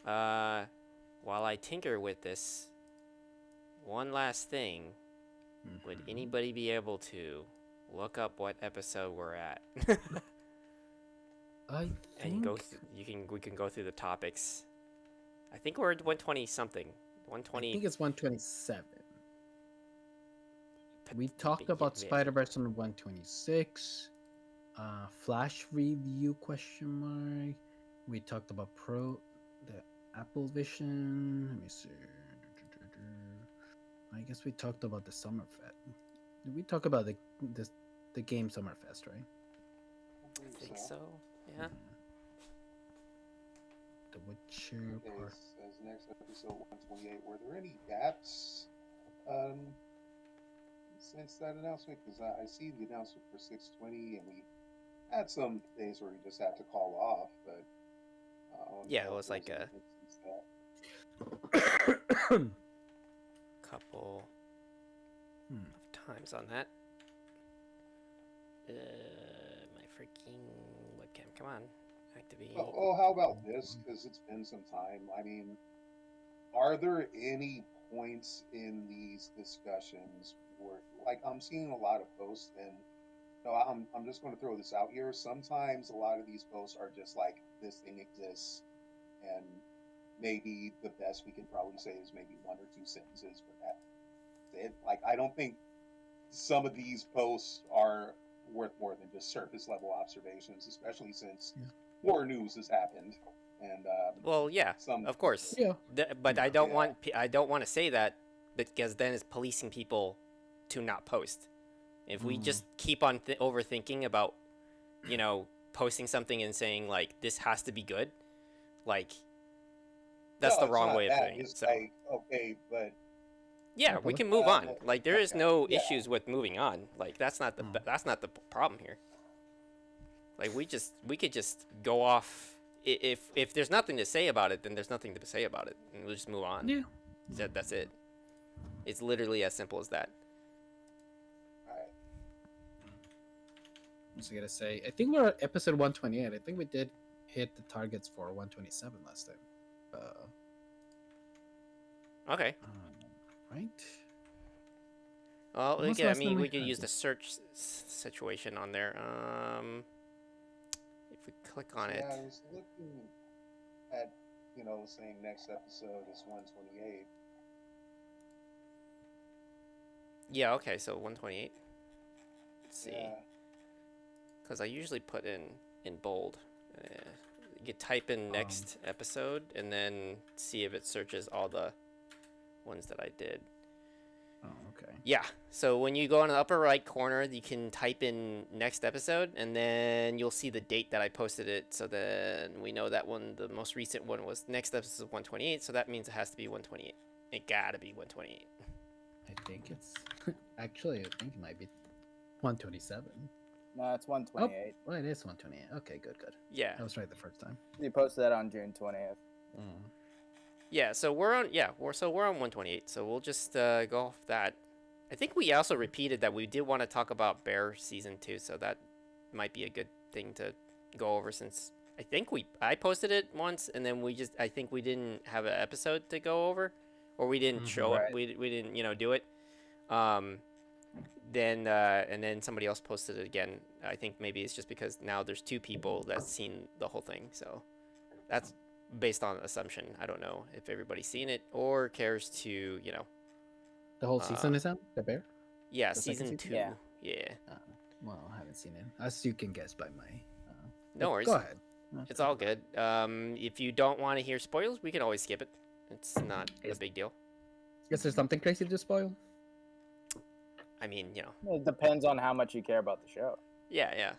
While I tinker with this, one last thing. Would anybody be able to look up what episode we're at? I And think we can go through the topics. I think we're at 120 something. I 120. think it's 127. We talked about Spider-Verse on 126. Flash review question mark. We talked about the Apple Vision. Let me see. I guess we talked about the Summerfest. Did we talk about the game Summerfest, right? I think so. Yeah. The Witcher part. As next episode 128, were there any gaps since that announcement? Because I see the announcement for 620, and we had some days where we just had to call off, but Yeah, it was like a couple of times on that. My freaking webcam, come on, activate. Oh, how about this? Because it's been some time. I mean, are there any points in these discussions where, like, I'm seeing a lot of posts, and I'm just going to throw this out here. Sometimes a lot of these posts are just like, this thing exists, and maybe the best we can probably say is maybe one or two sentences, but that's it. Like, I don't think some of these posts are worth more than just surface level observations, especially since more news has happened. And well, yeah, of course. Yeah. But I don't want to say that, because then it's policing people to not post. If we just keep on overthinking about, posting something and saying like this has to be good, like that's the wrong way of doing it. So like, okay, but yeah, we can move on. Like there is no issues with moving on. Like that's not the problem here. Like we could just go off. If there's nothing to say about it, then there's nothing to say about it, and we'll just move on. Yeah. That's it. It's literally as simple as that. I was gonna say, I think we're at episode 128. I think we did hit the targets for 127 last time. Okay. Right. Well, we could use the search situation on there. If we click on it. Yeah, I was looking at, saying next episode is 128. Yeah, okay, so 128. Let's see. Yeah. Because I usually put in bold. You type in next episode and then see if it searches all the ones that I did. Oh, okay. Yeah, so when you go in the upper right corner, you can type in next episode, and then you'll see the date that I posted it. So then we know that one, the most recent one, was next episode 128. So that means it has to be 128. It gotta be 128. I think it's actually. I think it might be 127. No, it's 128. Oh, well, it is 128. Okay, good. Yeah, I was right the first time. You posted that on June 20th. Yeah, so we're on 128. So we'll just go off that. I think we also repeated that we did want to talk about Bear season 2, so that might be a good thing to go over, since I posted it once, and then I think we didn't have an episode to go over, or we didn't show it. We didn't do it. Then and then somebody else posted it again. I think maybe it's just because now there's 2 people that's seen the whole thing, so that's based on assumption. I don't know if everybody's seen it or cares to, The whole season is out? The Bear? Yeah, The season 2. Yeah. Yeah. Well, I haven't seen it. As you can guess by my... No worries. Go ahead. It's all good. If you don't want to hear spoilers, we can always skip it. It's not a big deal. Is there something crazy to spoil? I mean, It depends on how much you care about the show. Yeah.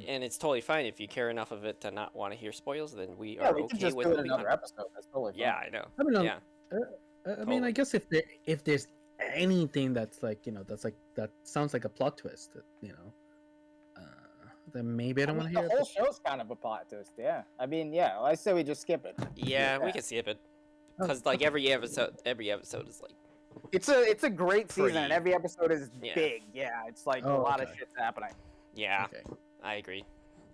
And it's totally fine if you care enough of it to not want to hear spoils. Then we Yeah, are we can okay just with do it moving another on. episode. That's totally fine. Yeah, I know. I mean, Yeah. I mean, I guess if there's anything that's like, that sounds like a plot twist, then maybe I don't want to hear the it. whole show's kind of a plot twist. Yeah. I mean, yeah. I say we just skip it. Yeah, we can skip it. Because like every episode is like. It's a great season, and every episode is Yeah. big. Yeah, it's like a lot of shit's happening. Yeah, Okay. I agree.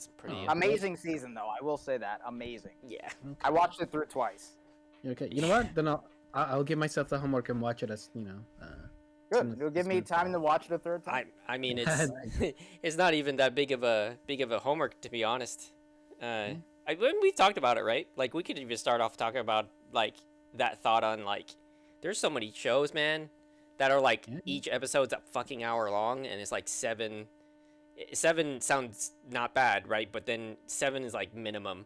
It's pretty. Amazing season though. I will say that amazing. Yeah. I watched it through twice. Okay, you know what? Then I'll give myself the homework and watch it as Good. You'll give me time to watch it a third time. I mean it's it's not even that big of a homework, to be honest. When we talked about it, right? Like we could even start off talking about like that thought on like there's so many shows, man, that are like each episode's a fucking hour long, and it's like 7 sounds not bad, right? But then 7 is like minimum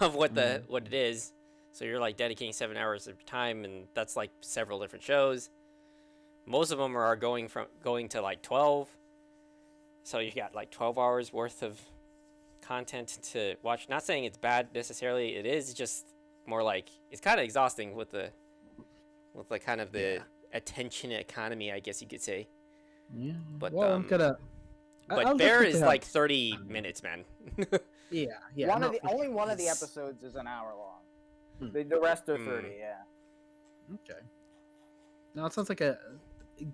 of what it is. So you're like dedicating 7 hours of time, and that's like several different shows. Most of them are going to like 12. So you got like 12 hours worth of content to watch. Not saying it's bad necessarily. It is just more like it's kind of exhausting with the kind of the attention economy, I guess you could say. Yeah. But well, but Bear is like 30 minutes, man. Yeah. Only one of the episodes is an hour long. The rest are 30. Yeah. Okay. Now it sounds like a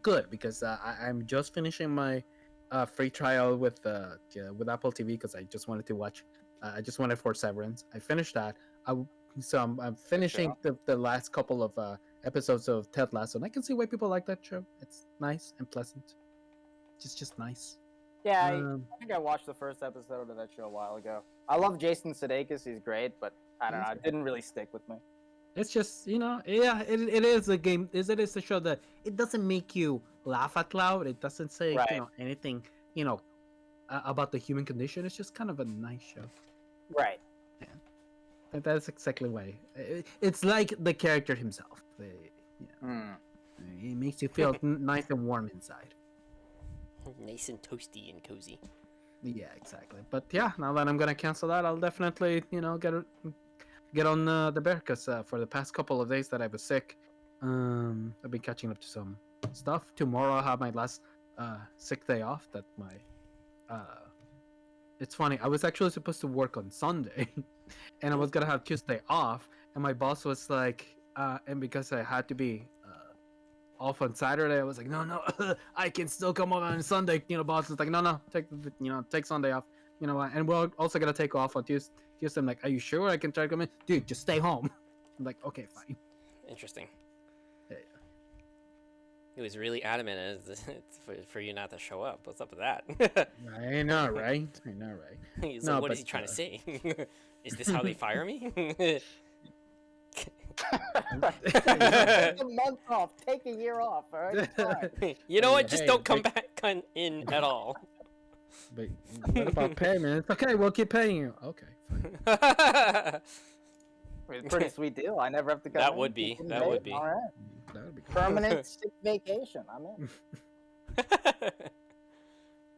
good because I'm just finishing my free trial with Apple TV because I just wanted to watch. I just wanted for Severance. I finished that. I'm finishing the last couple of episodes of Ted Lasso, and I can see why people like that show. It's nice and pleasant. Just nice. Yeah, I think I watched the first episode of that show a while ago. I love Jason Sudeikis; he's great, but I don't know, it didn't really stick with me. It's just, it is a game. It is a show that it doesn't make you laugh out loud. It doesn't say anything about the human condition. It's just kind of a nice show. Right. Yeah. And that's exactly why. It's like the character himself. It makes you feel nice and warm inside. Nice and toasty and cozy. Yeah, exactly. But yeah, now that I'm gonna cancel that, I'll definitely get on the Bear because for the past couple of days that I was sick, I've been catching up to some stuff. Tomorrow I'll have my last sick day off. That it's funny. I was actually supposed to work on Sunday, and I was gonna have Tuesday off. And my boss was like, and because I had to be off on Saturday, I was like, no, I can still come on Sunday. Boss was like, no, take Sunday off. You know what? And we're also gonna take off on Tuesday. I'm like, are you sure I can try to come in? Dude, just stay home. I'm like, okay, fine. Interesting. Yeah. He was really adamant for you not to show up. What's up with that? I know, right? He's like, what is he trying to say? Is this how they fire me? Take a month off. Take a year off. All right. You know what? Just don't come back in at all. But what about payment? It's okay. We'll keep paying you. Okay, fine. It's a pretty sweet deal. I never have to go. That would be. That would be. All right. That would be cool. Permanent sick vacation. I'm in.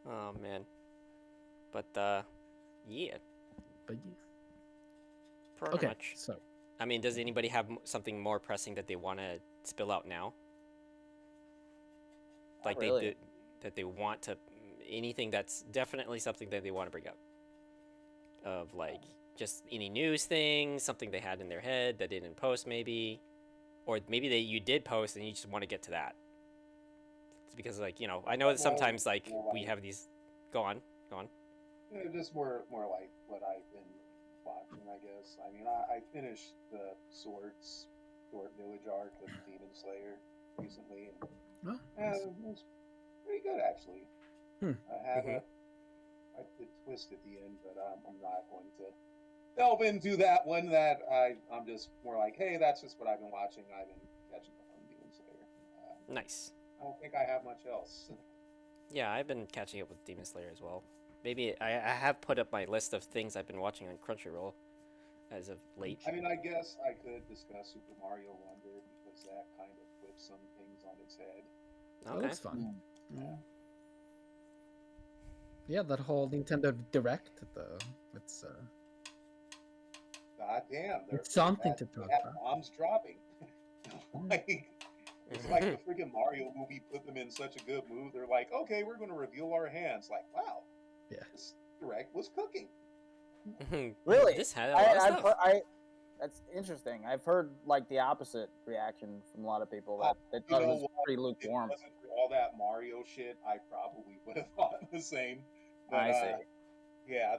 Oh man. But yeah. Pretty Okay. much. So. I mean, does anybody have something more pressing that they want to spill out now? Like really. that they want to, anything that's definitely something that they want to bring up. Of like just any news things, something they had in their head that they didn't post maybe, or maybe you did post and you just want to get to that. It's because like I know that sometimes like we have these. Go on. Yeah, just more like what I've been watching, I guess. I mean, I finished the Sword Village arc of Demon Slayer recently, and it was pretty good actually. I had a twist at the end, but I'm not going to delve into that one. That I'm just more like, hey, that's just what I've been watching. I've been catching up on Demon Slayer. Nice. I don't think I have much else. Yeah, I've been catching up with Demon Slayer as well. Maybe I have put up my list of things I've been watching on Crunchyroll as of late. I mean, I guess I could discuss Super Mario Wonder because that kind of flips some things on its head. Okay. That looks fun. Yeah, that whole Nintendo Direct, it's God damn, it's something to talk about. Bombs dropping. It's like the freaking Mario movie put them in such a good mood. They're like, okay, we're going to reveal our hands. Like, wow, this Direct was cooking. Really? This had a lot of stuff. That's interesting. I've heard like the opposite reaction from a lot of people that thought it was pretty lukewarm. If it wasn't for all that Mario shit, I probably would have thought the same. But, I see. Yeah,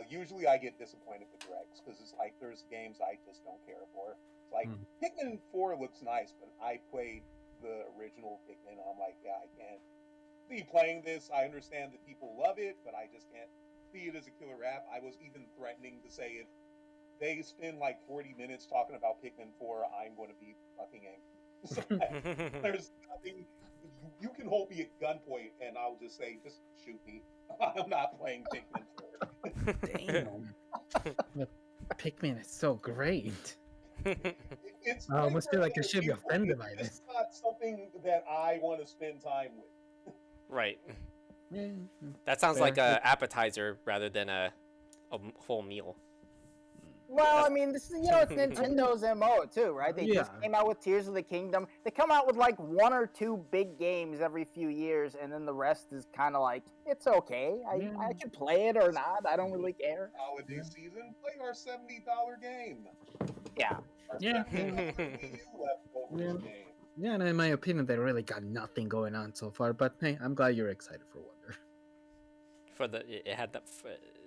usually I get disappointed with directs because it's like there's games I just don't care for. It's like Mm. Pikmin 4 looks nice, but I played the original Pikmin, and I'm like, yeah, I can't see playing this. I understand that people love it, but I just can't see it as a killer app. I was even threatening to say if they spend like 40 minutes talking about Pikmin 4, I'm going to be fucking angry. So there's nothing. You can hold me at gunpoint, and I'll just say, just shoot me. I'm not playing Pikmin 4. Damn. But Pikmin is so great. It's I great almost for feel like I other should be people. offended by It's this. not something that I want to spend time with. Right. Yeah. That sounds Fair. like a appetizer rather than a full meal. Well, I mean, this is it's Nintendo's MO too, right? They just Yeah. came out with Tears of the Kingdom. They come out with like 1 or 2 big games every few years, and then the rest is kind of like it's okay. I can play it or not. I don't really care. Holiday season, play our $70 game. Yeah. Our Yeah. $70 Wii U leftovers game. Yeah, and in my opinion, they really got nothing going on so far. But hey, I'm glad you're excited for Wonder. For the it had the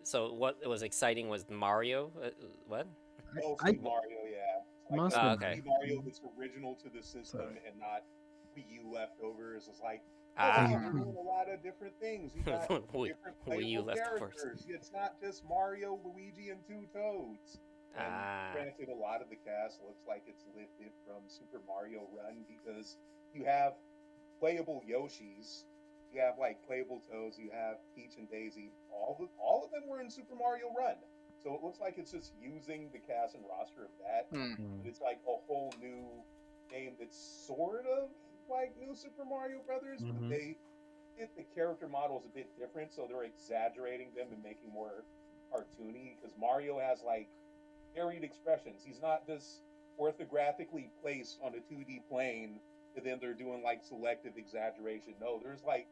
so what was exciting was Mario. What? Mostly Mario, yeah. It's like Mostly the okay. Mario that's original to the system Sorry. and not Wii U leftovers. It's like, Ah. you're doing a lot of different things. You got different Wii U playable leftovers. characters. It's not just Mario, Luigi, and 2 Toads. And granted, a lot of the cast looks like it's lifted from Super Mario Run because you have playable Yoshis, you have like playable Toads, you have Peach and Daisy. All of them were in Super Mario Run. So it looks like it's just using the cast and roster of that. But it's like a whole new game that's sort of like New Super Mario Brothers, but they did the character models a bit different, so they're exaggerating them and making more cartoony. Because Mario has like varied expressions. He's not just orthographically placed on a 2D plane, and then they're doing like selective exaggeration. No, there's like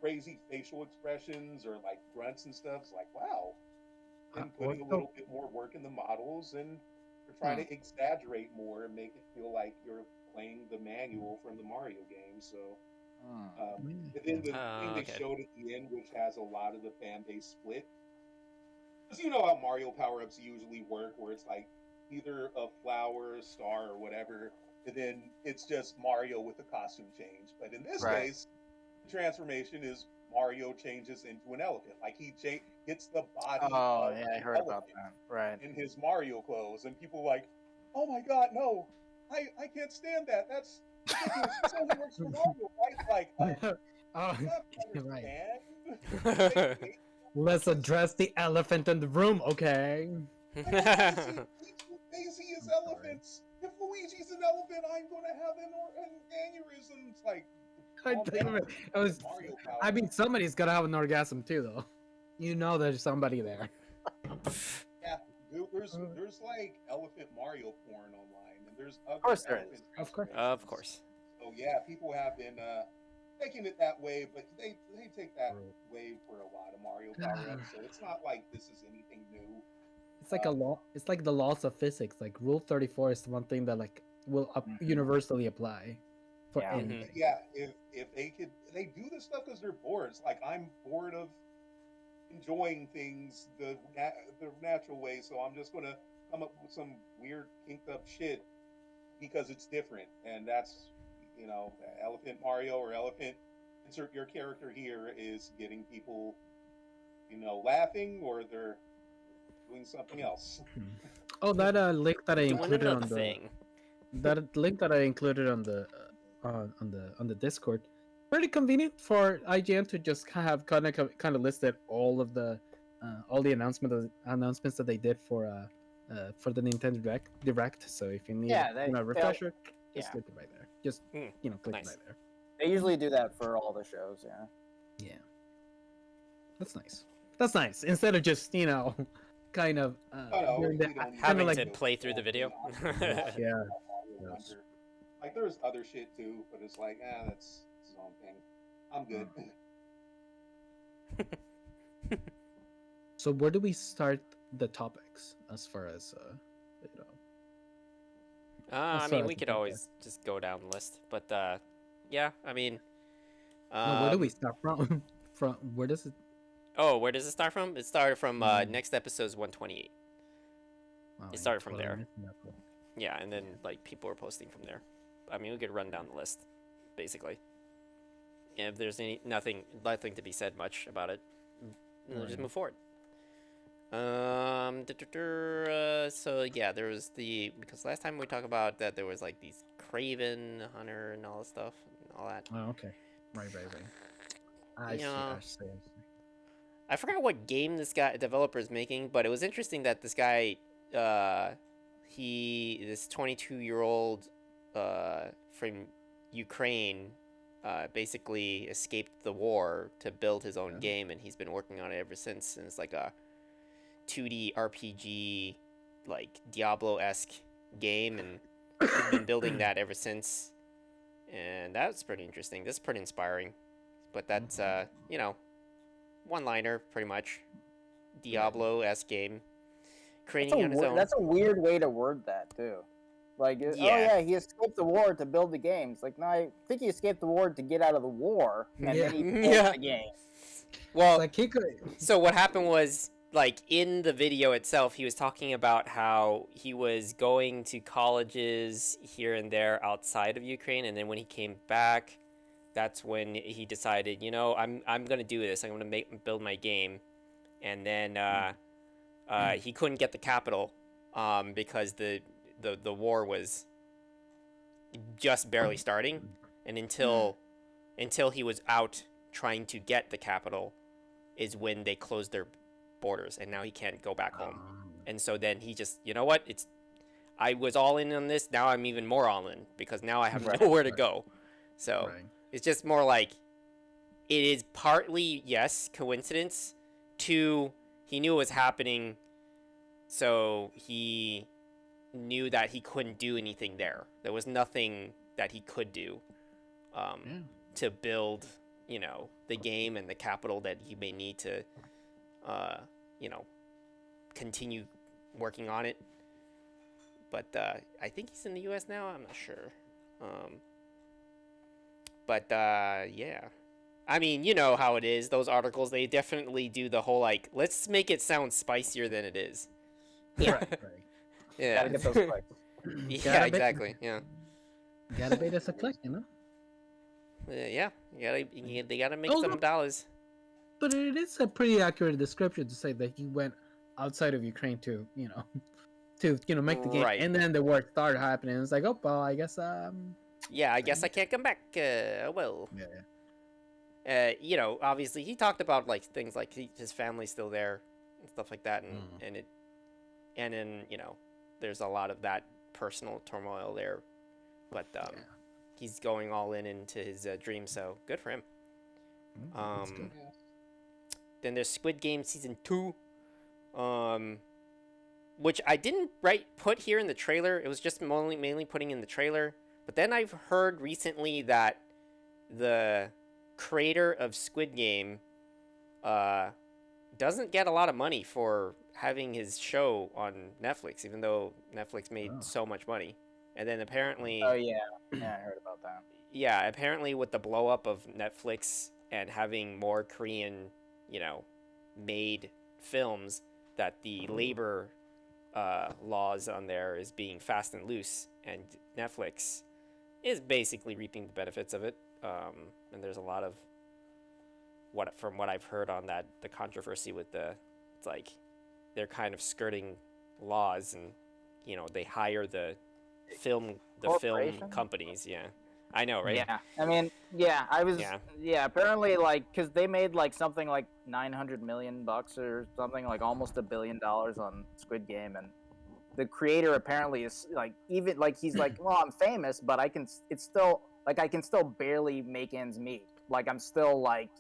crazy facial expressions or like grunts and stuff. It's like, wow, and putting a little bit more work in the models, and we're trying to exaggerate more and make it feel like you're playing the manual from the Mario game. So, and then the thing they showed at the end, which has a lot of the fan base split, because you know how Mario power ups usually work, where it's like either a flower, a star, or whatever, and then it's just Mario with a costume change. But in this case, the transformation is Mario changes into an elephant. Like he gets the body of I heard about that. Right. in his Mario clothes, and people are like, oh my god, no, I can't stand that. That's ridiculous. This only works for Mario, right? Like, right. Let's address the elephant in the room, okay? Daisy is elephants. If Luigi's an elephant, I'm gonna have an aneurysm. It's like, I mean, somebody's gotta have an orgasm too, though. You know, there's somebody there. Yeah, there's like elephant Mario porn online, and there's other elephant. Of course. So yeah, people have been taking it that way, but they take that way for a lot of Mario power-ups. So it's not like this is anything new. It's like a law. It's like the laws of physics. Like Rule 34 is one thing that like will universally apply for anything. Yeah, if they do this stuff because they're bored. It's like I'm bored of enjoying things the natural way, so I'm just gonna come up with some weird kinked up shit because it's different, and that's Elephant Mario or Elephant insert your character here is getting people laughing, or they're doing something else. Oh, that link that I included on thing. That link that I included on the on the Discord, pretty convenient for IGN to just have kind of listed all the announcements that they did for the Nintendo Direct. So if you need a refresher, just click it right there. Just click it right there. They usually do that for all the shows. Yeah. That's nice. That's nice. Instead of just kind of having to play through the video. Yeah. Like there's other shit too, but it's like, that's his own thing. I'm good. So where do we start the topics as far as I mean, we could always just go down the list, but yeah, I mean, where do we start from? From where does it? Oh, where does it start from? It started from Mm. next episode's 128. Oh, It started from 12 there. minutes, no, cool. Yeah, and then like people were posting from there. I mean, we could run down the list, basically. And if there's nothing to be said much about it, we'll just Right. move forward. So yeah, there was because last time we talked about that there was like these Craven Hunter and all that stuff and all that. Oh, okay. Right. I see. Yeah. I see. I forgot what game this developer is making, but it was interesting that this guy, this 22-year-old, from Ukraine, basically escaped the war to build his own game, and he's been working on it ever since. And it's like a 2D RPG, like Diablo-esque game, and he's been building that ever since. And that's pretty interesting. That's pretty inspiring. But that's one-liner pretty much. Diablo-esque game. Creating on his own. That's a weird way to word that too. Like, oh yeah, he escaped the war to build the game. It's like, no, I think he escaped the war to get out of the war, and then he built the game. Well, like he could. So what happened was, like, in the video itself, he was talking about how he was going to colleges here and there outside of Ukraine, and then when he came back, that's when he decided, I'm gonna do this. I'm gonna build my game, and then he couldn't get the capital, because the war was just barely starting, and until he was out trying to get the capital, is when they closed their borders, and now he can't go back home. And so then he just, I was all in on this. Now I'm even more all in because now I have nowhere to go. So it's just more like it is partly, yes, coincidence. Two, he knew it was happening, so he knew that he couldn't do anything there. There was nothing that he could do to build, the game and the capital that he may need to, continue working on it. But I think he's in the U.S. now. I'm not sure. Yeah. I mean, you know how it is. Those articles, they definitely do the whole, like, let's make it sound spicier than it is. Yeah. Yeah. Gotta get those clicks. Yeah, exactly. Yeah. Gotta pay us a click, Yeah. They gotta make some dollars. But it is a pretty accurate description to say that he went outside of Ukraine to, make the game, and then the war started happening. It's like, oh well, I guess Yeah, I guess I can't come back. Well. Yeah. Obviously he talked about like things like his family's still there and stuff like that, and then there's a lot of that personal turmoil there, but he's going all into his dream, so good for him. Then there's Squid Game Season 2, which I didn't put here in the trailer. It was just mainly putting in the trailer. But then I've heard recently that the creator of Squid Game doesn't get a lot of money for having his show on Netflix, even though Netflix made so much money. And then apparently... Oh, yeah. Yeah, I heard about that. Yeah, apparently with the blow up of Netflix and having more Korean, made films, that the labor laws on there is being fast and loose, and Netflix is basically reaping the benefits of it. And there's a lot of from what I've heard on that, the controversy with it's like they're kind of skirting laws, and they hire the film companies. Yeah, I know, right? Yeah, I mean, apparently, like, because they made like something like $900 million or something, like almost $1 billion on Squid Game, and the creator apparently is like, even like, he's like, well, I'm famous, but I can still barely make ends meet. Like, I'm still like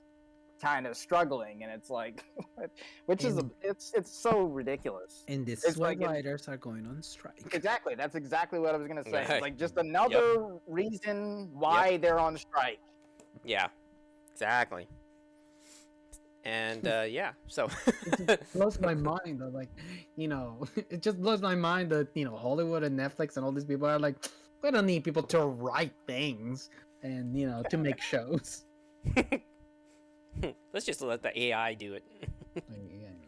kind of struggling, and it's like, it's so ridiculous. And this is why writers are going on strike. Exactly, that's exactly what I was gonna say. It's like just another reason why they're on strike. Yeah, exactly. And so it just blows my mind that, like, it just blows my mind that Hollywood and Netflix and all these people are like, we don't need people to write things and to make shows. Let's just let the AI do it. Yeah,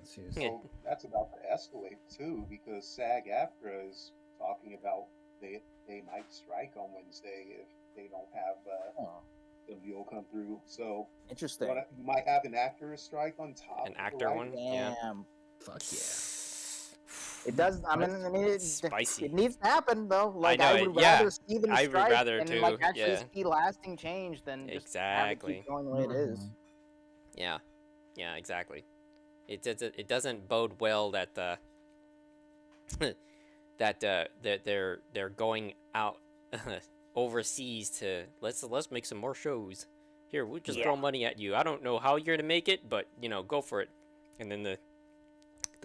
seriously. So that's about to escalate too, because SAG-AFTRA is talking about they might strike on Wednesday if they don't have Oh, the deal come through. So interesting. you might have an actors strike on top An of the actor writers. one? Yeah. Damn. Fuck yeah. It does. I mean, Spicy. it needs to happen though. Like know I it, would yeah. rather see them I would strike rather and too, like actually yeah. see lasting change than just have it Exactly. keep going the way it is. Yeah. Yeah, exactly. It doesn't bode well that that they're going out overseas to let's make some more shows. Here, we'll just throw money at you. I don't know how you're gonna make it, but go for it. And then the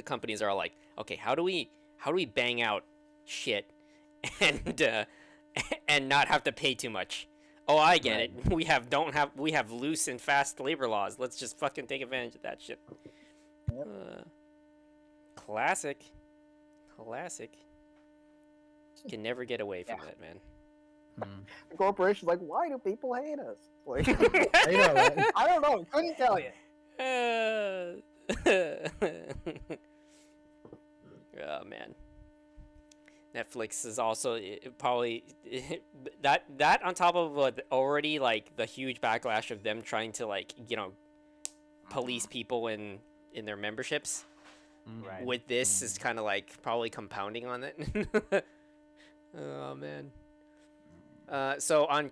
companies are all like, okay, how do we bang out shit and and not have to pay too much? Oh, I get it. We have loose and fast labor laws. Let's just fucking take advantage of that shit. Yep. Classic. Can never get away from that, man. The corporation's like, why do people hate us? Like, I know, right? I don't know. Couldn't tell you. Oh man. Netflix is also probably that on top of already like the huge backlash of them trying to like police people in their memberships. Right. With this is kind of like probably compounding on it. Oh man. So on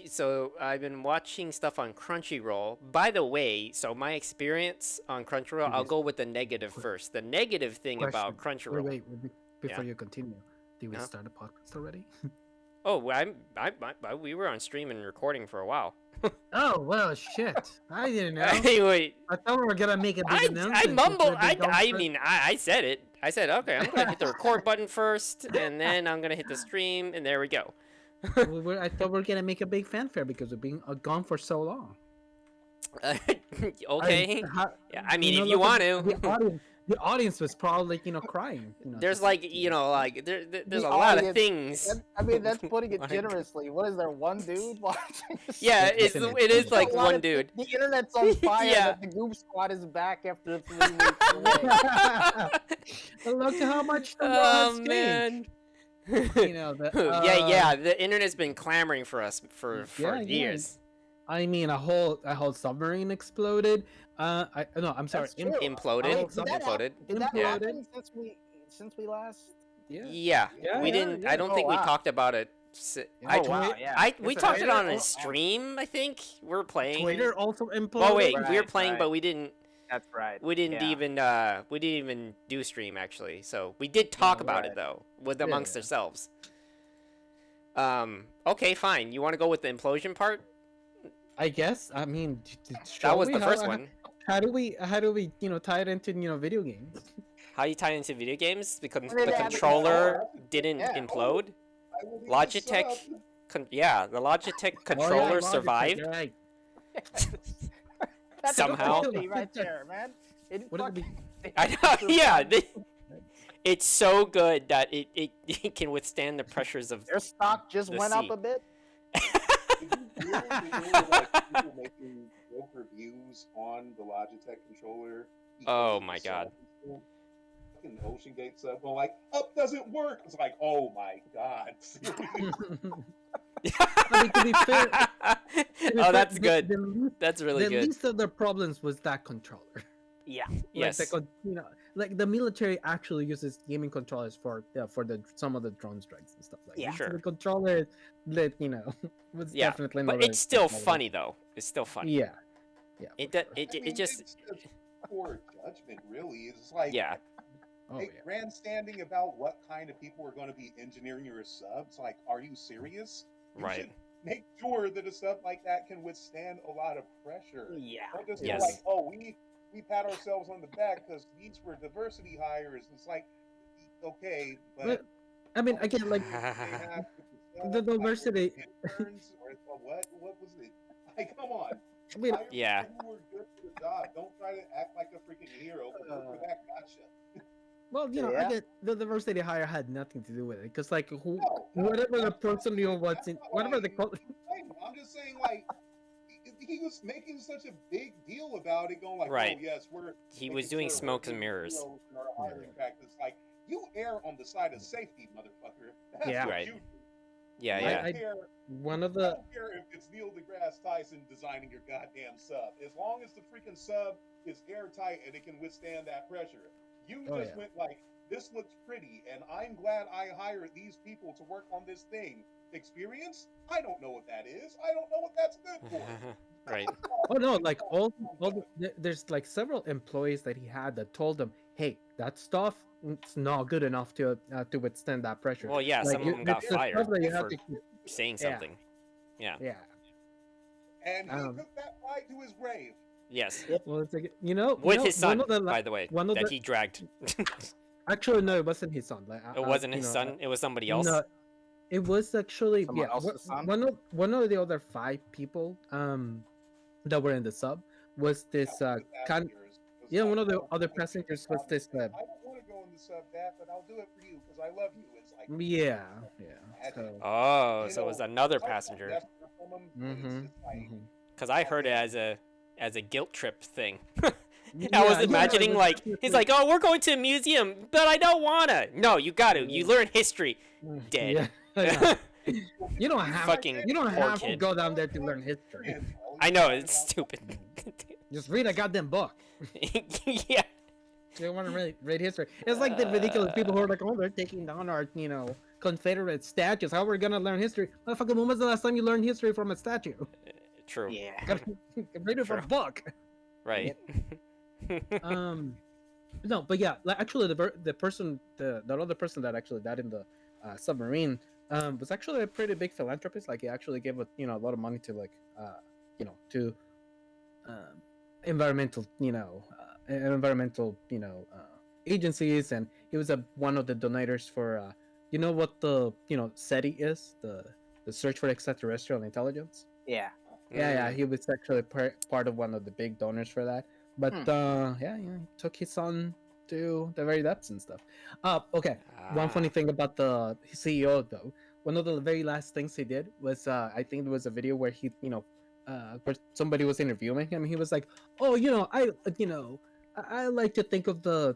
so I've been watching stuff on Crunchyroll. By the way, so my experience on Crunchyroll, I'll go with the negative first. The negative thing about Crunchyroll. Wait, before you continue, did we start a podcast already? Oh, we were on stream and recording for a while. Oh well, shit! I didn't know. Anyway, I thought we were gonna make a big announcement. I mumbled. before they go I first. mean, I said it. I said, okay, I'm gonna hit the record button first, and then I'm gonna hit the stream, and there we go. I thought we were gonna make a big fanfare because we've been gone for so long. Okay. Yeah, I mean, if you look, want to. The audience was probably, crying. There's like, there's The a lot of audience- things. I mean, that's putting it Like- generously. What is there? One dude watching? Yeah, it is There's like a lot one of- dude. The internet's on fire. Yeah. That the Goop Squad is back after 3 weeks away. But look at how much the world Oh has man. changed. Yeah, the internet's been clamoring for us for Yeah. years. I mean, a whole submarine exploded. I'm sorry. That's true. Imploded. I mean, did that Imploded. Did that Imploded. happen since we last? Yeah, Yeah, we yeah, didn't. yeah. I don't Oh, think we wow. talked about it. Oh, wow, yeah. We It's talked it Twitter on a also- stream. I think we're playing. Twitter also imploded. Oh wait, we were Right, playing, right. but we didn't. That's right. We didn't even do stream actually. So we did talk about it right. though, with amongst Yeah. ourselves. Okay, fine. You want to go with the implosion part? I guess. I mean, That was the first one. How do we tie it into video games? How you tie it into video games? Because I mean, the they have- controller didn't Yeah. implode. I will leave Logitech, this up. the Logitech controller Logitech, survived. you're right. That's Somehow. quality right there, man. It What did fucking- I know, yeah. It's so good that it can withstand the pressures of. Their stock just The went up sea. a bit. Did you hear, like, people making broke reviews on the Logitech controller? Oh because my of the God. sound system? Fucking Ocean Gate stuff going like, up doesn't work. It's like, oh my God. I mean, to be fair, Oh, that's good. The least, That's really the good. least of the problems was that controller. Yeah. Yes. Like the military actually uses gaming controllers for some of the drone strikes and stuff like Yeah. that. Sure. So the controller that was Yeah, definitely but not it's still funny though. It's still funny. Yeah. Yeah. It for do- sure. it I mean, it just it's poor judgment, really. It's like, yeah. Oh, hey, yeah. grandstanding about what kind of people are going to be engineering your subs. Like, are you serious? You Right. should make sure that a sub like that can withstand a lot of pressure. Yeah. Don't just Yes. go like, oh, we pat ourselves on the back because these were diversity hires. It's like, okay, but I mean, again, like they have to the diversity- interns or what was it? Like, come on. I mean, Hire Yeah. people who are good for the job. Don't try to act like a freaking hero. But look for that gotcha. well, I Yeah. get the diversity hire had nothing to do with it because like No, whatever the that's person not- knew what's that's in not whatever why the I'm just saying, like, he was making such a big deal about it, going like, Right. "Oh yes, we're He making was doing sure smokes we're and being mirrors. heroes in our hiring practice." Like, you err on the side of safety, motherfucker. That's Yeah. what Right. you do. Yeah, I yeah. don't care. One of I the don't care if it's Neil deGrasse Tyson designing your goddamn sub. As long as the freaking sub is airtight and it can withstand that pressure. You Oh, just yeah. went like, this looks pretty, and I'm glad I hired these people to work on this thing. Experience? I don't know what that is. I don't know what that's good for. Right. Oh no, like there's like several employees that he had that told him, "Hey, that stuff it's not good enough to withstand that pressure." Well, yeah, Like some of them got it's the stuff fired that you have for to keep. saying Yeah, something. Yeah. yeah. And he Um, took that fight to his grave. Yes. well, it's like With his son, one of the by the way, one of that the he dragged. actually no, it wasn't his son. Like It wasn't his son. It was somebody else. No, it was actually Someone else's son? one of the other 5 people that were in the sub was this one of the other passengers was this I don't want to go in the sub, Dad, but I'll do it for you because I love you. It's like, yeah. So, Oh, you so it was know, another I want passenger. desperate from him, but it's mhm, just like, mhm. Because I heard it as a guilt trip thing. I Yeah, was yeah, imagining it was like definitely- he's like, oh, we're going to a museum, but I don't wanna. No, you got to. You learn history. Dead. Yeah. You don't have Fucking you don't poor have to kid. go down there to learn history. I know it's stupid. Just read a goddamn book. Yeah. You don't want to read history. It's like the ridiculous people who are like, oh, they're taking down our, Confederate statues. How are we gonna learn history? Motherfucker, when was the last time you learned history from a statue? True. Yeah. Gotta read it from a True. book. Right. No, but yeah, like actually the person, the other person that actually died in the submarine, was actually a pretty big philanthropist. Like he actually gave a lot of money to like to environmental agencies, and he was one of the donators for what the SETI is, the search for extraterrestrial intelligence. Yeah. Yeah, he was actually part of one of the big donors for that. But he took his son to the very depths and stuff. Okay. One funny thing about the CEO though, one of the very last things he did was I think there was a video where he where somebody was interviewing him. He was like, "Oh, I like to think of the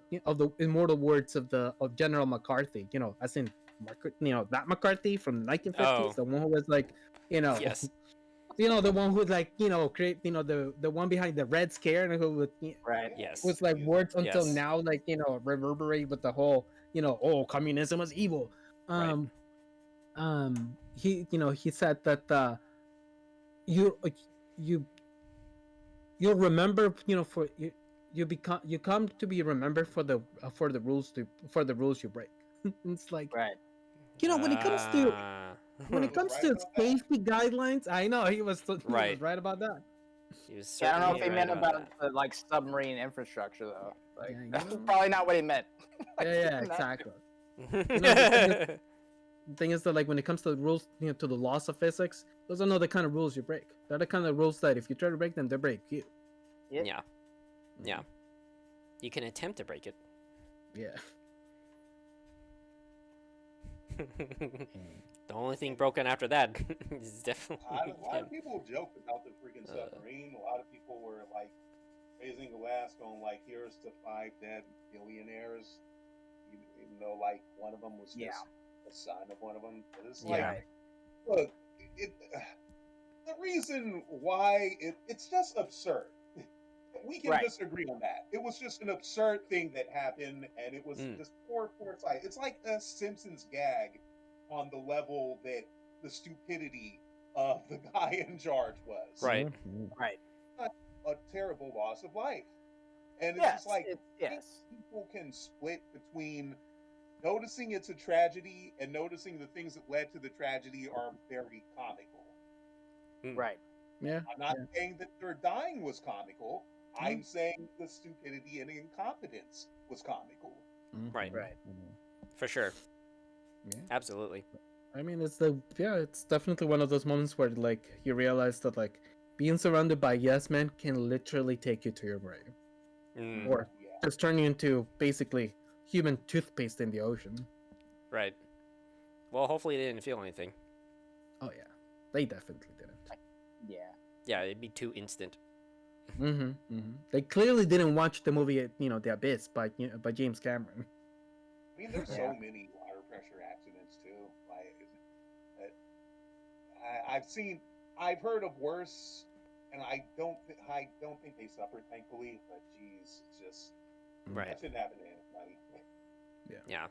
immortal words of General McCarthy. As in that McCarthy from the 1950s, Oh. the one who was like, Yes. the one who like create the one behind the Red Scare, and who would Right. Yes. was like words until Yes. now like reverberate with the whole communism is evil. Right. He said that you you'll remember for you come to be remembered for the rules you break. It's like Right. when it comes to when it comes Right to about that. safety guidelines, I know he was Right. right about that. He was Yeah, I don't know if certainly he right meant about about the like submarine infrastructure though. Like Yeah, that's probably not what he meant. Yeah, Not- exactly. that. The thing is that like when it comes to the rules, to the laws of physics, those are not the kind of rules you break. They're the kind of rules that if you try to break them, they break you. Yeah. Yeah. You can attempt to break it. Yeah. The only thing broken after that is definitely A lot him. of people joked about the freaking submarine. A lot of people were like raising a glass, going like, "Here's to 5 dead billionaires," even though like one of them was just Yeah. a son of one of them. But it's Yeah. like, look, the reason why it's just absurd. We can Right. just agree on that. It was just an absurd thing that happened, and it was just poor sight. It's like a Simpsons gag on the level that the stupidity of the guy in charge was. Right. Right. A terrible loss of life. And it's Yes. just like, yes. people can split between noticing it's a tragedy and noticing the things that led to the tragedy are very comical. Right. Yeah. I'm not saying that their dying was comical. I'm saying the stupidity and incompetence was comical. Right. Right. For sure. Yeah. Absolutely. I mean, it's definitely one of those moments where like you realize that like being surrounded by yes men can literally take you to your grave, or Yeah. just turn you into basically human toothpaste in the ocean. Right. Well, hopefully they didn't feel anything. Oh yeah, they definitely didn't. Yeah. Yeah, it'd be too instant. They clearly didn't watch the movie, The Abyss by James Cameron. I mean, there's Yeah. so many water pressure accidents too. Like, I've heard of worse, and I don't think they suffered, thankfully. But geez, it's just Right. that shouldn't happen to anybody. Yeah.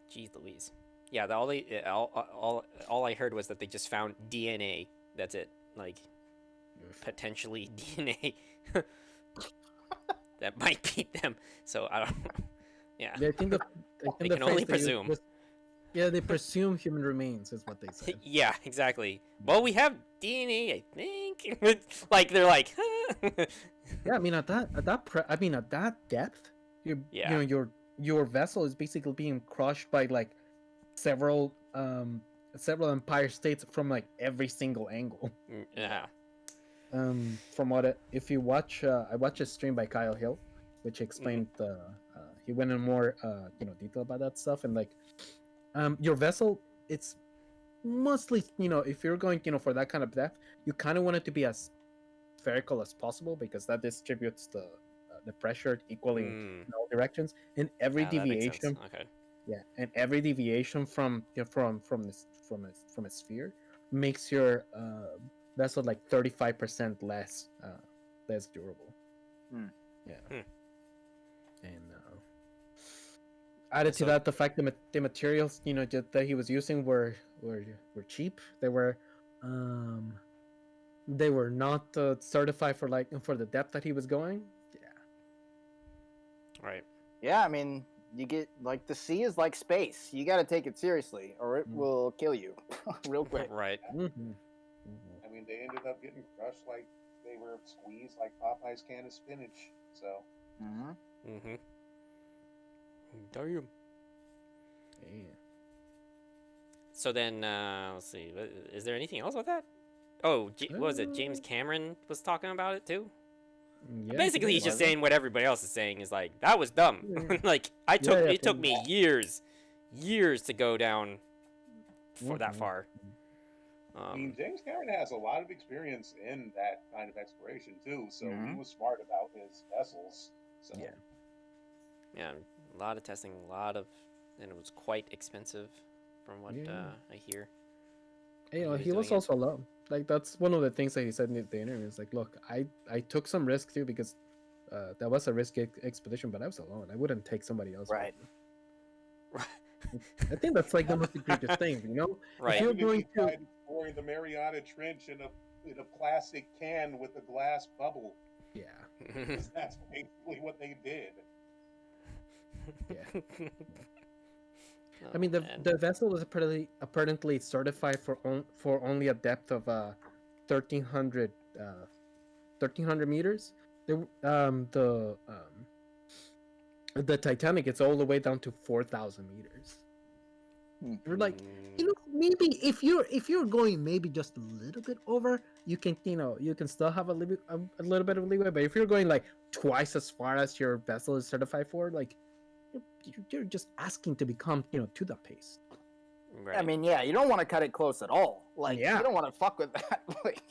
Jeez Louise. Yeah, all I heard was that they just found DNA. That's it. Like, potentially DNA that might be them. So I don't know. Yeah. I think the They can only phrase they presume. used was, they presume human remains is what they said. Yeah, exactly. Well, we have DNA, I think. Like they're like, Yeah, I mean at that depth, Yeah. Your vessel is basically being crushed by like several Empire States from like every single angle. Yeah. From if you watch, I watched a stream by Kyle Hill, which explained he went in more detail about that stuff, and like your vessel, it's mostly if you're going for that kind of depth, you kind of want it to be as spherical as possible because that distributes the pressure equally in all directions, and every Yeah, that makes sense. deviation Okay. and every deviation from a sphere makes your vessel like 35% less durable. Yeah. And added to that, the fact that the materials that he was using were cheap. They were not certified for the depth that he was going. Right. Yeah, I mean, you get like the sea is like space. You got to take it seriously, or it will kill you real quick. Right. I mean, they ended up getting crushed like they were squeezed like Popeye's can of spinach. So. Mm-hmm. Damn. Yeah. So then, let's see. Is there anything else with that? Oh, what was it? James Cameron was talking about it too. Yeah, Basically, he's just saying what everybody else is saying. Is like that was dumb. Like it took me years to go down for that far. I mean, James Cameron has a lot of experience in that kind of exploration too, so he was smart about his vessels. So. Yeah, a lot of testing, and it was quite expensive, from what I hear. He was also alone. Like that's one of the things that he said in the interview. Is like, look, I took some risk too because that was a risky expedition, but I was alone. I wouldn't take somebody else. Right. I think that's like the most egregious thing, Right. If you're going to exploring the Mariana Trench in a plastic can with a glass bubble. Yeah. That's basically what they did. Yeah. I mean, the vessel was apparently certified for only a depth of 1,300 meters. The Titanic gets all the way down to 4,000 meters. You're like, maybe if you're going maybe just a little bit over, you can still have a little bit of leeway. But if you're going like twice as far as your vessel is certified for, like you're just asking to become to the pace. Right. I mean, yeah, you don't want to cut it close at all. Like, you don't want to fuck with that. Like,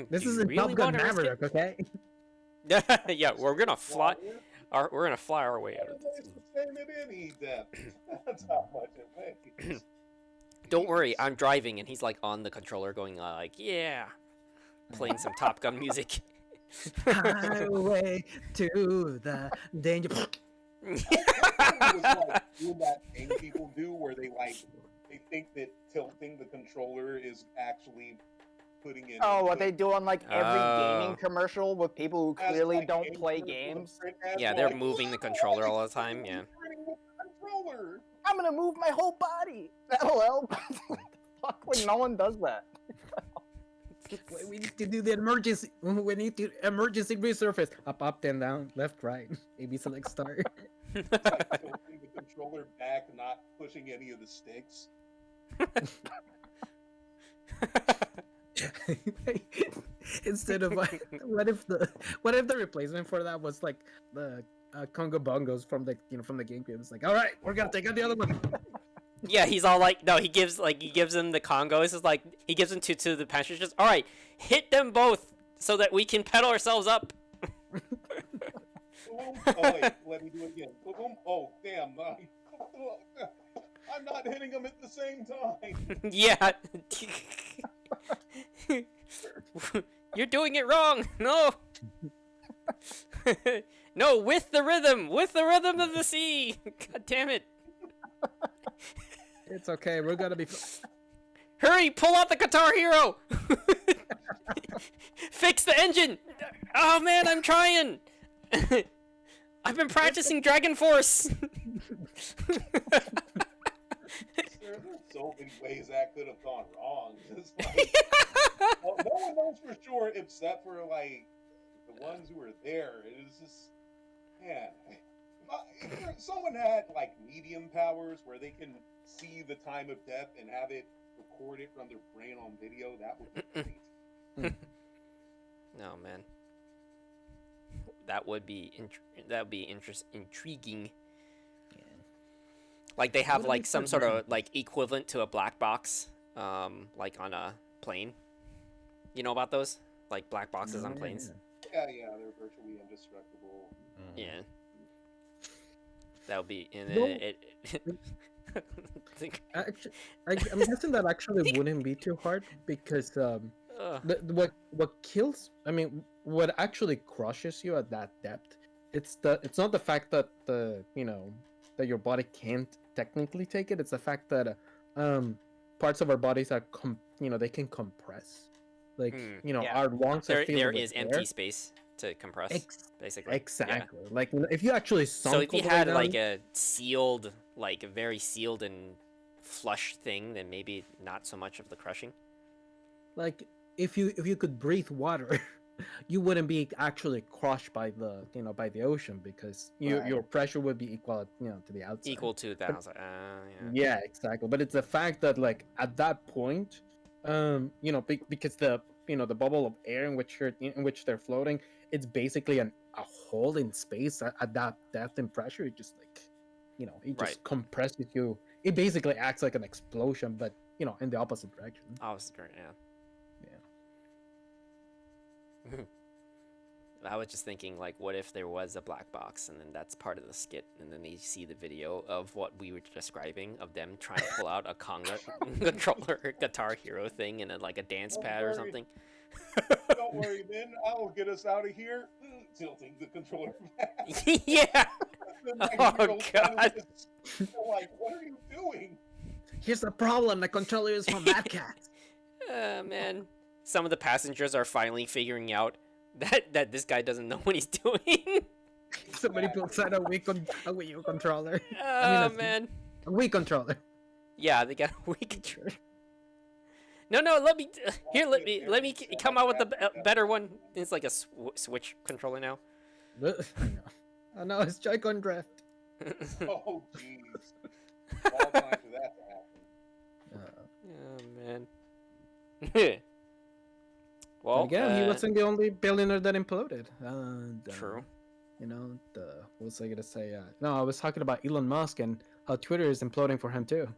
this isn't Top Gun Maverick, okay? Yeah, we're gonna fly. We're gonna fly our way out of this. That's how much it weighs. Don't worry, I'm driving, and he's like on the controller, going like, "Yeah," playing some Top Gun music. Highway to the danger. It was like doing that thing people do where they think that tilting the controller is actually putting in. oh, what they do on like every gaming commercial with people who clearly like don't play games. Yeah, they're moving the controller all the time. Yeah. I'm gonna move my whole body. LOL. Fuck, like no one does that. We need to do the emergency. We need to emergency resurface. Up, down, left, right. AB select start. It's like tilting the controller back, not pushing any of the sticks. Instead of like, what if the replacement for that was like the Congo bongos from the GameCube? It's like, all right, we're gonna take out the other one. Yeah, he's all like, no, he gives him the Congo. It's just like he gives them to the passengers. All right, hit them both so that we can pedal ourselves up. Oh wait, let me do it again. Oh damn! I'm not hitting them at the same time. Yeah. You're doing it wrong. No. No, with the rhythm of the sea. God damn it. It's okay. We're gonna be. Hurry, pull out the Guitar Hero. Fix the engine. Oh man, I'm trying. I've been practicing Dragon Force. There's so many ways that could have gone wrong. Just like, well, no one knows for sure except for like the ones who were there. It is just, man. If someone had like medium powers where they can see the time of death and have it recorded from their brain on video, that would be great. No man. That would be intriguing. Yeah. Like they have Would like be some fun, sort yeah. of like equivalent to a black box, like on a plane. You know about those? Like black boxes on planes. Yeah, they're virtually indestructible. Yeah. That would be in No. it. Think, Actually, I'm guessing that actually wouldn't be too hard because what kills, I mean, what actually crushes you at that depth, it's not the fact that that your body can't technically take it. It's the fact that parts of our bodies are they can compress, like Yeah. our lungs are there filled with is air. empty space to compress, basically. Yeah. Exactly. Like if you actually sunk So if you all the way had down, like a sealed, like a very sealed and flush thing, then maybe not so much of the crushing. like if you could breathe water, you wouldn't be actually crushed by the by the ocean because Right. your pressure would be equal to the outside. Equal to that. I was like, yeah. Yeah, exactly. But it's the fact that like at that point, because the the bubble of air in which they're floating, it's basically a hole in space at that depth and pressure. It just like it just Right. compresses you. It basically acts like an explosion, but in the opposite direction. I was great, yeah. Yeah. I was just thinking, like, what if there was a black box, and then that's part of the skit, and then they see the video of what we were describing of them trying to pull out a conga controller, Guitar Hero thing, and like a dance Don't pad or worry. something. Don't worry, Ben. I will get us out of here. Tilting the controller back. Yeah. The Oh, 9-year-old son God. is just like, what are you doing? Here's the problem: the controller is from Mad Cat. Man. Some of the passengers are finally figuring out that this guy doesn't know what he's doing. Somebody pulls out a Wii U controller. Oh, a- man. A Wii controller. Yeah, they got a weak controller. No, let me here. Let me come out with a better one. It's like a Switch controller now. Oh no, it's Joy-Con drift. Oh, jeez. All time for that to happen. Oh man. Well, Again, he wasn't the only billionaire that imploded. True. What was I gonna say? No, I was talking about Elon Musk and how Twitter is imploding for him too.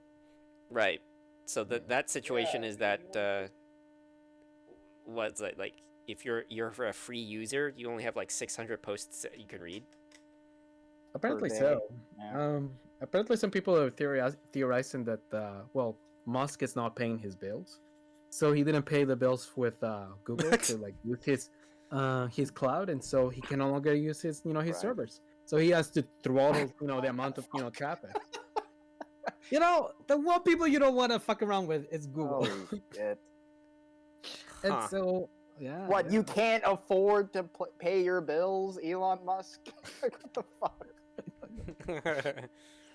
Right. So that situation is that what's it like if you're a free user, you only have like 600 posts that you can read. Apparently day. so. Yeah. Apparently some people are theorizing that Musk is not paying his bills, so he didn't pay the bills with Google to like use his cloud, and so he can no longer use his his Right. servers. So he has to throttle the amount of traffic. The one people you don't want to fuck around with is Google. Holy shit. And Huh. so What, yeah. you can't afford to pay your bills, Elon Musk? Like, what the fuck?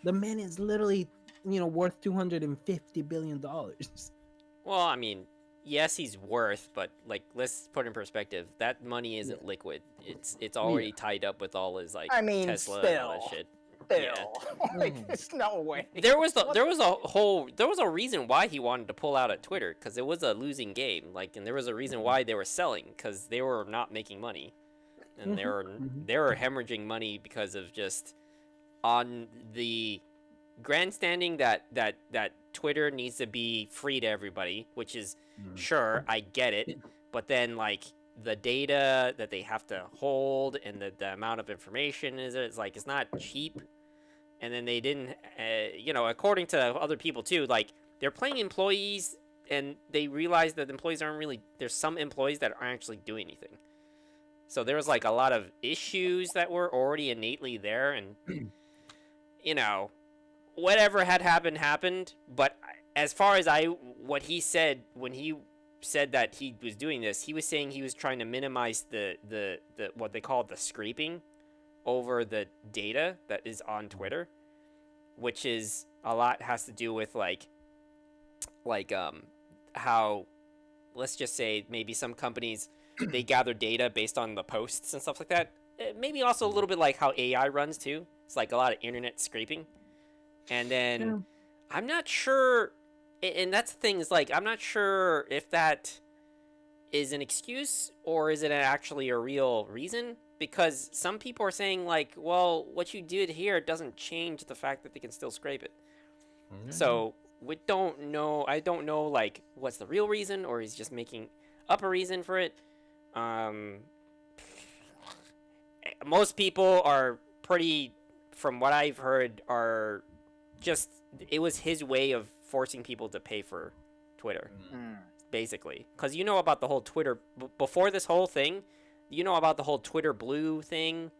The man is literally worth $250 billion. Well, I mean, yes, he's worth, but like, let's put it in perspective. That money isn't liquid. It's already tied up with all his like I mean, Tesla and all that still. shit. Still. Yeah. Like, there's no way. There was a reason why he wanted to pull out at Twitter, because it was a losing game. Like, and there was a reason why they were selling, because they were not making money, and they were hemorrhaging money because of just on the grandstanding that Twitter needs to be free to everybody, which is Mm. sure, I get it, but then like the data that they have to hold and the amount of information is like it's not cheap. And then they didn't, according to other people too, like they're playing employees, and they realize that employees aren't really. There's some employees that aren't actually doing anything. So there was like a lot of issues that were already innately there, and whatever had happened. But as far as what he said when he said that he was doing this, he was saying he was trying to minimize the what they call the scraping over the data that is on Twitter, which is a lot has to do with like how, let's just say, maybe some companies they gather data based on the posts and stuff like that. Maybe also a little bit like how AI runs too. It's like a lot of internet scraping. And then I'm not sure, and that's the thing, is like I'm not sure if that is an excuse or is it actually a real reason, because some people are saying like, well, what you did here doesn't change the fact that they can still scrape it. So we don't know. I don't know like what's the real reason, or he's just making up a reason for it. Most people are pretty, from what I've heard, are just, it was his way of forcing people to pay for Twitter, basically. Because you know about the whole Twitter, before this whole thing, you know about the whole Twitter Blue thing?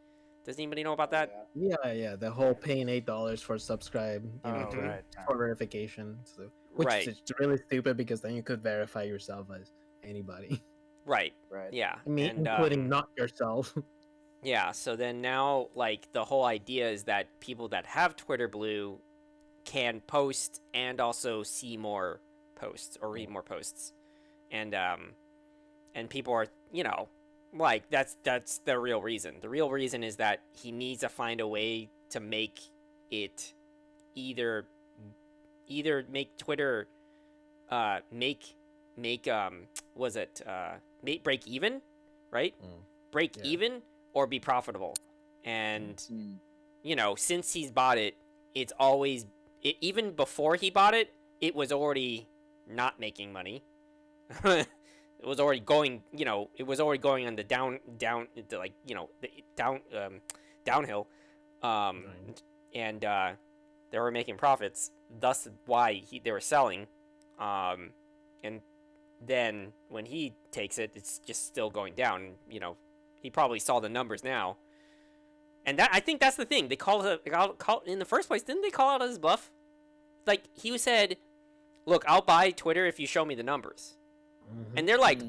Does anybody know about that? Yeah, the whole paying $8 for subscribe, Right. for verification. So, which Right. is really stupid because then you could verify yourself as anybody. Right. Right. Yeah. I mean, And, including not yourself. yeah, so then now, like, the whole idea is that people that have Twitter Blue can post and also see more posts or read more posts. And people are, like, that's the real reason. The real reason is that he needs to find a way to make it either make Twitter make break even, right? Break even or be profitable. And since he's bought it, it's always even before he bought it, it was already not making money. It was already going, it was already going on the downhill. And they were making profits. Thus why they were selling. And then when he takes it, it's just still going down. He probably saw the numbers now. And I think that's the thing. They call in the first place. Didn't they call out his bluff? Like, he said, "Look, I'll buy Twitter if you show me the numbers." And they're like,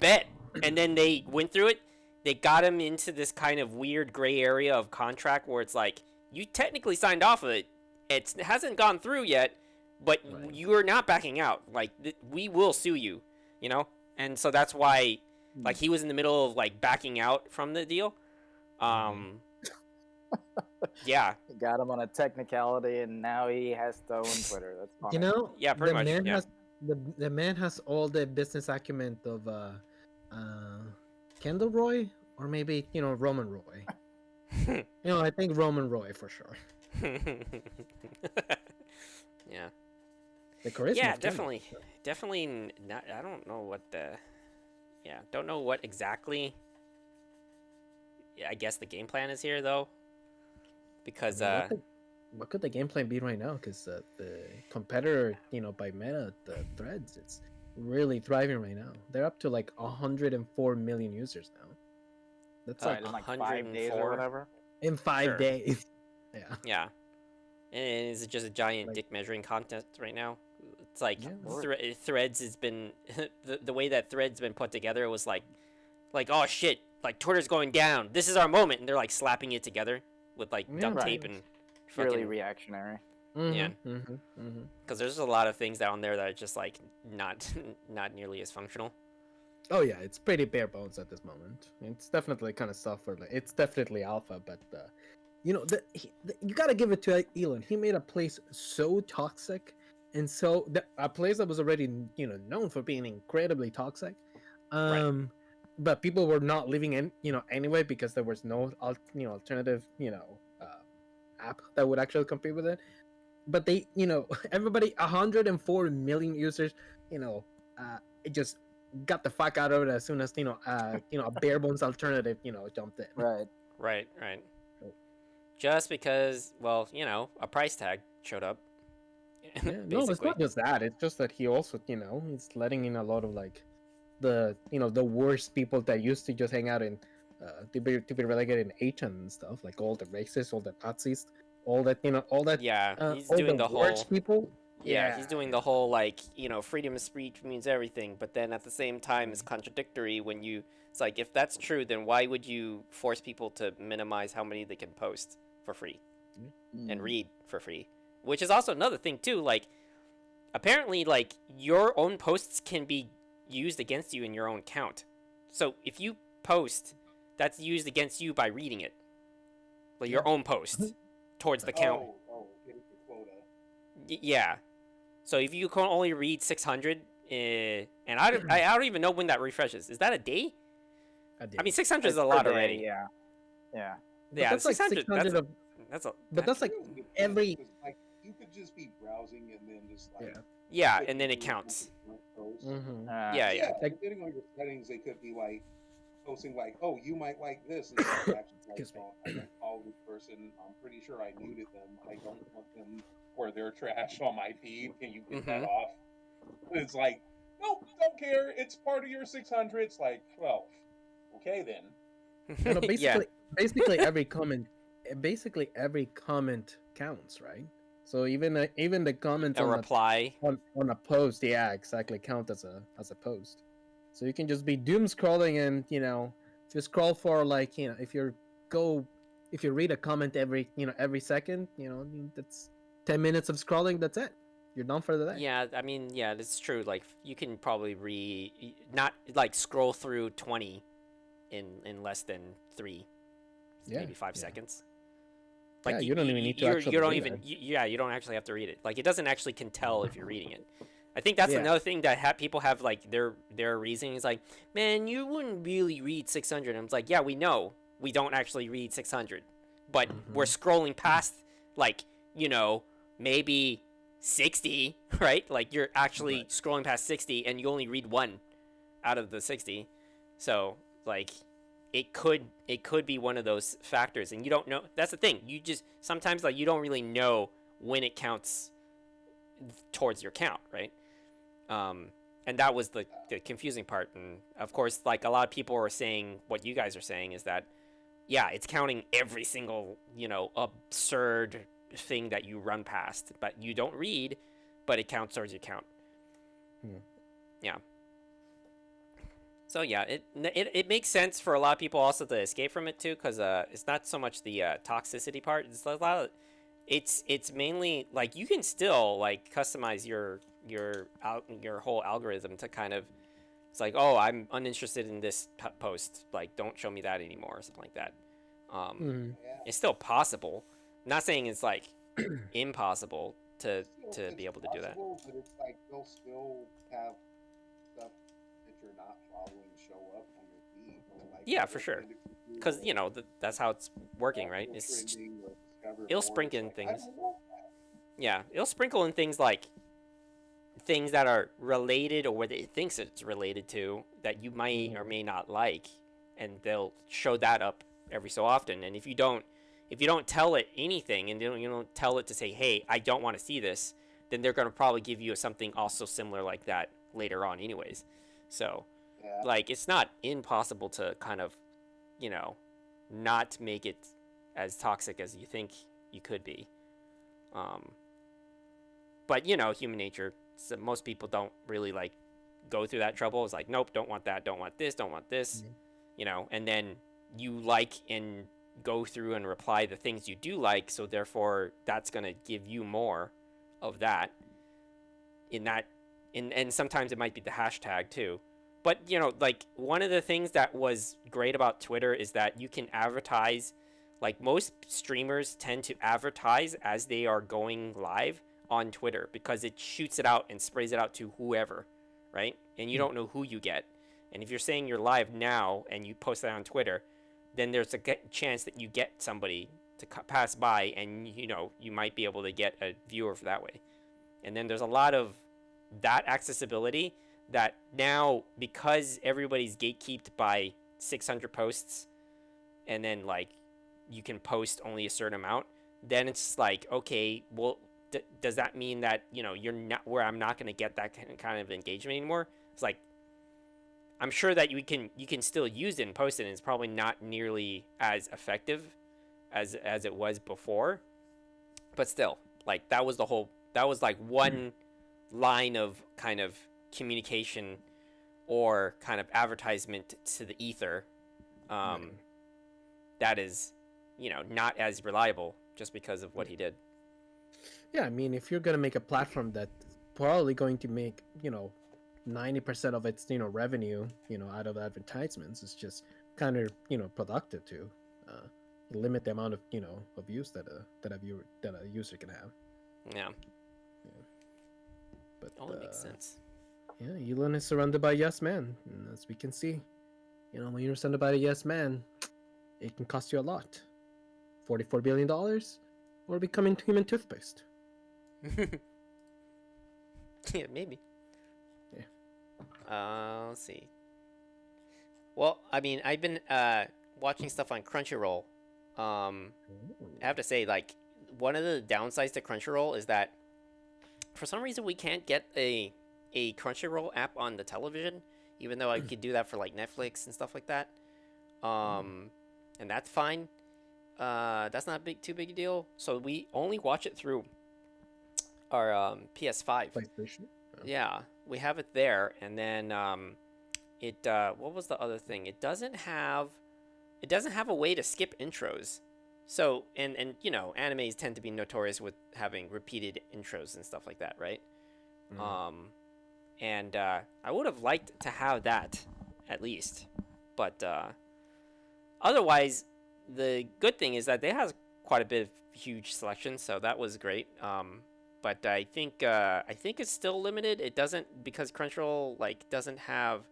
"Bet." And then they went through it. They got him into this kind of weird gray area of contract where it's like, you technically signed off of it. It hasn't gone through yet, but you are not backing out. Like, we will sue you, And so that's why, like, he was in the middle of like backing out from the deal. Yeah. Got him on a technicality, and now he has to own Twitter. That's funny. Yeah, pretty much. Man Yeah. the man has all the business acumen of Kendall Roy, or maybe Roman Roy. I think Roman Roy for sure. Yeah. The charisma. Yeah, of Kendall. definitely not. I don't know what don't know what exactly. Yeah, I guess the game plan is here though, because what could the game plan be right now? Because the competitor, by Meta, the Threads, it's really thriving right now. They're up to like 104 million users now. That's like in like 5 days or whatever. in 5 days. Yeah. Yeah. And is it just a giant dick measuring contest right now? It's like Threads has been the way that Threads been put together was like oh shit, like Twitter's going down. This is our moment, and they're like slapping it together with like duct tape and really reactionary. Yeah. Because there's a lot of things down there that are just like not nearly as functional. Oh yeah, it's pretty bare bones at this moment. It's definitely kind of software. It's definitely alpha, but you gotta give it to Elon. He made a place so toxic, and so a place that was already known for being incredibly toxic. But people were not living in anyway because there was no alternative app that would actually compete with it. but they, everybody, 104 million users, it just got the fuck out of it as soon as a bare bones alternative, jumped in. Right. Right. Just because, well, a price tag showed up. Yeah, no, it's Basically. not just that. It's just that he also, he's letting in a lot of like the worst people that used to just hang out in to be relegated in H and stuff, like all the racists, all the Nazis, all that, Yeah, he's all doing the the worst whole. people. Yeah, he's doing the whole like freedom of speech means everything, but then at the same time it's contradictory when you. It's like if that's true, then why would you force people to minimize how many they can post for free and read for free? Which is also another thing too. Like apparently, like your own posts can be used against you in your own account. So if you post, that's used against you by reading it, like your own post towards the count. Getting the quota. Yeah. So if you can only read 600, and I don't even know when that refreshes. Is that a day? I mean, 600 is a lot already. Yeah. Yeah, that's 600. Like 600 that's a. but that's like Really depends, every. 'cause, like you could just be browsing and then just like Yeah, click and then it through counts. posts. Yeah. Like- Depending on your settings, they could be like posting like, "Oh, you might like this," and then actually like, Excuse me. "Oh, I don't follow this person. I'm pretty sure I muted them. I don't want them or their trash on my feed. Can you get that off?" It's like, nope, don't care. It's part of your 600. It's like, well, okay then. No, Yeah. basically every comment counts, right? So even the comments A on reply. on a post, yeah, exactly, count as a post. So you can just be doom scrolling, and if you scroll for like if you read a comment every second, that's 10 minutes of scrolling. That's it. You're done for the day. Yeah, I mean, yeah, that's true. Like you can probably not like scroll through 20 in less than 3, maybe 5 seconds. Like yeah, you don't even need to. You don't even. You don't actually have to read it. Like it doesn't actually can tell if you're reading it. I think that's another thing that people have like their reasoning is like, man, you wouldn't really read 600. And I'm like, yeah, we know we don't actually read 600, but we're scrolling past like maybe 60, right? Like you're actually scrolling past 60, and you only read one out of the 60. So like it could be one of those factors, and you don't know. That's the thing. You just sometimes like you don't really know when it counts towards your count, right? And that was the confusing part. And of course, like a lot of people are saying what you guys are saying is that yeah, it's counting every single absurd thing that you run past, but you don't read, but it counts towards your count. Yeah. So yeah, it makes sense for a lot of people also to escape from it too, because it's not so much the toxicity part. It's a lot of, it's mainly like you can still like customize your whole algorithm to kind of, it's like, oh, I'm uninterested in this post, like don't show me that anymore or something like that. It's still possible. I'm not saying it's like impossible to be able to do that. But it's like they'll still have stuff that you're not following show up on your feed. Or like Yeah, for sure. Because that's how it's working, right? It'll sprinkle in things. Yeah, it'll sprinkle in things like things that are related or what it thinks it's related to that you might or may not like, and they'll show that up every so often. And if you don't tell it anything, and you don't tell it to say, hey, I don't want to see this, then they're going to probably give you something also similar like that later on anyways. So like it's not impossible to kind of not make it as toxic as you think you could be. But human nature, so most people don't really like go through that trouble. It's like, nope, don't want that, don't want this, and then you like and go through and reply the things you do like, so therefore that's going to give you more of that and sometimes it might be the hashtag too. But like one of the things that was great about Twitter is that you can advertise, like most streamers tend to advertise as they are going live on Twitter, because it shoots it out and sprays it out to whoever, right? And you don't know who you get. And if you're saying you're live now and you post that on Twitter, then there's a chance that you get somebody to pass by, and you might be able to get a viewer for that way. And then there's a lot of that accessibility that now, because everybody's gatekeeped by 600 posts, and then like you can post only a certain amount, then it's like, okay, well, does that mean that you're not where I'm not going to get that kind of engagement anymore? It's like, I'm sure that you can still use it and post it, and it's probably not nearly as effective as it was before, but still, like that was like one line of kind of communication or kind of advertisement to the ether, that is not as reliable just because of what he did. Yeah, I mean, if you're gonna make a platform that's probably going to make 90% of its revenue out of advertisements, it's just kind of productive to limit the amount of of use that a user can have. Yeah. But That makes sense. Yeah, Elon is surrounded by yes man, and as we can see, when you're surrounded by a yes man, it can cost you a lot. $44 billion, or becoming human toothpaste. Yeah, maybe. Yeah. Let's see. Well, I mean, I've been watching stuff on Crunchyroll. I have to say, like, one of the downsides to Crunchyroll is that for some reason we can't get a Crunchyroll app on the television, even though I could do that for like Netflix and stuff like that. And that's fine. That's not too big a deal. So we only watch it through our PS5. PlayStation. Yeah, we have it there, and then what was the other thing? It doesn't have a way to skip intros. So and animes tend to be notorious with having repeated intros and stuff like that, right? And I would have liked to have that at least, but otherwise, the good thing is that they have quite a bit of huge selection, so that was great. But I think it's still limited. It doesn't, because Crunchyroll doesn't have,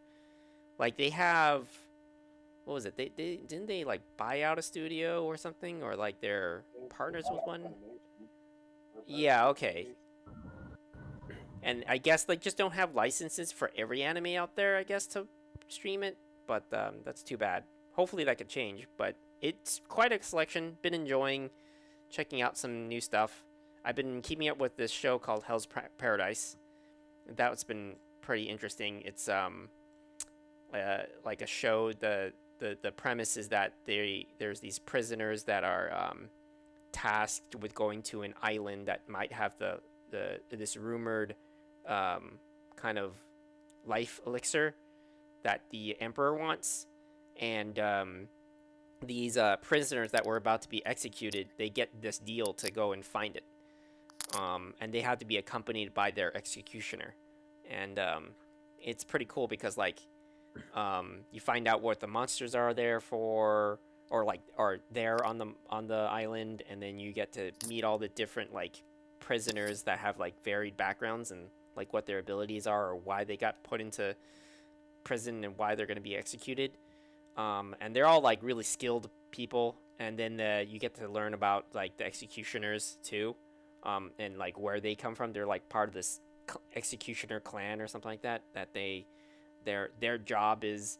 they have, what was it? They didn't they buy out a studio or something, or they're partners with one? Yeah, okay. And I guess they just don't have licenses for every anime out there, I guess, to stream it. But that's too bad. Hopefully that could change. But it's quite a selection. Been enjoying checking out some new stuff. I've been keeping up with this show called Hell's Paradise. That's been pretty interesting. It's like a show. The premise is that there's these prisoners that are tasked with going to an island that might have this rumored kind of life elixir that the emperor wants, and these prisoners that were about to be executed, they get this deal to go and find it, and they have to be accompanied by their executioner, and it's pretty cool because you find out what the monsters are there for, or are there on the island, and then you get to meet all the different prisoners that have varied backgrounds and what their abilities are, or why they got put into prison and why they're going to be executed. And they're all really skilled people, and then you get to learn about the executioners too, and where they come from. They're part of this executioner clan or something like that. That their job is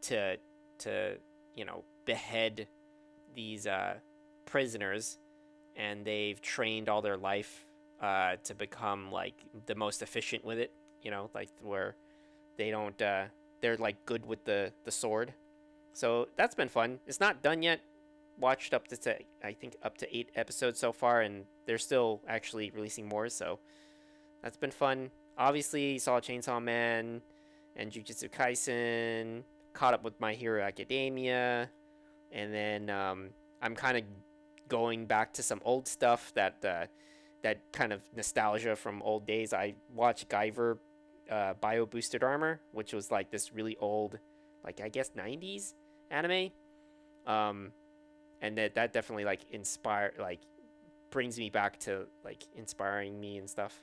to behead these prisoners, and they've trained all their life to become the most efficient with it. Where they don't they're good with the sword. So that's been fun. It's not done yet. Watched up to I think up to 8 episodes so far, and they're still actually releasing more. So that's been fun. Obviously, saw Chainsaw Man and Jujutsu Kaisen. Caught up with My Hero Academia, and then I'm kind of going back to some old stuff that kind of nostalgia from old days. I watched Guyver Bio Boosted Armor, which was this really old, I guess 90s anime, and that definitely brings me back to inspiring me and stuff.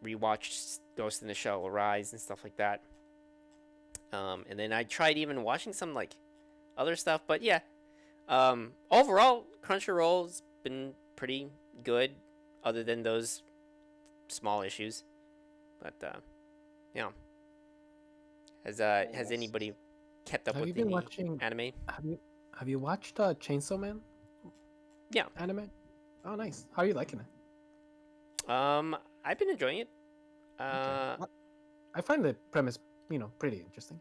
Rewatched Ghost in the Shell Arise and stuff like that, and then I tried even watching some other stuff, but yeah, Overall, Crunchyroll's been pretty good, other than those small issues. But yeah, has Yes. anybody kept up Have you with been any watching? anime? Have you watched Chainsaw Man Yeah. anime? Oh, nice. How are you liking it? I've been enjoying it. Okay. I find the premise, pretty interesting.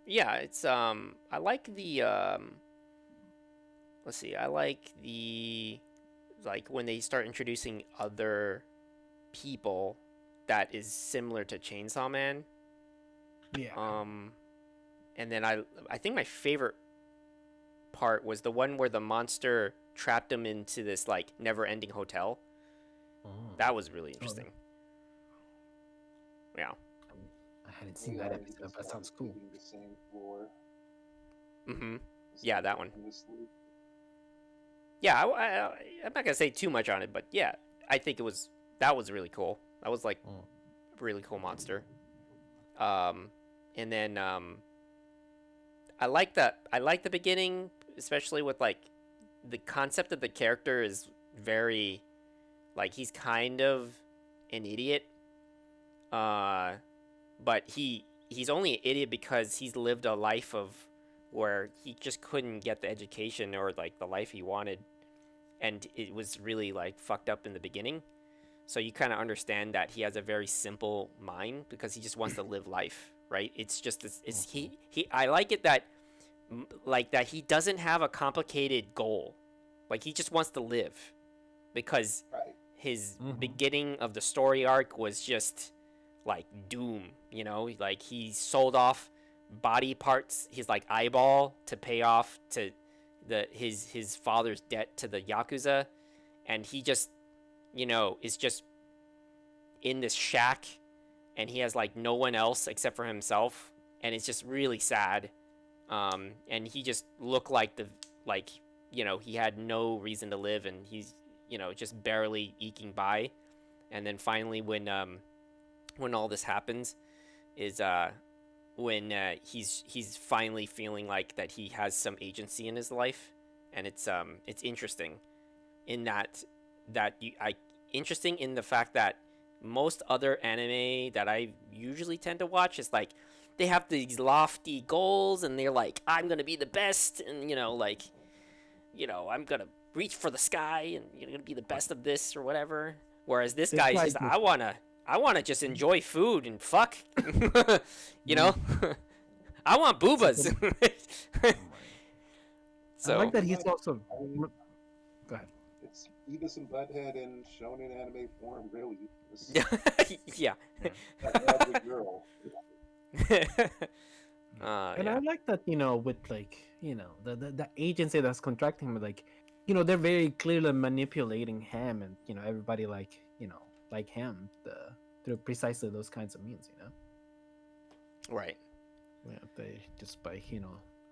Yeah, it's I like the let's see, I like the like when they start introducing other people that is similar to Chainsaw Man. Yeah. And then I think my favorite part was the one where the monster trapped him into this like never-ending hotel. That was really interesting. Yeah. I hadn't seen that Reality episode. just That sounds cool. eating the same floor. Mhm. just Yeah, that one. endlessly. Yeah, I'm not gonna say too much on it, but yeah, I think that was really cool. That was like a really cool monster. And then I like that. I like the beginning, especially with like the concept of the character is very like he's kind of an idiot. Uh, but he's only an idiot because he's lived a life of where he just couldn't get the education or like the life he wanted, and it was really like fucked up in the beginning. So you kind of understand that he has a very simple mind because he just wants to live life, right? It's just this, it's he I like it that like that he doesn't have a complicated goal. Like he just wants to live because Right. his beginning of the story arc was just like doom, like he sold off body parts, his like eyeball to pay off to his father's debt to the yakuza, and he just is just in this shack, and he has like no one else except for himself, and it's just really sad. And he just looked like like he had no reason to live, and he's just barely eking by. And then finally, when all this happens, is when he's finally feeling like that he has some agency in his life, and it's interesting in I interesting in the fact that most other anime that I usually tend to watch is like they have these lofty goals and they're like I'm gonna be the best, and I'm gonna reach for the sky and you're gonna be the best of this or whatever. Whereas this guy is just I wanna just enjoy food and fuck, you know. I want boobas. I like So that he's also. I mean, Go ahead. it's Beavis and Butthead in shonen anime form, really. Just yeah. that magic girl. And Yeah. I like that, with like, the agency that's contracting him, like, they're very clearly manipulating him and, everybody like him through precisely those kinds of means. Right. Yeah, they just by,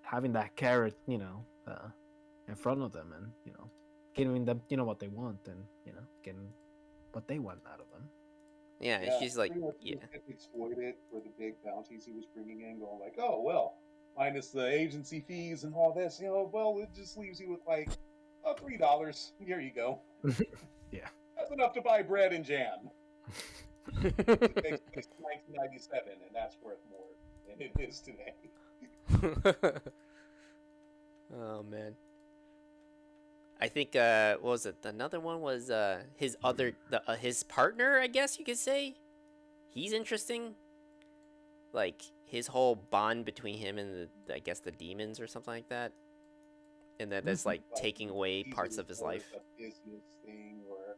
having that carrot, in front of them and, giving them, what they want and, getting what they want out of them. Yeah, Yeah, she's like, pretty much yeah. just get exploited for the big bounties he was bringing in, going like, oh well, minus the agency fees and all this, well, it just leaves you with like, oh, $3. Here you go. Yeah. That's enough to buy bread and jam. It takes place in 1997, and that's worth more than it is today. Oh man. I think what was it? Another one was his partner, I guess you could say. He's interesting. Like his whole bond between him and I guess the demons or something like that. And that's like taking away parts of his Either life. a business thing or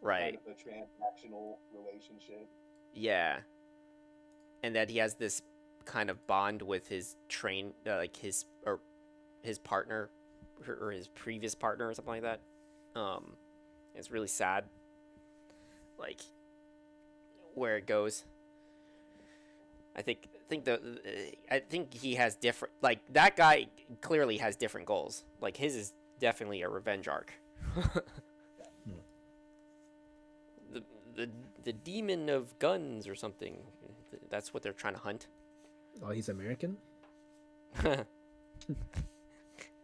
Right. kind of a transactional relationship. Yeah. And that he has this kind of bond with his like his partner or his previous partner or something like that. It's really sad, like where it goes. I think he has different, like that guy clearly has different goals. Like his is definitely a revenge arc. the demon of guns or something. That's what they're trying to hunt. Oh, he's American?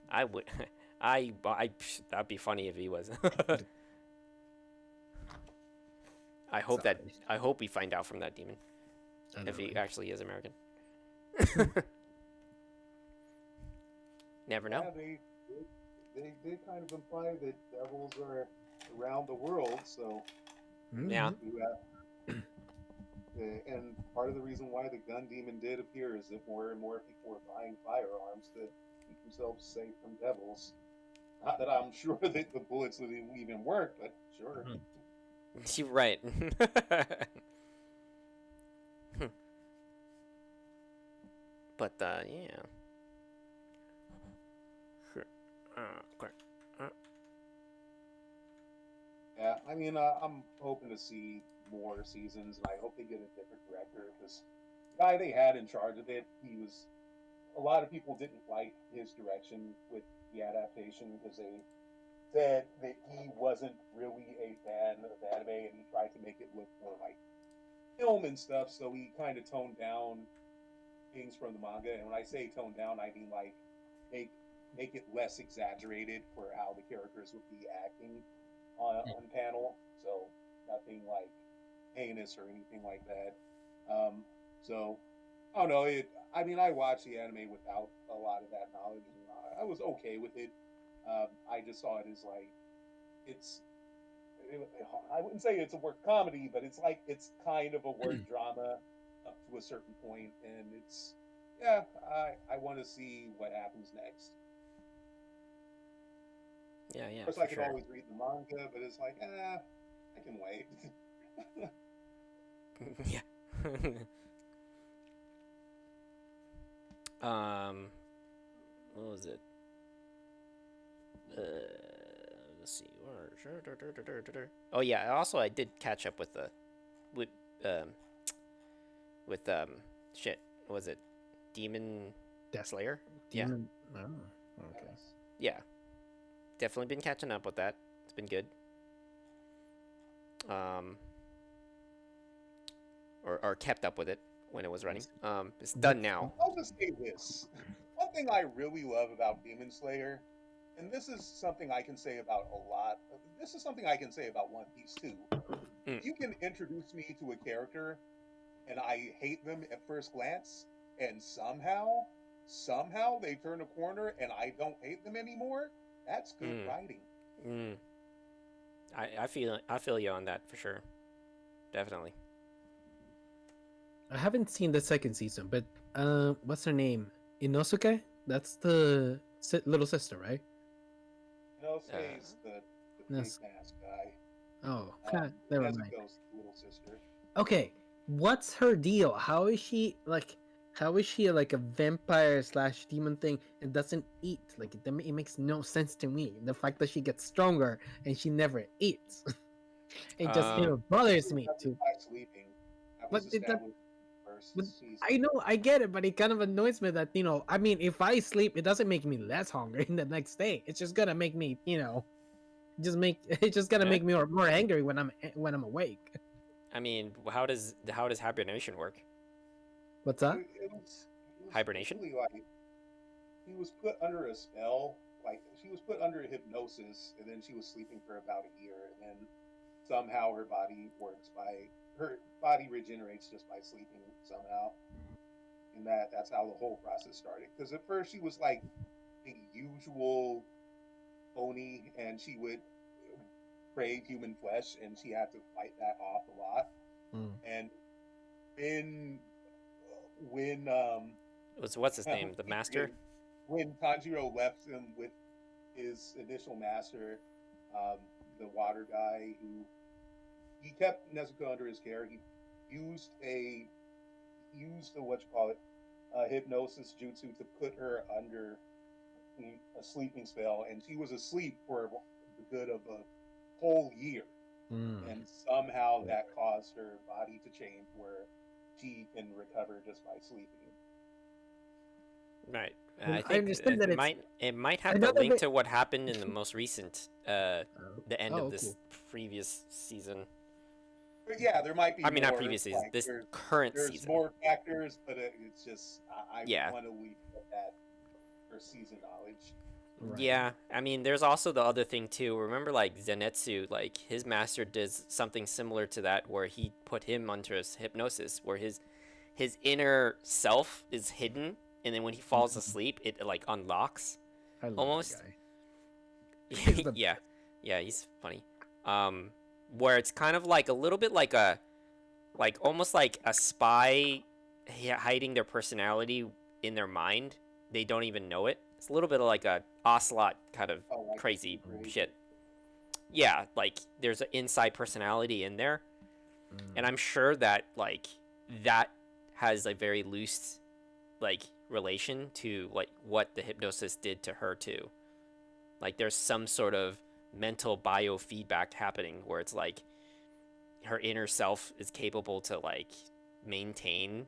I would That'd be funny if he was. I hope that Sorry. I hope we find out from that demon I know, if he right? actually is American. Never know. Yeah, they kind of imply that devils are around the world, so Yeah. you have, and part of the reason why the gun demon did appear is that more and more people were buying firearms to keep themselves safe from devils. Not that I'm sure that the bullets would even work, but sure. Mhm. You're right. But yeah. Sure. Okay. Yeah, I mean, I'm hoping to see more seasons, and I hope they get a different director because the guy they had in charge of it, he was. A lot of people didn't like his direction with the adaptation because they said that he wasn't really a fan of anime, and he tried to make it look more like film and stuff. So he kind of toned down things from the manga. And when I say toned down, I mean like make make it less exaggerated for how the characters would be acting on panel. So nothing like heinous or anything like that. Um, so I don't know. I mean, I watched the anime without a lot of that knowledge, and I was okay with it. I just saw it as like it's. I wouldn't say it's a work comedy, but it's like it's kind of a work drama up to a certain point, and it's yeah. I want to see what happens next. Yeah, Of yeah, course, for I could sure. always read the manga, but it's like I can wait. Yeah. um, what was it? Uh, let's see. Oh yeah. Also, I did catch up with the with um with shit. What was it Demon Death Slayer? Yeah, Demon. Oh, okay. Nice. yeah. Definitely been catching up with that. It's been good. Um, or kept up with it when it was running. It's done now. I'll just say this. One thing I really love about Demon Slayer, and this is something I can say about a lot. This is something I can say about One Piece too. Mm. You can introduce me to a character, and I hate them at first glance, and somehow they turn a corner, and I don't hate them anymore. That's good Mm. writing. Mm. I feel you on that for sure. Definitely. I haven't seen the second season, but what's her name? Inosuke? That's the little sister, right? Inosuke's the big Yes. mask guy. Oh, never mind. Nezuko's little sister. Okay, what's her deal? How is she like? How is she like a vampire slash demon thing and doesn't eat? Like it makes no sense to me. The fact that she gets stronger and she never eats, it just Um, bothers me That's too. by sleeping. That But was it, that, established in the but first season. I know I get it, but it kind of annoys me that I mean, if I sleep, it doesn't make me less hungry the next day. It's just gonna make me it's just gonna eh? make me more angry when I'm awake. I mean, how does hibernation work? What's that? It was Hibernation? basically like he was put under a spell. Like she was put under hypnosis, and then she was sleeping for about a year, and then somehow her body regenerates just by sleeping somehow, and that's how the whole process started. Because at first she was like the usual Oni, and she would crave human flesh, and she had to fight that off a lot. Mm. And then when What's his name? The master? when Tanjiro left him with his initial master, um, the water guy who he kept Nezuko under his care. He used a what you call it hypnosis jutsu to put her under a sleeping spell, and she was asleep for the good of a whole year. Mm. And somehow that caused her body to change where she can recover just by sleeping. Right. And I I think understand that it might I have know to that link to what happened in the most recent the end Oh, of this cool. previous season. But yeah, there might be I mean, more. not previous season. Like, This current there's season. more factors, but it's just I Yeah. want to leave at that for season knowledge. Right. Yeah, I mean, there's also the other thing too. Remember, like Zenitsu, like his master does something similar to that, where he put him under his hypnosis, where his inner self is hidden, and then when he falls Mhm. asleep, it like unlocks I love that almost. guy. He's the Yeah, yeah, he's funny. Um, where it's kind of like a little bit like like almost like a spy hiding their personality in their mind. They don't even know it. It's a little bit of like a ocelot kind of Oh, like crazy crazy. shit. Yeah, like there's an inside personality in there, and Mm. I'm sure that like that has a very loose like relation to like what the hypnosis did to her too. Like there's some sort of mental biofeedback happening where it's like her inner self is capable to like maintain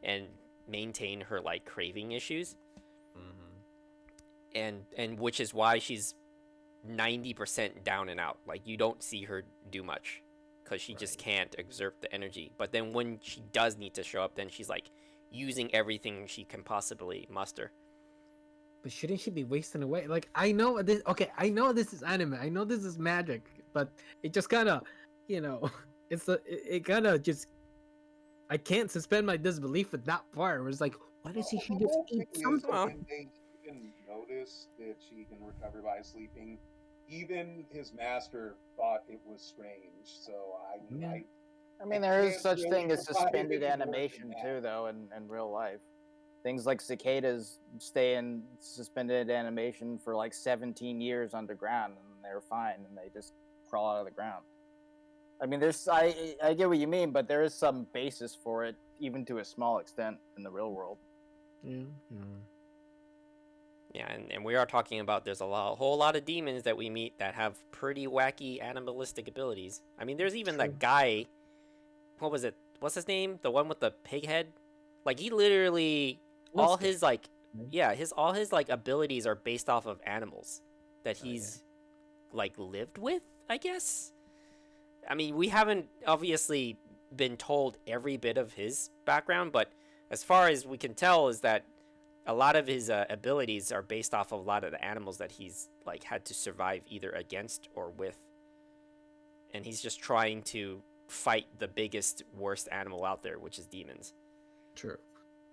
and maintain her like craving issues, and which is why she's 90% down and out. Like you don't see her do much because she just Right. can't exert the energy. But then when she does need to show up, then she's like using everything she can possibly muster. But shouldn't she be wasting away? Like, I know this. Okay, I know this is anime. I know this is magic, but it just kind of, you know, it kind of just. I can't suspend my disbelief at that part. Where it's like, why doesn't Well, she the just whole eat thing is something? Well, when they even notice that she can recover by sleeping, even his master thought it was strange. So Yeah. I I mean, there is can't such really thing as provide suspended any more than animation that. too, though, in real life. Things like cicadas stay in suspended animation for like 17 years underground, and they're fine, and they just crawl out of the ground. I mean, I get what you mean, but there is some basis for it, even to a small extent, in the real world. Yeah. yeah, and we are talking about there's a whole lot of demons that we meet that have pretty wacky animalistic abilities. I mean, there's even True. that guy. What was it? What's his name? The one with the pig head? Like he literally all Let's his like right? yeah, his all his like abilities are based off of animals that Oh, yeah. he's like lived with, I guess. I mean, we haven't obviously been told every bit of his background, but as far as we can tell is that a lot of his abilities are based off of a lot of the animals that he's like had to survive either against or with, and he's just trying to fight the biggest worst animal out there, which is demons. True.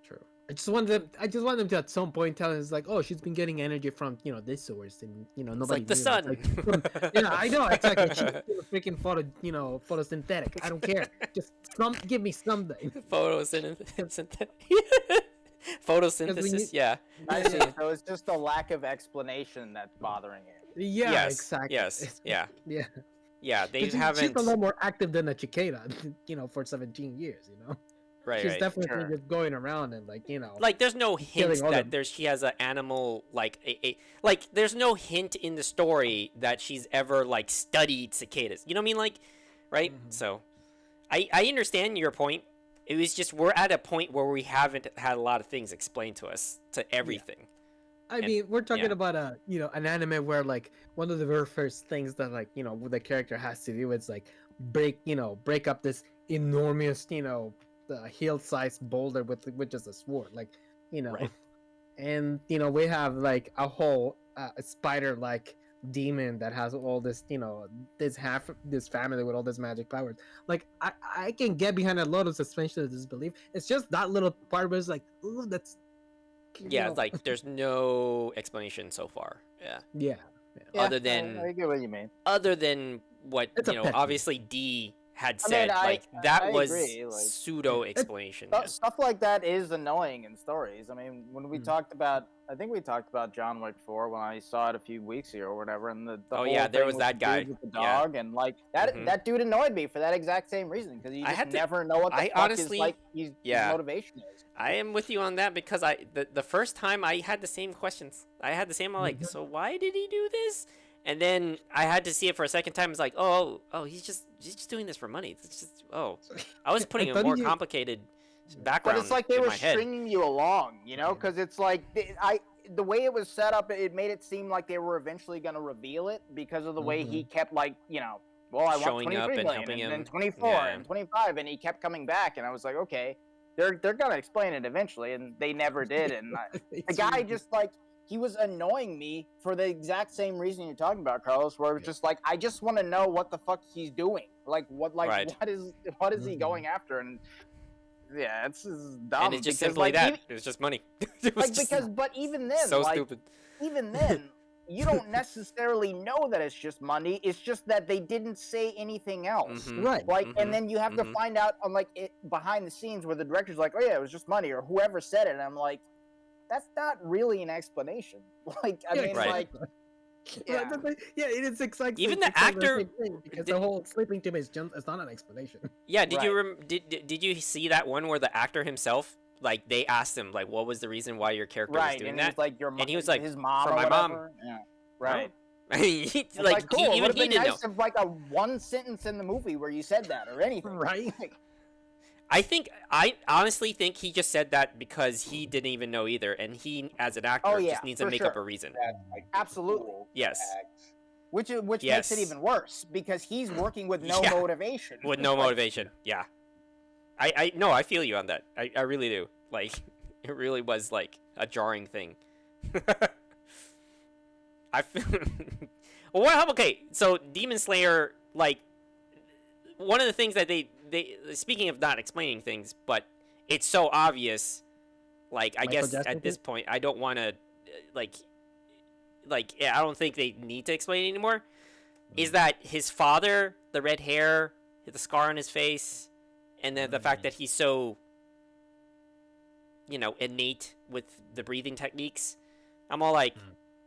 True. I just want them to at some point tell us like, oh, she's been getting energy from this source, and It's nobody like the knew. It's sun. like, yeah, I know exactly. She's freaking photosynthetic. I don't care. Just give me something. Photosynthesis. Because we need. Photosynthesis, yeah. I see. Yeah. So it's just a lack of explanation that's bothering you. Yeah, Yes. exactly. Yes. Yeah. Yeah. Yeah. They 'Cause she's haven't. a lot more active than a cicada, for 17 years. Right. She's Right. definitely Sure. just going around and Like, there's no hint all that the. she has an animal like like. There's no hint in the story that she's ever like studied cicadas. You know what I mean? Like, right? Mhm. So, I understand your point. It was just we're at a point where we haven't had a lot of things explained to us to everything. I And- mean, we're talking yeah. about an anime where like one of the very first things that like the character has to do is like break up this enormous the hill-sized boulder with just a sword, like Right. and we have like a whole spider-like demon that has all this this family with all this magic powers. Like I can get behind a lot of suspension of disbelief. It's just that little part where it's like, ooh, that's Yeah. Like, there's no explanation so far. Yeah. yeah. Yeah, Other than I get what you mean. other than what It's a pet peeve. obviously D had I mean, said, like that I was agree, like, pseudo explanation. Stuff like that is annoying in stories. I mean, when we Mm. talked about, I think we talked about John Wick 4 when I saw it a few weeks ago or whatever, and the Oh, whole yeah, there thing was with that the guy. dude with the Yeah. dog, and like that Mhm. that dude annoyed me for that exact same reason because you I just had to- never know what the I fuck honestly- is like his yeah. motivation is. I am with you on that because the first time I had the same questions. I had the same like, Mhm. so why did he do this? And then I had to see it for a second time. It's like, oh, he's just doing this for money. It's just I was putting a thought more you- complicated background But it's like they in were my head. stringing you along, because it's like the way it was set up, it made it seem like they were eventually going to reveal it because of the way he kept like, well, I want Showing up 23 and million, helping and then him. 24 Yeah. and 25, and he kept coming back, and I was like, okay, they're going to explain it eventually, and they never did. And the guy just like he was annoying me for the exact same reason you're talking about, Carlos. Where it was just like, I just want to know what the fuck he's doing. Like Right. what is he going after? And yeah, it's just dumb. And it's just because, simply like, that. It was just money. It was like just because, but even then, so like, stupid. even then, you don't necessarily know that it's just money. It's just that they didn't say anything else. Mhm, Right. Like, mhm, and then you have to mhm. find out on like it behind the scenes where the director's like, "Oh yeah, it was just money," or whoever said it. And I'm like, that's not really an explanation. Like, I mean, Right. like, yeah. Yeah, it is exactly. Even the exactly actor- same thing, because did- the whole sleeping tomb is just, it's not an explanation. Yeah, did you Right. did you see that one where the actor himself, like, they asked him, like, what was the reason why your character was Right, doing and that? he was like, your And he was like, his mom "For or my mom." whatever. Yeah, right. I mean, he, It's like, cool. he, It even would have he been didn't nice know. if like a one sentence in the movie where you said that or anything. Right. I honestly think he just said that because he didn't even know either, and he, as an actor, Oh, yeah, just needs to for make sure. up a reason. That's like Absolutely. cool Yes. act. Which makes Yes. it even worse because he's working with no Yeah. motivation. With no Like, motivation. Yeah. I no, I feel you on that. I really do. Like, it really was like a jarring thing. I feel. Well, okay. So Demon Slayer, like, one of the things that they speaking of not explaining things, but it's so obvious. Like, I Michael guess Jackson at this thing? point, I don't want to, like, I don't think they need to explain it anymore. Is that his father, the red hair, the scar on his face, and then the fact that he's so, innate with the breathing techniques? I'm all like,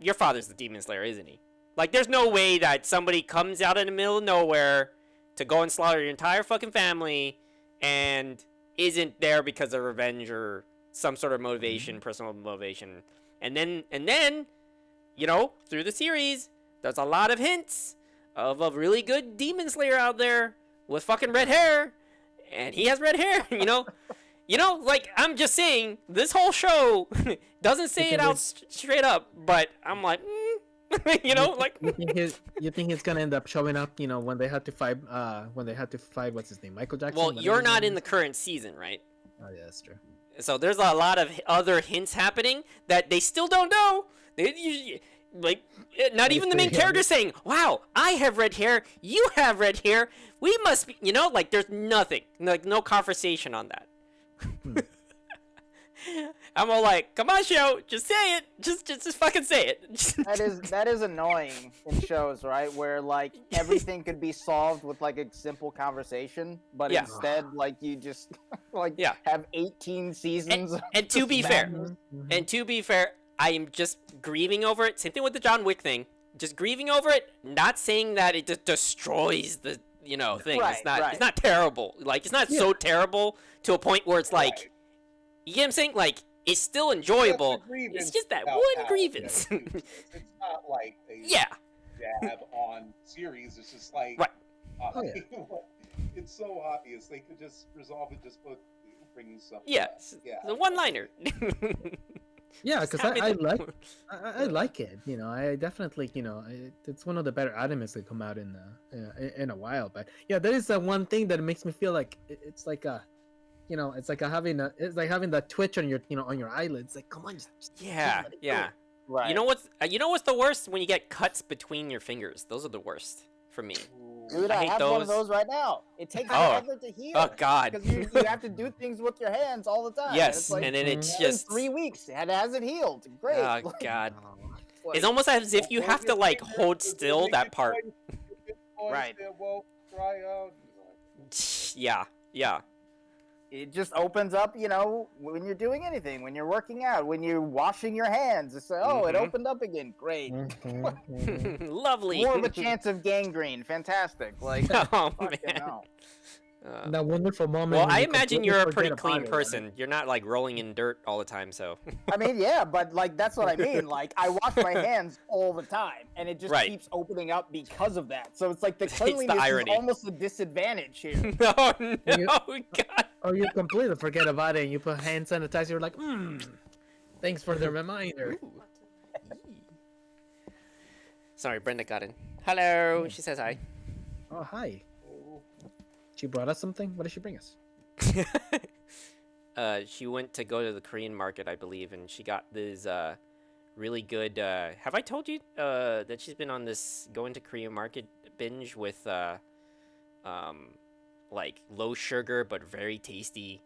your father's the Demon Slayer, isn't he? Like, there's no way that somebody comes out in the middle of nowhere to go and slaughter your entire fucking family and isn't there because of revenge or some sort of motivation, personal motivation. And then, through the series, there's a lot of hints of a really good Demon Slayer out there with fucking red hair, and he has red hair, like, I'm just saying, this whole show doesn't say it out straight up, but I'm like, like, You think he's gonna end up showing up? When they had to fight. What's his name? Michael Jackson. well, whatever you're his not name in the is? current season, right? Oh yeah, that's true. So there's a lot of other hints happening that they still don't know. Like, not even the main character saying, "Wow, I have red hair. You have red hair. We must be," like, there's nothing, like, no conversation on that. I'm all like, "Come on, show, just say it. Just fucking say it." that is annoying in shows, right? Where like everything could be solved with like a simple conversation, but Yeah. instead, like, you just like Yeah. have 18 seasons. And to be fair, Mhm. I am just grieving over it. Same thing with the John Wick thing. Just grieving over it. Not saying that it just destroys the thing. Right, it's not. right. It's not terrible. Like, it's not so terrible to a point where it's like, Right. you get what I'm saying? Like, it's still That's enjoyable. the grievance It's just that about one how grievance. it is. It's not like a Yeah. jab on series. It's just like, Right. Oh, yeah. it's so obvious. They could just resolve it just by bringing something. Yeah. up. Yeah. The one-liner. Yeah, Just because have I it- like I like it. I definitely it's one of the better animes that come out in a while. But yeah, there is that one thing that makes me feel like it's like having that twitch on your on your eyelids. Like, come on, just Yeah. let it go. Yeah. Right. You know what's the worst? When you get cuts between your fingers. Those are the worst for me. Dude, I I hate have one of those. those right now. It takes Oh. forever to heal. Oh God. Because you have to do things with your hands all the time. Yes, it's like, and then it's in just 3 weeks. It hasn't healed. Great. Oh Like, God. like, It's almost as if you have to, like, hold still that part. Right. It won't dry out. Yeah. Yeah. it just opens up, when you're doing anything, when you're working out, when you're washing your hands. It's like, oh, it Mhm. opened up again. Great. Lovely. More of a chance of gangrene. Fantastic. Like, Oh fucking man. no. That wonderful moment. Well, when I you imagine completely you're a forget pretty about clean it, right? person. You're not, like, rolling in dirt all the time, so. I mean, yeah, but like that's what I mean. Like, I wash my hands all the time, and it just Right. keeps opening up because of that. So it's like the It's the cleanliness is irony. almost a disadvantage here. No, You- God. Or you completely forget about it and you put hand sanitizer. You're like, thanks for the reminder. Ooh. Sorry, Brenda got in. Hello. She says hi. Oh, hi. She brought us something. What did she bring us? She went to go to the Korean market, I believe, and she got these really good. Have I told you that she's been on this going to Korean market binge with um, like low sugar but very tasty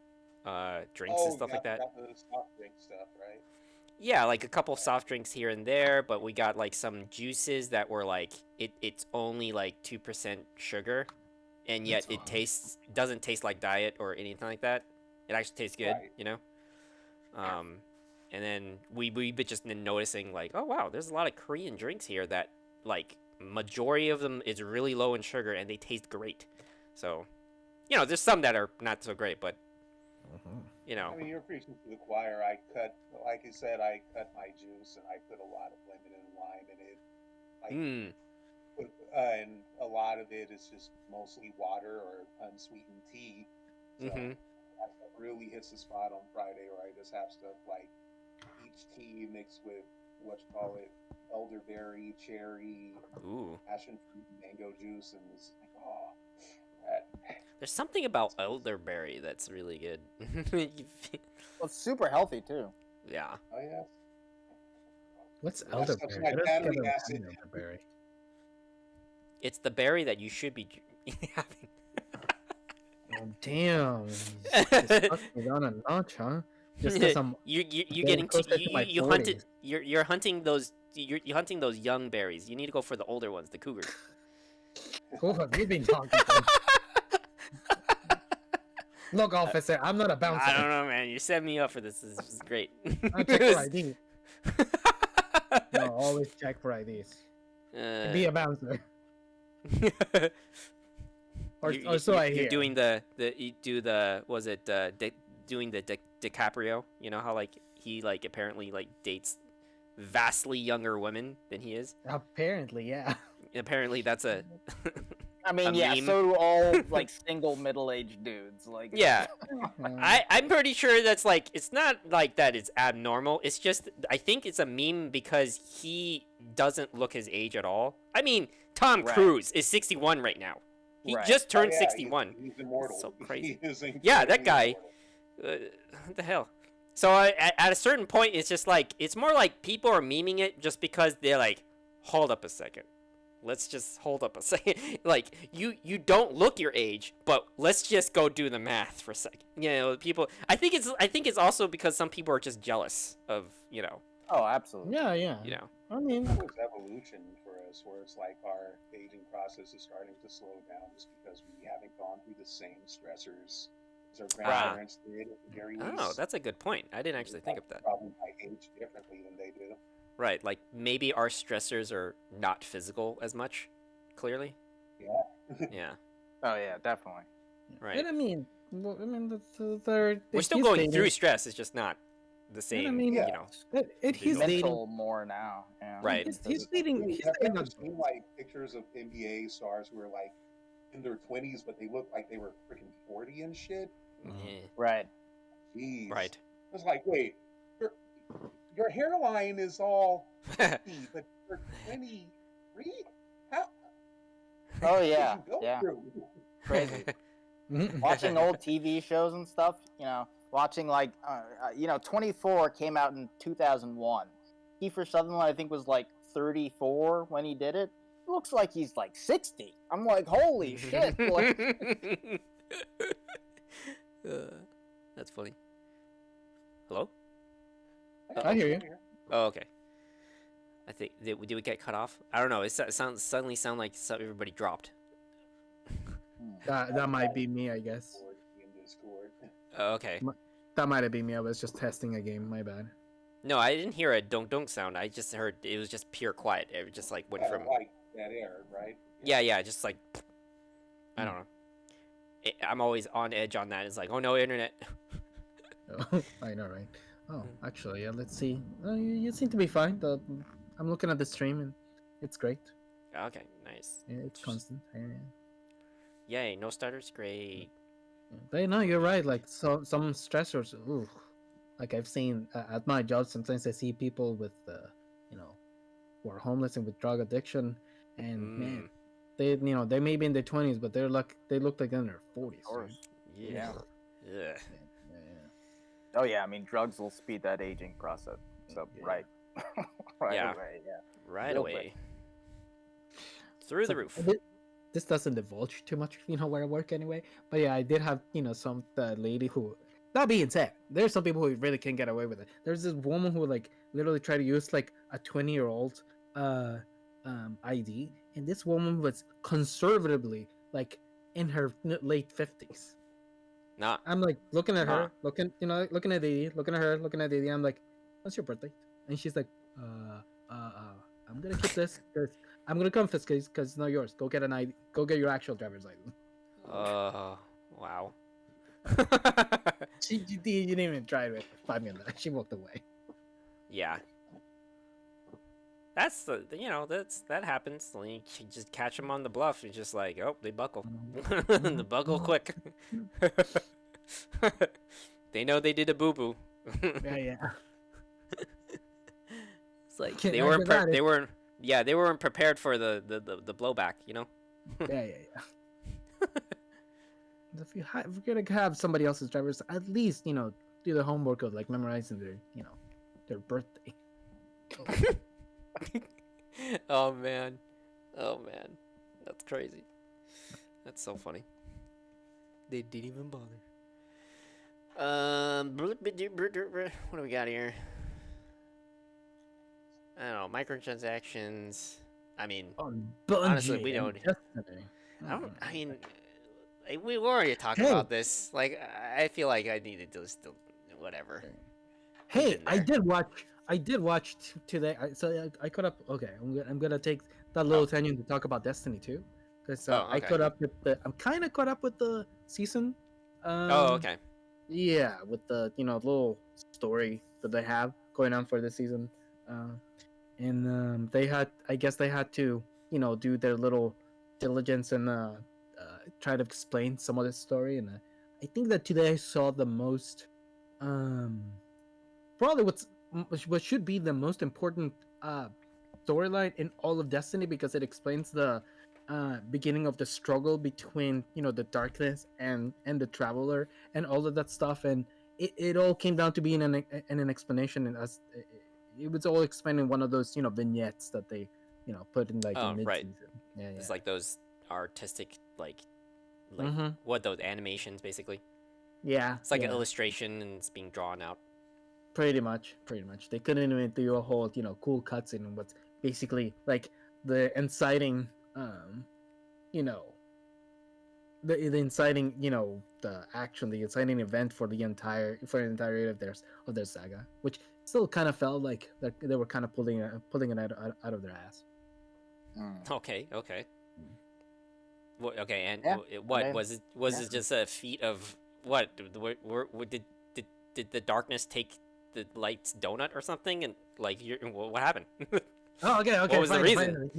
drinks and Oh, stuff like that? got the soft drink stuff, right? Yeah, like a couple soft drinks here and there, but we got like some juices that were like it's only like 2% sugar, and yet That's it awesome. doesn't taste like diet or anything like that. It actually tastes good, Right. you know. Um, and then we been just been noticing like, oh wow, there's a lot of Korean drinks here that like majority of them is really low in sugar and they taste great. So, you know, there's some that are not so great, but you know, I mean, you're preaching to the choir. Like I said, I cut my juice and I put a lot of lemon and lime in it. Like, mm, and a lot of it is just mostly water or unsweetened tea. So mm-hmm, that stuff really hits the spot on Friday, where I just have stuff like peach tea mixed with what you call it, elderberry, cherry, ooh. passion fruit, mango juice, and it's like, oh, that, There's something about that's elderberry that's really good. Well, it's super healthy too. Yeah. oh yeah, What's that stuff's elderberry? like What is battery together with acid. elderberry? It's the berry that you should be having. Oh, damn. Just took me down a notch, huh? Just because I'm you getting getting closer to my you hunted 40s. you're hunting those you're hunting those young berries. You need to go for the older ones, the cougars. Who have you been talking to? Look, officer, I'm not a bouncer. I don't know, man. You set me up for this. This is great. I check for ID. No, always check for IDs. Be a bouncer. Or so I hear. You're doing you do the was it doing the DiCaprio? You know how like he like apparently like dates vastly younger women than he is. Apparently, yeah. Apparently that's a I mean, A yeah, meme. so do all like single middle-aged dudes. Like, yeah. Uh, I'm pretty sure that's like it's not like that it's abnormal. It's just I think it's a meme because he doesn't look his age at all. I mean, Tom Right. Cruise is 61 right now. He Right. just turned Oh, yeah, 61. He's immortal. So crazy. He is Yeah, that incredibly guy. immortal. What the hell? So at a certain point, it's just like it's more like people are memeing it just because they're like, hold up a second. Let's just hold up a second. Like you don't look your age, but let's just go do the math for a second. You know, people. I think it's also because some people are just jealous of oh, absolutely. yeah, yeah. you know. I mean, That was evolution for us, where it's like our aging process is starting to slow down just because we haven't gone through the same stressors as our grandparents did at the very least. Oh, that's a good point. I didn't actually think of that. Probably might age differently than they do. Right, like maybe our stressors are not physical as much. Clearly. Yeah. Yeah. Oh yeah, definitely. Right. and I mean, they're We're still he's going dating- through stress. It's just not the same. I mean, Yeah. You know. He's Mental dating. Mental more now. Yeah. Right. He's dating. Have He's you dating. ever seen like pictures of NBA stars who are like in their 20s, but they look like they were freaking 40 and shit? Yeah. Right. Jeez. Right. It's like, wait, your hairline is all 50, but you're 23? How? Oh what did yeah. you go Yeah. through? Crazy. Watching old TV shows and stuff. Watching like 24 came out in 2001. Kiefer Sutherland I think was like 34 when he did it. Looks like he's like 60. I'm like, holy shit! Like, That's funny. Hello? I hear you. Oh, okay. I think did we get cut off? I don't know. It suddenly sound like everybody dropped. That might be me, I guess. In Discord. Oh, okay. That might have been me. I was just testing a game. My bad. No, I didn't hear a dunk dunk sound. I just heard it was just pure quiet. It just like went from Like that air, right? yeah, just like I don't know. I'm always on edge on that. It's like, oh no, internet. Oh, I know, right? Oh, actually, yeah. Let's see. You seem to be fine. I'm looking at the stream and it's great. Okay, nice. Yeah, it's constant. Yeah. Yay, no stutters, great. But no, you're right. Like some stressors. Ooh, like I've seen at my job. Sometimes I see people with, who are homeless and with drug addiction, and man, they may be in their 20s, but they look like they're in their 40s. Right? Yeah. Yeah. oh yeah, I mean drugs will speed that aging process. So Yeah. right. Right Yeah. away, yeah. Right Real away. Through the So, roof. this doesn't divulge too much, where I work anyway. But yeah, I did have, some lady who. That being said, there's some people who really can't get away with it. There's this woman who like literally tried to use like a 20-year-old ID, and this woman was conservatively like in her late 50s. Nah. I'm like looking at Huh. her, looking at Didi, looking at her, looking at Didi. I'm like, "What's your birthday?" And she's like, I'm gonna keep this because I'm gonna confiscate because it's not yours. Go get an ID. Go get your actual driver's license." Wow. She didn't even try to find me on that. She walked away. Yeah. That's that happens. Like, you just catch them on the bluff. You're just like, oh, they buckle. They buckle quick. They know they did a boo boo. Yeah. It's like Can't they argue that. they weren't prepared for the blowback. Yeah. If you're gonna have somebody else's drivers, at least do the homework of like memorizing their birthday. Oh man, that's crazy. That's so funny. They didn't even bother. What do we got here? I don't know, microtransactions. I mean, honestly, we don't. I mean, we already talked about this. Like, I feel like I needed to just whatever. Hey, I did watch today. I caught up. Okay, I'm gonna take that little tangent to talk about Destiny 2, because I okay. caught up with I'm kind of caught up with the season. Okay. Yeah, with the little story that they have going on for this season, and I guess they had to do their little diligence and try to explain some of the story, and I think that today I saw the most probably what should be the most important storyline in all of Destiny, because it explains the beginning of the struggle between the darkness and the traveler and all of that stuff, and it all came down to being an explanation, and as it was all explained in one of those vignettes that they put in like in mid-season. Yeah. It's like those artistic like Mhm. what, those animations basically. Yeah, It's like an illustration and it's being drawn out. Pretty much. They couldn't even do a whole, cool cutscene and what's basically like the inciting, you know, the inciting, the inciting event for the entire of their saga, which still kind of felt like they were kind of pulling it out of their ass. Okay. Okay, and Yeah, what I mean, was it? Was it just a feat of what? Did the darkness take the light's donut or something? And like, what happened? Oh, okay. What was the reason?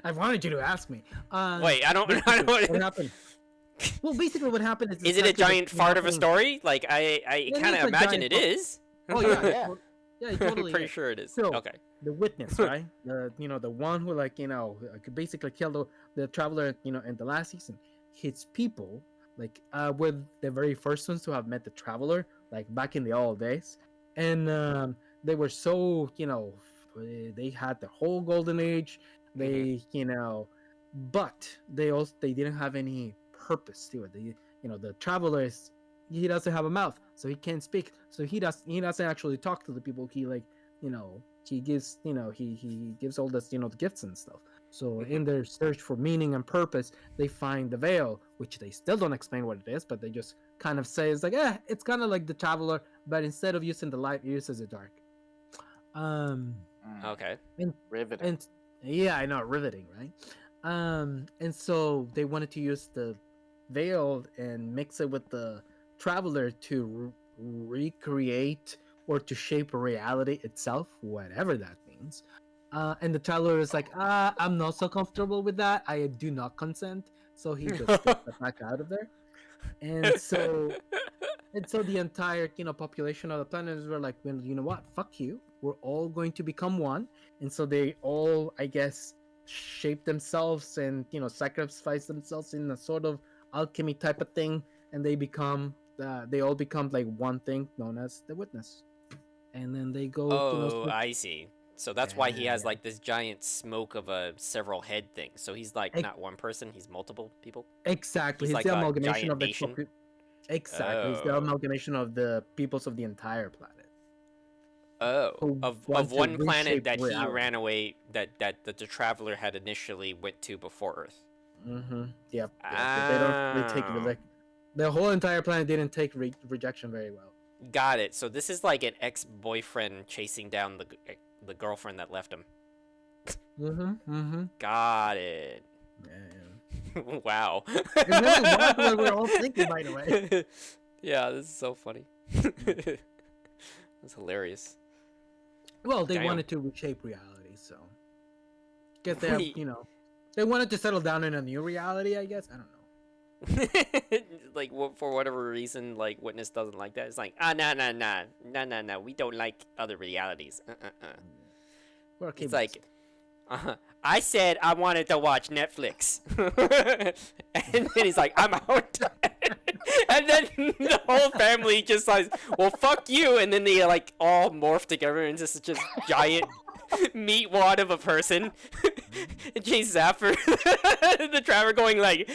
I wanted you to ask me. Wait, I don't. What happened? Well, basically, what happened is. Is it a giant fart of a story? Like, I kind of imagine it is. Oh yeah, Yeah. Yeah, totally. I'm pretty sure it is. So, Okay. The witness, right? The one who could basically kill the traveler, in the last season. His people, were the very first ones to have met the traveler, like back in the old days, and they were so they had the whole golden age. They but they didn't have any purpose to it. The traveler he doesn't have a mouth, so he can't speak. So he doesn't actually talk to the people. He he gives he gives all this the gifts and stuff. So in their search for meaning and purpose, they find the veil, which they still don't explain what it is, but they just kind of say it's like it's kind of like the traveler, but instead of using the light, it uses the dark. Okay. Riveting. And yeah, I know, riveting, right? And so they wanted to use the veil and mix it with the traveler to recreate or to shape reality itself, whatever that means. And the traveler is like, I'm not so comfortable with that. I do not consent. So he just gets the heck out of there. And so the entire population of the planet were like, well, you know what? Fuck you. We're all going to become one. And so they all, I guess, shape themselves and sacrifice themselves in a sort of alchemy type of thing, and they all become like one thing known as the witness. And then they go. Oh, I see. So that's why he has Yeah. like this giant smoke of a several head thing. So he's like Ex- not one person, he's multiple people. Exactly. He's He's like the a amalgamation giant of the nation. exactly. He's the Oh. amalgamation of the peoples of the entire planet Oh, who of want to one planet reshape that he reality. ran away that the traveler had initially went to before Earth. Mm-hmm. Yep. But they don't really take Ah, the whole entire planet didn't take rejection very well. got it. So this is like an ex-boyfriend chasing down the girlfriend that left him. Mm-hmm. Mm-hmm. Got it. Yeah. Wow. It really was what we're all thinking, by the way. Yeah, this is so funny. That's hilarious. Well, they Damn. wanted to reshape reality, so guess they have, Wait. they wanted to settle down in a new reality. I guess I don't know. Like for whatever reason, like Witness doesn't like that. It's like no. We don't like other realities. We're okay It's with like, I said I wanted to watch Netflix, and then he's like, I'm out. And then the whole family just like, well, fuck you. And then they like all morph together into such a giant meat wad of a person. And chases after the driver going like,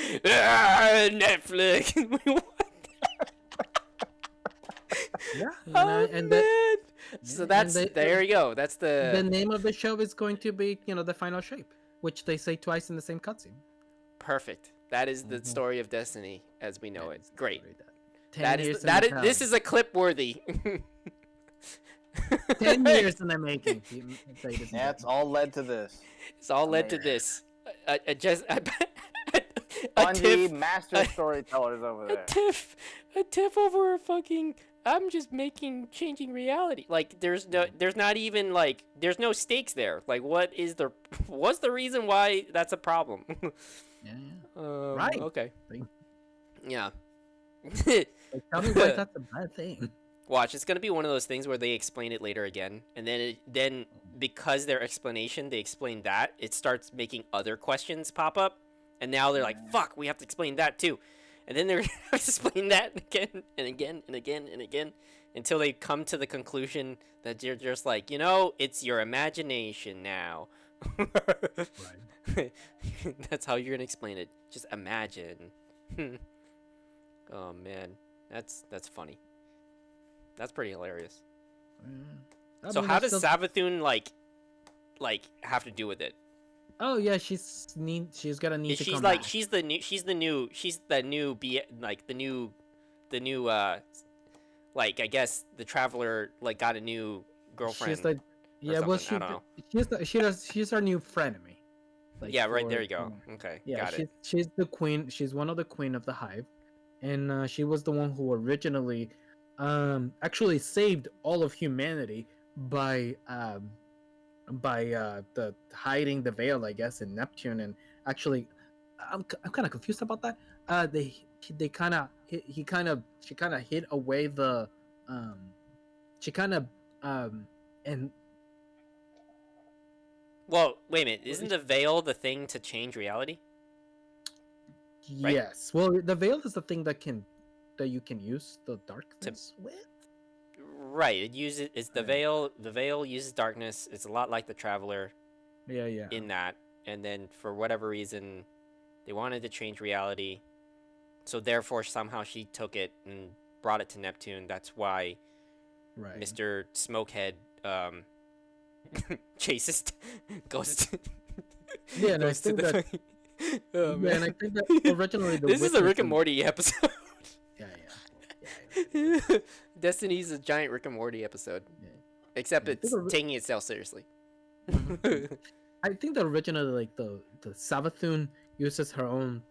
Netflix. Yeah. Oh, and man. the, So and that's they- there you go. That's the name of the show is going to be, the final shape, which they say twice in the same cutscene. perfect. That is the Mhm. story of Destiny as we know it. That's the Great. story that- 10 That is years in that the is this telling. is a clip worthy. 10 years in the making. Ladies and Yeah, it's gentlemen. all led to this. It's all led to Amazing. this. A Bungie tiff, master a- storytellers over a there. tiff over a fucking. I'm just changing reality. Like there's not even like there's no stakes there. Like what's the reason why that's a problem? Yeah. Right. Okay. Thing. Yeah. Like, tell me why that's a bad thing. Watch, it's gonna be one of those things where they explain it later again, and then because their explanation, they explain that, it starts making other questions pop up, and now they're like, "Fuck, we have to explain that too," and then they're gonna have to explain that again and again and again and again until they come to the conclusion that you're just like, it's your imagination now. Right. That's how you're gonna explain it. Just imagine. Oh man, that's funny. That's pretty hilarious. I So mean, how that's does still- Savathun like have to do with it? Oh yeah, she's gonna need Is to she's come like back. she's the new like the new like I guess the traveler like got a new girlfriend. She's like, yeah, well, something, I don't she's our new frenemy. Like, yeah, right for- there you go. Okay, Yeah, got it. she's the queen. She's one of the queen of the hive, and she was the one who originally, actually saved all of humanity by the hiding the veil, I guess, in Neptune. And actually, I'm kind of confused about that. They kind of she kind of hid away the she kind of and Well, wait a minute. Isn't the veil the thing to change reality? Right? yes, well, the veil is the thing that you can use the darkness with. Right. It uses it's the Right. veil. The veil uses darkness. It's a lot like the traveler Yeah. in that. And then for whatever reason, they wanted to change reality. So therefore, somehow she took it and brought it to Neptune. That's why Right. Mr. Smokehead chases goes to, Yeah, and I goes to think the that- oh, Yeah, and I man. think that originally the This is a Rick and witness- Morty episode. Yeah. Destiny's a giant Rick and Morty episode. Yeah. Except Yeah, I it's think taking itself seriously. I think that originally, like the Savathun uses her own,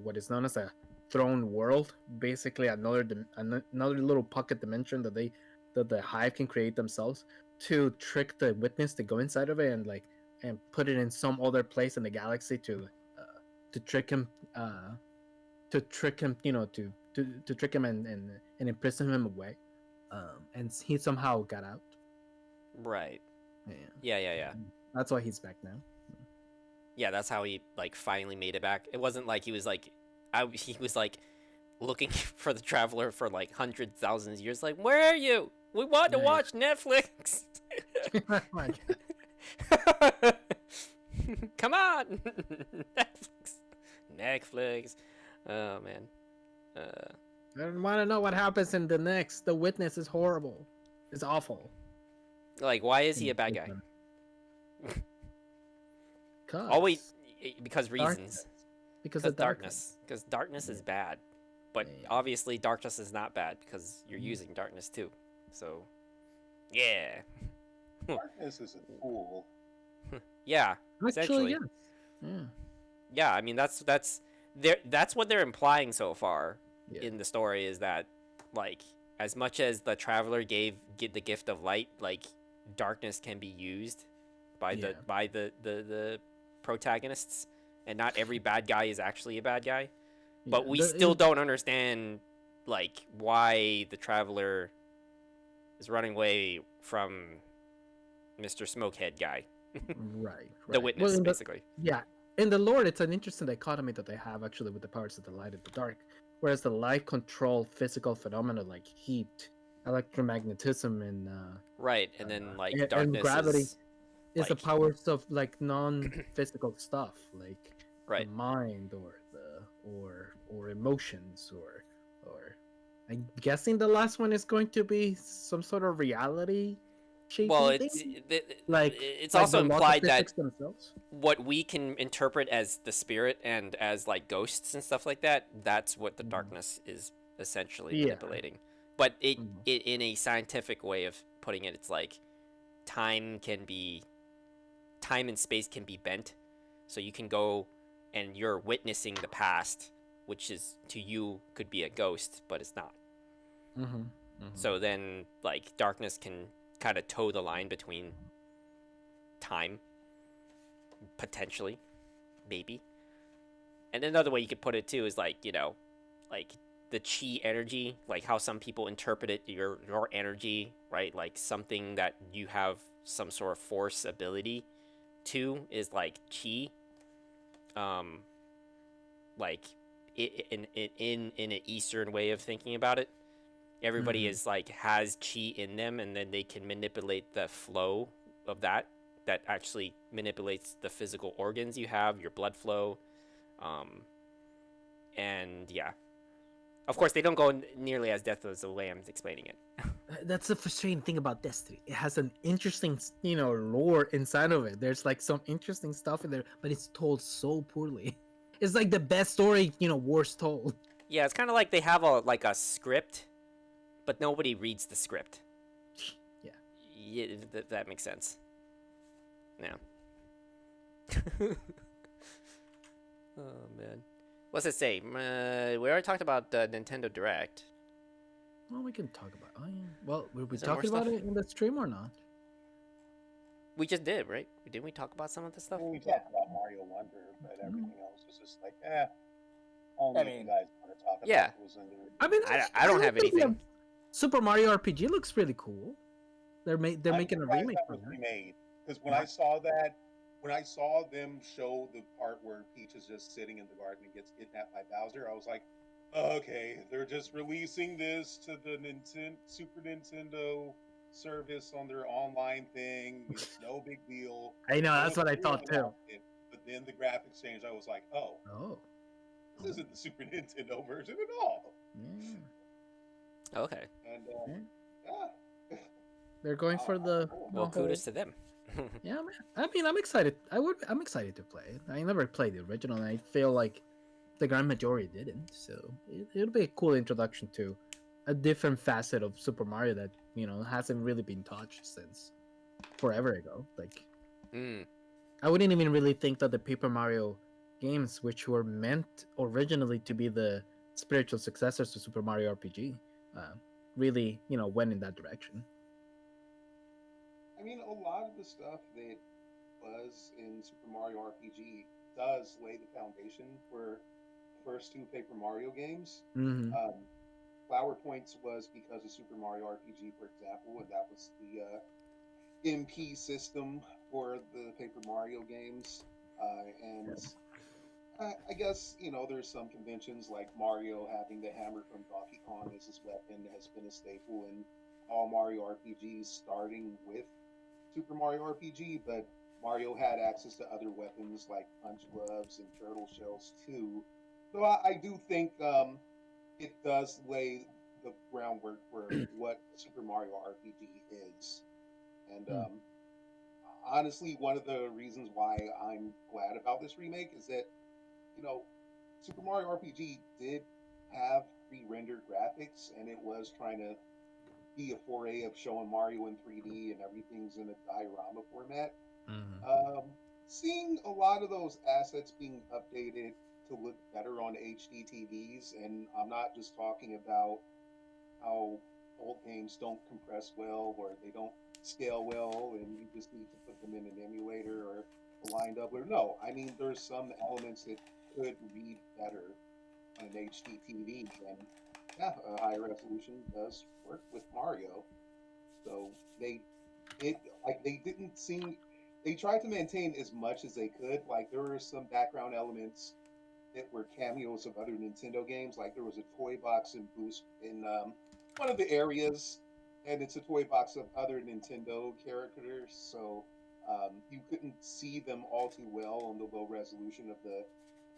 what is known as a throne world, basically another little pocket dimension that the hive can create themselves to trick the witness to go inside of it and put it in some other place in the galaxy to trick him to trick him to trick him and imprison him away, and he somehow got out. Right. Yeah, Yeah. that's why he's back now. Yeah, that's how he like finally made it back. It wasn't like he was like he was like looking for the traveler for like hundreds, thousands of years. Like, where are you? We want to Yeah. watch Netflix. Oh my God. Come on, Netflix. Oh man. I don't want to know what happens in the next. The Witness is horrible. It's awful. Like, why is he a bad guy? Always because reasons. Because Because of darkness. Because darkness is bad. But Yeah. obviously, darkness is not bad because you're using darkness too. So, yeah. Darkness is a tool. Yeah. Actually, Essentially. yes. Yeah. Yeah, I mean that's what they're implying so far Yeah. in the story is that, like, as much as the traveler get the gift of light, like, darkness can be used by Yeah. the protagonists, and not every bad guy is actually a bad guy. But Yeah. we still don't understand, like, why the traveler is running away from Mr. Smokehead guy. Right. The Right. witness, Well, basically. yeah. In the lore, it's an interesting dichotomy that they have actually with the powers of the light and the dark. Whereas the light control physical phenomena like heat, electromagnetism, and Right, and then, like, and darkness gravity is, is the like, powers of like non-physical stuff, like the right. mind or emotions or I'm guessing the last one is going to be some sort of reality shaping Well, thing, it's like also the laws of implied that physics themselves. what we can interpret as the spirit and as, like, ghosts and stuff like that, that's what the Mhm. darkness is essentially Yeah. manipulating. But Mhm. in a scientific way of putting it, it's like time and space can be bent, so you can go and you're witnessing the past, which is to you could be a ghost, but it's not. Mm-hmm. So then, like, darkness can kind of toe the line between time, potentially, maybe. And another way you could put it too is, like, like the chi energy, like how some people interpret it, your energy, right? Like something that you have some sort of force ability to is like chi. Like in an Eastern way of thinking about it, everybody Mhm. is like has chi in them, and then they can manipulate the flow of that actually manipulates the physical organs you have, your blood flow. And yeah, of course they don't go nearly as depth as the way I'm explaining it. That's the frustrating thing about Destiny. It has an interesting, lore inside of it. There's like some interesting stuff in there, but it's told so poorly. It's like the best story, War's told. Yeah, it's kind of like they have a script, but nobody reads the script. Yeah. Yeah, that makes sense. Yeah. Oh man, what's it say? We already talked about the Nintendo Direct. Well, we can talk about. Oh yeah. Well, were we Is there more talking about stuff? it in the stream or not? We just did, right? Didn't we talk about some of the I stuff? mean, we talked about Mario Wonder, but everything else was just like, only I if you mean, guys want to talk about Yeah. what was in there. I mean, I don't have like the, anything. Super Mario RPG looks really cool. They're I'm making a surprised remake that for was that. remade because when I saw that, when I saw them show the part where Peach is just sitting in the garden and gets kidnapped by Bowser, I was like, okay, they're just releasing this to the Super Nintendo service on their online thing. It's no big deal. I know, No that's what I one thought too. announced it. But then the graphics changed. I was like, oh, Oh. this isn't the Super Nintendo version at all. Yeah. Okay. And yeah, They're going for the Well, whole. kudos to them. Yeah, man. I mean, I'm excited. I'm excited to play it. I never played the original, and I feel like the grand majority didn't. So it'll be a cool introduction to a different facet of Super Mario that hasn't really been touched since forever ago. Like, I wouldn't even really think that the Paper Mario games, which were meant originally to be the spiritual successors to Super Mario RPG, really went in that direction. I mean, a lot of the stuff that was in Super Mario RPG does lay the foundation for the first two Paper Mario games. Mm-hmm. Flower Points was because of Super Mario RPG, for example, and that was the MP system for the Paper Mario games. And I guess, there's some conventions like Mario having the hammer from Donkey Kong as his weapon has been a staple in all Mario RPGs, starting with Super Mario RPG. But Mario had access to other weapons like punch gloves and turtle shells too. So I do think it does lay the groundwork for what Super Mario RPG is. And Hmm. honestly, one of the reasons why I'm glad about this remake is that, you know, Super Mario RPG did have pre-rendered graphics, and it was trying to be a foray of showing Mario in 3D and everything's in a diorama format. Mhm. Um, Seeing a lot of those assets being updated to look better on HD TVs, and I'm not just talking about how old games don't compress well or they don't scale well and you just need to put them in an emulator or a line doubler. No, I mean, there's some elements that could read better on an HD TV, and yeah, a high resolution does work with Mario. So it like they didn't seem they tried to maintain as much as they could. Like there were some background elements that were cameos of other Nintendo games. Like there was a toy box in Boost in one of the areas, and it's a toy box of other Nintendo characters. So you couldn't see them all too well on the low resolution of the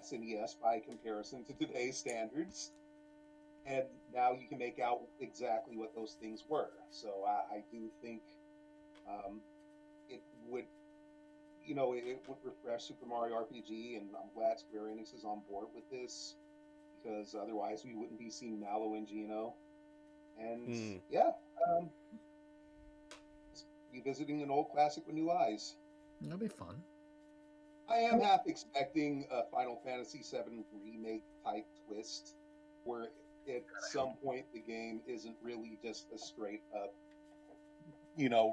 SNES by comparison to today's standards. And now you can make out exactly what those things were. So I do think um, it would it would refresh Super Mario RPG, and I'm glad Square Enix is on board with this because otherwise we wouldn't be seeing Mallow and Gino. And Hmm. yeah, um, just revisiting an old classic with new eyes. That'll be fun. I am half expecting a Final Fantasy VII remake type twist, where at some point the game isn't really just a straight up,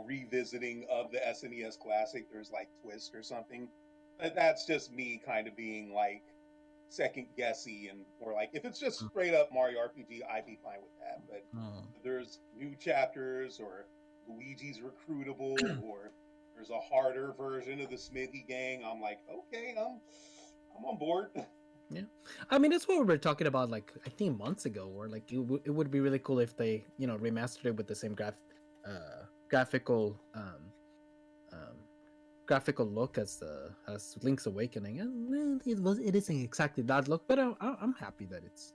revisiting of the SNES classic. There's like twist or something. That's just me kind of being like second guessy and more like if it's just straight up Mario RPG, I'd be fine with that. But Mm. if there's new chapters or Luigi's recruitable or there's a harder version of the Smithy gang, I'm like, okay, I'm on board. Yeah, I mean that's what we were talking about, like I think months ago, or like it would be really cool if they remastered it with the same graphical um, graphical look as Link's Awakening. And it isn't exactly that look, but I'm happy that it's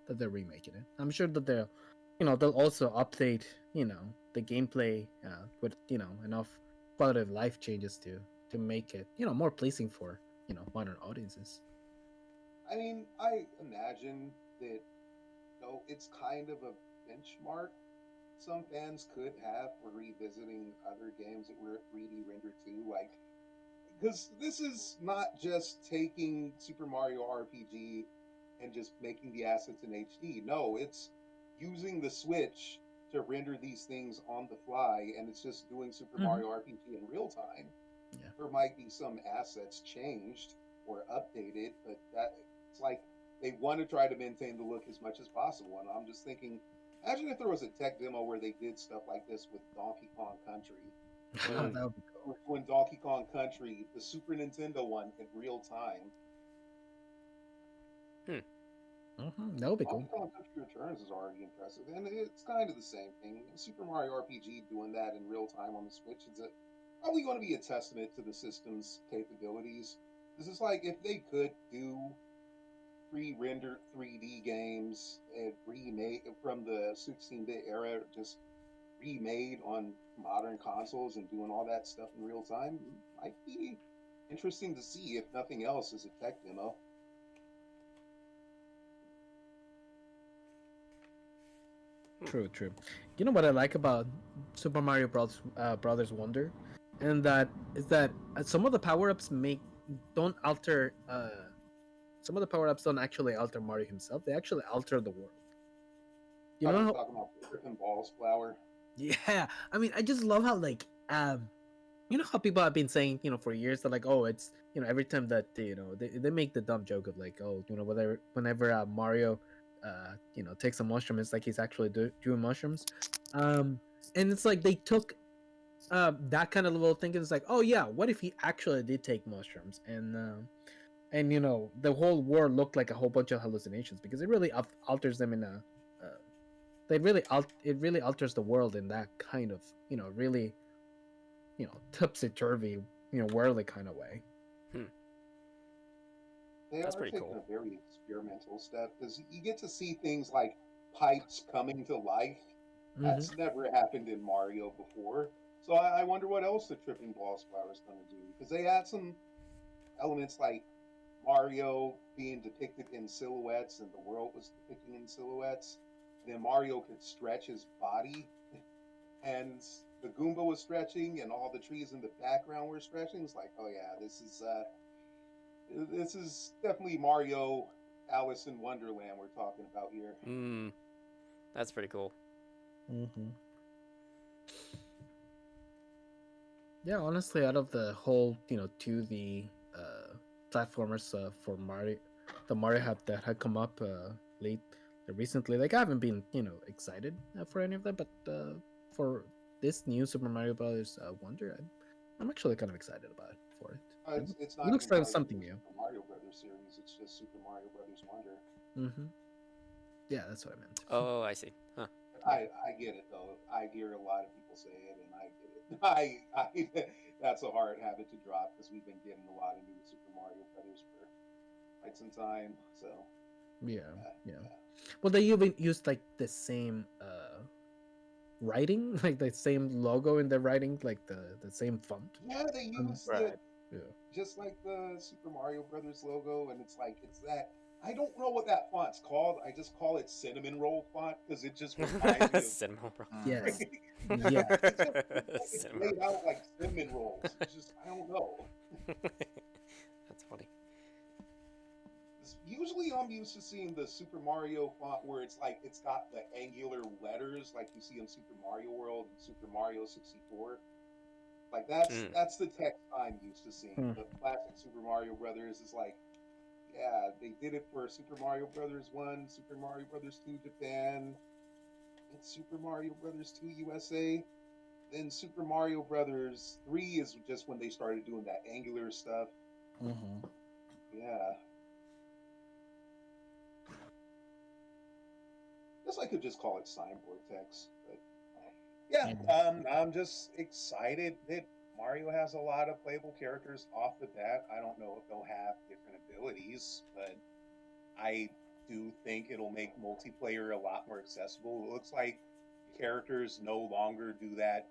that they're remaking it. I'm sure that they'll also update the gameplay with enough quality of life changes to make it more pleasing for modern audiences. I mean, I imagine that it's kind of a benchmark some fans could have for revisiting other games that were 3D rendered too. Like, because this is not just taking Super Mario RPG and just making the assets in HD. No, it's using the Switch to render these things on the fly, and it's just doing Super Mhm. Mario RPG in real time. Yeah. There might be some assets changed or updated, but that it's like they want to try to maintain the look as much as possible. And I'm just thinking, imagine if there was a tech demo where they did stuff like this with Donkey Kong Country, where Mm. That would be cool. we're doing Donkey Kong Country, the Super Nintendo one, in real time. Hmm. That would be Donkey cool. Kong Country Returns is already impressive, and it's kind of the same thing. Super Mario RPG doing that in real time on the Switch is probably going to be a testament to the system's capabilities. This is like if they could do pre-rendered 3D games and remade from the 16-bit era, just remade on modern consoles and doing all that stuff in real time, might be interesting to see if nothing else as a tech demo. Hmm. True, true. You know what I like about Super Mario Brothers Wonder, and that is that some of the power ups make don't alter. Some of the power ups don't actually alter Mario himself. They actually alter the world. You Are know you how? talking about Griffin Balls flower? Yeah. I mean, I just love how like how people have been saying for years that like oh it's every time that they make the dumb joke of like oh whenever Mario takes a mushroom, it's like he's actually doing mushrooms, um and it's like they took that kind of little thinking. It's like oh yeah, what if he actually did take mushrooms, and the whole world looked like a whole bunch of hallucinations because it really alters them in a it really alters the world in that kind of really topsy turvy worldly kind of way. They That's are pretty taking cool. a very experimental step because you get to see things like pipes coming to life. Hmm. That's never happened in Mario before. So I wonder what else the tripping ball splatter is going to do because they had some elements like Mario being depicted in silhouettes and the world was depicted in silhouettes. And then Mario could stretch his body and the Goomba was stretching and all the trees in the background were stretching. It's like, oh yeah, this is definitely Mario Alice in Wonderland we're talking about here. That's pretty cool. Hmm. Yeah, honestly, out of the whole 2D platformers for Mario, the Mario that had come up late recently, like I haven't been excited for any of them, but for this new Super Mario Brothers Wonder, I'm actually kind of excited about it for it. It's It not looks even like part of the something new new. Super Mario Brothers series. It's just Super Mario Brothers Wonder. Hmm. Yeah, that's what I meant. Oh, I see. Huh. I get it though. I hear a lot of people say it, and I get it. I that's a hard habit to drop because we've been getting a lot of new Super Mario Brothers for quite some time. So Yeah, yeah. yeah. Well, they even used like the same writing, like the same logo in the writing, like the same font. Yeah, they use Right. Yeah. just like the Super Mario Brothers logo, and it's like it's that. I don't know what that font's called. I just call it cinnamon roll font because it just reminds me of. Cinnamon roll. Yes. It's Yeah. just like it's Cinnamon. laid out like cinnamon rolls. It's just I don't know. That's funny. Usually, I'm used to seeing the Super Mario font where it's like it's got the angular letters like you see in Super Mario World and Super Mario 64. Like that's the text I'm used to seeing. Hmm. But classic Super Mario Brothers is like, yeah, they did it for Super Mario Brothers 1, Super Mario Brothers 2 Japan, and Super Mario Brothers 2 USA. Then Super Mario Brothers 3 is just when they started doing that angular stuff. Mm-hmm. Yeah. Guess I could just call it Sign Vortex. But yeah, I'm just excited that Mario has a lot of playable characters off the bat. I don't know if they'll have different abilities, but I do think it'll make multiplayer a lot more accessible. It looks like characters no longer do that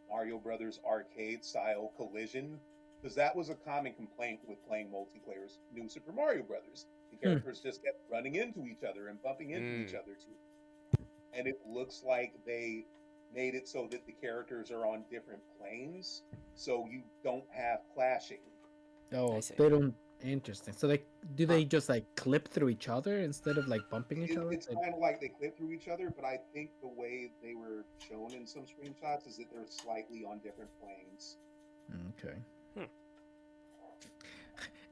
Mario Brothers arcade style collision because that was a common complaint with playing multiplayer's New Super Mario Brothers. The characters just kept running into each other and bumping into each other too. And it looks like they made it so that the characters are on different planes, so you don't have clashing. Oh, see. they don't. Interesting. So they Huh. just like clip through each other instead of like bumping each other? It's kind of like they clip through each other, but I think the way they were shown in some screenshots is that they're slightly on different planes. Okay. Hmm.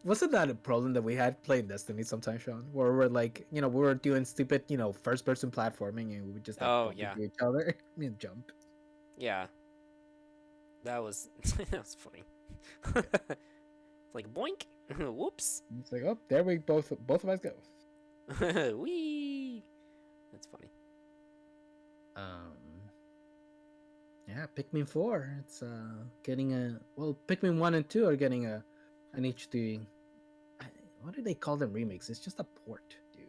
Wasn't that a problem that we had playing Destiny sometimes, Sean? Where we're like, we were doing stupid, first person platforming and we would just like Oh, bump yeah. into each other and jump. Yeah. That was that was funny. It's like boink. Whoops. It's like, oh, there we both of us go. Wee. That's funny. Yeah, Pikmin 4. It's getting Pikmin 1 and 2 are getting an HD. What do they call them remakes? It's just a port, dude.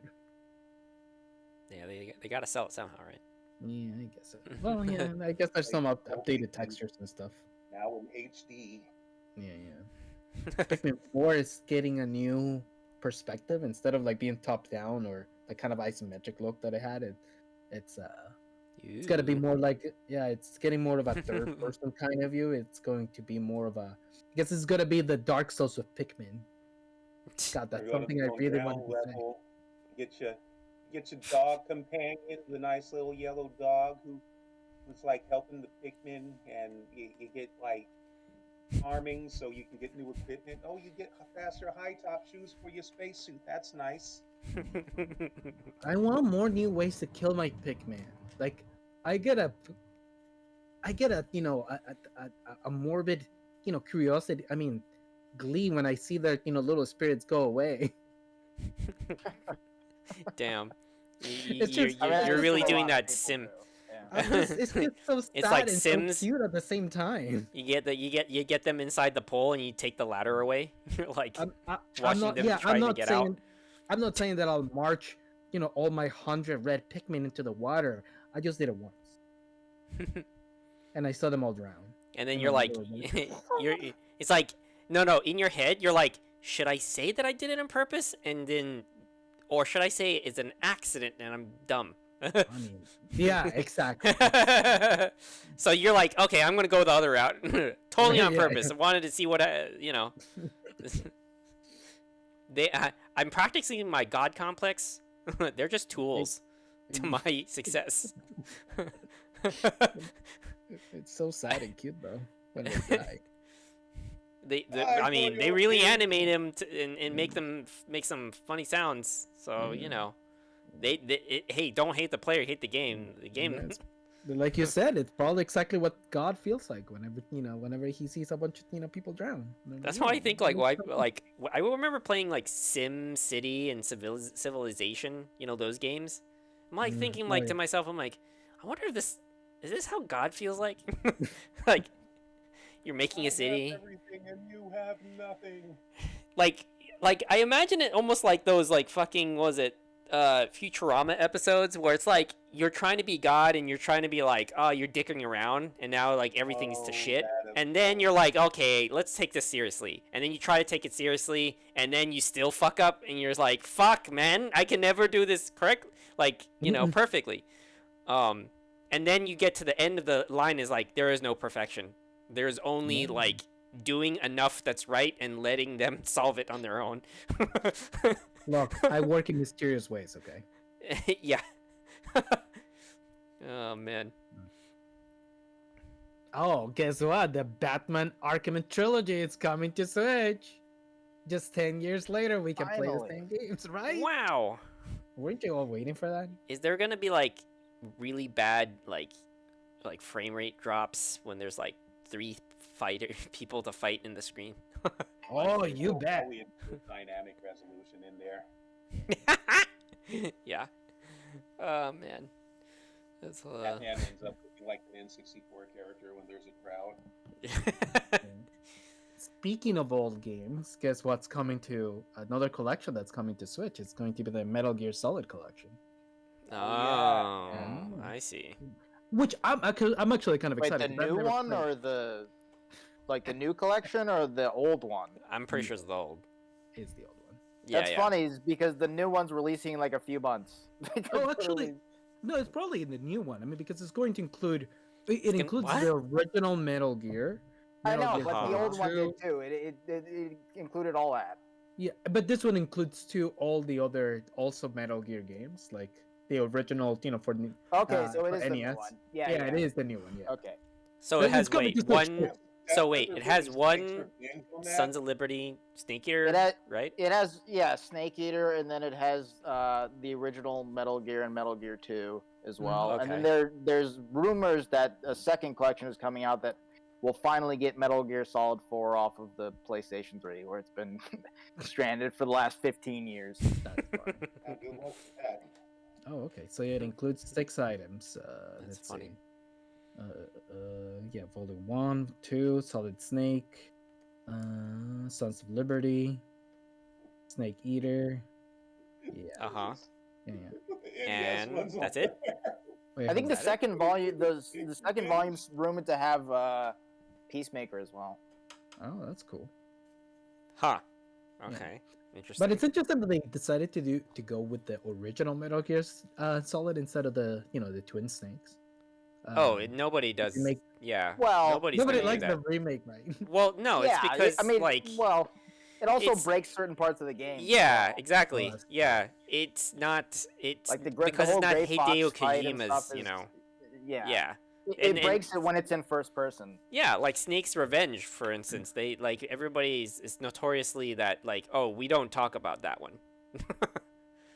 Yeah, they gotta sell it somehow, right? Yeah, I guess so. Well, yeah, I guess there's some updated textures and stuff. Now in HD. Yeah. Pikmin 4 is getting a new perspective instead of like being top down or the kind of isometric look that it had. It's got to be more like, yeah, it's getting more of a third person kind of view. It's going to be more of a, I guess it's going to be the Dark Souls of Pikmin. God, that's something I really wanted to say. Get your dog companion, the nice little yellow dog who's like helping the Pikmin, and you get like arming so you can get new equipment. Oh, you get faster high top shoes for your spacesuit. That's nice. I want more new ways to kill my Pikmin. Like, I get a a morbid curiosity. I mean, glee when I see that little spirits go away. Damn. It's just- You're I really think a doing lot of that people sim. do, yeah. It's just so sad It's like and Sims. so cute at the same time. You get them inside the pole and you take the ladder away. You're like I'm watching not. them Yeah, trying to get out. I'm not saying that I'll march, all my 100 red Pikmin into the water. I just did it once, and I saw them all drown. And then You you're know, like, they it's like, no. In your head, you're like, should I say that I did it on purpose, and then, or should I say it's an accident and I'm dumb? I mean, yeah, exactly. So you're like, okay, I'm gonna go the other route, totally on Yeah. purpose. I wanted to see what I'm practicing my god complex. They're just tools to my success. It's so sad and cute though when they die. I mean, they really animate him and make them make some funny sounds. So hey, don't hate the player, hate the game. The game. Yeah, like you said, it's probably exactly what God feels like whenever he sees a bunch of people drown. That's why I think I remember playing like Sim City and Civilization. Those games. I'm like thinking like to myself, I'm like, I wonder if is this how God feels like? Like you're making a city. Everything and you have nothing. Like I imagine it almost like those like fucking Futurama episodes where it's like you're trying to be God and you're trying to be like, oh, you're dicking around and now like everything's to shit. And then you're like, okay, let's take this seriously. And then you try to take it seriously and then you still fuck up and you're like, fuck, man, I can never do this perfectly. And then you get to the end of the line is like, there is no perfection. There's only like doing enough that's right and letting them solve it on their own. Look, I work in mysterious ways, okay? Yeah. Oh, man. Oh, guess what? The Batman Arkham trilogy is coming to Switch. Just 10 years later, we can play the same games, right? Wow. Weren't you all waiting for that? Is there gonna be like really bad like frame rate drops when there's like 3 people to fight in the screen? Oh, you bet. Probably include dynamic resolution in there. Yeah. Oh man. That's Batman ends up looking like an N64 character when there's a crowd. Speaking of old games, guess what's coming to another collection that's coming to Switch? It's going to be the Metal Gear Solid collection. Oh, I see. Which I'm actually kind of Wait, excited. the new one or the new collection or the old one? I'm pretty sure it's the old. It's the old one. Yeah, That's funny, is because the new one's releasing in like a few months. Oh, actually, no, it's probably in the new one. I mean, because it's going to include. It includes what? the original Metal Gear. I know, Gear but the old one 2. did too. It included all that. Yeah, but this one includes all the other also Metal Gear games, like the original, for the Okay, so it for is the new NES. one. Yeah, Yeah, it is the new one. Yeah. Okay. So But it has it's coming to Switch one. too. So wait, it has one Sons Sons of Liberty Snake Eater, It has, right? It has Snake Eater, and then it has the original Metal Gear and Metal Gear 2 as well. Okay. And then there's rumors that a second collection is coming out that will finally get Metal Gear Solid 4 off of the PlayStation 3, where it's been stranded for the last 15 years. That's fun. Good luck with that. Oh, okay. So it includes 6 items. That's Let's funny. see. Yeah, Volume 1, 2, Solid Snake, Sons of Liberty, Snake Eater. Yeah. Uh huh. Yeah. The NES And one's on that's it? there. Wait, I think the hold on. second volume, the second volume's rumored to have Peacemaker as well. Oh, that's cool. Huh. Okay. Interesting. But it's interesting that they decided to go with the original Metal Gear Solid instead of the the Twin Snakes. Nobody does. remake- Yeah. Well, Nobody's Nobody gonna do likes that. the remake, right? Well, no, it's Yeah, because I mean, like. well, it also it's- breaks certain parts of the game. Yeah, so, exactly. Oh, that's cool. Yeah, it's not. It's like the because whole it's not Gray Fox Hideo fight and Kojima's. stuff is- Yeah. Yeah. It breaks it when it's in first person. Yeah, like Snake's Revenge, for instance. They like everybody's is notoriously that like, oh, we don't talk about that one,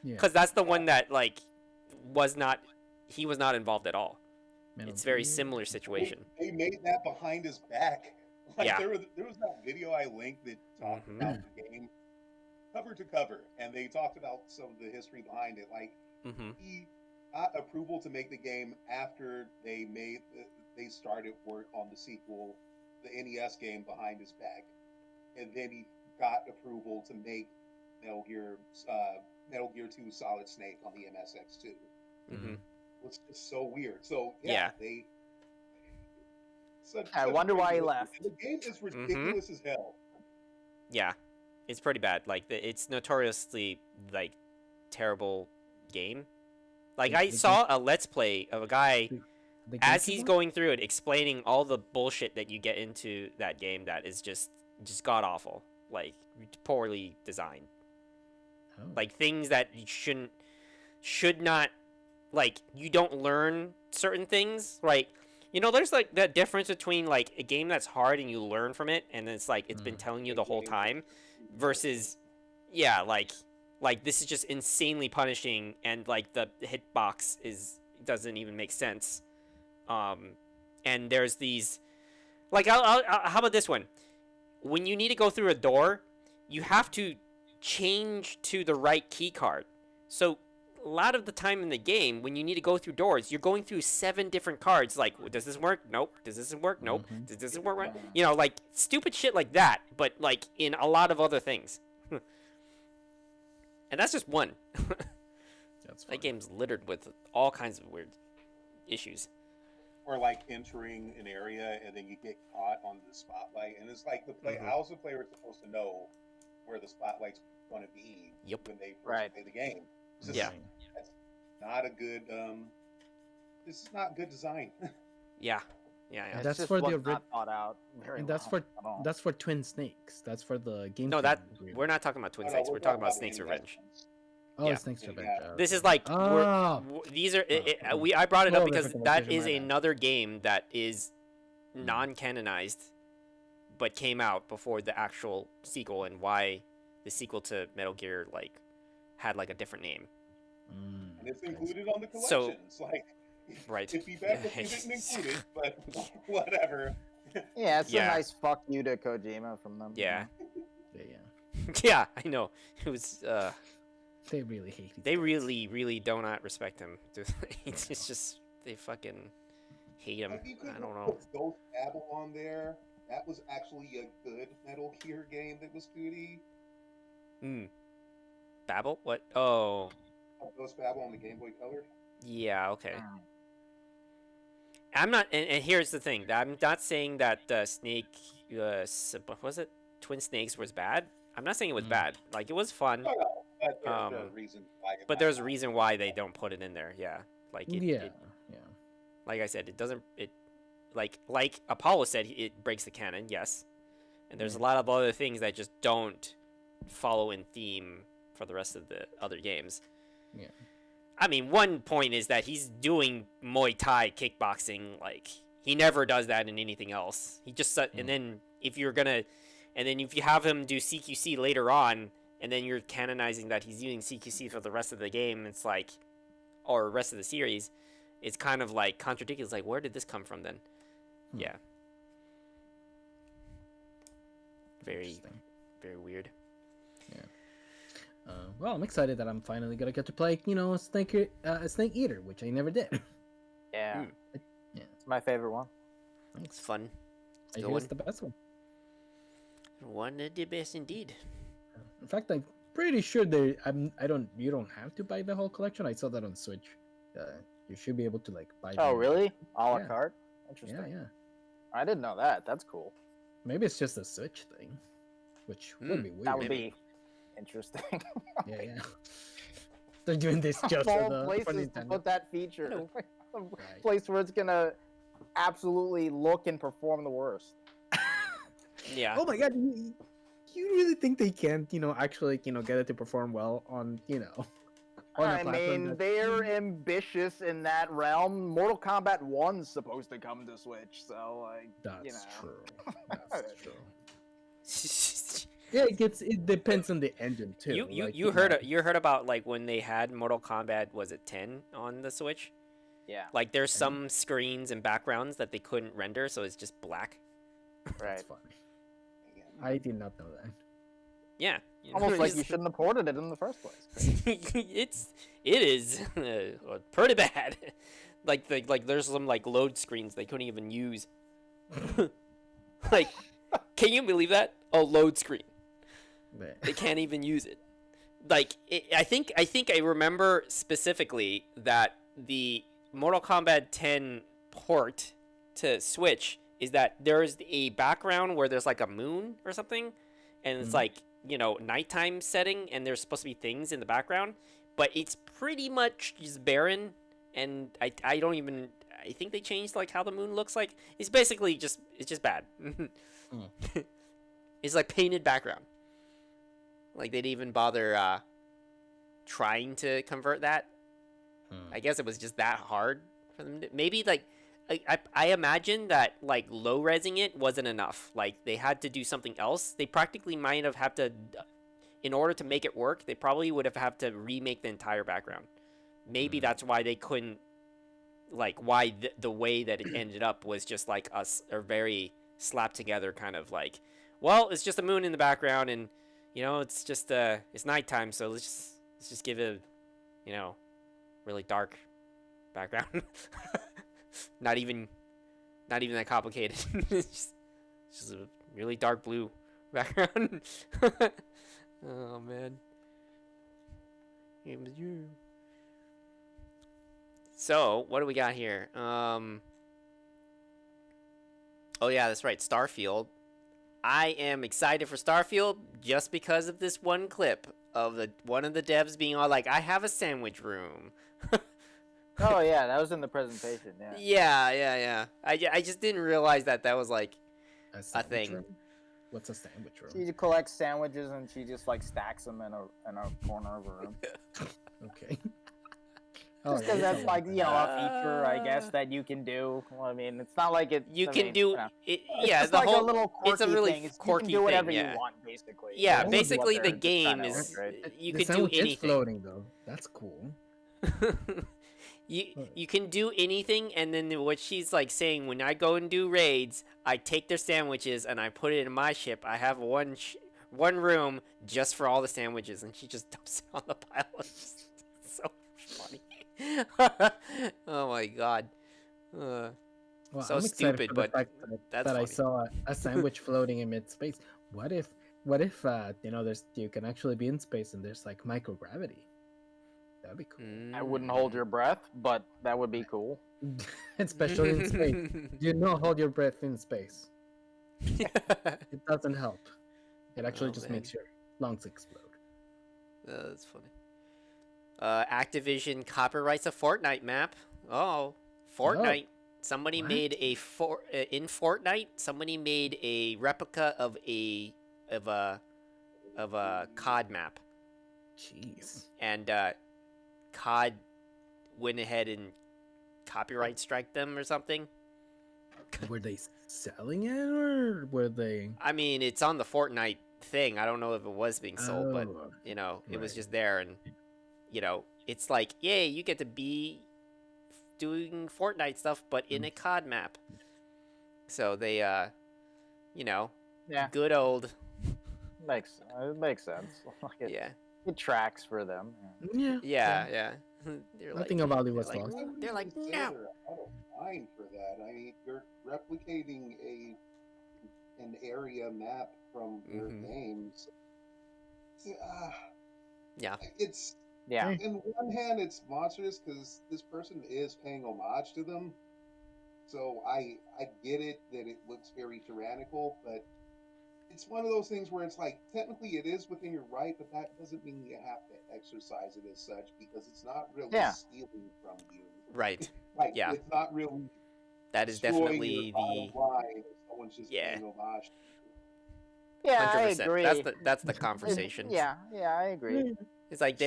Yeah. because that's the one that like he was not involved at all. Metal It's very Gear. similar situation. They made that behind his back. Like Yeah. there was that video I linked that talked Mhm. about the game cover to cover, and they talked about some of the history behind it. Like Mm-hmm. he got approval to make the game after they started work on the sequel, the NES game behind his back, and then he got approval to make Metal Gear uh, Metal Gear 2 Solid Snake on the MSX2. Mm-hmm. It's just so weird. So Yeah. they I wonder why he crazy- left. The game is ridiculous as hell. Yeah, it's pretty bad. Like it's notoriously like terrible game. Like I saw a let's play of a guy The as GameCube he's one? going through it explaining all the bullshit that you get into that game that is just god awful, like poorly designed, Oh. like things that you should not, like you don't learn certain things, right? You know, there's like that difference between like a game that's hard and you learn from it, and it's like it's been telling you the whole time, versus, yeah, like this is just insanely punishing, and like the hitbox doesn't even make sense. And there's these, like, how about this one? When you need to go through a door, you have to change to the right key card. So a lot of the time in the game, when you need to go through doors, you're going through 7 different cards. Like, does this work? Nope. Does this work? Nope. Does this work? Right? You know, like stupid shit like that. But like in a lot of other things, and that's just one. That's That game's littered with all kinds of weird issues. Or like entering an area and then you get caught on the spotlight, and it's like Mhm. how's the player supposed to know where the spotlight's going to be Yep. when they first Right. play the game? It's just- Yeah. that's not a good. This is not good design. Yeah. Yeah. And It's that's just for the was ori- not thought out very and that's well for at all. that's for Twin Snakes. That's for the GameCube. No, that remake. we're not talking about Twin No, Snakes. we're We're talking about the Snake's NES Revenge. ones. Oh, yeah. Snake's Yeah. Revenge. This is like Oh. these are. Oh, I brought it up Well, because different that conversation, is my bad. another game that is non-canonized, but came out before the actual sequel, and why the sequel to Metal Gear like had like a different name. And it's I see. included on the So- collections. Like, Right. it'd be better if you didn't include it, but whatever. Yeah, it's Yeah. a nice fuck you to Kojima from them. Yeah. Yeah, Yeah, I know. It was. they really hate it. They really do not respect him. It's just they fucking hate him. If you could I don't know. put Ghost Babel on there, that was actually a good Metal Gear game that was 2D. Babel? What? Oh, Ghost Babel on the Game Boy Color. yeah. Okay. Mm. I'm not. And here's the thing. I'm not saying that Snake. What was it? Twin Snakes was bad. I'm not saying it was bad. Like it was fun. No, but there's a Um, reason why. it But might there's a not. reason why they don't put it in there. Yeah. Like it, yeah, it- yeah. like I said, it doesn't. It like Apollo said, it breaks the canon. Yes. And there's a lot of other things that just don't follow in theme for the rest of the other games. Yeah. I mean, one point is that he's doing Muay Thai kickboxing. Like he never does that in anything else. He just and then if you have him do CQC later on, and then you're canonizing that he's using CQC for the rest of the game, it's like, or rest of the series, it's kind of like contradictory. It's like, where did this come from then? Yeah. Very, Interesting. very weird. Well, I'm excited that I'm finally gonna get to play, Snake Eater, which I never did. Yeah. Yeah. It's my favorite one. It's fun. It's I a good hear one. it's the best one. One of the best indeed. In fact, I'm pretty sure you don't have to buy the whole collection. I saw that on Switch. You should be able to like buy. Oh, the- really? A la Yeah. carte? Interesting. Yeah, yeah. I didn't know that. That's cool. Maybe it's just a Switch thing, which would be weird. That would Maybe. be interesting. Yeah, yeah. They're doing this just Of for all the for places to Nintendo. put that feature. No. A Right. place where it's gonna absolutely look and perform the worst. Yeah. Oh my god, you really think they can't, actually, get it to perform well on, on a I platform mean, that- they're ambitious in that realm. Mortal Kombat 1's supposed to come to Switch, so like, That's know. true. That's true. Yeah, it depends on the engine too. You heard about like when they had Mortal Kombat, was it 10 on the Switch? yeah, Like there's some screens and backgrounds that they couldn't render, so it's just black. That's right. funny. I did not know that. Yeah. You know, Almost like it's- you shouldn't have ported it in the first place. it is pretty bad. Like there's some like load screens they couldn't even use. Like, can you believe that? A load screen. They can't even use it. Like, I think I remember specifically that the Mortal Kombat 10 port to Switch is that there's a background where there's like a moon or something, and it's like, you know, nighttime setting, and there's supposed to be things in the background, but it's pretty much just barren, and I don't even, I think they changed like how the moon looks like. It's basically just, it's just bad. It's like painted background. Like they didn't even bother trying to convert that. I guess it was just that hard for them to, maybe like I imagine that like low resing it wasn't enough. Like they had to do something else. They practically might have had to, in order to make it work, they probably would have had to remake the entire background. Maybe that's why they couldn't, like why the way that it ended up was just like a very slapped together kind of like, well, it's just a moon in the background, and you know, it's just it's nighttime, so let's just give it, you know, really dark background. not even that complicated. It's just a really dark blue background. Oh man. So what do we got here? Oh yeah, that's right, Starfield. I am excited for Starfield just because of this one clip of one of the devs being all like, "I have a sandwich room." Oh yeah, that was in the presentation. Yeah. Yeah. I just didn't realize that was like a thing. Room? What's a sandwich room? She collects sandwiches and she just like stacks them in a corner of her room. Okay. Just because that's like, you know, a feature, I guess, that you can do. Well, I mean, it's not like it. You I can mean, do you know, it. it's Yeah, just the like whole. a little quirky It's a really thing. quirky you can do whatever thing. Yeah. you want, basically. Yeah, That's basically what the they're game trying to is illustrate. you The can do sandwich is anything. floating though. That's cool. You can do anything, and then what she's like saying, when I go and do raids, I take their sandwiches and I put it in my ship. I have one room just for all the sandwiches, and she just dumps it on the pile. It's just so funny. Oh my god. Well, So I'm excited stupid, for the but fact that's that I funny. saw a sandwich floating in mid space. What if you know, you can actually be in space and there's like microgravity? That'd be cool. I wouldn't hold your breath, but that would be cool. Especially in space. Do not hold your breath in space. It doesn't help. It actually Oh, just man. makes your lungs explode. That's funny. Activision copyrights a Fortnite map. Oh, Fortnite. Somebody What? made in Fortnite. Somebody made a replica of a COD map, Jeez. and COD went ahead and copyright strike them or something. Were they selling it or were they? I mean, it's on the Fortnite thing. I don't know if it was being sold, but Oh, you know, it was right. just there, and you know, it's like, yay, you get to be doing Fortnite stuff, but in a COD map. So they, you know, Yeah, good old, it makes sense. Like yeah, it tracks for them. Yeah. yeah. They're Nothing about it was they're like, lost. they're like, no. I don't mind for that. I mean, you're replicating an area map from their Mhm. games. Yeah. It's Yeah. in one hand it's monstrous because this person is paying homage to them. So I get it that it looks very tyrannical, but it's one of those things where it's like technically it is within your right, but that doesn't mean you have to exercise it as such because it's not really Yeah. stealing from you. Right. Like Yeah. it's not really That is destroying definitely your bottom the line if someone's just Yeah. paying homage. Yeah, I 100%. agree. That's the conversation. Yeah, I agree. It's like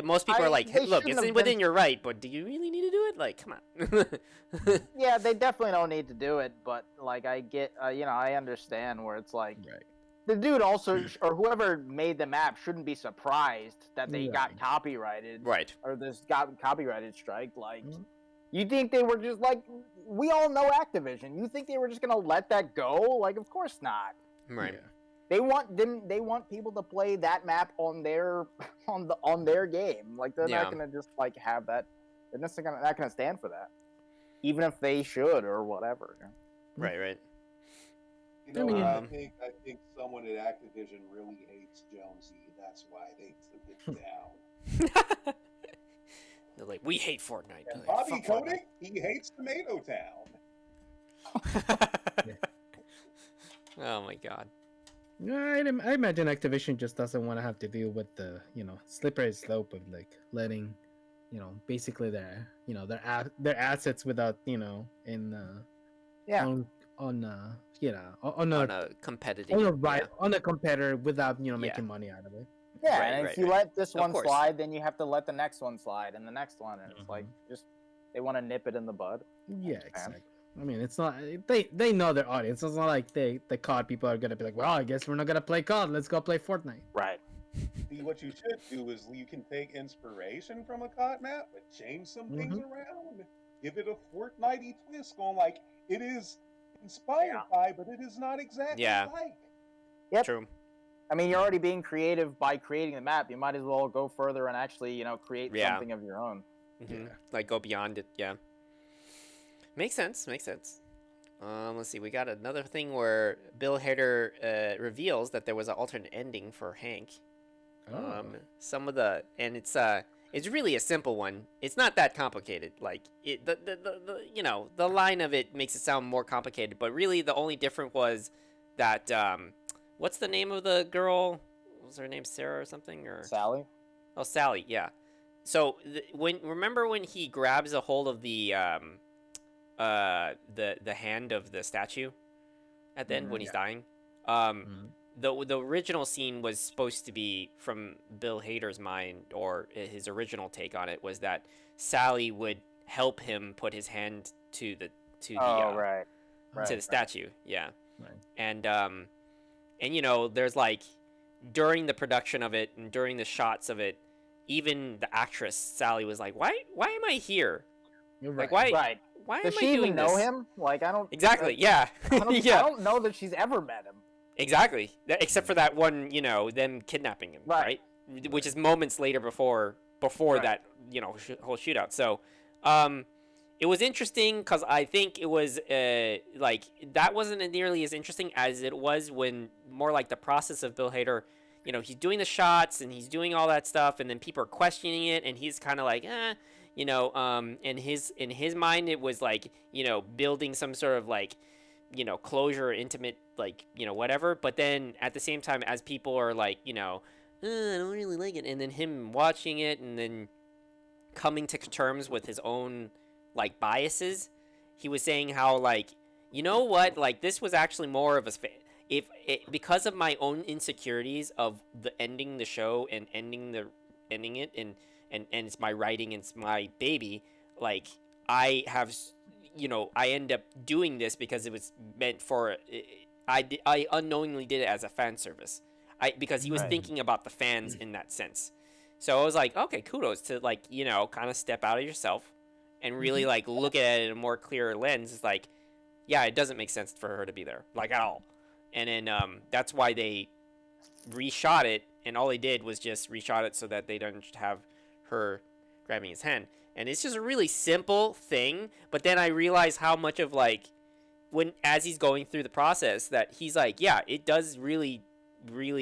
most people are like, they look, shouldn't it's have within been- your right, but do you really need to do it? Like, come on. Yeah, they definitely don't need to do it, but like I get, you know, I understand where it's like Right. the dude also or whoever made the map shouldn't be surprised that they got Right. copyrighted Right. or this got copyrighted strike. Like, Mhm. you think they were just like, we all know Activision. You think they were just gonna let that go? Like, of course not. Right. Yeah. They want people to play that map on their on their game. Like they're Yeah. not gonna just like have that. They're not gonna stand for that, even if they should or whatever. Right. You know, mean- I think someone at Activision really hates Jonesy. That's why they took it down. They're like, we hate Fortnite. And They're like, Bobby "Fuck Kotick, he hates Tomato Town. Fortnite." Oh my god. I imagine Activision just doesn't want to have to deal with the slippery slope of like letting basically their assets without in Yeah. on on On a competitive. on a competitor without making money out of it. Yeah, Right, and right, if you right. let this Of one course. slide, then you have to let the next one slide and the next one, and it's like just they want to nip it in the bud. Yeah, exactly. I mean, it's not they know their audience. It's not like the COD people are gonna be like, well, I guess we're not gonna play COD. Let's go play Fortnite. Right. See, what you should do is you can take inspiration from a COD map, but change some things around. Give it a Fortnite-y twist on like it is inspired by, but it is not exactly like. Yep. True. I mean, you're already being creative by creating the map. You might as well go further and actually, create something of your own. Mm-hmm. Like go beyond it. Yeah. Makes sense. Let's see. We got another thing where Bill Hader reveals that there was an alternate ending for Hank. Some of the it's really a simple one. It's not that complicated. Like the line of it makes it sound more complicated, but really the only difference was that what's the name of the girl? Was her name Sarah or something or Sally? Oh, Sally. Yeah. So remember when he grabs a hold of the hand of the statue at the end when he's dying? The original scene was supposed to be from Bill Hader's mind, or his original take on it was that Sally would help him put his hand to the statue. Yeah. Right. And there's like during the production of it and during the shots of it, even the actress Sally was like, "Why am I here? You're Like right. why am Does I she doing even know this?" him? Like I don't Exactly. Yeah. I don't, Yeah. I don't know that she's ever met him. Exactly. Except for that one, them kidnapping him, right? Which is moments later before that, whole shootout. So, it was interesting because I think it was like that wasn't nearly as interesting as it was when more like the process of Bill Hader. He's doing the shots and he's doing all that stuff, and then people are questioning it, and he's kind of like, in his mind it was like, building some sort of like, closure, intimate, like, whatever. But then at the same time, as people are like, I don't really like it, and then him watching it and then coming to terms with his own like biases, he was saying how like, like this was actually more of a because of my own insecurities of the ending the show and ending it and it's my writing and it's my baby, like I have I end up doing this because it was meant for I unknowingly did it as a fan service because he was thinking about the fans in that sense. So I was like, okay, kudos to like kind of step out of yourself and really like look at it in a more clear lens. It's like, yeah, it doesn't make sense for her to be there like at all. And then that's why they reshot it, and all they did was just reshot it so that they don't have her grabbing his hand. And it's just a really simple thing, but then I realized how much of like as he's going through the process that he's like, yeah, it does really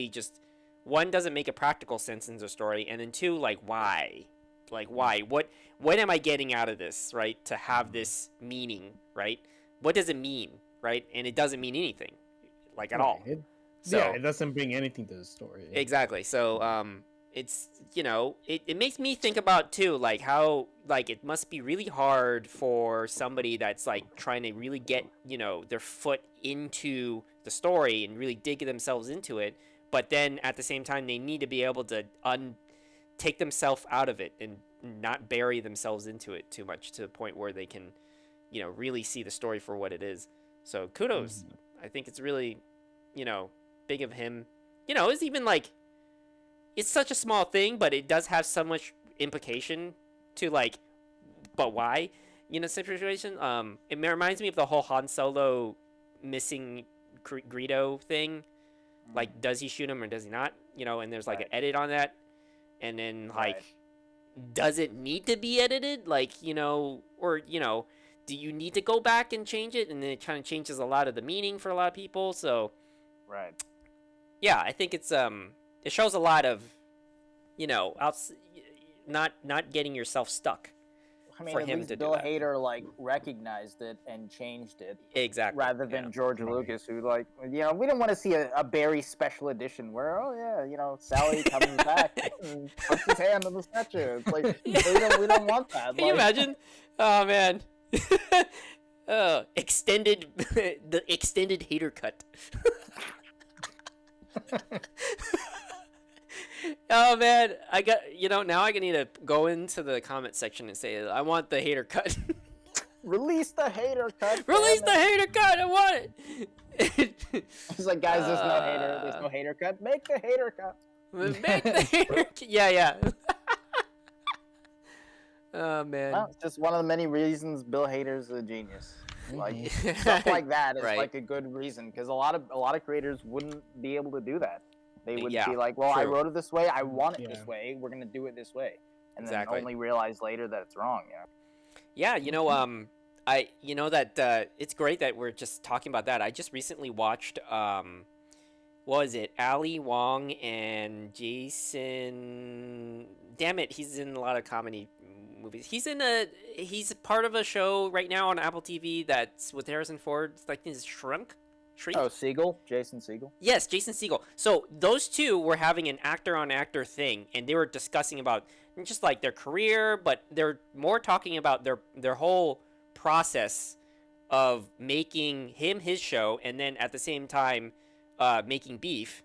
just, one, doesn't make a practical sense in the story, and then two, like why what am I getting out of this, right, to have this meaning, right? What does it mean, right? And it doesn't mean anything like at all. It doesn't bring anything to the story. Exactly. So it's it makes me think about too, like how like it must be really hard for somebody that's like trying to really get their foot into the story and really dig themselves into it, but then at the same time they need to be able to take themselves out of it and not bury themselves into it too much to the point where they can really see the story for what it is. So kudos. I think it's really big of him. It's even like it's such a small thing, but it does have so much implication to like, but why situation. It reminds me of the whole Han Solo missing Greedo thing, Like, does he shoot him or does he not? You know, and there's like Right. an edit on that, and then like, Right. does it need to be edited? Like, you know, or you know, do you need to go back and change it? And then it kind of changes a lot of the meaning for a lot of people. So Right. yeah, I think it's it shows a lot of, you know, not getting yourself stuck. I mean, For at him least to do Bill that. Hader like recognized it and changed it, Exactly. rather than yeah. George Lucas, who like, you know, we didn't want to see a Barry special edition where, oh yeah, you know, Sally comes back and puts his hand on the statue. It's like we don't want that. Can you Like, imagine? Oh man. Extended the extended hater cut. Oh man, I got, you know, now I need to go into the comment section and say I want the hater cut. release the Hater cut. Release damn the it. hater cut. I want it. He's like, guys, there's no hater. There's no Hater cut. Make the Hater cut. Make the hater. Yeah. Oh man. Well, it's just one of the many reasons Bill Hader's a genius. Like Mhm. stuff like that is Right. like a good reason, because a lot of creators wouldn't be able to do that. They would Yeah, be like, well, I true. wrote it this way. I want it Yeah. this way. We're gonna do it this way, and Exactly. then only realize later that it's wrong. You know? Yeah, you know, you know that it's great that we're just talking about that. I just recently watched, what was it? Ali Wong and Jason. Damn it, he's in a lot of comedy movies. He's part of a show right now on Apple TV that's with Harrison Ford. It's like his Shrink. Oh, Jason Segel. Yes, Jason Segel. So those two were having an actor-on-actor thing, and they were discussing about just like their career, but they're more talking about their whole process of making him his show, and then at the same time making Beef.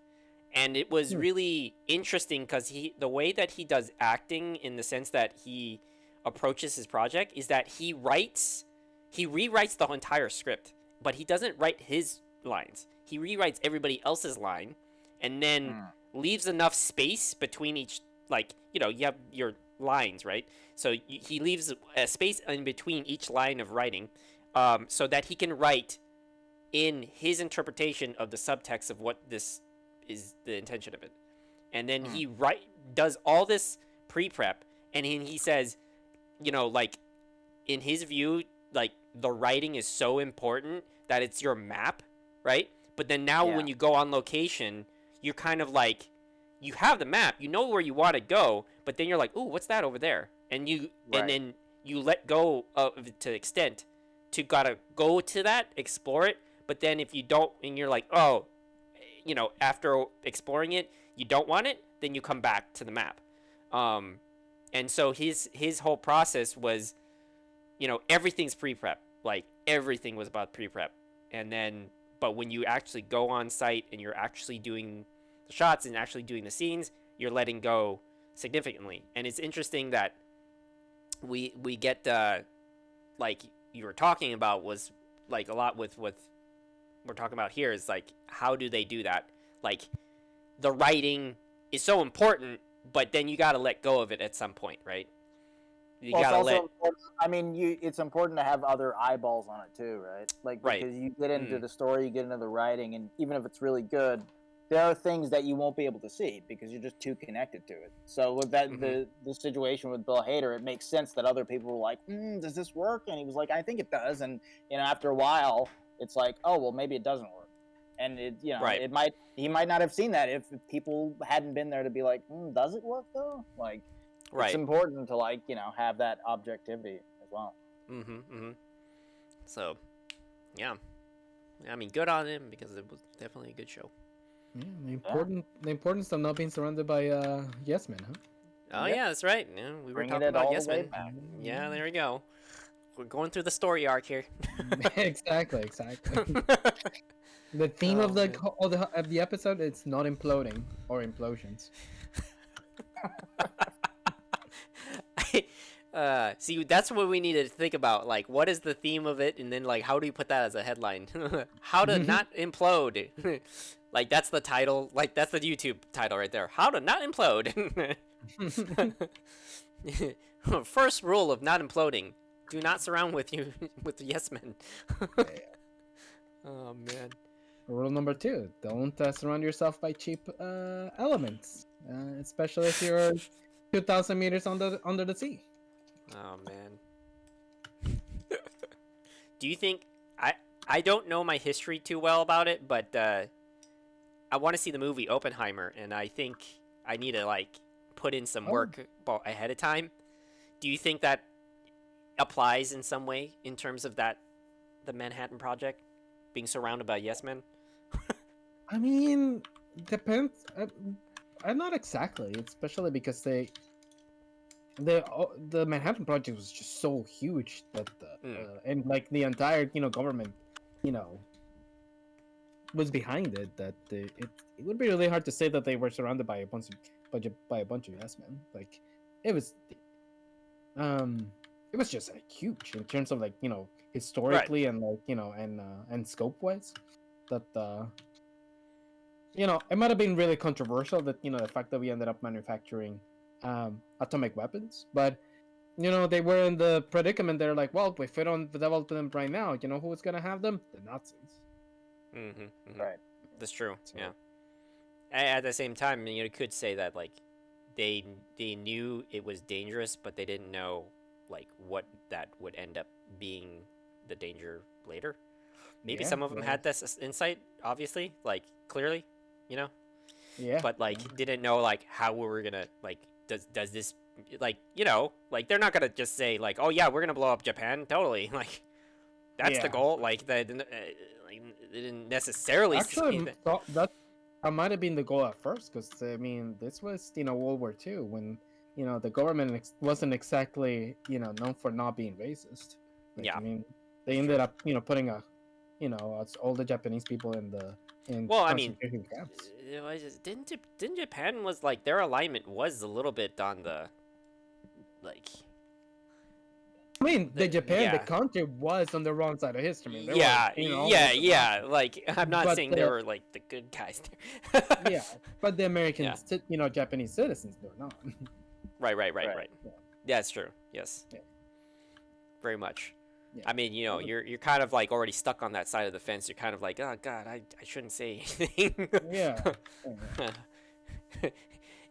And it was really interesting because the way that he does acting, in the sense that he approaches his project, is that he rewrites the entire script, but he doesn't write his lines. He rewrites everybody else's line, and then leaves enough space between each, like, you know, you have your lines, right? So he leaves a space in between each line of writing, so that he can write in his interpretation of the subtext of what this is, the intention of it. And then he does all this pre-prep, and he says, you know, like, in his view, like, the writing is so important that it's your map, right? But then now when you go on location, you're kind of like, you have the map, you know where you want to go, but then you're like, ooh, what's that over there? And and then you let go of it to the extent to gotta go to that, explore it. But then if you don't, and you're like, oh, you know, after exploring it, you don't want it, then you come back to the map. And so his whole process was, you know, everything's pre-prep. Like, everything was about pre-prep. And then, but when you actually go on site and you're actually doing the shots and actually doing the scenes, you're letting go significantly. And it's interesting that we get, like you were talking about, was like a lot with what we're talking about here is like, how do they do that? Like, the writing is so important, but then you got to let go of it at some point, right? You Well, it's gotta also let. important. I mean, it's important to have other eyeballs on it too, right? Like, Right. because you get into the story, you get into the writing, and even if it's really good, there are things that you won't be able to see because you're just too connected to it. So with that, the situation with Bill Hader, it makes sense that other people were like, "Does this work?" And he was like, "I think it does." And you know, after a while, it's like, "Oh, well, maybe it doesn't work." And it, you know, Right. he might not have seen that if people hadn't been there to be like, "Does it work though?" Like. Right. It's important to, like, you know, have that objectivity as well. So, yeah. I mean, good on him, because it was definitely a good show. Yeah, the importance of not being surrounded by yes men, huh? Oh Yep. yeah, that's right. Yeah, we were Bringing talking it about all Yes the way Men. back. Yeah, there we go. We're going through the story arc here. exactly. The theme Oh, of the episode, it's not imploding or implosions. See, that's what we need to think about. Like, what is the theme of it, and then like, how do you put that as a headline? How to not implode. Like, that's the title. Like, that's the YouTube title right there. How to not implode. First rule of not imploding: do not surround with yes men. Oh man. Rule number 2: don't surround yourself by cheap elements, especially if you're 2,000 meters under the sea. Oh man. Do you think I don't know my history too well about it, but I want to see the movie Oppenheimer, and I think I need to like put in some work ahead of time. Do you think that applies in some way in terms of that the Manhattan Project being surrounded by yes men? I mean, depends. Not exactly, especially because the Manhattan Project was just so huge that and like the entire government was behind it, that it would be really hard to say that they were surrounded by a bunch of yes men. Like it was it was just huge in terms of like historically and like and scope wise. That it might have been really controversial that the fact that we ended up manufacturing atomic weapons, but they were in the predicament. They're like, well, if we don't develop them right now, who's gonna have them? The Nazis. Right. That's true. So, yeah. At the same time, you could say that like they knew it was dangerous, but they didn't know like what that would end up being the danger later. Maybe some of them had this insight, obviously, like clearly, Yeah. But like didn't know like how we were gonna like does this like like they're not gonna just say like, oh yeah, we're gonna blow up Japan totally like that's the goal. Like they didn't necessarily actually say that might have been the goal at first, because I mean this was World War II, when the government wasn't exactly known for not being racist. Like, yeah. I mean they ended up putting all the Japanese people in concentration camps. Didn't Japan was like their alignment was a little bit on the like. I mean, the country was on the wrong side of history. I mean, like I'm not saying they were like the good guys there. Yeah, but the Americans, Japanese citizens, were not. Right. Yeah, that's true. Yes. Yeah. Very much. Yeah. I mean, you're kind of like already stuck on that side of the fence. You're kind of like, oh God, I shouldn't say anything. Yeah.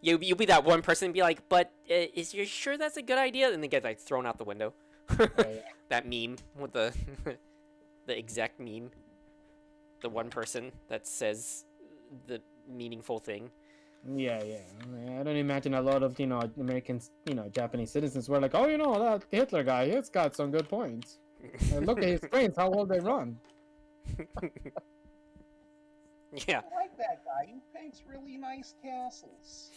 You'll be that one person and be like, but is you sure that's a good idea? And they get like thrown out the window. That meme with the the exact meme. The one person that says the meaningful thing. Yeah. I don't imagine a lot of Americans, Japanese citizens were like, oh, that Hitler guy, he's got some good points. And look at his brains, how well they run. Yeah. I like that guy. He paints really nice castles.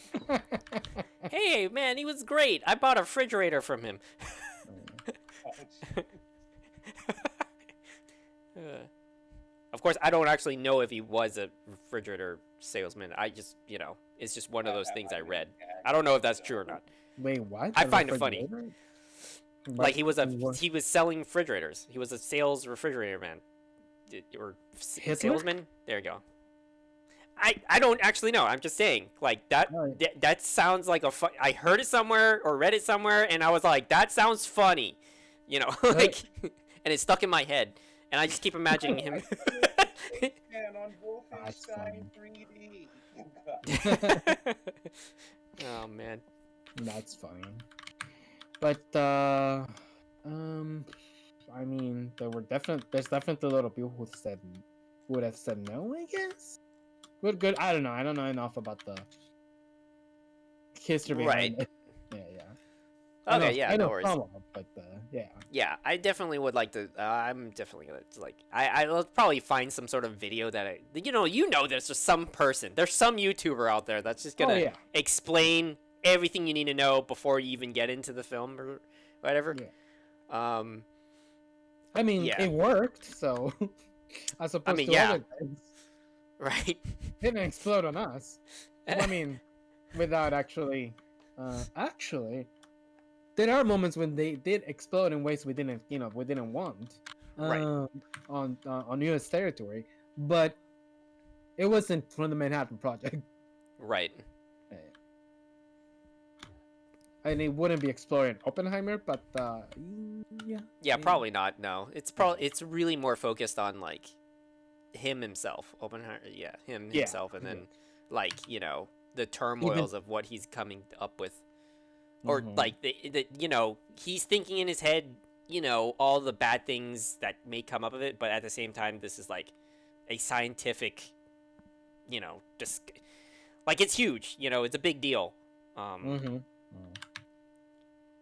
Hey, man, he was great. I bought a refrigerator from him. Of course, I don't actually know if he was a refrigerator salesman. I just, it's just one of those things I read. I don't know if that's true or not. Wait, what? I find it funny. Like he was selling refrigerators. He was a sales refrigerator man, or salesman. There you go. I don't actually know. I'm just saying, like that. That sounds like I heard it somewhere or read it somewhere, and I was like, that sounds funny, like, and it stuck in my head, and I just keep imagining him. And on Wolfenstein 3D. Oh man, that's funny. But I mean, there's definitely a lot of people who would have said no, I guess. Good. I don't know. I don't know enough about the history behind it. Yeah. Okay, yeah, no worries. But yeah. Yeah, I definitely would like to. I'm definitely gonna like. I'll probably find some sort of video that there's just some person. There's some YouTuber out there that's just gonna explain everything you need to know before you even get into the film or whatever. Yeah. I mean, it worked. So, as opposed to other things. Right. It didn't explode on us. Well, I mean, without actually, there are moments when they did explode in ways we didn't want, on U.S. territory, but it wasn't from the Manhattan Project. Right. And it wouldn't be exploring Oppenheimer, but yeah, probably not. No, it's really more focused on like himself, Oppenheimer. Yeah, Yeah, himself, and yeah. then like the turmoils of what he's coming up with, or Mhm. like the he's thinking in his head, all the bad things that may come up of it, but at the same time, this is like a scientific, just like it's huge. It's a big deal. Mhm.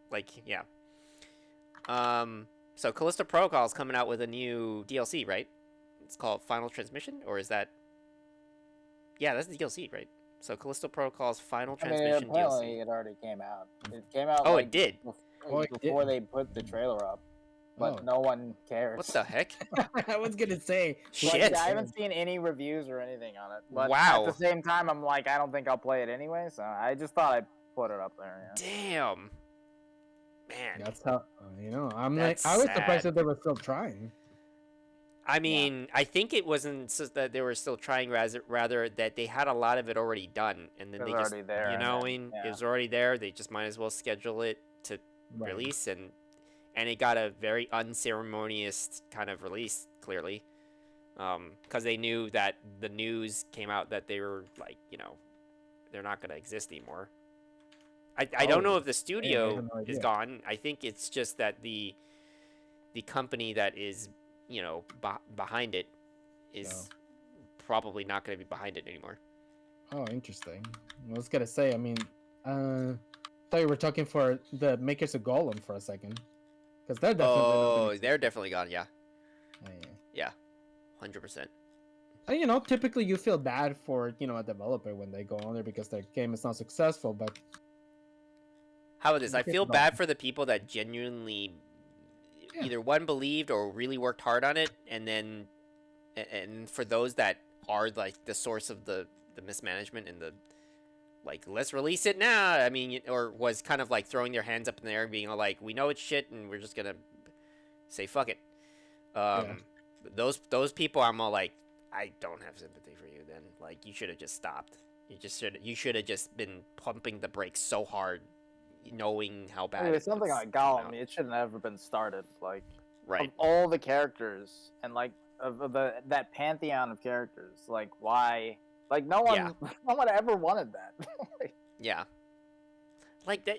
Like yeah. So Callisto Protocol is coming out with a new DLC, right? It's called Final Transmission, or is that? Yeah, that's the DLC, right? So Callisto Protocol's Final I mean, Transmission apparently DLC. it already came out. It came out Oh, like it did. Oh, it before did. they put the trailer up, but Oh. no one cares. What the heck? I was gonna say. Like, Shit. I haven't seen any reviews or anything on it. But at Wow. the same time, I'm like, I don't think I'll play it anyway. So I just thought I'd put it up there. Yeah. Damn. Man. That's how I'm That's like I was surprised sad. that they were still trying. I mean, I think it wasn't just that they were still trying, rather that they had a lot of it already done, and then It they was just, already there, you and know, then- I mean, yeah. it was already there. They just might as well schedule it to Right. release, and it got a very unceremonious kind of release, clearly, because they knew that the news came out that they were like, they're not gonna exist anymore. I don't know if the I studio have no is idea. gone. I think it's just that the company that is, behind it is probably not going to be behind it anymore. Oh, interesting. I was gonna say. I mean, thought you were talking for the makers of Golem for a second, because they're definitely. not gonna Oh, exist. they're definitely gone. Yeah, Oh, yeah. yeah, 100%. And, typically you feel bad for a developer when they go on there because their game is not successful, but How about this? I Okay, feel no. bad for the people that genuinely Yeah. either one believed or really worked hard on it, and then and for those that are like the source of the mismanagement and the like, let's release it now. I mean, or was kind of like throwing their hands up in the air, being all like, we know it's shit, and we're just gonna say fuck it. Those people, I'm all like, I don't have sympathy for you. Then, like, you should have just stopped. You should have just been pumping the brakes so hard, knowing how bad. I mean, it's something was like coming Gollum. out. It should have never been started. Like, Right. of all the characters and like of that pantheon of characters, like why? Like no one, Yeah. no one ever wanted that. Yeah. Like that.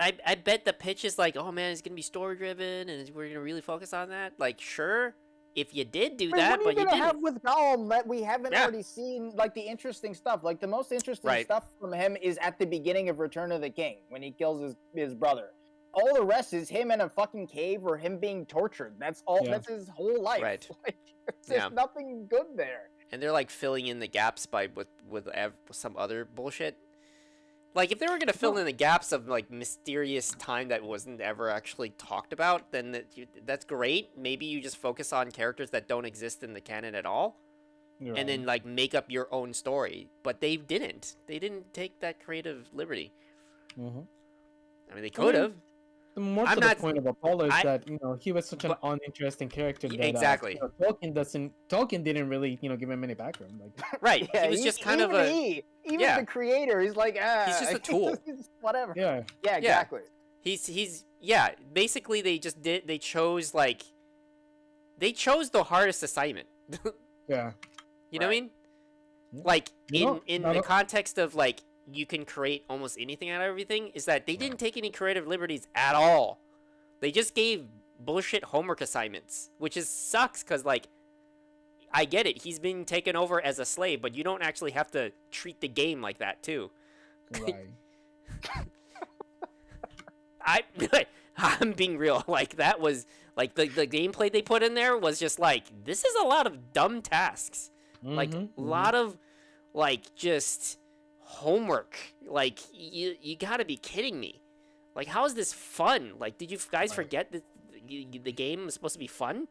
I bet the pitch is like, oh man, it's gonna be story driven, and we're gonna really focus on that. Like, sure, if you did do I mean, that, what are but you you gonna didn't. have with Gollum that we haven't Yeah. already seen? Like the interesting stuff. Like the most interesting Right. stuff from him is at the beginning of Return of the King when he kills his brother. All the rest is him in a fucking cave or him being tortured. That's all. Yeah. That's his whole life. Right. Like, there's Yeah. nothing good there. And they're like filling in the gaps with some other bullshit. Like, if they were gonna fill in the gaps of like mysterious time that wasn't ever actually talked about, then that's great. Maybe you just focus on characters that don't exist in the canon at all, and then like make up your own story. But they didn't. They didn't take that creative liberty. Mhm. I mean, they could have. The more I'm to not- the point of Apollo is I- that he was such an but- uninteresting character that Exactly. Tolkien didn't really give him any background. Like, Right. Yeah, he was just kind of even yeah. the creator. He's like, He's just a tool. Whatever. yeah, Yeah, exactly. he's yeah. Basically, they chose the hardest assignment. yeah. You know what I mean? Yeah. Like You know, in not the a- context of like you can create almost anything out of everything, is that they didn't take any creative liberties at all. They just gave bullshit homework assignments, which sucks because like I get it, he's being taken over as a slave, but you don't actually have to treat the game like that too. Right. I'm being real. Like that was like the gameplay they put in there was just like, this is a lot of dumb tasks. Like Mhm, a lot of like just homework. Like you gotta be kidding me. Like, how is this fun? Like, did you guys Right. forget that the game was supposed to be fun?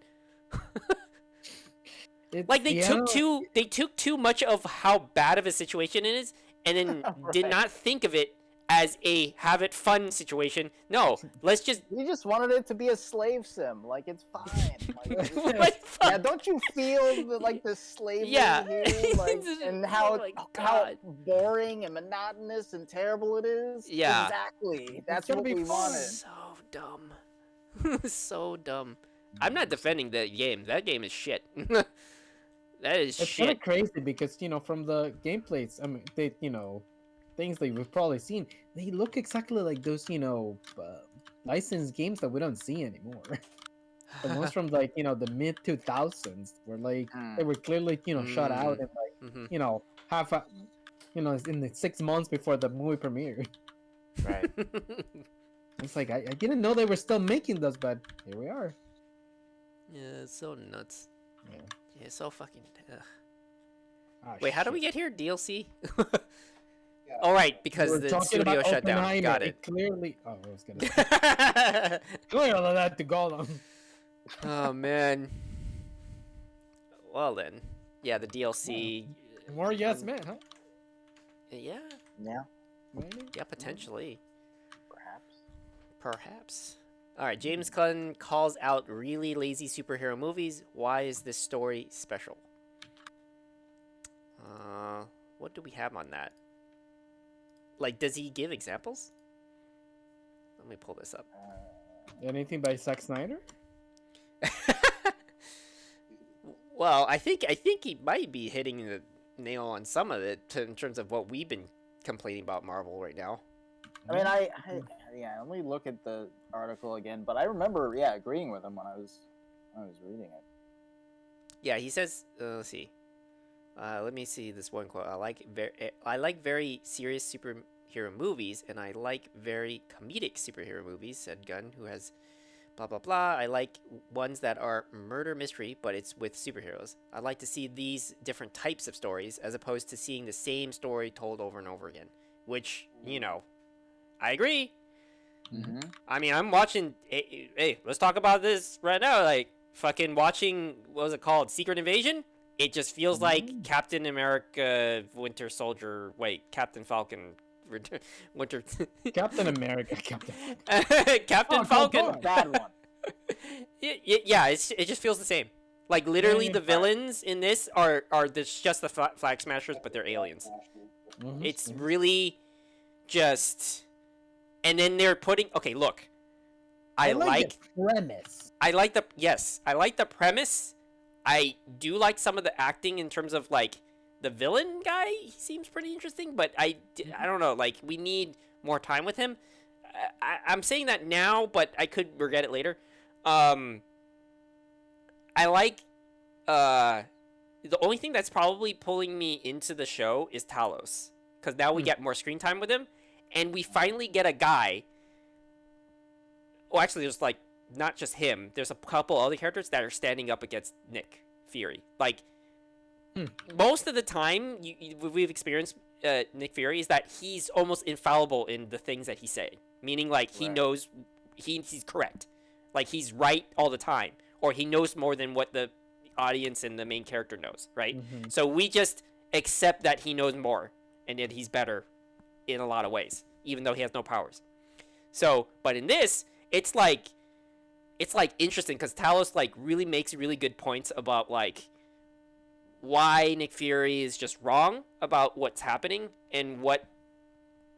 It's- Like they yeah, took too much of how bad of a situation it is, and then did Right. not think of it as a have it fun situation. No, let's just We just wanted it to be a slave sim. Like it's fine. Like, what yeah, don't you feel the slavery Yeah. here? Like, and how Like, how God. boring and monotonous and terrible it is? Yeah. Exactly. That's gonna what be we fun. wanted. So dumb. So dumb. I'm not defending that game. That game is shit. That is It's kind of shit. crazy because from the gameplays, I mean, they things that we've probably seen, they look exactly like those licensed games that we don't see anymore. The ones from like the mid 2000s were like they Hmm. were clearly shot out Mm. in like Mm-hmm. half a, in the 6 months before the movie premiere. Right. It's like I didn't know they were still making those, but here we are. Yeah, it's so nuts. Yeah. Yeah, it's so fucking. Ah, Wait, how do we shit. get here? DLC? Yeah. All right, We because were the talking studio about shut down. Oppenheimer. Got it. It clearly. Oh, I was gonna say. Clearly that to Gollum. Oh man. Well then, yeah, the DLC. More yes, man, huh? Yeah, Yeah. Maybe. yeah, potentially, Perhaps. perhaps. All right, James Gunn calls out really lazy superhero movies. Why is this story special? What do we have on that? Like, does he give examples? Let me pull this up. Anything by Zack Snyder? Well, I think he might be hitting the nail on some of it in terms of what we've been complaining about Marvel right now. I mean, let me look at the article again, but I remember, agreeing with him when I was reading it. Yeah, he says. Let's see. Let me see this one quote. I like very serious superhero movies, and I like very comedic superhero movies," said Gunn, who has blah blah blah. "I like ones that are murder mystery, but it's with superheroes. I like to see these different types of stories as opposed to seeing the same story told over and over again." Which, I agree. Mm-hmm. I mean, I'm watching. Hey, let's talk about this right now. Like, fucking watching. What was it called? Secret Invasion. It just feels like Captain America, Winter Soldier. Wait, Captain Falcon, Winter. Captain America. Captain. Captain Oh, Falcon. come on. Bad one. Yeah, it just feels the same. Like literally, Yeah. the villains in this are just the flag smashers, but they're aliens. Mhm. It's really just, and then they're putting. Okay, look, I like the premise. I like the premise. I do like some of the acting in terms of like the villain guy. He seems pretty interesting, but I don't know. Like, we need more time with him. I'm saying that now, but I could regret it later. I like the only thing that's probably pulling me into the show is Talos, because now we get more screen time with him, and we finally get a guy. Well, actually, there's like not just him. There's a couple other characters that are standing up against Nick Fury. Like, most of the time, we've experienced Nick Fury is that he's almost infallible in the things that he's saying. Meaning, like, he knows he's correct. Like, he's right all the time, or he knows more than what the audience and the main character knows, right? Mhm. So we just accept that he knows more and that he's better in a lot of ways, even though he has no powers. So, but in this, it's like interesting because Talos like really makes really good points about like why Nick Fury is just wrong about what's happening and what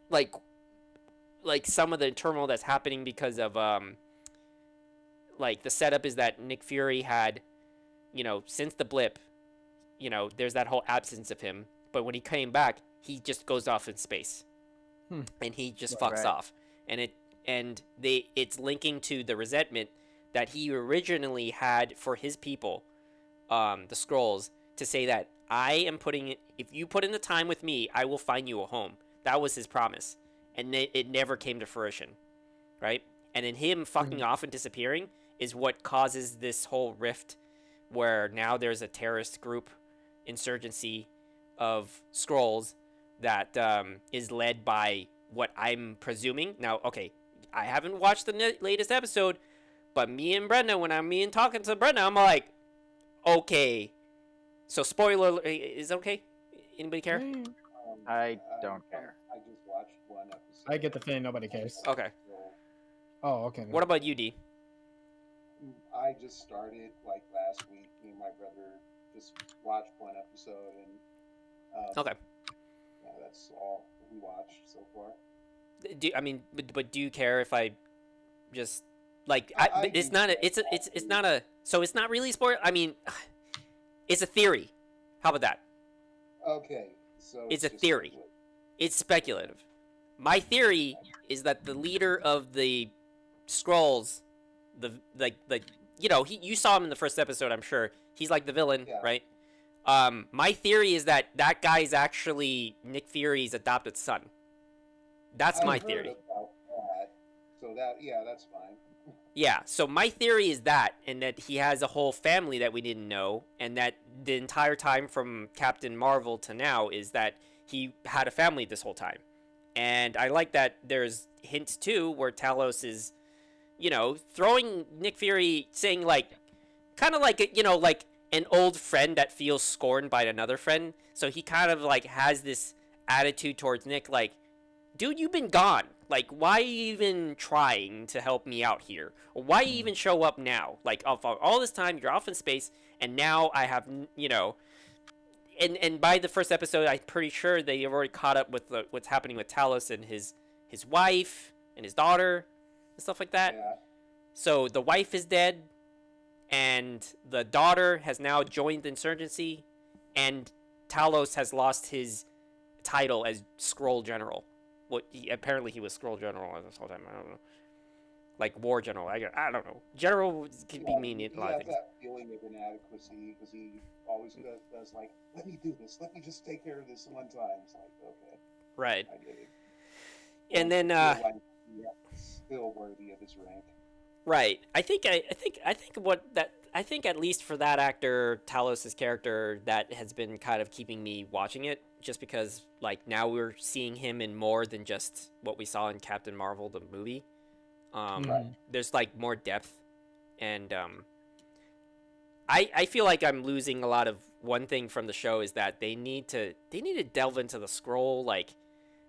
like some of the turmoil that's happening because of like the setup is that Nick Fury had, since the blip, there's that whole absence of him, but when he came back, he just goes off in space. And he just fucks off. And it's linking to the resentment that he originally had for his people, the Skrulls, to say that if you put in the time with me, I will find you a home. That was his promise. And it never came to fruition, right? And then him fucking off and disappearing is what causes this whole rift where now there's a terrorist group insurgency of Skrulls that is led by what I'm presuming. Now, okay, I haven't watched the latest episode, but me and talking to Brenda, I'm like, okay. So spoiler alert, is it okay? Anybody care? I don't care. I just watched one episode. I get the feeling nobody cares. Okay. Oh, okay. What about you, D? I just started like last week. Me and my brother just watched one episode, and Okay. yeah, that's all we watched so far. But do you care if I just like I it's do not care. a it's not a so it's not really spoiler. I mean, it's a theory. How about that? Okay, so It's a just theory. speculative. It's speculative. My theory is that the leader of the Skrulls, you saw him in the first episode. I'm sure he's like the villain, Yeah. right? My theory is that that guy is actually Nick Fury's adopted son. That's my I've heard theory. about that. So that's fine. Yeah, so my theory is that, and that he has a whole family that we didn't know, and that the entire time from Captain Marvel to now is that he had a family this whole time. And I like that there's hints too where Talos is, throwing Nick Fury, saying like, kind of like, like an old friend that feels scorned by another friend. So he kind of like has this attitude towards Nick, like, dude, you've been gone. Like, why are you even trying to help me out here? Or why you even show up now? Like, all this time, you're off in space, and now I have, And by the first episode, I'm pretty sure they have already caught up with what's happening with Talos and his wife and his daughter and stuff like that. Yeah. So the wife is dead, and the daughter has now joined the insurgency, and Talos has lost his title as Skrull General. Apparently he was Skrull General this whole time. I don't know, like War General. I don't know. General can be meaning a lot He of has things. that feeling of inadequacy because he always does like, let me do this. Let me just take care of this one time. It's like, okay, Right. I get it. And then Feel like he's still worthy of his rank. right. I think at least for that actor, Talos' character, that has been kind of keeping me watching it, just because like now we're seeing him in more than just what we saw in Captain Marvel the movie. There's like more depth, and I feel like I'm losing a lot of one thing from the show is that they need to delve into the Skrull, like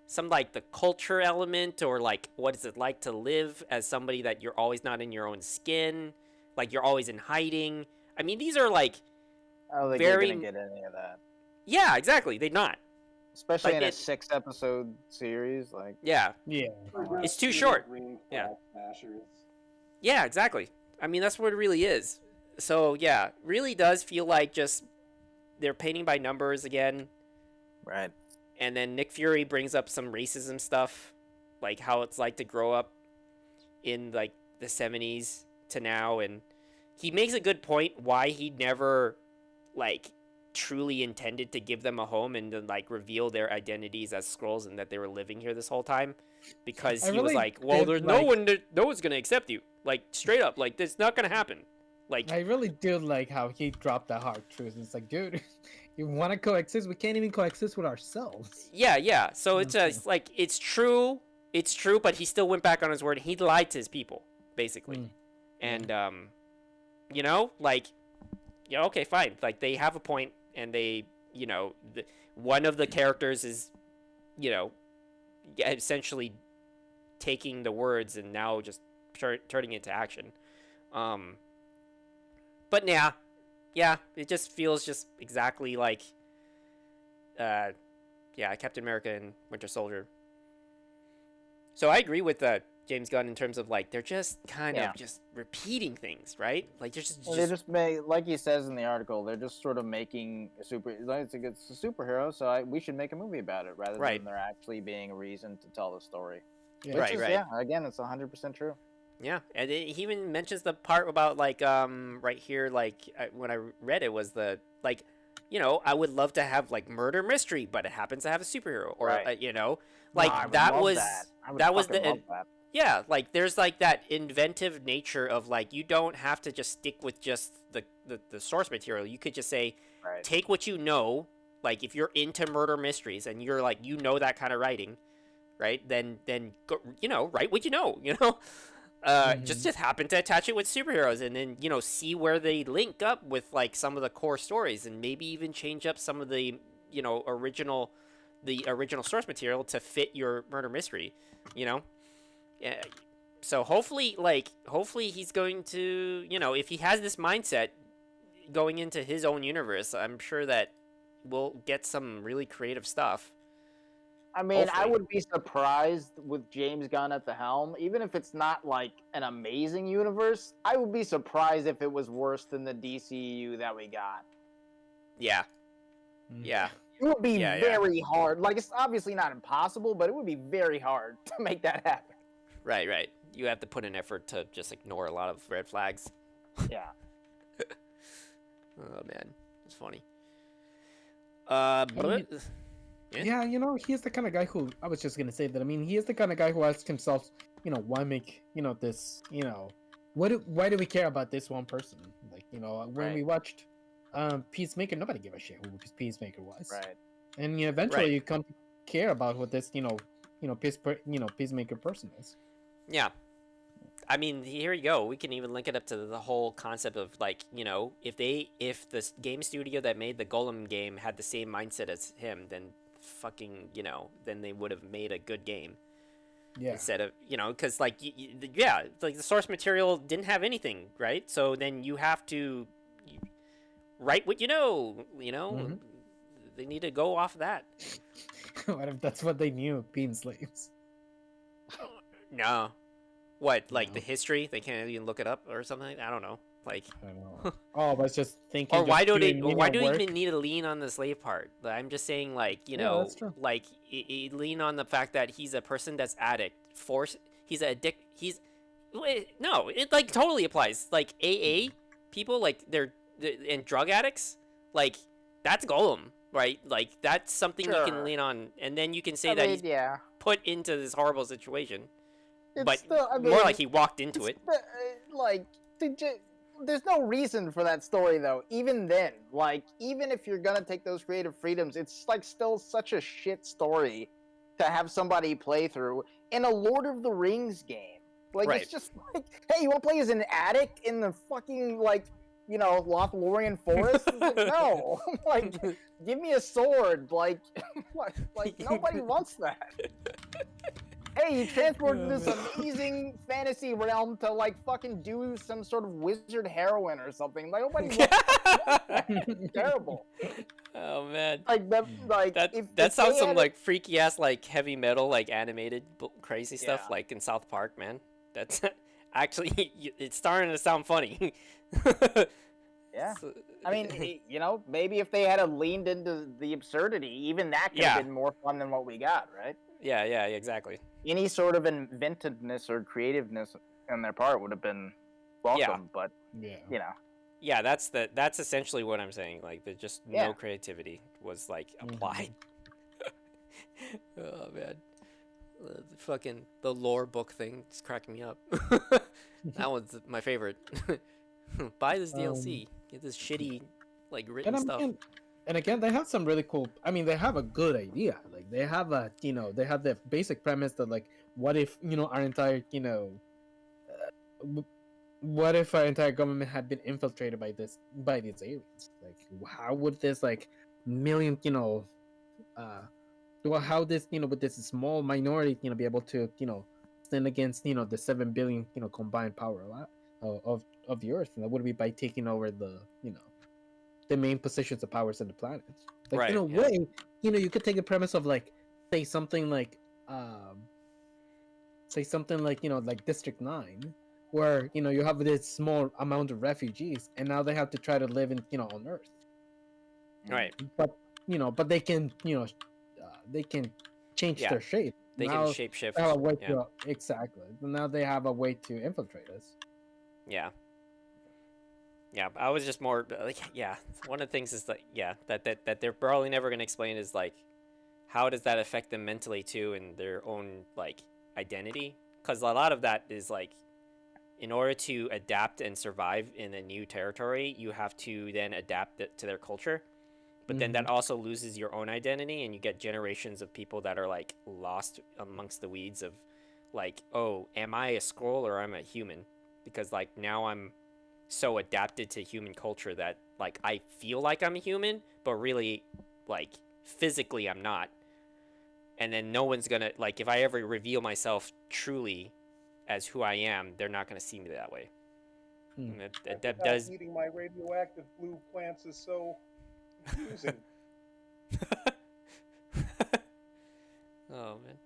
some like the culture element, or like what is it like to live as somebody that you're always not in your own skin, like you're always in hiding. I mean, these are like I don't think very you're gonna get any of that, yeah, exactly. They're not. especially Like in a it- 6-episode series. Like, Yeah, Yeah. It's too short. Green Yeah. flag smashers. yeah, exactly. I mean, that's what it really is. So yeah, really does feel like just they're painting by numbers again. right? And then Nick Fury brings up some racism stuff, like how it's like to grow up in like the 70s to now, and he makes a good point why he never like truly intended to give them a home and then like reveal their identities as Skrulls and that they were living here this whole time, because I he was really like, well, did there's like- no one's gonna accept you, like straight up, like it's not gonna happen. Like I really do like how he dropped that hard truth. It's like, dude, you want to coexist? We can't even coexist with ourselves. yeah. So it's Okay. just like it's true, but he still went back on his word. He lied to his people, basically. Mm. And like, yeah, okay, fine. Like they have a point, and they, one of the characters is, essentially taking the words and now just turning it into action. But yeah, it just feels just exactly like, Captain America and Winter Soldier. So I agree with James Gunn in terms of like they're just kind Yeah. of just repeating things, right? Like they're just, Well, they just make, like he says in the article, they're just sort of making a it's a superhero, so we should make a movie about it rather Right. than there actually being a reason to tell the story. Yeah. Which Right, is, right. Yeah, again, it's 100% true. yeah. And he even mentions the part about like right here, like when I read it was the like, I would love to have like murder mystery, but it happens to have a superhero, or Right. like I would that love was that. I would that was fucking the love that. yeah, like there's like that inventive nature of like you don't have to just stick with just the source material. You could just say, Right. take what you know, like if you're into murder mysteries and you're like that kind of writing, right? Then go, write what you know, just happen to attach it with superheroes, and then see where they link up with like some of the core stories, and maybe even change up some of the original source material to fit your murder mystery, Yeah. So hopefully he's going to, if he has this mindset going into his own universe, I'm sure that we'll get some really creative stuff. I mean, I Hopefully. would be surprised with James Gunn at the helm, even if it's not like an amazing universe. I would be surprised if it was worse than the DCU that we got. Yeah. Yeah. It would be Yeah, yeah. very hard. Like, it's obviously not impossible, but it would be very hard to make that happen. Right. You have to put an effort to just ignore a lot of red flags. Yeah. Oh man, it's funny. mean, Yeah. Yeah, he's the kind of guy who I was just gonna say that. I mean, he is the kind of guy who asks himself, why make this, why do we care about this one person? Like, when Right. we watched Peacemaker, nobody gave a shit who Peacemaker was. Right. And eventually Right. you come to care about what this, Peacemaker person is. Yeah. I mean, here you go. We can even link it up to the whole concept of like, if the game studio that made the Golem game had the same mindset as him, then fucking, then they would have made a good game. Yeah. Instead of, because like, yeah, like the source material didn't have anything, right? So then you have to write what you know. Mhm. They need to go off that. What if that's what they knew, being slaves? No. What, like No. the history? They can't even look it up or something? I don't know. Like, I don't know. Oh, I was just thinking. or why just do they? doing Why do menial you work. even need to lean on the slave part? I'm just saying, like, Yeah, that's true. like lean on the fact that he's a person that's addict. He's addict. No, it like totally applies. Like AA people, like and drug addicts, like that's Golem, right? Like that's something you can Sure. lean on, and then you can say I that mean, he's yeah. put into this horrible situation. It's But still, I more mean, like he walked into it. Like, there's no reason for that story though. Even then, like, even if you're gonna take those creative freedoms, it's like still such a shit story to have somebody play through in a Lord of the Rings game. Like, Right. it's just like, hey, you want to play as an addict in the fucking like, Lothlorien forest? It's like, no, like, give me a sword. Like, like nobody wants that. Hey, you transported this amazing fantasy realm to like fucking do some sort of wizard heroine or something. Like nobody wants that. It's terrible. Oh man. Like that. Like That if that if sounds they some had like freaky ass like heavy metal like animated crazy stuff Yeah. like in South Park, man. That's actually it's starting to sound funny. Yeah. So- I mean, maybe if they had leaned into the absurdity, even that could Yeah. have been more fun than what we got, right? yeah, exactly. Any sort of inventiveness or creativeness on their part would have been welcome, but Yeah. Yeah, that's essentially what I'm saying. Like there's just Yeah. no creativity was like applied. Oh man. The lore book thing is cracking me up. That was my favorite. Buy this DLC. Get this shitty like written And stuff. again, they have some really cool. I mean, they have a good idea. Like they have they have the basic premise that like, what if our entire what if our entire government had been infiltrated by these aliens? Like, how would this like million well, how this with this small minority be able to stand against the 7 billion combined power of the earth, and that would be by taking over the the main positions of powers in the planet. Like Right, in a yeah. way, you could take the premise of like say something like like District 9, where you have this small amount of refugees and now they have to try to live in on Earth. Right. But they can they can change Yeah, their shape. They Now can shapeshift. they have a way Yeah. to exactly. Now they have a way to infiltrate us. Yeah. Yeah, I was just more like, yeah. One of the things is like, yeah, that they're probably never gonna explain is like, how does that affect them mentally too, and their own like identity? Because a lot of that is like, in order to adapt and survive in a new territory, you have to then adapt it to their culture. But then that also loses your own identity, and you get generations of people that are like lost amongst the weeds of, like, oh, am I a scroll or am I a human? Because like now I'm so adapted to human culture that like I feel like I'm a human, but really like physically I'm not. And then no one's gonna like, if I ever reveal myself truly as who I am, they're not gonna see me that way. Hmm. And I that forgot does. eating my radioactive blue plants is so confusing. Oh man.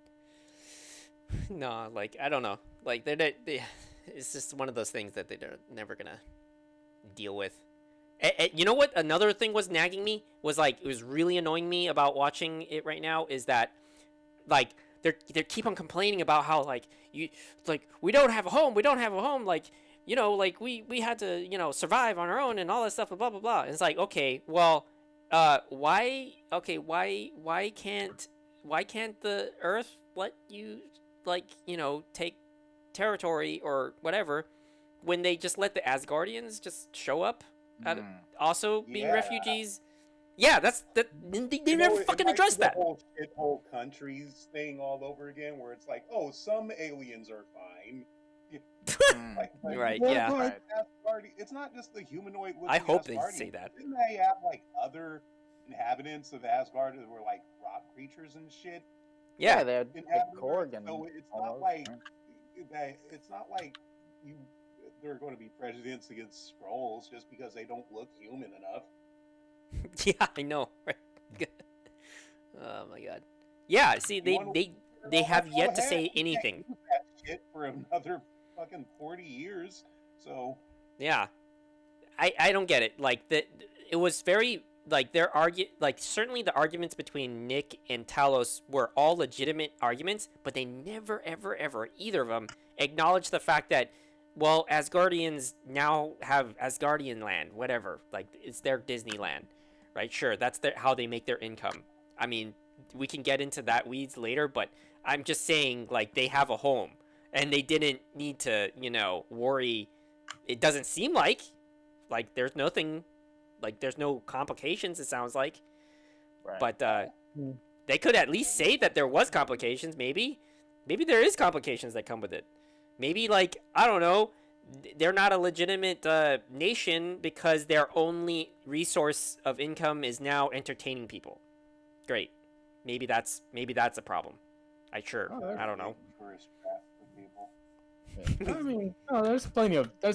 No, like I don't know. Like it's just one of those things that they're never gonna deal with. You know what? Another thing was nagging me was like it was really annoying me about watching it right now is that like they keep on complaining about how like we don't have a home, like like we had to survive on our own and all that stuff, blah blah blah. And it's like okay, well, why can't the Earth let you like take territory or whatever when they just let the Asgardians just show up at, also being Yeah. refugees. Yeah, they You never know, it fucking might be addressed the that. whole countries thing all over again, where it's like, oh, some aliens are fine. Like, Right, look, yeah. like Asgardi- It's not just the humanoid looking I hope they Asgardians. say that. Didn't they have like other inhabitants of Asgard that were like rock creatures and shit? Yeah, they had Inhabiting Korg Earth? and So it's all not those, like right? it's not like you they're going to be prejudice against Skrulls just because they don't look human enough. yeah, I know. Right. Oh my god. Yeah, see, You wanna- they have Go yet to ahead, say we can't anything. use that shit for another fucking 40 years. So Yeah, I don't get it. Like it was very like certainly the arguments between Nick and Talos were all legitimate arguments, but they never ever either of them acknowledged the fact that well, Asgardians now have Asgardian land, whatever. Like it's their Disneyland, right? Sure, that's how they make their income. I mean, we can get into that weeds later, but I'm just saying like they have a home and they didn't need to, worry. It doesn't seem like there's nothing, like there's no complications. It sounds like, Right. but they could at least say that there was complications. Maybe there is complications that come with it. Maybe like I don't know, they're not a legitimate nation because their only resource of income is now entertaining people. Great, maybe that's a problem. I don't know. tourist trap for people. I mean, no, there's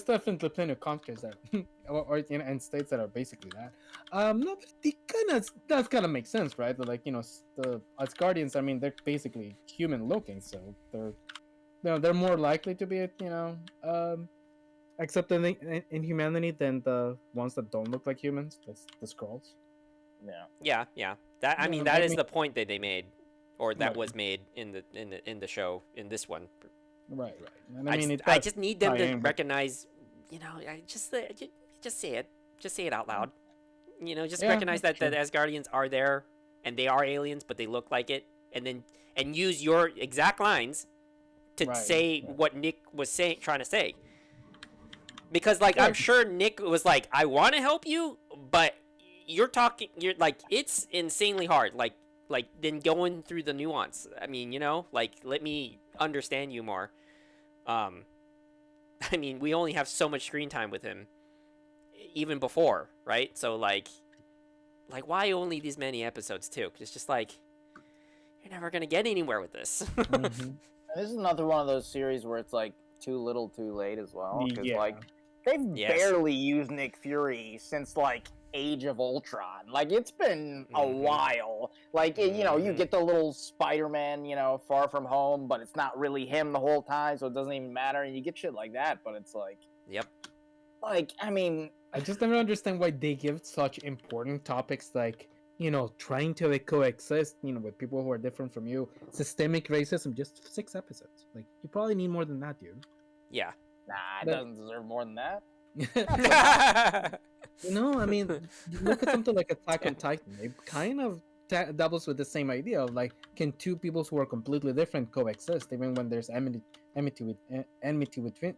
definitely plenty of countries that, or and states that are basically that. No, but that kind of makes sense, right? Like the Asgardians. I mean, they're basically human looking, so they're more likely to be accepted in humanity than the ones that don't look like humans. That's the Skrulls. Yeah. Yeah. That I Yeah, mean I that is mean- the point that they made, or that Right. was made in the show in this one. Right. And I, I mean, just need them tie to in, but- recognize, just say it. Just say it out loud. Just Yeah, recognize that that's the Asgardians are there and they are aliens, but they look like it, and use your exact lines to Right, say right. what Nick was trying to say. Because I'm Right. sure Nick was like, I want to help you, but you're like it's insanely hard. Like then going through the nuance. I mean, let me understand you more. I mean, we only have so much screen time with him, even before, right? So like why only these many episodes too? 'Cause it's just like you're never gonna get anywhere with this. Mhm. And this is another one of those series where it's like too little, too late as well. Because Yeah. like they've Yes. barely used Nick Fury since like Age of Ultron. Like it's been a Mhm. while. Like you Mhm. get the little Spider-Man, Far From Home, but it's not really him the whole time, so it doesn't even matter. And you get shit like that, but it's like, Yep. I mean, I just never understand why they give such important topics like, trying to coexist, with people who are different from you, systemic racism, just 6 episodes. Like, you probably need more than that, dude. Yeah. nah, it That- doesn't deserve more than that. I mean, look at something like Attack on Titan. It kind of doubles with the same idea of like, can two peoples who are completely different coexist, even when there's enmity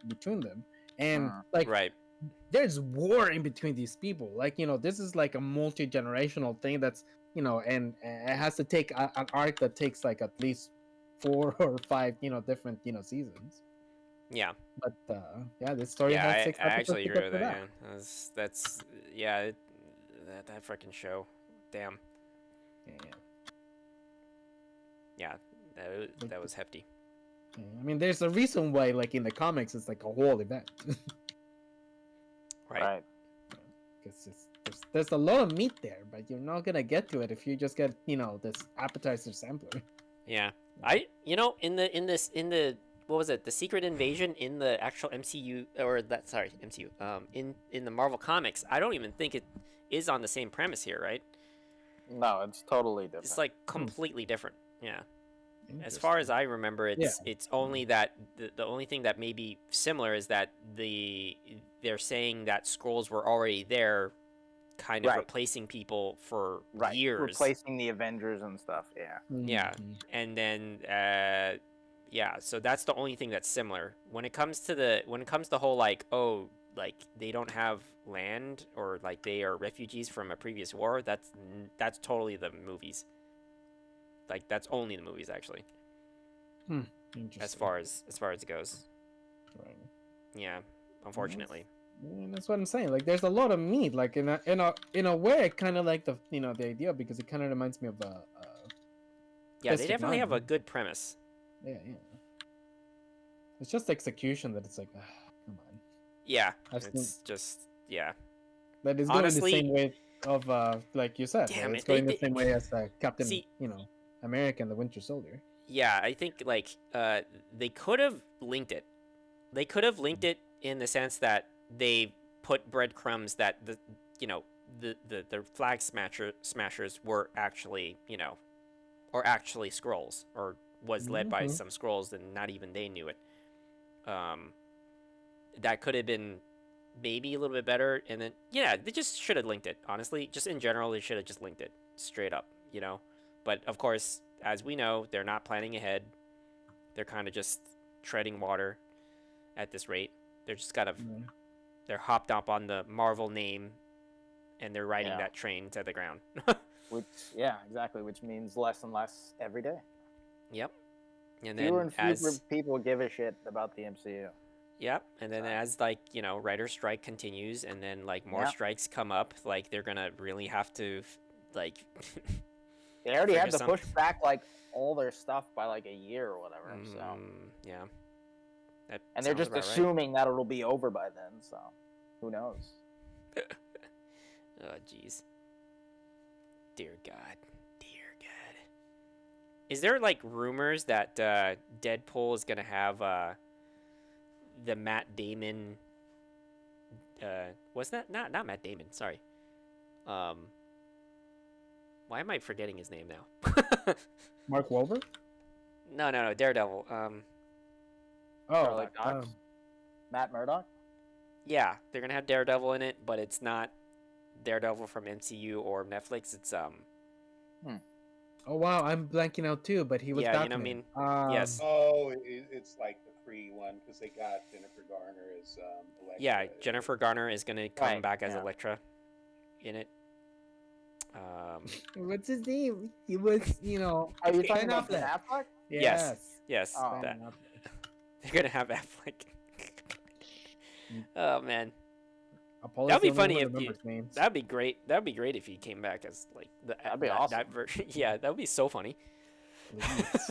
between them? And like, Right. there's war in between these people. Like, this is like a multi-generational thing that's, and it has to take an arc that takes like at least 4 or 5, different, seasons. Yeah. But yeah, this story Yeah, has I 6 actually episodes to agree get with to that. Yeah, that's yeah, that freaking show. Damn. Yeah. Yeah, that was hefty. Yeah, I mean, there's a reason why, like in the comics, it's like a whole event. Right. Because there's a lot of meat there, but you're not gonna get to it if you just get this appetizer sampler. Yeah. In the what was it? The secret invasion in the actual MCU, or that sorry MCU. In the Marvel comics, I don't even think it is on the same premise here, right? No, it's totally different. It's like completely different. Yeah. As Interesting. far as I remember, it's Yeah. it's only that the only thing that may be similar is that they're saying that scrolls were already there, kind of Right. replacing people for right, years. replacing the Avengers and stuff. Yeah. Yeah, Mhm. and then yeah, so that's the only thing that's similar. When it comes to the whole like, oh, like they don't have land, or like they are refugees from a previous war, that's totally the movies. Like that's only the movies actually, Interesting. as far as it goes. Right. Yeah, unfortunately. Yeah, that's what I'm saying. Like, there's a lot of meat. Like, in a way, I kind of like the the idea, because it kind of reminds me of Yeah, they Mystic definitely have a Mind. good premise. yeah. It's just execution that it's like, come on. Yeah, I've seen it's just yeah. that is going Honestly- the same way of like you said. Damn it's it, they going the did- same way as Captain, See- America and the Winter Soldier. Yeah, I think like they could have linked it. They could have linked it in the sense that they put breadcrumbs that the flag smashers were actually, or actually scrolls, or was led by Mhm. some scrolls and not even they knew it. That could have been maybe a little bit better, and then yeah, they just should have linked it. Honestly, just in general, they should have just linked it straight up, But of course, as we know, they're not planning ahead. They're kind of just treading water at this rate. They're just kind of they're hopped up on the Marvel name, and they're riding Yeah. that train to the ground. Which, yeah, exactly. Which means less and less every day. Yep. And Fewer then and fewer as people give a shit about the MCU. yep, and then as like writer strike continues, and then like more Yeah. strikes come up, like they're gonna really have to like They already had Figure to push back like all their stuff by like a year or whatever. So, yeah. That and they're sounds just about right. assuming that it'll be over by then. So, who knows? Oh, jeez. Dear God. Dear God. Is there, like, rumors that Deadpool is going to have the Matt Damon... was that? Not Matt Damon, sorry. Why am I forgetting his name now? Mark Wahlberg. No, Daredevil. Charlie Cox? Matt Murdock? Yeah, they're going to have Daredevil in it, but it's not Daredevil from MCU or Netflix. It's, Oh wow, I'm blanking out too. But he was Yeah, you know Batman. what I mean? Yes. Oh, it's like the free one because they got Jennifer Garner as Elektra. Yeah, Jennifer Garner is going to come Right, back as yeah. Elektra in it. What's his name? He was, Are you talking Ben about Ben Affleck. Affleck? Yes, Oh. that, they're going to have Affleck. Oh, man. Apologies, be I don't funny if remember you- his names. That'd be great. That'd be great if he came back as, like, That'd be that awesome. version. Yeah, that would be so funny. Please.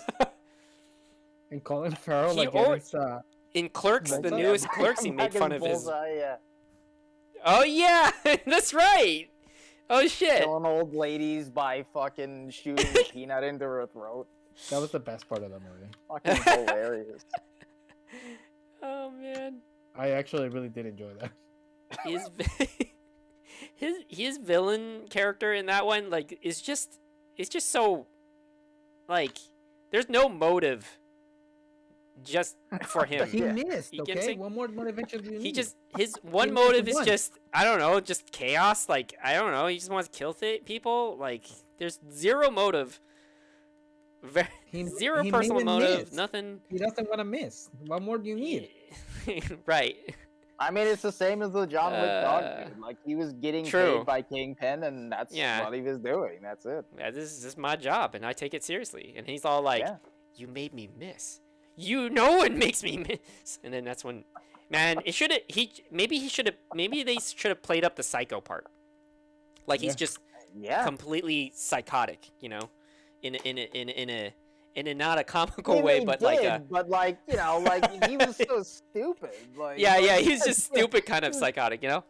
And Colin Farrell He against In Clerks, the Bullseye? newest Clerks, he Back made as fun of his... Bullseye, yeah. Oh, yeah! That's right! Oh, shit! Killing old ladies by fucking shooting a peanut into her throat. that was the best part of the movie. Fucking hilarious. Oh, man. I actually really did enjoy that. his his villain character in that one, like, it's just so, like, there's no motive just for him. He Yeah. missed. You get what I'm Okay, saying? what more motivation do you need? He just his one He motive missed is one. just, I don't know, just chaos. Like, I don't know, he just wants to kill people. Like, there's zero motive. Zero he personal made it motive. miss. Nothing. He doesn't want to miss. What more do you need? Right. I mean, it's the same as the John Wick dog Uh, dude. Like, he was getting true. paid by Kingpin, and that's Yeah. what he was doing. That's it. Yeah, this is my job, and I take it seriously. And he's all like, Yeah. "You made me miss. No one makes me miss." And then that's when, man, it should have. Maybe they should have played up the psycho part. Like he's Yeah. just Yeah. completely psychotic, in a not a comical Maybe way, they but did, like a like, like he was so stupid. Like, yeah, he's just stupid kind of psychotic, Yeah.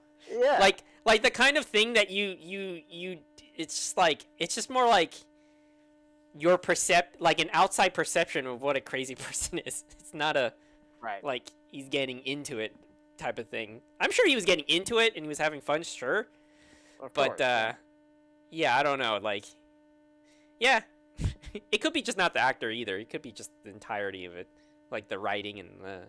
like the kind of thing that you it's just more like your like an outside perception of what a crazy person is. It's not a Right. like he's getting into it type of thing. I'm sure he was getting into it and he was having fun, sure. Of But course, yeah. yeah, I don't know. Like, yeah, it could be just not the actor either. It could be just the entirety of it, like the writing and the.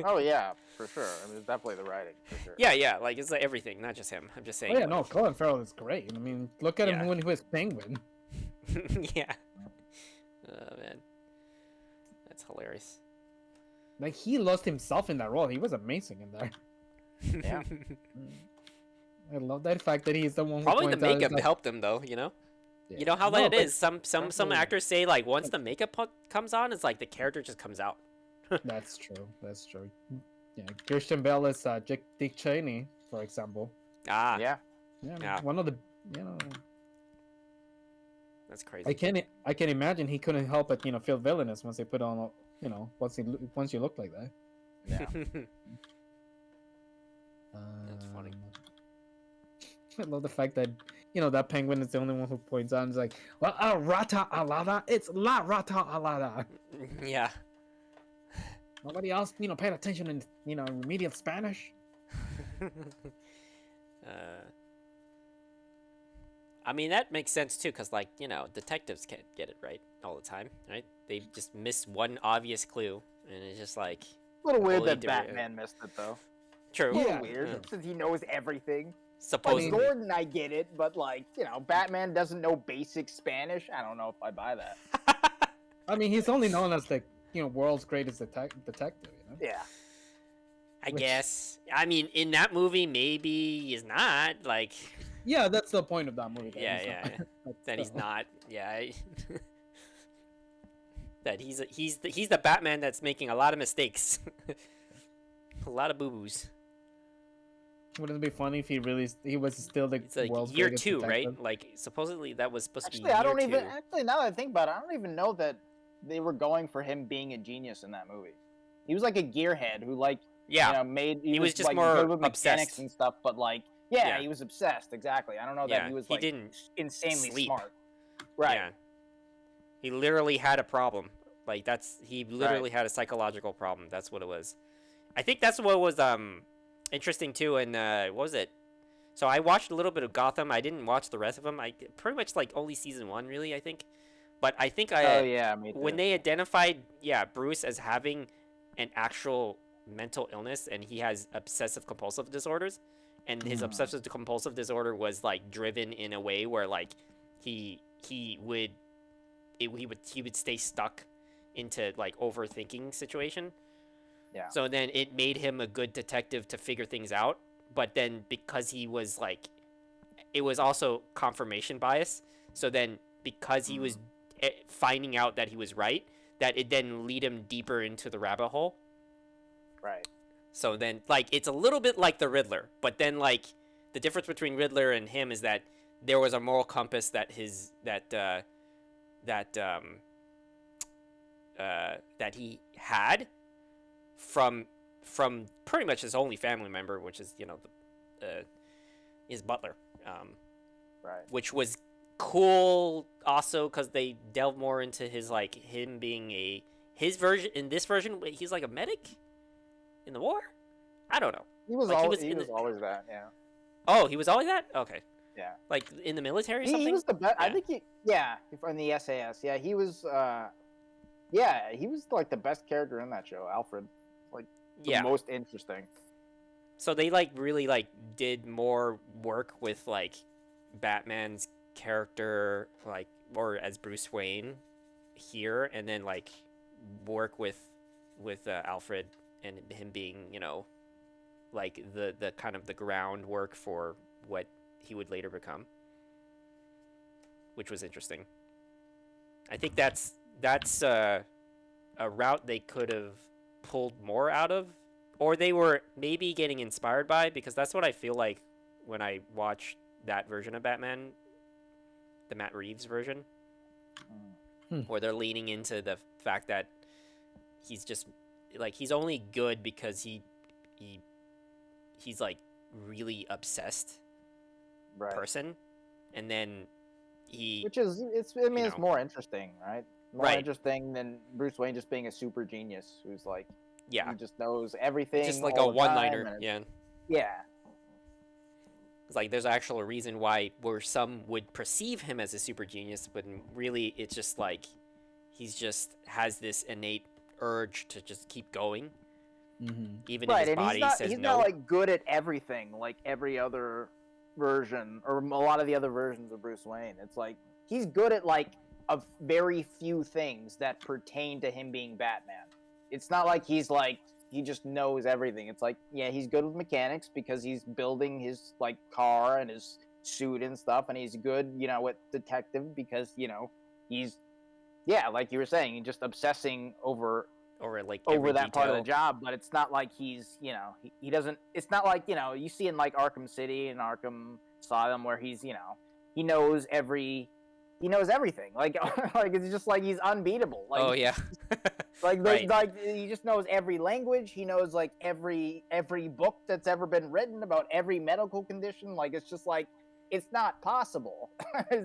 Oh yeah, for sure. I mean, it's definitely the writing for sure. Yeah, like it's like everything, not just him. I'm just saying. Oh yeah, no, like, Colin Farrell is great. I mean, look at Yeah. him when he was Penguin. yeah. Oh man, that's hilarious. Like he lost himself in that role. He was amazing in there. Yeah. I love that fact that he's the one who Probably the points out, makeup like, helped him though. You know. yeah. You know how No, that but is. Some definitely- actors say like once the makeup comes on, it's like the character just comes out. That's true. That's true. Yeah, Christian Bale is Dick Cheney, for example. Ah, Yeah. Yeah, Yeah. one of the you know. that's crazy. I can imagine he couldn't help but feel villainous once they put on once you look like that. Yeah. That's funny. I love the fact that that penguin is the only one who points out and is like, well, rata alada, it's la rata alada. Yeah. Nobody else paid attention in remedial Spanish. I mean that makes sense too, cause like detectives can't get it right all the time, right? They just miss one obvious clue, and it's just like A little weird Totally that different. Batman missed it though. true. A little Yeah. weird since he knows everything. Like Supposedly. Gordon, I get it, but like Batman doesn't know basic Spanish. I don't know if I buy that. I mean, he's only known as the world's greatest detective. Yeah. I Which- guess. I mean, in that movie, maybe he's not. Like, Yeah, that's the point of that movie. that yeah, he's yeah, not. yeah. That he's So- not. Yeah. That he's the Batman that's making a lot of mistakes. A lot of boo boos. Wouldn't it be funny if he was still the It's like world's year greatest 2, right? detective? Like supposedly that was supposed Actually, to be I don't year even. 2. Actually, now that I think about it, I don't even know that they were going for him being a genius in that movie. He was like a gearhead who Yeah. made. He was just like, more good with mechanics obsessed. and stuff, but Yeah. he was obsessed. Exactly. I don't know Yeah, that he was he like didn't insanely sleep. smart. Right. Yeah. He literally had a problem. Like he literally had a psychological problem. That's what it was. I think that's what was interesting too. And what was it? So I watched a little bit of Gotham. I didn't watch the rest of them. I pretty much like only season 1 really, I think. But I think Oh yeah, me too. when they identified Bruce as having an actual mental illness and he has obsessive compulsive disorders, and his obsessive compulsive disorder was like driven in a way where like he would stay stuck into like overthinking situation. Yeah. So then it made him a good detective to figure things out, but then because he was like, it was also confirmation bias. So then because he was finding out that he was right, that it then lead him deeper into the rabbit hole. Right. So then like it's a little bit like the Riddler, but then like the difference between Riddler and him is that there was a moral compass that that he had from pretty much his only family member, which is his butler, Right. which was cool also because they delve more into his like him being his version. In this version he's like a medic in the war. I don't know. He was Like, he always was in the- always that. Yeah. Oh, he was always that. Okay. Yeah. Like in the military or He something. was the best. I Yeah. think in the SAS. Yeah, he was. Yeah, he was like the best character in that show, Alfred. The most interesting. So they like really like did more work with like Batman's character, like, or as Bruce Wayne here, and then like work with Alfred and him being like the kind of the groundwork for what he would later become, which was interesting. I think that's a route they could have pulled more out of, or they were maybe getting inspired by, because that's what I feel like when I watch that version of Batman, the Matt Reeves version, where they're leaning into the fact that he's just like he's only good because he's like really obsessed Right. person, and then he, Which is, it's. I mean, it's know. more interesting, right? More Right. interesting than Bruce Wayne just being a super genius who's like, yeah, he just knows everything. just like all a the time, one-liner. and Yeah. yeah, It's like there's actual a reason why where some would perceive him as a super genius, but really it's just like he's just has this innate urge to just keep going, even if right. his And body says he's no. not like good at everything like every other version or a lot of the other versions of Bruce Wayne. It's like he's good at like a very few things that pertain to him being Batman. It's not like he's like he just knows everything. It's like, yeah, he's good with mechanics because he's building his like car and his suit and stuff, and he's good, you know, with detective because, you know, he's yeah, like you were saying, he's just obsessing over or like every that part of the detail. job. But it's not like he's, you know, he doesn't. It's not like, you know, you see in like Arkham City and Arkham Asylum where he's, you know, he knows everything. Like like it's just like he's unbeatable. Like, Oh yeah. like Right. like he just knows every language. He knows like every book that's ever been written about every medical condition. Like it's just like it's not possible.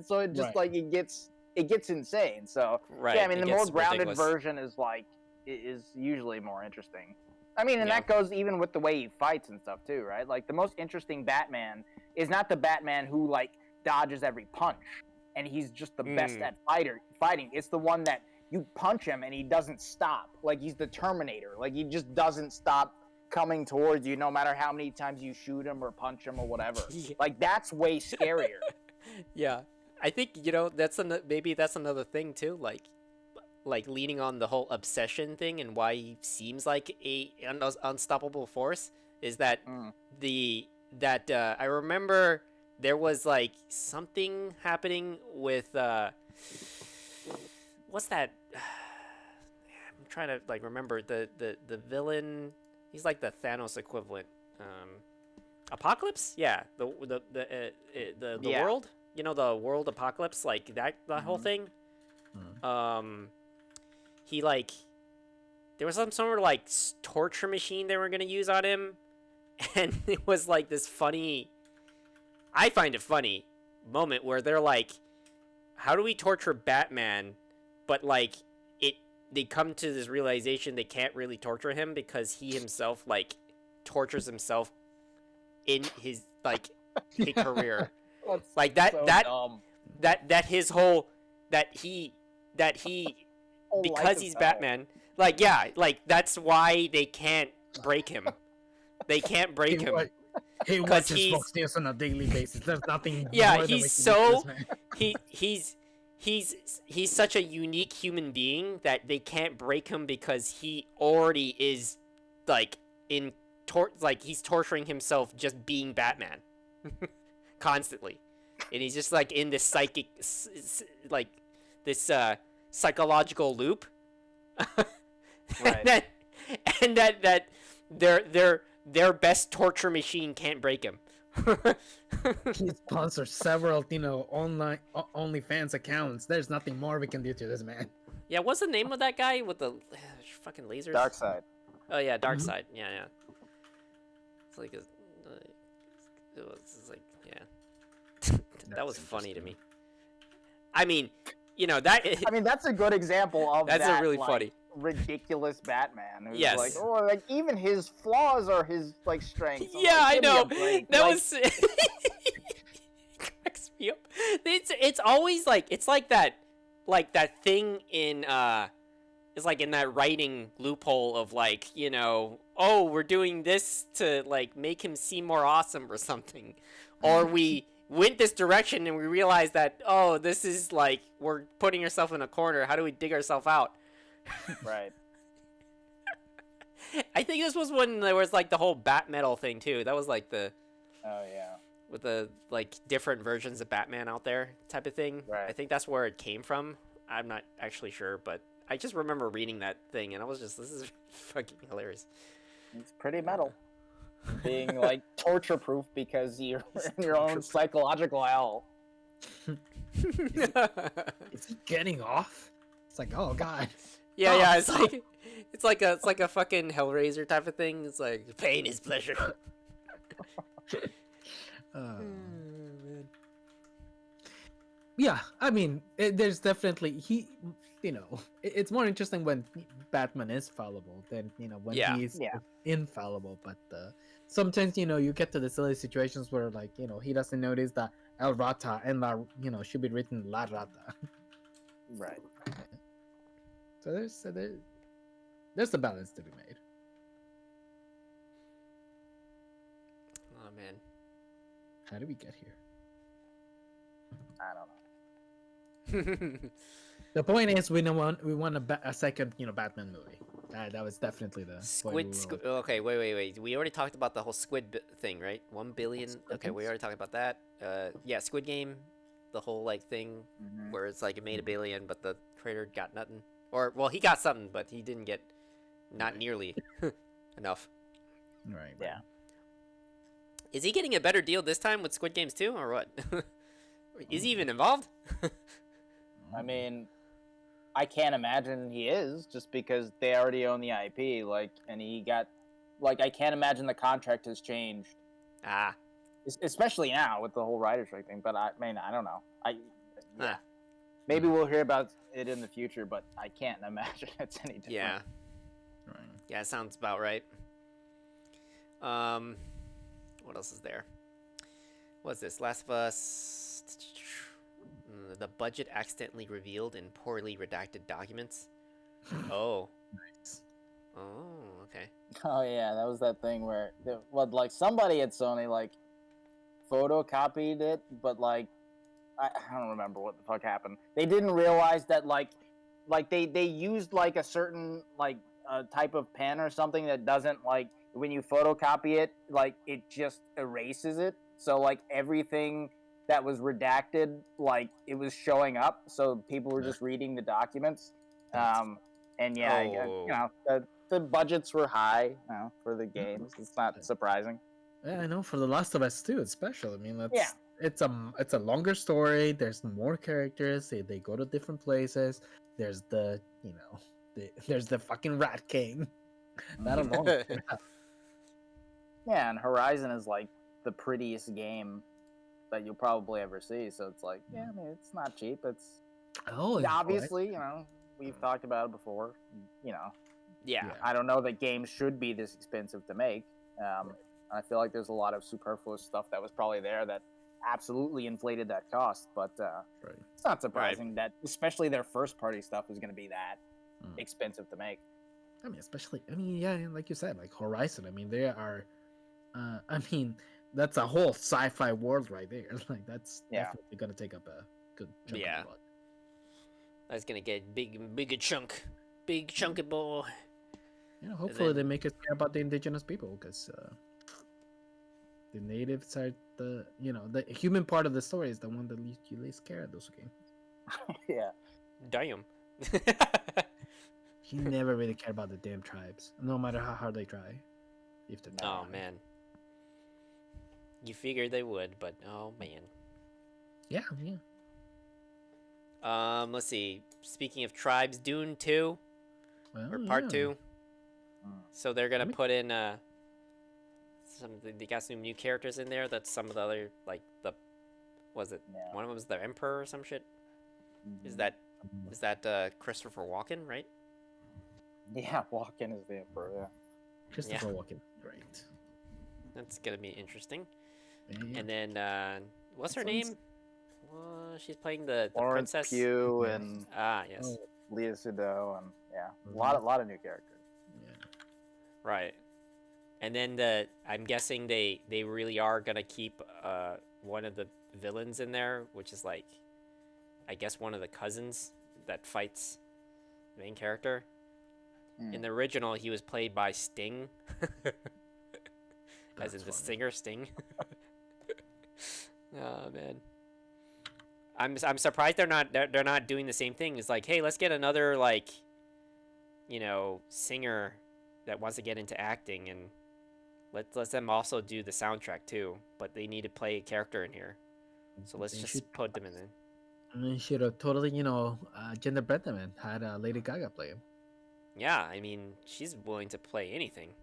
So it just Right. like it gets insane. So Right. yeah, I mean it the more gets grounded ridiculous. version is like is usually more interesting. I mean, and Yeah. that goes even with the way he fights and stuff too, right? Like the most interesting Batman is not the Batman who like dodges every punch and he's just the best at fighting. It's the one that you punch him and he doesn't stop. Like he's the Terminator. Like he just doesn't stop coming towards you no matter how many times you shoot him or punch him or whatever. Yeah. Like that's way scarier. Yeah, I think maybe that's another thing too, like leaning on the whole obsession thing and why he seems like a unstoppable force is that I remember there was like something happening with what's that? I'm trying to like remember the villain. He's like the Thanos equivalent. Apocalypse? Yeah, the Yeah. world. You know, the world apocalypse, like that whole thing. He like there was some sort of like torture machine they were gonna use on him, and it was like this funny. I find it funny moment where they're like, "How do we torture Batman?" But like they come to this realization they can't really torture him because he himself like tortures himself in his like a career. That's Like that so that dumb. that his whole that he Whole life because is he's hell. Batman. Like yeah, like that's why they can't break him. They can't break him. He 'Cause watches he's- Fox News on a daily basis. There's nothing. Yeah, more that we he's can do to this so man. he's such a unique human being that they can't break him because he already is like like he's torturing himself just being Batman constantly, and he's just like in this psychic like this psychological loop. Right. and that their best torture machine can't break him. He sponsors several, online OnlyFans accounts. There's nothing more we can do to this man. Yeah, what's the name of that guy with the fucking lasers? Darkseid. Oh yeah, Darkseid. Yeah. It's like it's like yeah. That was funny to me. I mean, that. I mean, that's a good example of That's that, really like, funny. ridiculous Batman. Who's Yes. like, oh, like even his flaws are his like strengths. I'm Yeah, like, I give me a know. break. That Like, was. Cracks me up. It's always like it's like that thing in it's like in that writing loophole of like oh we're doing this to like make him seem more awesome or something, or we went this direction and we realized that oh this is like we're putting ourselves in a corner. How do we dig ourselves out? right. I think this was when there was like the whole bat metal thing too. That was like the Oh yeah. with the like different versions of Batman out there type of thing. Right. I think that's where it came from. I'm not actually sure, but I just remember reading that thing and I was just this is fucking hilarious. It's pretty metal. Being like torture proof because you're in your own psychological hell. Is he getting off? It's like, oh god. Yeah, it's like a fucking Hellraiser type of thing. It's like pain is pleasure. Yeah, I mean, there's definitely it's more interesting when Batman is fallible than when Yeah. he's Yeah. infallible. But sometimes you get to the silly situations where like he doesn't notice that El Rata and La should be written La Rata. Right. So there's a balance to be made. Oh man. How did we get here? I don't know. The point is, we want a second, Batman movie. That was definitely the point Squid. Okay, wait. We already talked about the whole thing, right? 1 billion. Okay, we already talked about that. Yeah, Squid Game, the whole like thing Mhm. where it's like it made 1 billion, but the creator got nothing. Or well, he got something, but he didn't get not nearly enough. Right. Yeah. Is he getting a better deal this time with Squid Games too, or what? Is he even involved? I mean, I can't imagine he is, just because they already own the IP. Like, and he got, like, I can't imagine the contract has changed, Ah, especially now with the whole writer's strike thing. But I mean, I don't know. Yeah, huh. maybe we'll hear about it in the future, but I can't imagine it's any different. Yeah, Right. yeah, sounds about right. What else is there? What's this? Last of Us. The budget accidentally revealed in poorly redacted documents. Oh. Nice. Oh, okay. Oh yeah, that was that thing where, like somebody at Sony like photocopied it, but like I don't remember what the fuck happened. They didn't realize that like they used like a certain like type of pen or something that doesn't, like, when you photocopy it, like it just erases it. So like everything that was redacted, like it was showing up, so people were just reading the documents. Um, and yeah, Oh. the budgets were high, for the games. It's not surprising. Yeah, I know. For The Last of Us 2, it's special. I mean, Yeah. it's a longer story. There's more characters. They go to different places. There's there's the fucking Rat King. That alone. Yeah, and Horizon is like the prettiest game that you'll probably ever see. So it's like, yeah, I mean, it's not cheap. It's Oh, obviously, we've talked about it before. Yeah. I don't know that games should be this expensive to make. I feel like there's a lot of superfluous stuff that was probably there that absolutely inflated that cost. But Right. it's not surprising that, especially their first party stuff, is going to be that expensive to make. I mean, especially. I mean, yeah, like you said, like Horizon. I mean, there are. I mean, that's a whole sci-fi world right there. Like that's definitely gonna take up a good chunk Yeah. of the budget. That's gonna get bigger chunk. Big chunky boy. Hopefully they make us care about the indigenous people, because the natives are the human part of the story is the one that you least care at those games. Yeah. Damn. You never really care about the damn tribes, no matter how hard they try. If they try. Oh man. You figured they would, but oh man. Yeah. Let's see. Speaking of tribes, Dune 2 Well, or Part yeah. 2. So they're gonna Let me- put in they got some new characters in there. That's some of the other, like, was it Yeah. one of them is the Emperor or some shit? Mhm. Is that Christopher Walken, right? Yeah, Walken is the Emperor. Yeah. Christopher Walken, great. That's gonna be interesting. Yeah. And then what's her Sounds- name? She's playing the Florence princess. Pugh Yes. and Yes. Oh, Leah Sudol, and yeah, Mhm. a lot of new characters. yeah. Right. And then I'm guessing they really are gonna keep one of the villains in there, which is like, I guess one of the cousins that fights the main character. In the original, he was played by Sting, as in the That's funny. singer Sting. Oh man. I'm surprised they're not doing the same thing. It's like, hey, let's get another, like, singer that wants to get into acting, and let them also do the soundtrack too. But they need to play a character in here, so let's They just should- put them in there. I should have totally, gender bent them and had Lady Gaga play him. Yeah, I mean, she's willing to play anything.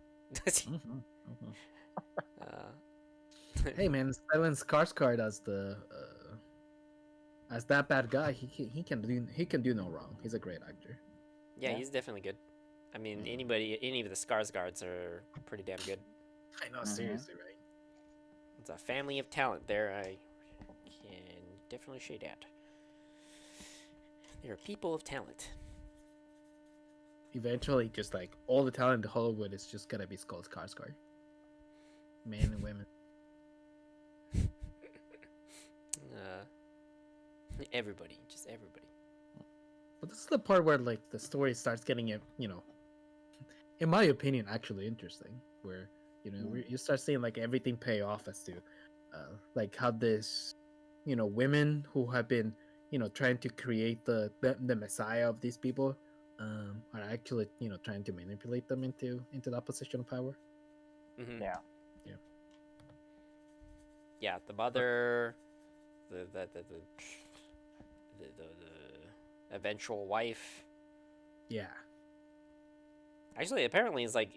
uh, Hey man, Stellan Skarsgård as the as that bad guy, he can do no wrong. He's a great actor. Yeah, Yeah. he's definitely good. I mean, Yeah. any of the Skarsgårds are pretty damn good. I know, Mhm. seriously, right? It's a family of talent there. I can definitely shade at. They're people of talent. Eventually, just like all the talent in Hollywood is just gonna be Skull Skarsgård. Men and women. Everybody, just everybody. But this is the part where like the story starts getting it, in my opinion, actually interesting. Where you start seeing like everything pay off as to, like how this, women who have been, trying to create the messiah of these people, are actually trying to manipulate them into that position of power. Mm-hmm. Yeah. Yeah, the mother, the eventual wife. Yeah. Actually, apparently, it's like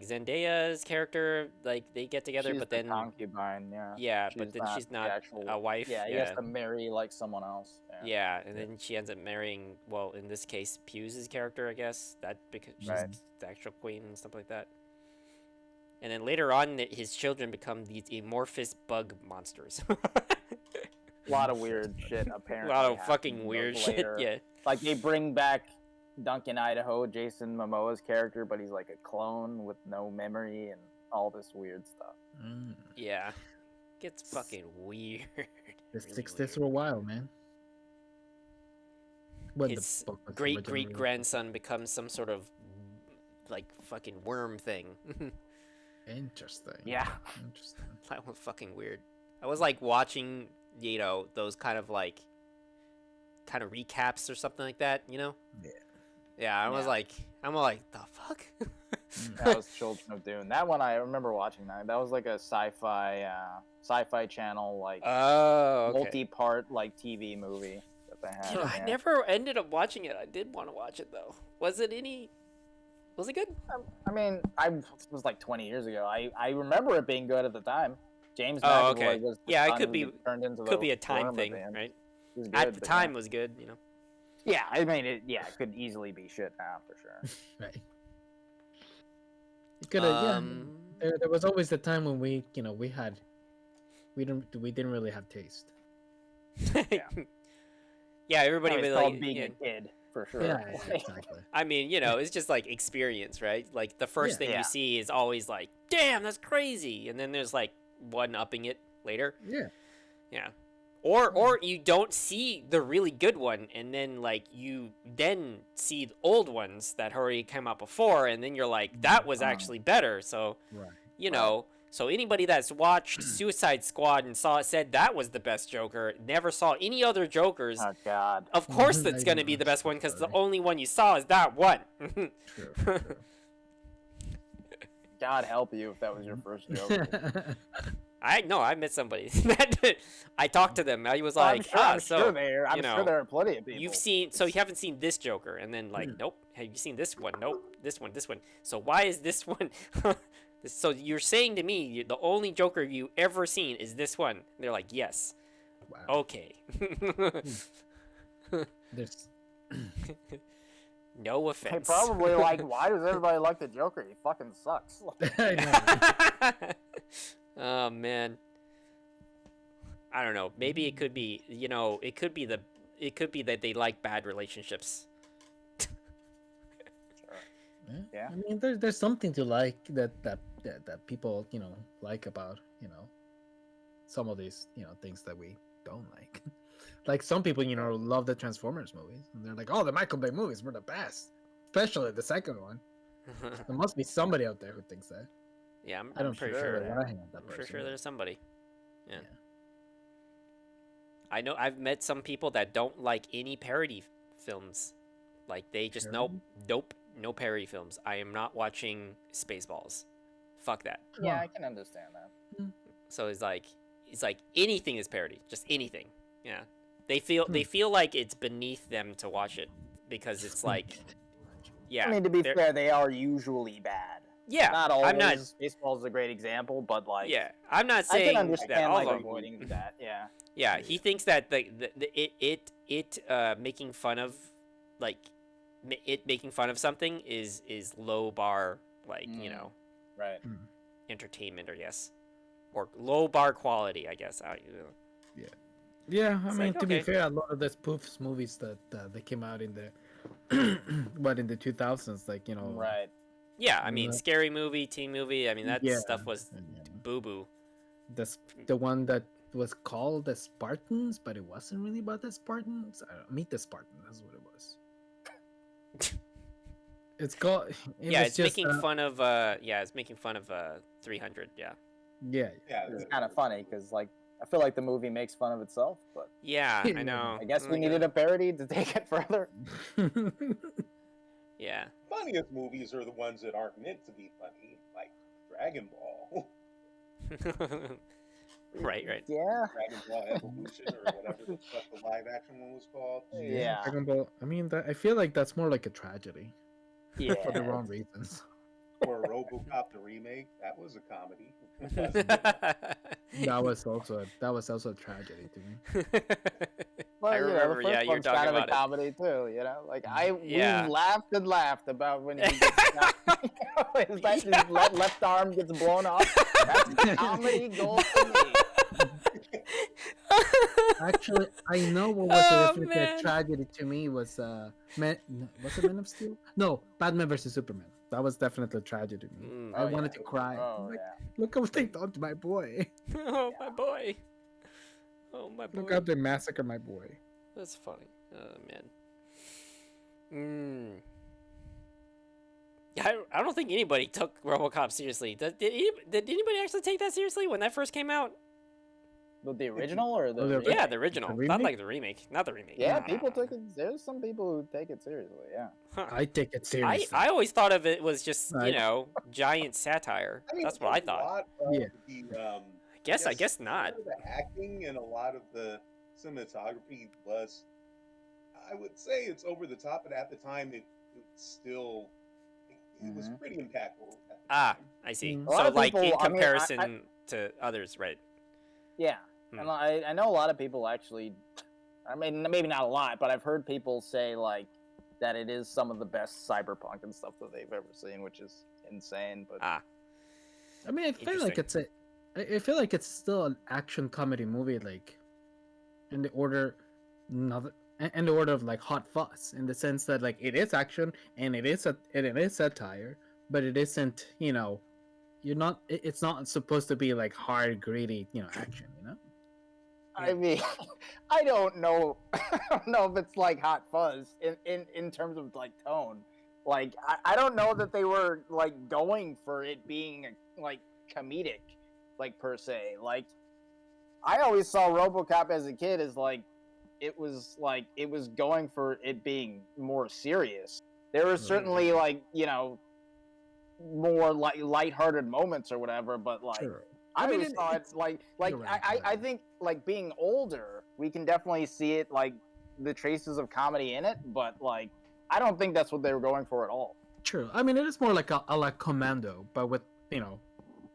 Zendaya's character. Like they get together, She's but the then concubine, yeah. yeah, but then she's the not actual a wife. Yeah, he has to marry like someone else. Yeah, and then she ends up marrying, well, in this case, Pugh's character, I guess. That because she's Right. the actual queen and stuff like that. And then later on, his children become these amorphous bug monsters. A lot of weird shit apparently. A lot of happens fucking weird shit. later. Yeah. Like they bring back Duncan Idaho, Jason Momoa's character, but he's like a clone with no memory and all this weird stuff. Yeah. Gets fucking weird. This Really sticks this weird. for a while, man. When His the book was great originally great grandson becomes some sort of like fucking worm thing. Interesting. Yeah. Interesting. That was fucking weird. I was like watching, those kind of recaps or something like that, Yeah. Yeah, I was Yeah. like, I'm like, the fuck? That was Children of Dune. That one I remember watching that. That was like a sci-fi channel like Oh, okay. multi-part like TV movie that they had. Dude, I yeah. never ended up watching it. I did want to watch it though. Was it good? I mean, it was like 20 years ago. I remember it being good at the time. James Oh, McAvoy okay. was the Yeah, it son could who be- turned into Could the be a time worm thing, at the end. right? It was At good, the but time, it was good, Yeah, I mean, it could easily be shit now for sure. Right. It could have. Um, There was always the time when we didn't really have taste. Yeah, everybody It's really. called being Yeah. a kid for sure. Yeah, exactly. I mean, it's just like experience, right? Like the first thing Yeah. you see is always like, damn, that's crazy. And then there's like one upping it later. Yeah. Yeah. Or you don't see the really good one, and then like you then see the old ones that already came out before, and then you're like, that was actually better. So Right. so anybody that's watched Suicide Squad and said that was the best Joker, never saw any other Jokers. Oh God. Of course, Mhm, that's I gonna know, be the I'm best so one because the sorry. only one you saw is that one. True. God help you if that was your first joke. I met somebody that I talked to them. I was I'm like, sure, I'm sure there are plenty of people. you haven't seen this Joker, and then like, nope. Have you seen this one? Nope. This one. So why is this one? So you're saying to me the only Joker you ever seen is this one? And they're like, yes. Wow. Okay. There's No They offense. probably like, why does everybody like the Joker? He fucking sucks. I know. Oh man. I don't know. Maybe it could be. It could be that they like bad relationships. Yeah. I mean, there's something to like that people like about some of these things that we don't like. Like some people love the Transformers movies, and they're like, oh, the Michael Bay movies were the best, especially the second one. There must be somebody out there who thinks that. Yeah, I don't pretty feel sure. that I am that I'm for person. sure there's somebody. Yeah. Yeah. I know I've met some people that don't like any parody films. Like they just nope, no parody films. I am not watching Spaceballs. Fuck that. Yeah, I can understand that. So it's like anything is parody, just anything. Yeah. They feel like it's beneath them to watch it because it's like yeah. I mean, to be they're- fair, they are usually bad. Yeah, Not always. I'm not. Baseball's a great example, but like, Yeah, I'm not I saying can that understand all like of them. avoiding that. Yeah. Yeah, he thinks that making fun of like it making fun of something is low bar, like Right. entertainment, or yes, or low bar quality, I guess. Yeah, I It's mean, like, to be okay. fair, a lot of the spoofs movies that they came out in the in the 2000s, like Right. Yeah, I mean, uh, scary movie, teen movie. I mean, that yeah, stuff was yeah. boo boo. the one that was called the Spartans, but it wasn't really about the Spartans. Meet the Spartans, that's what it was. It's called. It Yeah, was it's just, making fun of it's making fun of 300. Yeah. Yeah. Yeah, It's kind of funny because like I feel like the movie makes fun of itself, but Yeah, I know. I guess we Like, needed a parody to take it further. Yeah. funniest movies are the ones that aren't meant to be funny, like Dragon Ball. Right. Yeah. Dragon Ball Evolution or whatever the fuck the live action one was called. Yeah. Dragon Ball. I mean, I feel like that's more like a tragedy Yeah. for the wrong reasons. Or RoboCop the remake, that was a comedy. That was also a tragedy to me. Well, I you know, remember, the first yeah, you're one's talking kind of a about it. comedy too, you know. Like Yeah. we laughed and laughed about when he gets his left arm gets blown off. That's comedy gold for me. Actually, I know what was Oh, a man. tragedy to me was was it Man of Steel? No, Batman versus Superman. That was definitely a tragedy to me. Mm. I wanted to cry. Oh Like, yeah. look what they done to my boy. Oh, my boy. Oh, my boy. Look how they massacre my boy. That's funny. Oh, man. I don't think anybody took RoboCop seriously. Did anybody actually take that seriously when that first came out? The original or the Oh, the remake? Yeah, the original. The Not remake? like the remake. Not the remake. Yeah, No, people no, no. took it. There's some people who take it seriously. Yeah. Huh. I take it seriously. I always thought of it was just, Right. giant satire. I mean, That's what I a thought. lot of Yeah. the, I guess not. a lot of the acting and a lot of the cinematography was, I would say, it's over the top, but at the time it still it was pretty impactful. At the Ah, time. I see. Mm. A lot So, of like, people- in I mean, I- comparison to others, right? Yeah. Hmm. And I know a lot of people actually. I mean, maybe not a lot, but I've heard people say like that it is some of the best cyberpunk and stuff that they've ever seen, which is insane. But Ah, I mean, I feel like I feel like it's still an action comedy movie, like in the order, in the order of like Hot Fuzz, in the sense that like it is action and it is satire, but it isn't. It's not supposed to be like hard, gritty, action. I mean, I don't know. I don't know if it's like Hot Fuzz in terms of like tone. Like I don't know that they were like going for it being like comedic, like per se. Like I always saw RoboCop as a kid as like it was going for it being more serious. There were certainly like more like lighthearted moments or whatever, but like. Sure. I mean, always saw it like you're right, I think like being older, we can definitely see it like the traces of comedy in it, but like I don't think that's what they were going for at all. True. I mean, it is more like a la Commando, but with Yeah,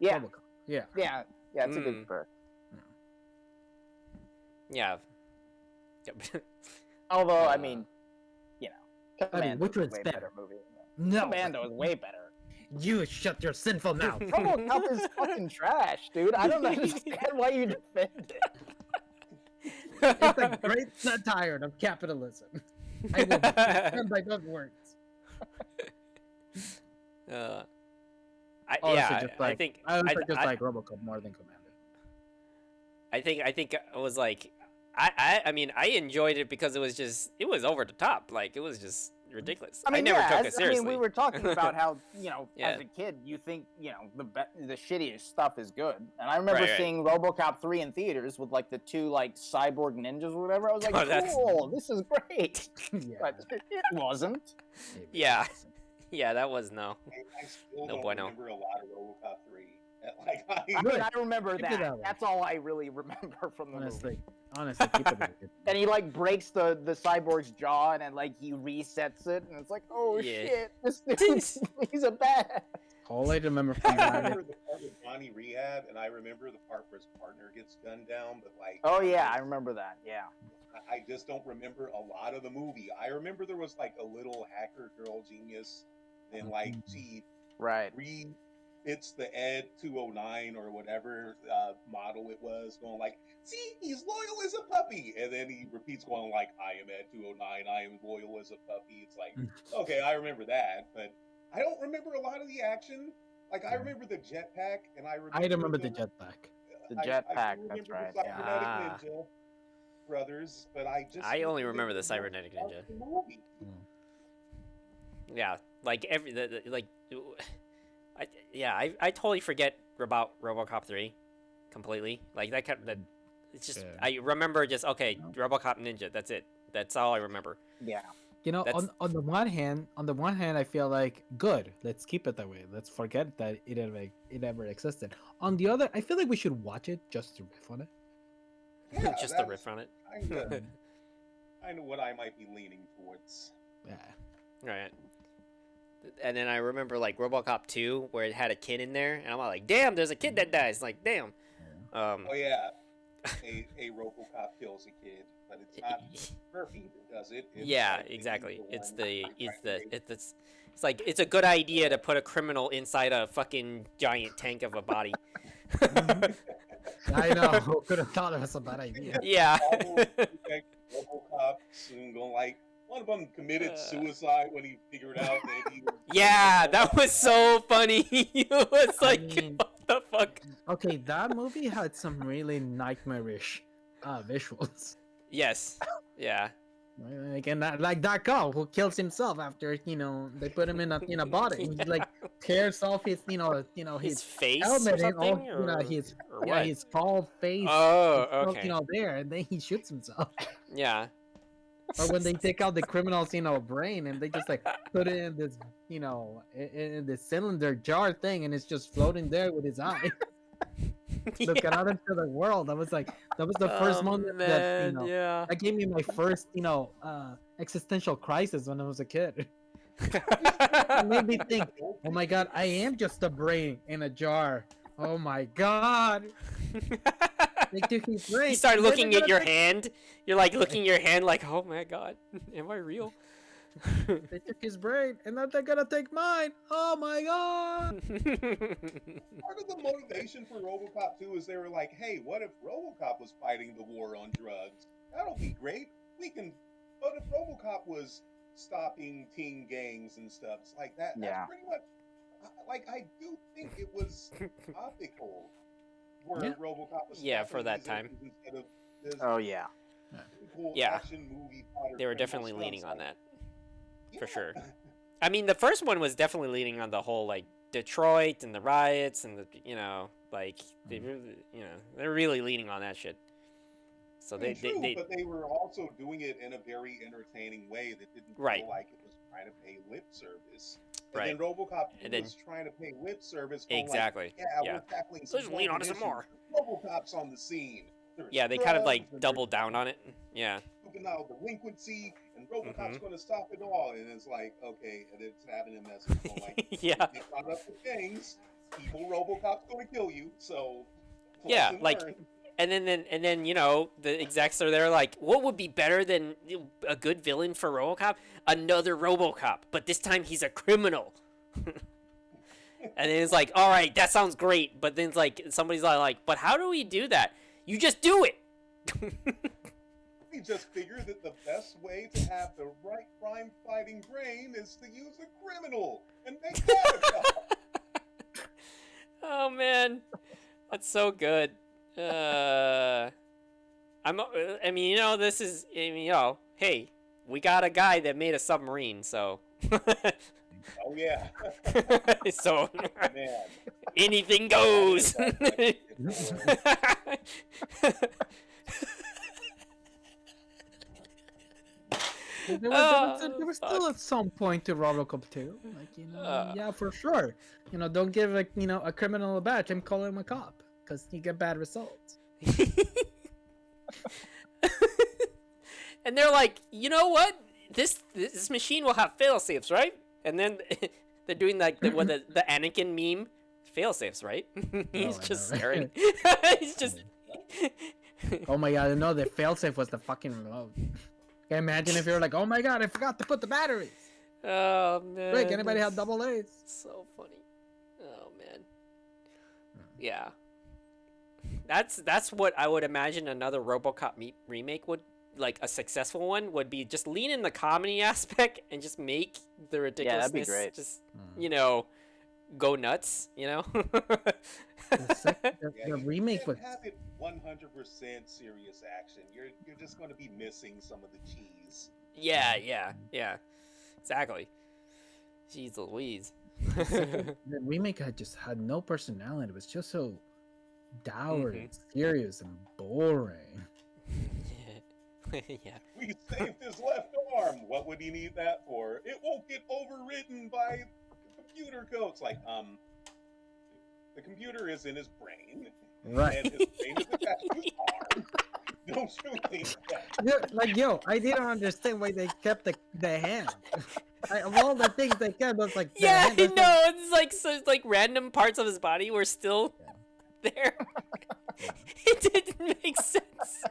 RoboCop. Yeah. yeah, it's a good comparison. yeah. Although I mean, Commando which is a one's way better? better movie. No. Commando is way better. You shut your sinful mouth. RoboCop is fucking trash, dude. I don't understand why you defend it. It's a great satire of capitalism. I will stand by those words. I think I I, just I- like RoboCop more than Commando. I think I was like, I mean, I enjoyed it because it was over the top. Like, it was just ridiculous. I never took it seriously. I mean, we were talking about how Yeah. as a kid, you think the shittiest stuff is good. And I remember Right. seeing RoboCop 3 in theaters with like the two like cyborg ninjas or whatever. I was like, Oh, that's- cool, this is great. Yeah. But it wasn't. Yeah. Yeah, that was no. I still No don't bueno. remember a lot of RoboCop 3. Like, I mean, I remember Keep it that. that way. That's all I really remember from the movie. Honestly, keep it. And he like breaks the cyborg's jaw and then like he resets it and it's like, oh Yeah. shit, this dude, he's a badass. All I remember I from that. remember the part with Johnny Rehab, and I remember the part where his partner gets gunned down. But like, Oh yeah, I remember that. Yeah. I just don't remember a lot of the movie. I remember there was like a little hacker girl genius, and like she Right. refits the Ed 209 or whatever model it was, going like, "See, he's loyal as a puppy," and then he repeats going like, "I am Ed 209. I am loyal as a puppy." It's like, okay, I remember that, but I don't remember a lot of the action. Like I remember the jetpack, and I remember the jetpack. The I jetpack. do That's remember right. the Yeah. cybernetic Ah. ninja brothers, but I just I don't only remember the much cybernetic about ninja. the movie. Yeah, like I totally forget about RoboCop 3 completely. Like that it's just Yeah. I remember just okay, RoboCop Ninja. That's it. That's all I remember. Yeah. You know, That's- on the one hand, I feel like good. Let's keep it that way. Let's forget that it ever existed. On the other, I feel like we should watch it just to riff on it. Yeah, just to that's riff on it. kind of what I might be leaning towards. Yeah. Right. And then I remember like RoboCop 2 where it had a kid in there, and I'm all like, damn, there's a kid that dies. Like, damn. Oh yeah, a RoboCop kills a kid, but it's not Murphy that does it. It's Yeah, like the exactly. evil It's one the trying it's to the rape it's like it's a good idea to put a criminal inside a fucking giant tank of a body. I know. Who could have thought it was a bad idea? Yeah. all those RoboCop soon going like one of them committed suicide when he figured out that he was Yeah, that was so funny. It was I like, mean- what the fuck? Okay, that movie had some really nightmarish visuals. Yes. Yeah. Like and like that guy who kills himself after they put him in a body. He like tears off his His his face or helmet and all something, or his or what? his skull face. Oh, it's all, okay. there, and then he shoots himself. Yeah. Or when they take out the criminal's brain and they just like put it in this in this cylinder jar thing, and it's just floating there with his eye looking out into the world. That was the first moment that man, yeah. that gave me my first existential crisis when I was a kid. It made me think, oh my god, I am just a brain in a jar. Oh my god. They took his brain. You start and then looking they're at your gonna hand. You're like looking at your hand like, oh my god, am I real? They took his brain, and now they're gonna take mine. Oh my god. Part of the motivation for RoboCop 2 is they were like, hey, what if RoboCop was fighting the war on drugs? That'll be great. But if RoboCop was stopping teen gangs and stuff, it's like that. That's Yeah. pretty much, like, I do think it was topical where Yeah. RoboCop was Yeah, for stopping that these time. issues instead of this Oh yeah. cool Yeah. action movie fodder They were criminal definitely stuff. leaning It's on like, that, yeah. for sure. I mean, the first one was definitely leaning on the whole like Detroit and the riots and the like they really, they're really leaning on that shit. So I mean, true, they but they were also doing it in a very entertaining way that didn't Right. feel like it was trying to pay lip service. And Right. then RoboCop And then- was trying to pay lip service. Going exactly. Like, yeah, Yeah. we're tackling Let's some lean on it important some more. issues. RoboCop's on the scene. There's Yeah, they kind of drugs, like and there's doubled down on it. Yeah. juvenile delinquency, and RoboCop's Mhm. going to stop it all. And it's like, okay, and it's having a message going like, Yeah. get caught up with gangs. Evil RoboCop's going to kill you. So Yeah, lesson like- learned. And then the execs are there like, what would be better than a good villain for RoboCop? Another RoboCop, but this time he's a criminal. And then it's like, all right, that sounds great, but then it's like somebody's like, but how do we do that? You just do it. We just figured that the best way to have the right crime-fighting brain is to use a criminal and make that a cop. Oh man, that's so good. I mean, this is, hey, we got a guy that made a submarine, so. Oh yeah, So man. anything goes. There was still at some point to Robocop 2. Like, yeah, for sure. Don't give a criminal a badge and call him a cop because you get bad results. And they're like, you know what? This machine will have fail safes, right? And then They're doing like the Anakin meme, fail safes, right? He's I just know, staring. right? He's just. Oh my god, no, the failsafe was the fucking remote. Can you imagine if you're like, oh my god, I forgot to put the batteries. Oh man. Rick, anybody have that's double A's? So funny. Oh man. Yeah. That's what I would imagine another RoboCop remake would, like a successful one would be, just lean in the comedy aspect and just make the Yeah, that'd be ridiculousness great. just go nuts, The remake you was can't have it 100% serious action. You're just going to be missing some of the cheese. yeah. Exactly. Jeez Louise. the remake had no personality. It was just so dour and serious and boring. Yeah. We saved his left arm. What would he need that for? It won't get overridden by computer codes. Like, the computer is in his brain. Right. And his brain is attached to his arm. Don't you think that? I didn't understand why they kept the hand. Of all the things they kept, was like the Yeah, hand was no, it's like it's like random parts of his body were still there. It didn't make sense.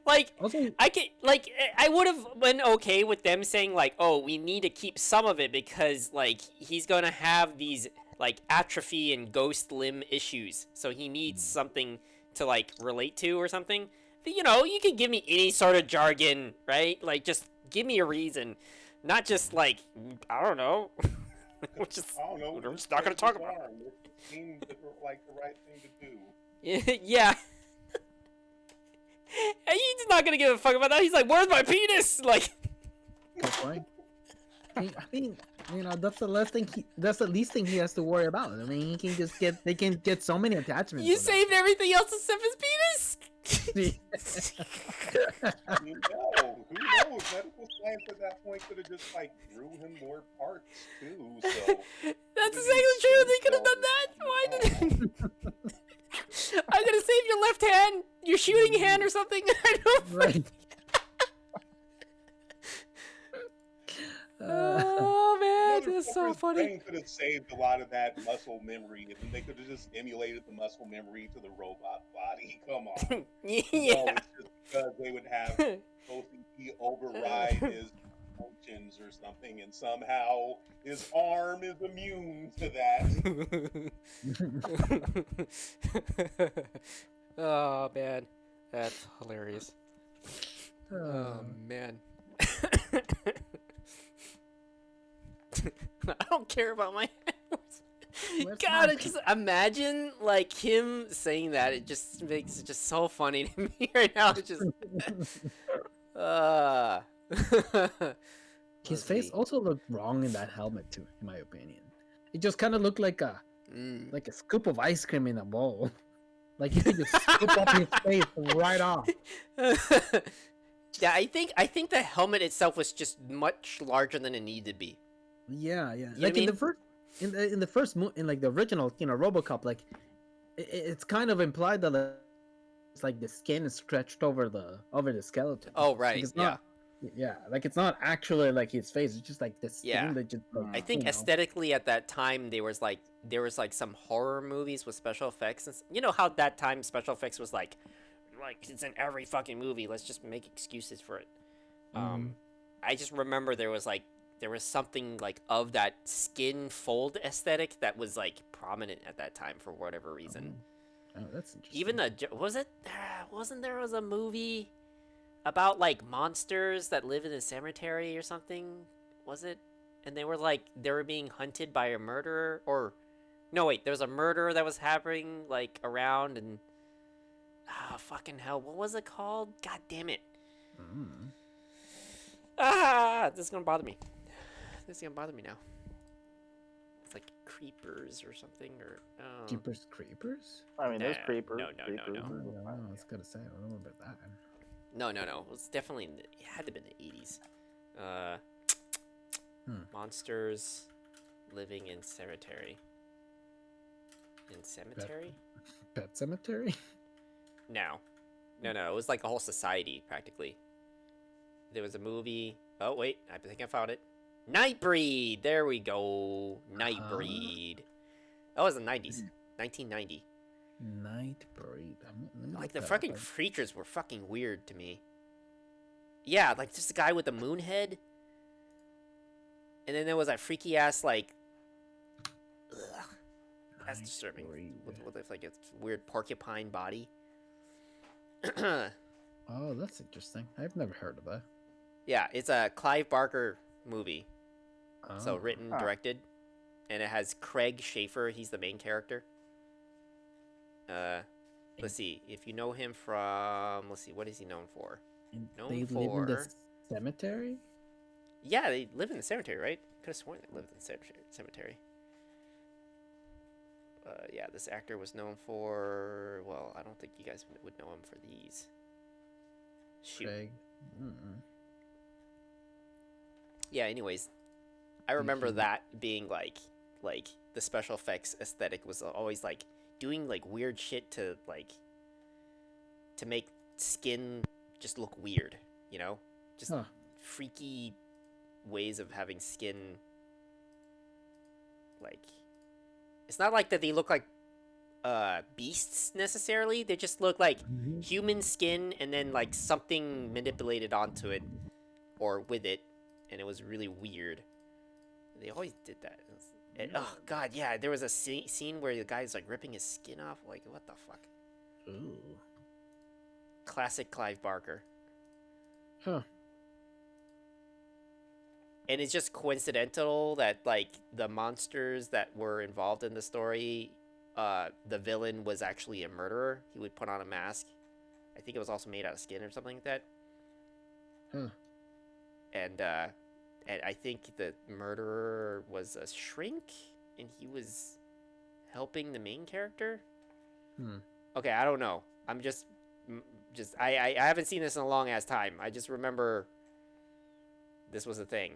Like Also, I would have been okay with them saying like, oh, we need to keep some of it because like he's gonna have these like atrophy and ghost limb issues, so he needs something to like relate to or something. But you could give me any sort of jargon, right? Like just give me a reason, not just like I don't know. Which is I don't know. we're just not gonna talk about. It seemed like the right thing to do. Yeah. And he's not gonna give a fuck about that. He's like, "Where's my penis?" Like, good point. I mean, that's the last thing. That's the least thing he has to worry about. I mean, he can just get. They can get so many attachments. you with saved everything else except his penis. Who knows? Medical science at that point could have just like grew him more parts too. So That's exactly true. They could have done that. Why did? I'm gonna save your left hand, your shooting hand, or something. I don't. Right. Oh man, that's so Motherfucker's funny. brain could have saved a lot of that muscle memory, and they could have just emulated the muscle memory to the robot body. Come on. Yeah. No, it's just because they would have OCP override his functions or something, and somehow his arm is immune to that. Oh man, that's hilarious. Oh man. I don't care about my hands. God, I just imagine like him saying that. It just makes it just so funny to me right now. It's just. His face also looked wrong in that helmet too, in my opinion. It just kind of looked like a scoop of ice cream in a bowl. Like you could just scoop up his face right off. Yeah, I think the helmet itself was just much larger than it needed to be. Yeah. You know Like what I in the first in like the original, RoboCop, like it's kind of implied that it's like the skin is stretched over the skeleton. Oh right, like, it's not, yeah, like it's not actually like his face. It's just like the skin that just. Like, I think aesthetically at that time there was like some horror movies with special effects, and you know how that time special effects was like it's in every fucking movie. Let's just make excuses for it. I just remember there was something like of that skin fold aesthetic that was like prominent at that time for whatever reason. Oh, that's interesting. Even wasn't there a movie about like monsters that live in a cemetery or something? Was it? And they were being hunted by a murderer, or no, wait, there was a murder that was happening like around, and fucking hell, what was it called? God damn it. This is gonna bother me. Now. It's like creepers or something, or Creepers? I mean, there's Nah, creepers. no. I was gonna say, I don't know about that. No. It was definitely it had to have been the 80s. Monsters living in cemetery. In cemetery? Pet Cemetery? No. It was like a whole society practically. There was a movie. Oh wait, I think I found it. Nightbreed. There we go. Nightbreed. That was the 90s. 1990. Nightbreed. Let me Like look the that up. fucking creatures were fucking weird to me. Yeah, like just the guy with the moon head. And then there was that freaky ass like. Ugh, that's disturbing. With like a weird porcupine body. Oh, that's interesting. I've never heard of that. Yeah, it's a Clive Barker movie. Oh. So written, directed, and it has Craig Schaefer. He's the main character. Let's see if you know him from. Let's see, what is he known for? They live in the cemetery. Yeah, they live in the cemetery, right? Could have sworn they lived in the cemetery. Yeah, this actor was known for. Well, I don't think you guys would know him for these. Shoot. Craig. Yeah. Anyways, I remember that being like the special effects aesthetic was always like doing like weird shit to make skin just look weird, you know, just freaky ways of having skin. Like, it's not like that they look like beasts necessarily. They just look like human skin and then like something manipulated onto it or with it, and it was really weird. They always did that. Oh god, yeah, there was a scene where the guy's like ripping his skin off. Like, what the fuck? Ooh. Classic Clive Barker. Huh. And it's just coincidental that like the monsters that were involved in the story, the villain was actually a murderer. He would put on a mask. I think it was also made out of skin or something like that. Huh. And I think the murderer was a shrink, and he was helping the main character. Okay, I don't know. I'm just I haven't seen this in a long ass time. I just remember this was a thing.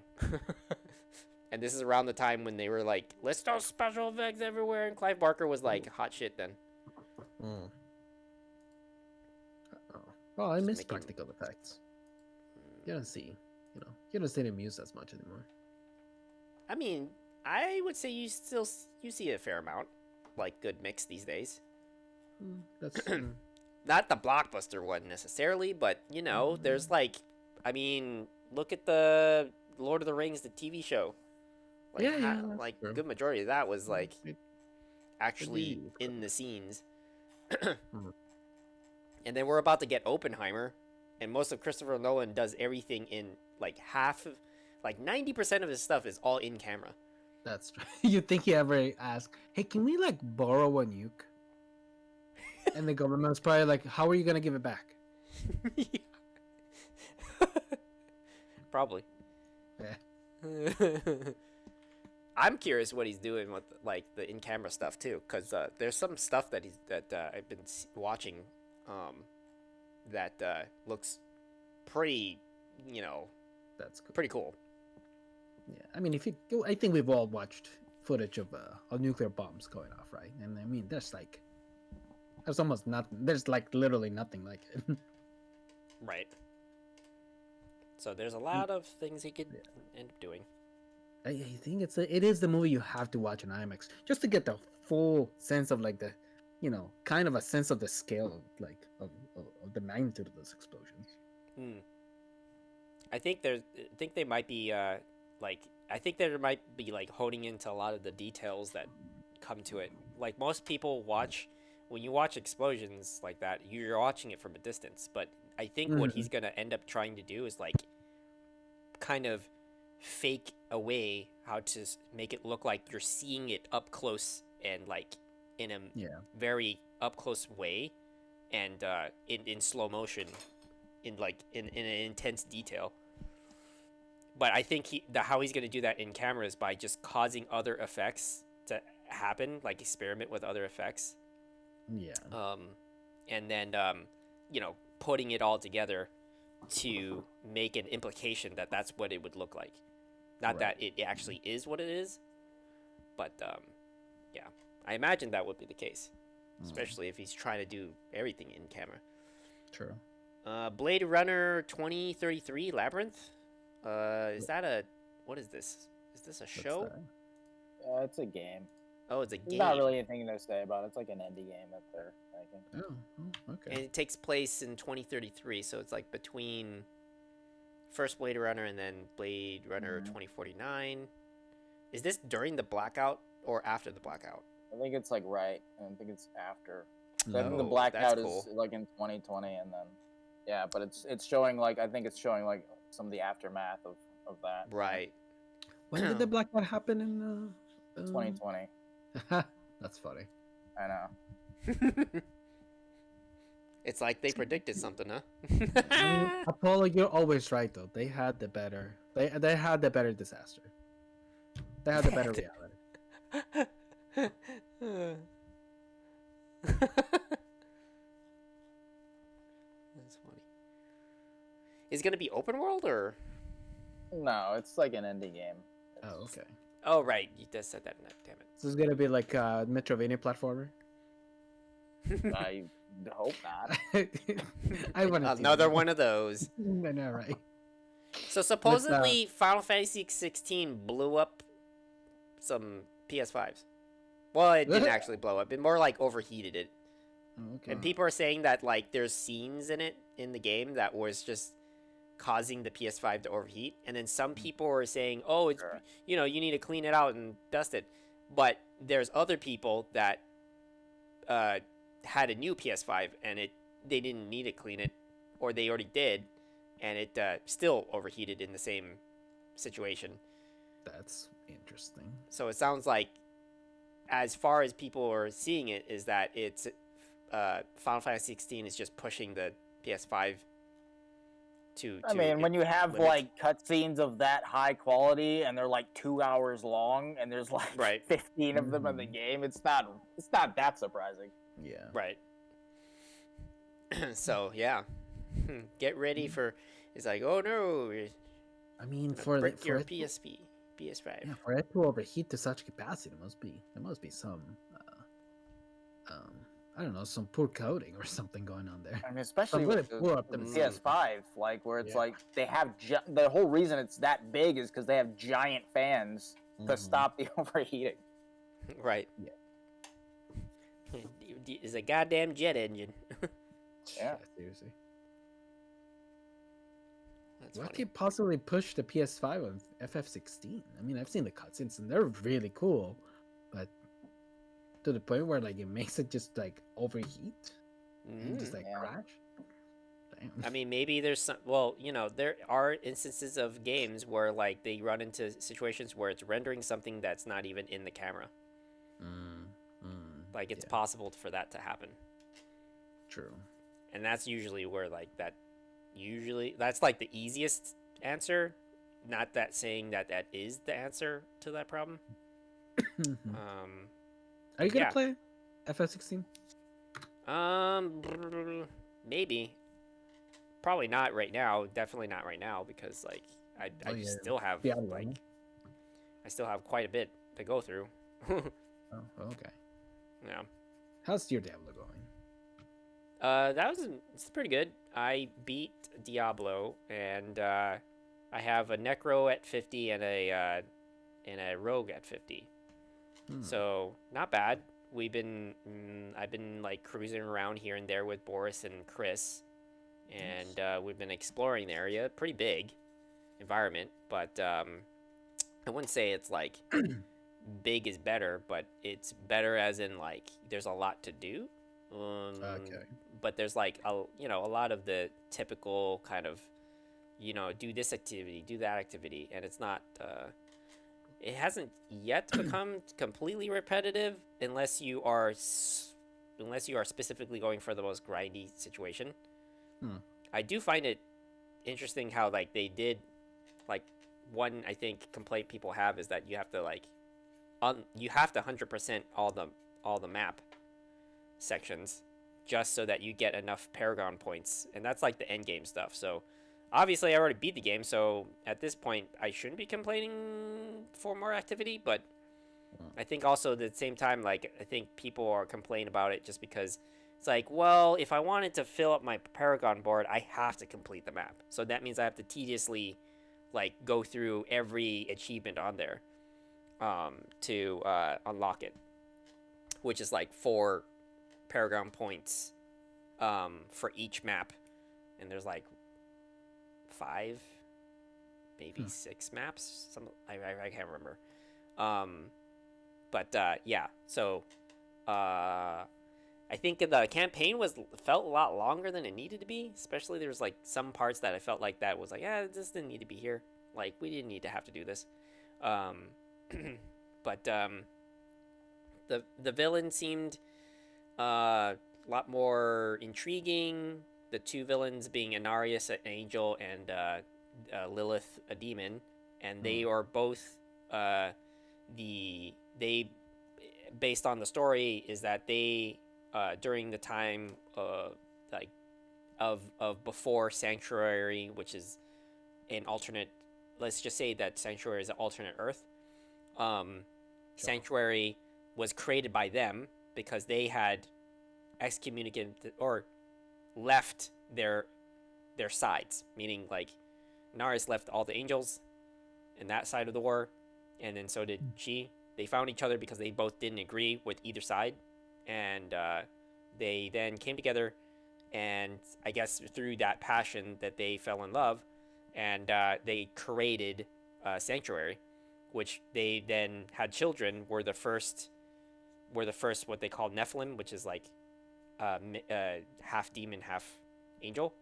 And this is around the time when they were like, let's throw special effects everywhere, and Clive Barker was like hot shit then. Oh, I miss practical effects. You don't see them used as much anymore. I mean, I would say you see a fair amount, like good mix these days. That's not the blockbuster one necessarily, but you know, there's like, I mean, look at the Lord of the Rings, the TV show. Like, like a good majority of that was like actually in the scenes. And then we're about to get Oppenheimer, and most of Christopher Nolan does everything in like 90% of his stuff is all in camera. That's true. You think he ever asked, "Hey, can we like borrow a nuke?" And the government's probably like, "How are you gonna give it back?" Probably. Yeah. I'm curious what he's doing with like the in-camera stuff too, because there's some stuff that I've been watching, that looks pretty, you know, that's cool. Pretty cool. Yeah, I mean, I think we've all watched footage of nuclear bombs going off, right? And I mean, there's almost nothing. There's like literally nothing like it. Right. So there's a lot of things he could end up doing. I think it is the movie you have to watch in IMAX just to get the full sense of like the, you know, kind of a sense of the scale of like of the magnitude of those explosions. I think they might be I think there might be like honing into a lot of the details that come to it. Like most people when you watch explosions like that, you're watching it from a distance. But I think what he's gonna end up trying to do is like kind of fake away how to make it look like you're seeing it up close and like in a very up close way, and in slow motion, in an intense detail. But I think how he's going to do that in camera is by just causing other effects to happen, like experiment with other effects. Yeah. And then you know, putting it all together to make an implication that that's what it would look like. Not that it actually is what it is, but yeah, I imagine that would be the case, especially if he's trying to do everything in camera. True. Blade Runner 2033 Labyrinth. Is that a What is this? Is this a What's show? that? It's a game. Oh, it's a There's game. not really anything to say about it. It's like an indie game that they're making. Oh, okay. And it takes place in 2033, so it's like between first Blade Runner and then Blade Runner 2049. Is this during the blackout or after the blackout? I think it's like right. I think it's after. So I think Oh, the that's blackout cool. is like in 2020, and then yeah, but it's showing like I think it's showing like some of the aftermath of that. Right. When did the blackout happen in 2020. That's funny. I know. It's like they predicted something, huh? I mean, Apollo, you're always right though. They had the better. They had the better disaster. They had the better reality. That's funny. Is it gonna be open world or? No, it's like an indie game. Oh, okay. Oh, right. You just said that. Damn it. This is gonna be like a Metrovania platformer. I hope not. I want Another one of those. I know, right? So supposedly, Final Fantasy 16 blew up some PS5s. Well, it didn't actually blow up. It more like overheated it. Oh, okay. And people are saying that like there's scenes in it in the game that was just causing the PS5 to overheat. And then some people are saying, "Oh, it's Sure. you need to clean it out and dust it." But there's other people that had a new PS5 and they didn't need to clean it, or they already did, and it still overheated in the same situation. That's interesting. So it sounds like, as far as people are seeing it, is that it's Final Fantasy 16 is just pushing the PS5 to. I mean, when you have limits. like cutscenes of that high quality and they're like 2 hours long and there's like Right. 15 of them in the game, it's not that surprising. Yeah. Right. So yeah, get ready for. It's like, oh no, I mean, break for your it, PS5. yeah, for it to overheat to such capacity, there must be some, I don't know, some poor coding or something going on there. I mean, especially I'm gonna with pull up the the PS5, like where it's Yeah. like they have the whole reason it's that big is because they have giant fans to Mhm. stop the overheating. Right. Yeah. It's a goddamn jet engine. Yeah. Seriously. That's What funny. could possibly push the PS5 on FF16? I mean, I've seen the cutscenes and they're really cool, but to the point where like it makes it just like overheat and just like Yeah. crash. Damn. I mean, maybe there's some. Well, there are instances of games where like they run into situations where it's rendering something that's not even in the camera. Like it's yeah. possible for that to happen, True. and that's usually where like that. Usually, that's like the easiest answer. Not that saying that is the answer to that problem. Are you gonna yeah. play FF16? Maybe. Probably not right now. Definitely not right now because like I yeah. still have Diablo. like I still have quite a bit to go through. Oh, okay. Yeah. How's your Diablo going? It's pretty good. I beat Diablo and I have a Necro at 50 and a Rogue at 50. So not bad. I've been like cruising around here and there with Boris and Chris, and we've been exploring the area. Pretty big environment, but I wouldn't say it's like big is better, but it's better as in like there's a lot to do. Okay. But there's like a lot of the typical kind of do this activity, do that activity, and it's not. It hasn't yet become completely repetitive unless you are specifically going for the most grindy situation. I do find it interesting how like they did like one I think complaint people have is that you have to like you have to 100% all the map sections just so that you get enough Paragon points, and that's like the end game stuff. So obviously I already beat the game, so at this point I shouldn't be complaining for more activity, but I think also at the same time, like I think people are complaining about it just because it's like, well, if I wanted to fill up my Paragon board, I have to complete the map. So that means I have to tediously like go through every achievement on there to unlock it, which is like 4 Paragon points for each map, and there's like 5, maybe 6 maps. I can't remember. But yeah, so I think the campaign felt a lot longer than it needed to be. Especially there's like some parts that I felt like that was like, yeah, this didn't need to be here. Like we didn't need to have to do this. But the villain seemed a lot more intriguing. The 2 villains being Anarius, an angel, and Lilith, a demon, and they are both they based on the story is that they during the time like of before Sanctuary, which is an alternate. Let's just say that Sanctuary is an alternate Earth. Sanctuary was created by them because they had excommunicated or left their sides, meaning like Naris left all the angels in that side of the war, and then so did she. They found each other because they both didn't agree with either side, and they then came together, and I guess through that passion that they fell in love, and they created Sanctuary, which they then had children. Were the first what they call Nephilim, which is like half demon, half angel.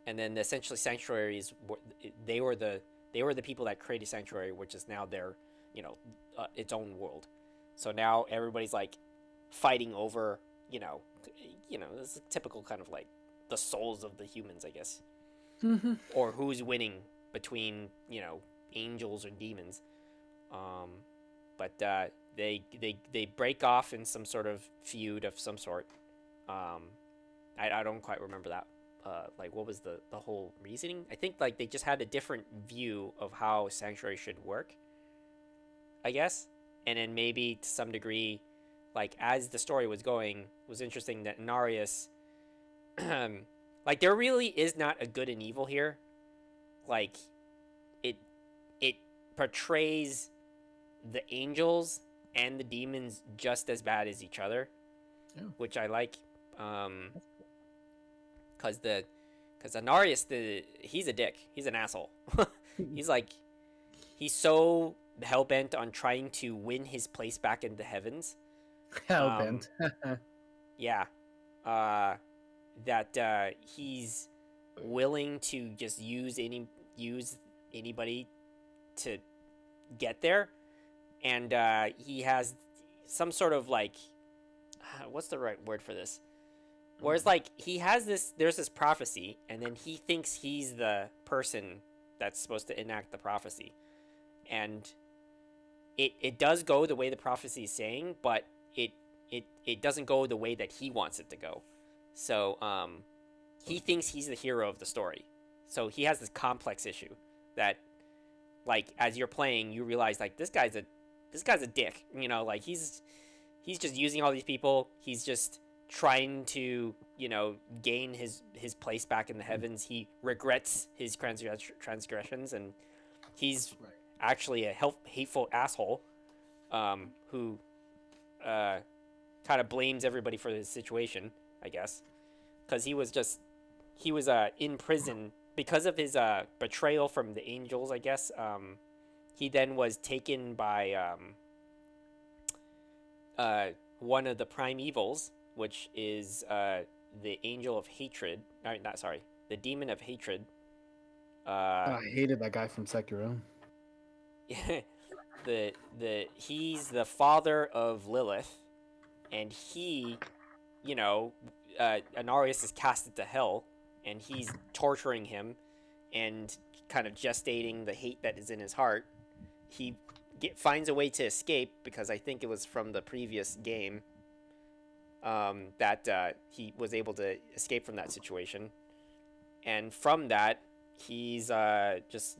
And then essentially Sanctuaries, they were the people that created Sanctuary, which is now their its own world. So now everybody's like fighting over this is typical kind of like the souls of the humans, I guess, or who's winning between angels or demons. But they break off in some sort of feud of some sort. I don't quite remember that. Like what was the whole reasoning? I think like they just had a different view of how Sanctuary should work, I guess. And then maybe to some degree, like as the story was going, was interesting that Narius, like there really is not a good and evil here. Like it portrays the angels and the demons just as bad as each other, which I like. Because Anarius, he's a dick. He's an asshole. He's so hell-bent on trying to win his place back in the heavens. Hell-bent. Yeah. That he's willing to just use anybody to get there. And he has some sort of like, what's the right word for this? Whereas like there's this prophecy, and then he thinks he's the person that's supposed to enact the prophecy, and it does go the way the prophecy is saying, but it doesn't go the way that he wants it to go. So he thinks he's the hero of the story. So he has this complex issue that, like, as you're playing, you realize like this guy's a dick. Like he's just using all these people. He's just trying to gain his place back in the heavens. He regrets his transgressions, and he's actually a hateful asshole who kind of blames everybody for his situation, I guess, because he was in prison because of his betrayal from the angels, I guess. He then was taken by one of the prime evils, which is the angel of hatred. The demon of hatred. I hated that guy from Sekiro. He's the father of Lilith, and he, Anarius is casted to hell, and he's torturing him, and kind of gestating the hate that is in his heart. He finds a way to escape, because I think it was from the previous game that he was able to escape from that situation. And from that, he's just,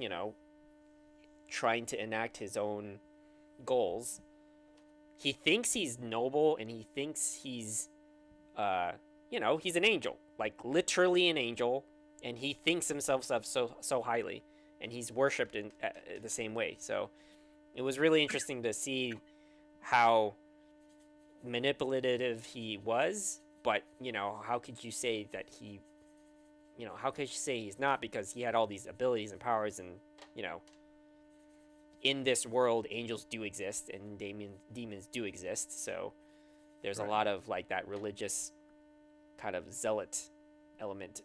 trying to enact his own goals. He thinks he's noble, and he thinks he's, he's an angel. Like, literally an angel, and he thinks himself so highly. and he's worshipped in the same way. So it was really interesting to see how manipulative he was, but how could you say that how could you say he's not, because he had all these abilities and powers, and you know in this world angels do exist and demons do exist, so there's a lot of like that religious kind of zealot element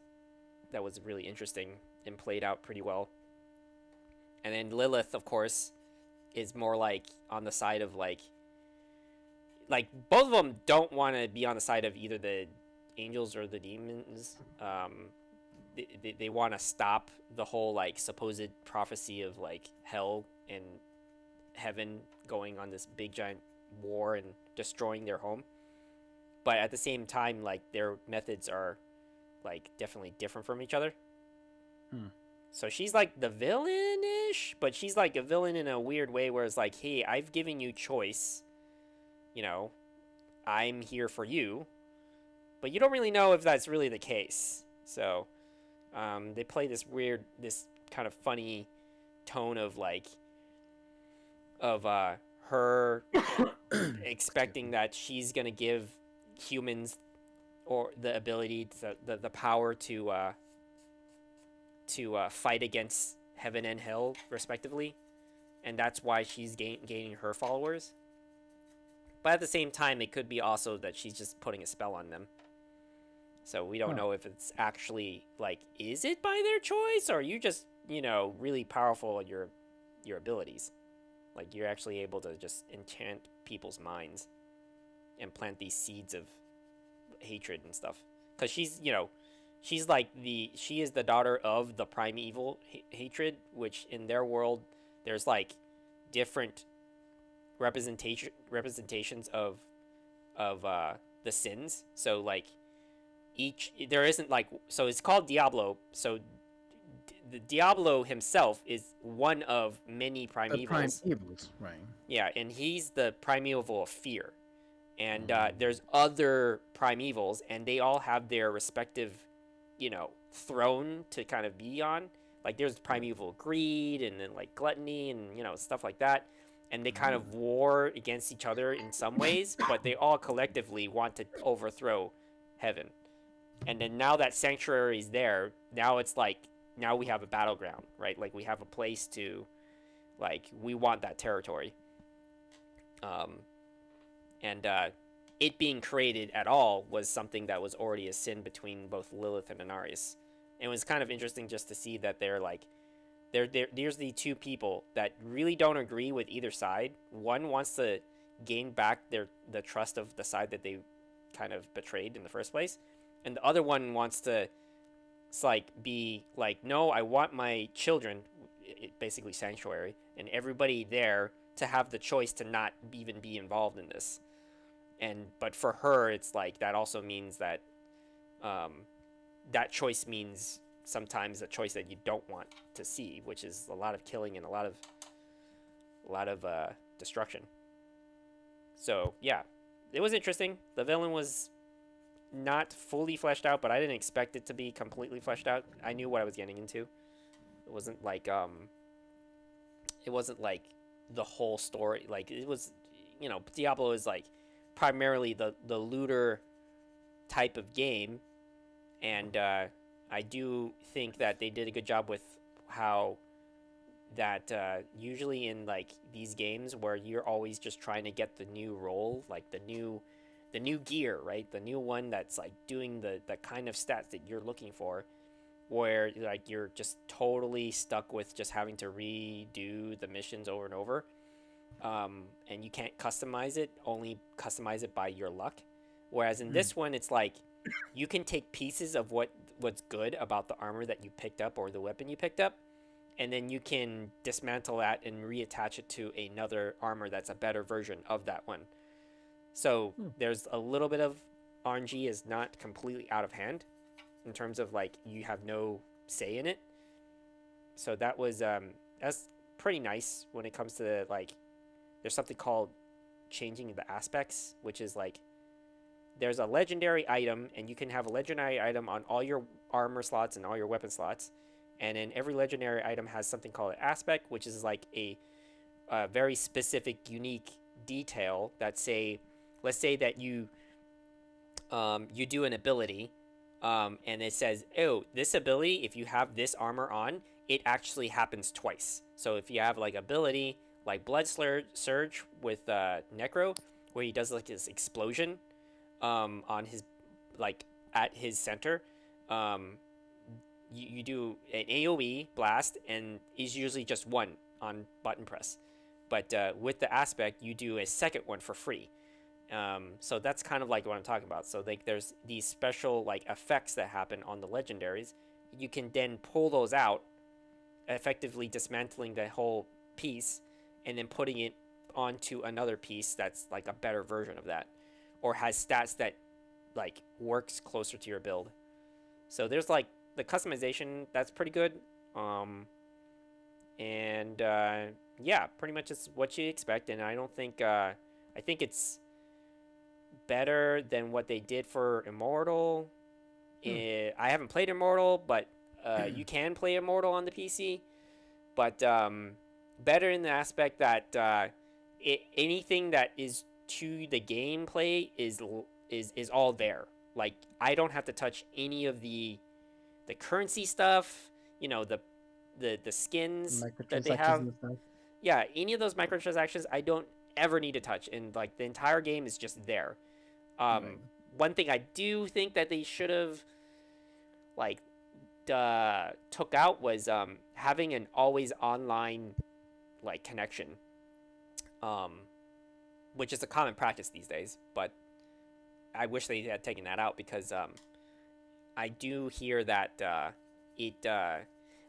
that was really interesting and played out pretty well. And then Lilith, of course, is more like on the side of like both of them don't want to be on the side of either the angels or the demons. They want to stop the whole like supposed prophecy of like hell and heaven going on this big giant war and destroying their home. But at the same time, like their methods are like definitely different from each other. So she's like the villain-ish, but she's like a villain in a weird way where it's like, hey, I've given you choice. I'm here for you. But you don't really know if that's really the case. So they play this kind of funny tone of like, her expecting that she's going to give humans or the ability, the power to fight against heaven and hell respectively, and that's why she's gaining her followers. But at the same time, it could be also that she's just putting a spell on them, so we don't know if it's actually like, is it by their choice, or are you just really powerful at your abilities, like you're actually able to just enchant people's minds and plant these seeds of hatred and stuff, because she's she is the daughter of the primeval hatred, which in their world there's like different representations of the sins. So like there isn't like, so it's called Diablo. So the Diablo himself is one of many primevals. Right. Yeah, and he's the primeval of fear. And there's other primevals, and they all have their respective throne to kind of be on. Like there's primeval greed, and then like gluttony, and stuff like that, and they kind of war against each other in some ways, but they all collectively want to overthrow heaven. And then now that sanctuary is there, now it's like, now we have a battleground, right? Like we have a place to, like, we want that territory. And it being created at all was something that was already a sin between both Lilith and Inarius. And it was kind of interesting just to see that they're like, there's the two people that really don't agree with either side. One wants to gain back the trust of the side that they kind of betrayed in the first place, and the other one wants to, it's like, be like, no, I want my children, basically sanctuary, and everybody there to have the choice to not even be involved in this. But for her, it's like that also means that that choice means sometimes a choice that you don't want to see, which is a lot of killing and a lot of destruction. So yeah, it was interesting. The villain was not fully fleshed out, but I didn't expect it to be completely fleshed out. I knew what I was getting into. It wasn't like the whole story. Like it was, Diablo is like primarily the looter type of game, and I do think that they did a good job with how that usually in like these games where you're always just trying to get the new role, like the new gear, right? The new one that's like doing the kind of stats that you're looking for, where like you're just totally stuck with just having to redo the missions over and over. And you can't customize it, only customize it by your luck. Whereas in this one, it's like you can take pieces of what's good about the armor that you picked up or the weapon you picked up, and then you can dismantle that and reattach it to another armor that's a better version of that one. So there's a little bit of RNG is not completely out of hand in terms of like you have no say in it. So that was that's pretty nice when it comes to like, there's something called changing the aspects, which is like there's a legendary item, and you can have a legendary item on all your armor slots and all your weapon slots, And then every legendary item has something called an aspect, which is like a very specific, unique detail that let's say that you do an ability, and it says, oh, this ability, if you have this armor on, it actually happens twice. So if you have like ability like Blood Surge with Necro, where he does like this explosion on his like at his center, um, you do an AOE blast, and is usually just one on button press. But with the aspect, you do a second one for free. So that's kind of like what I'm talking about. So like there's these special like effects that happen on the legendaries. You can then pull those out, effectively dismantling the whole piece, and then putting it onto another piece that's like a better version of that, or has stats that like works closer to your build. So there's like the customization that's pretty good. And yeah, pretty much it's what you expect. And I don't think I think it's better than what they did for Immortal. I haven't played Immortal, but you can play Immortal on the PC. But better in the aspect that anything that is to the gameplay is all there. Like I don't have to touch any of the currency stuff. You know, the skins that they have. Yeah, any of those microtransactions I don't ever need to touch, and like the entire game is just there. One thing I do think that they should have like took out was having an always online like connection, which is a common practice these days. But I wish they had taken that out, because I do hear that it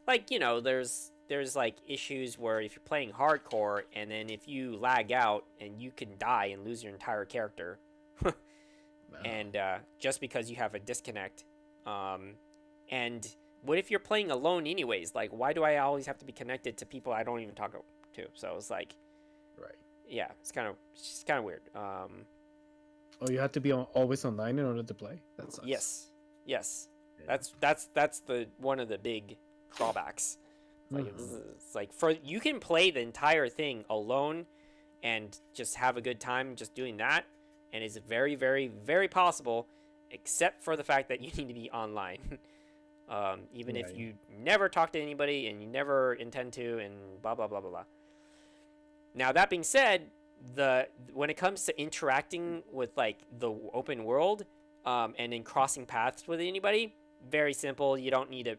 like, you know, there's like issues where if you're playing hardcore and then if you lag out and you can die and lose your entire character. And just because you have a disconnect, and what if you're playing alone anyways? Like, why do I always have to be connected to people I don't even talk to? So it's like, right, yeah, it's kind of weird. Oh, you have to be always online in order to play. That sucks. Yes. Yeah. That's the one of the big drawbacks. It's like you can play the entire thing alone and just have a good time just doing that. And it's very, very, very possible, except for the fact that you need to be online. Even if you never talk to anybody and you never intend to, and blah, blah, blah, blah, blah. Now, that being said, when it comes to interacting with like the open world, and then crossing paths with anybody, very simple. You don't need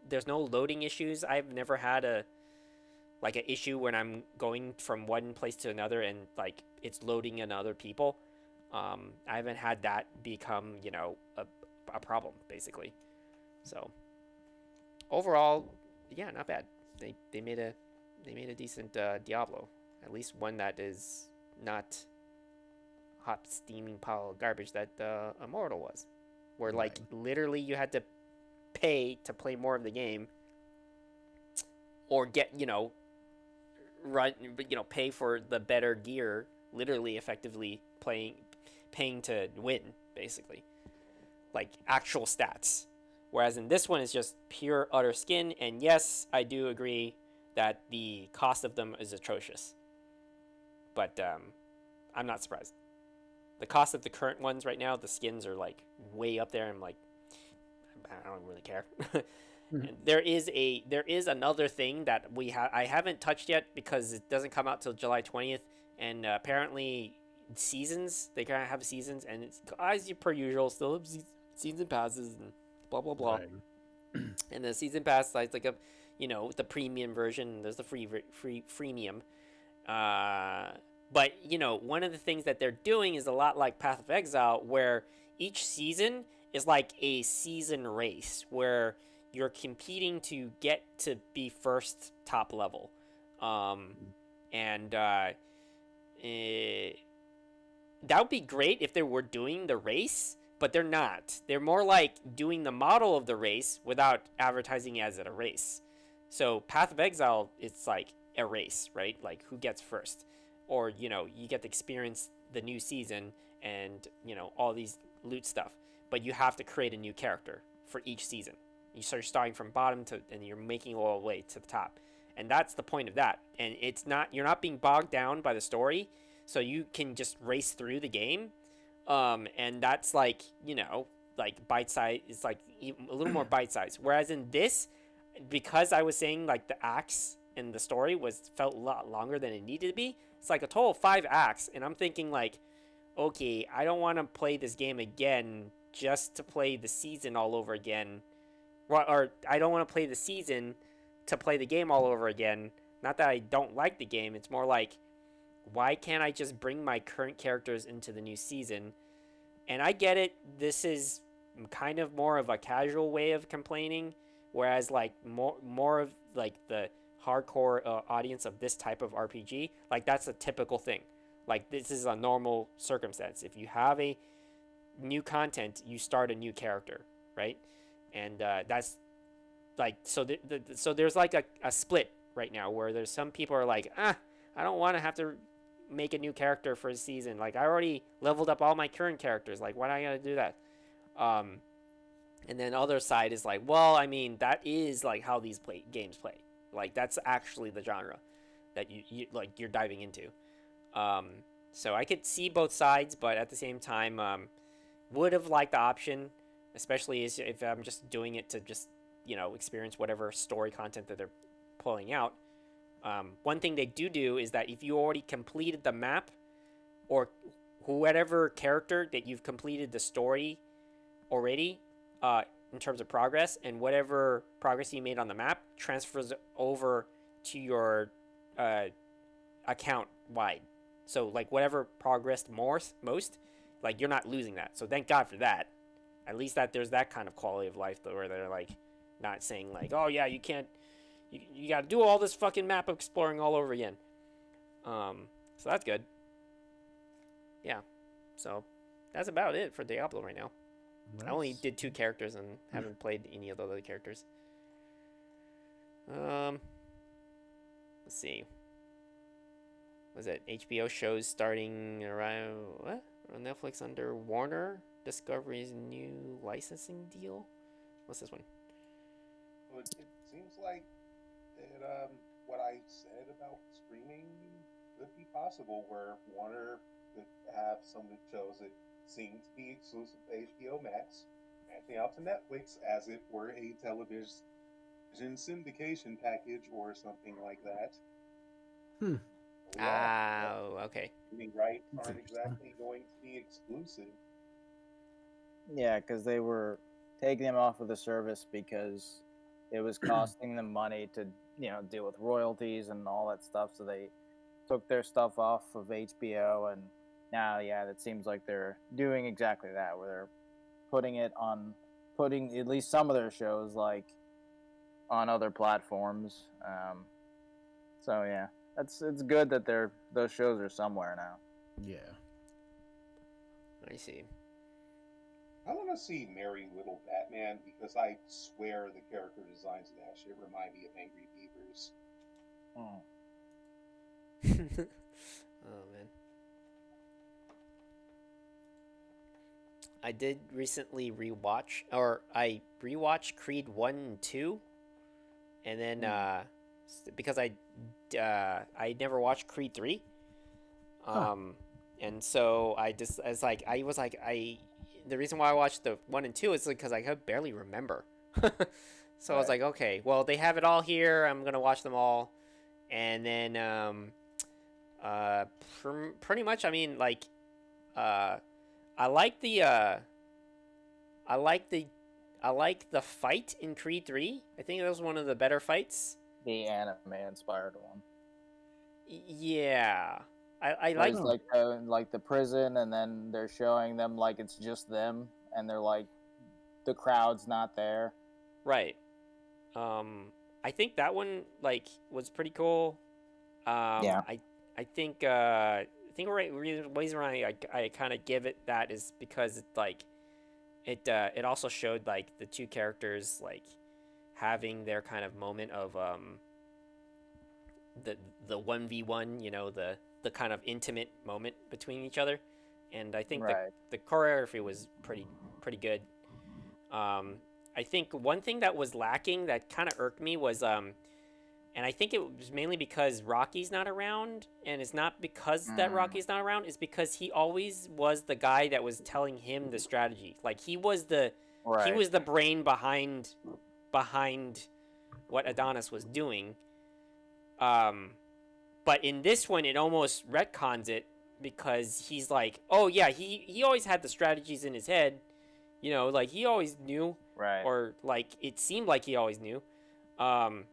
there's no loading issues. I've never had an issue when I'm going from one place to another and like it's loading in other people. I haven't had that become, you know, a problem basically. So overall, yeah, not bad. They made a decent Diablo, at least one that is not hot steaming pile of garbage that Immortal was, where like literally you had to pay to play more of the game, or get, you know, pay for the better gear, literally effectively paying to win, basically, like actual stats. Whereas in this one, it's just pure utter skin. And yes, I do agree that the cost of them is atrocious, but I'm not surprised. The cost of the current ones right now, the skins are like way up there. I'm like, I don't really care. And there is another thing that I haven't touched yet because it doesn't come out till July 20th, and apparently seasons, they kind of have seasons, and it's as per usual, still have season passes and blah blah blah. And the season pass like a, you know, the premium version. There's the freemium. But you know, one of the things that they're doing is a lot like Path of Exile, where each season is like a season race where you're competing to get to be first top level. And that would be great if they were doing the race, but they're not. They're more like doing the model of the race without advertising it as a race. So Path of Exile, it's like a race, right? Like who gets first, or you know, you get to experience the new season and, you know, all these loot stuff, but you have to create a new character for each season. you're starting from bottom to, and you're making it all the way to the top, and that's the point of that. And you're not being bogged down by the story, so you can just race through the game, and that's like like bite size. It's like a little more bite size. Whereas in this, because I was saying like the acts in the story felt a lot longer than it needed to be. It's like a total of 5 acts, and I'm thinking like, okay, I don't want to play this game again just to play the season all over again. Or I don't want to play the season to play the game all over again. Not that I don't like the game, it's more like, why can't I just bring my current characters into the new season? And I get it, this is kind of more of a casual way of complaining, whereas like more of like the hardcore audience of this type of RPG, like that's a typical thing. Like this is a normal circumstance. If you have a new content, you start a new character, right? And that's like so there's like a split right now where there's some people are like, I don't want to have to make a new character for a season. Like I already leveled up all my current characters. Like why do I gotta do that? And then other side is like, well, I mean that is like how these games play. Like that's actually the genre that you like you're diving into. So I could see both sides, but at the same time, would have liked the option, especially if I'm just doing it to just experience whatever story content that they're pulling out. One thing they do is that if you already completed the map, or whatever character that you've completed the story already, in terms of progress, and whatever progress you made on the map transfers over to your account wide. So like whatever progressed most, like you're not losing that. So thank God for that. At least that there's that kind of quality of life where they're like not saying like, oh yeah, you can't, you got to do all this fucking map exploring all over again. So that's good. Yeah. So that's about it for Diablo right now. Nice. I only did 2 characters and haven't played any of the other characters. Let's see. Was it HBO shows starting around what? On Netflix under Warner Discovery's new licensing deal? What's this one? Well, it seems like that what I said about streaming could be possible, where Warner could have some of the shows that seem to be exclusive to HBO Max branching out to Netflix as if were a television syndication package or something like that. Yeah, Okay. Rights That's aren't interesting. exactly going to be exclusive. Yeah, because they were taking them off of the service because it was costing them money to deal with royalties and all that stuff. So they took their stuff off of HBO, and now it seems like they're doing exactly that, where they're putting at least some of their shows like on other platforms. So yeah, it's good that those shows are somewhere now. Yeah. I see. I want to see Merry Little Batman because I swear the character designs of that shit remind me of Angry Beavers. Oh man. I did recently I rewatched Creed 1 and 2, and then because I never watched Creed 3. And so the reason why I watched the 1 and 2 is because I could barely remember. So I was like, okay, well they have it all here. I'm gonna watch them all, and then pretty much. I mean, like, I like the fight in Creed 3. I think that was one of the better fights. The anime-inspired one. Yeah. I Where like it's like the prison, and then they're showing them like it's just them, and they're like the crowd's not there. Right. I think that one like was pretty cool. Yeah. I think reason why I kind of give it that is because it's like it also showed like the two characters like having their kind of moment of the 1v1, the kind of intimate moment between each other, and I think Right. the choreography was pretty good. I think one thing that was lacking that kind of irked me was and I think it was mainly because Rocky's not around, and it's not because that Rocky's not around, it's because he always was the guy that was telling him the strategy. Like he was the brain behind what Adonis was doing. But in this one, it almost retcons it because he's like, oh yeah, he always had the strategies in his head, you know, like he always knew, Right. or like it seemed like he always knew, and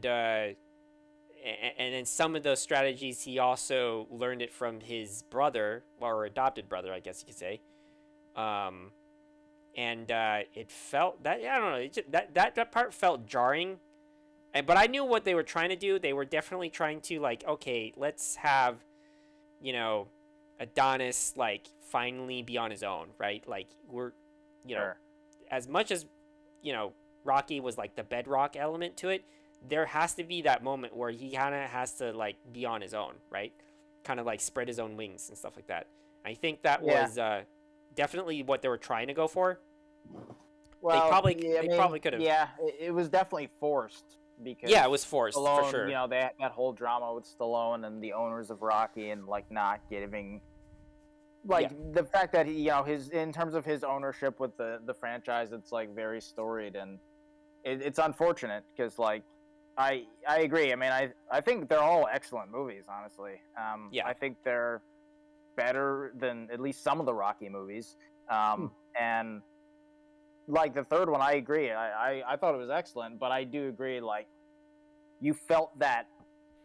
then some of those strategies he also learned it from his brother, or adopted brother, I guess you could say, and it felt that I don't know, it just, that part felt jarring. But I knew what they were trying to do. They were definitely trying to, like, okay, let's have, you know, Adonis, like, finally be on his own, right? Like, we're, you know, as much as, you know, Rocky was, like, the bedrock element to it, there has to be that moment where he kind of has to, like, be on his own, right? Kind of, like, spread his own wings and stuff like that. I think that was definitely what they were trying to go for. Well, they probably could have. Yeah, it was definitely forced. Because yeah, it was forced Stallone, for sure. You know, that whole drama with Stallone and the owners of Rocky, and like not giving, like the fact that he, you know, his in terms of his ownership with the franchise, it's like very storied, and it's unfortunate because like I agree. I mean, I think they're all excellent movies, honestly. I think they're better than at least some of the Rocky movies, and. Like the third one, I agree. I thought it was excellent, but I do agree. Like, you felt that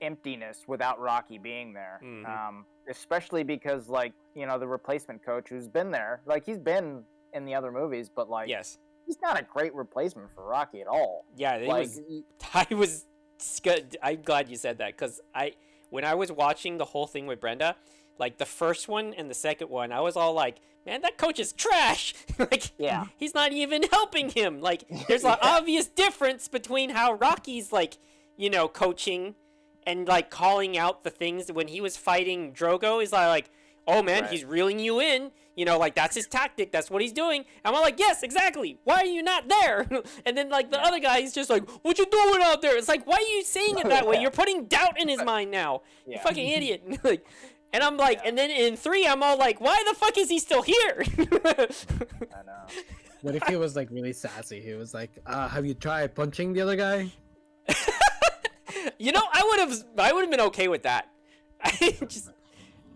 emptiness without Rocky being there, especially because, like, you know, the replacement coach who's been there, like he's been in the other movies, but like, he's not a great replacement for Rocky at all. Yeah, like, I'm glad you said that because when I was watching the whole thing with Brenda, like the first one and the second one, I was all like, man, that coach is trash. Like, he's not even helping him. Like, there's an obvious difference between how Rocky's, like, you know, coaching and, like, calling out the things when he was fighting Drogo. Is like, oh, man, he's reeling you in. You know, like, that's his tactic. That's what he's doing. And I'm like, yes, exactly. Why are you not there? And then, like, the other guy is just like, what you doing out there? It's like, why are you saying it that way? You're putting doubt in his mind now. You fucking idiot. Like, and I'm like, and then in 3, I'm all like, why the fuck is he still here? I know. What if he was like really sassy? He was like, have you tried punching the other guy? You know, I would have been okay with that.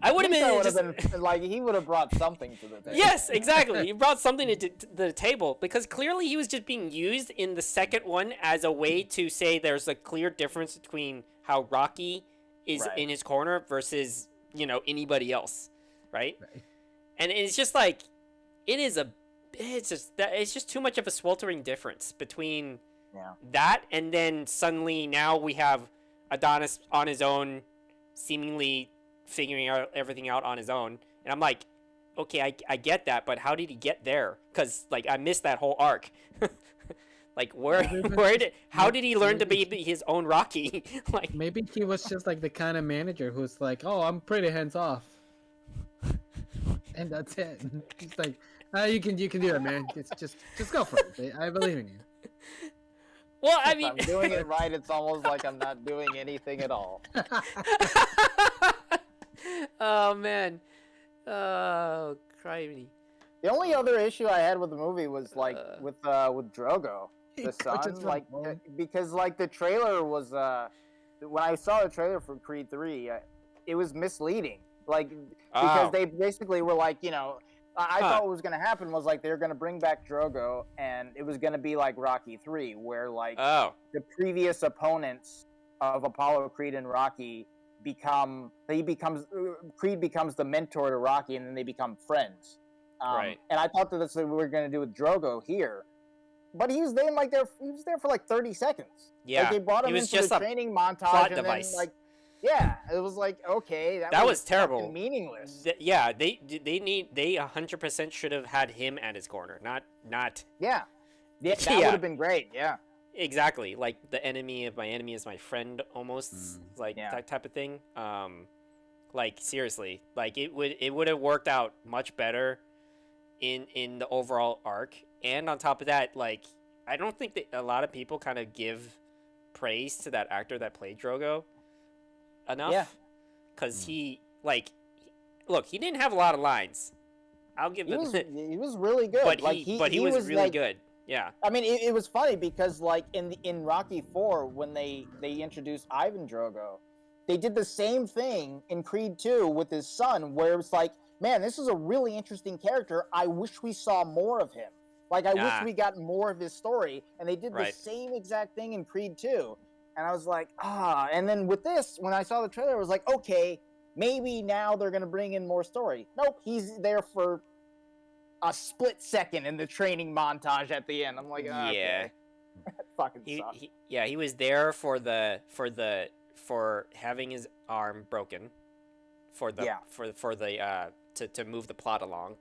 I would have been like, he would have brought something to the table. Yes, exactly. He brought something to the table because clearly he was just being used in the second one as a way to say there's a clear difference between how Rocky is in his corner versus, you know, anybody else, right? And it's just like it's just too much of a sweltering difference between that and then suddenly now we have Adonis on his own, seemingly figuring out everything out on his own, and I'm like, okay, I get that, but how did he get there? Because like I missed that whole arc. Like how did he learn to be his own Rocky? Like maybe he was just like the kind of manager who's like, oh, I'm pretty hands off, and that's it. He's like, you can do it, man. Just go for it. I believe in you. Well, I mean, if I'm doing it right, it's almost like I'm not doing anything at all. Oh man, oh criminy. The only other issue I had with the movie was like with Drogo, the son, like because like the trailer was when I saw the trailer for Creed 3, it was misleading, like because they basically were like, you know, I thought what was gonna happen was like they were gonna bring back Drogo and it was gonna be like Rocky 3, where like the previous opponents of Apollo, Creed, and Rocky Creed becomes the mentor to Rocky, and then they become friends. And I thought that's what we were going to do with Drogo here, but he was there for like 30 seconds. Yeah, like they brought him into the training montage, plot and device. then like, yeah, it was like, okay, that was terrible, meaningless. They 100% should have had him at his corner, not. Yeah, that would have been great. Yeah. Exactly, like the enemy of my enemy is my friend, almost like that type of thing. Like seriously, like it would have worked out much better in the overall arc. And on top of that, like, I don't think that a lot of people kind of give praise to that actor that played Drogo enough. Yeah. Because he, like, look, he didn't have a lot of lines. I'll give He him was he was really good. but like he was really like, good. Yeah. I mean, it was funny because like in Rocky 4 when they introduced Ivan Drogo, they did the same thing in Creed 2 with his son, where it's like, man, this is a really interesting character. I wish we saw more of him. Like, I wish we got more of his story. And they did the same exact thing in Creed 2. And I was like, And then with this, when I saw the trailer, I was like, okay, maybe now they're going to bring in more story. Nope, he's there for a split second in the training montage at the end. I'm like, okay. Fucking sucks. He was there for having his arm broken, to move the plot along,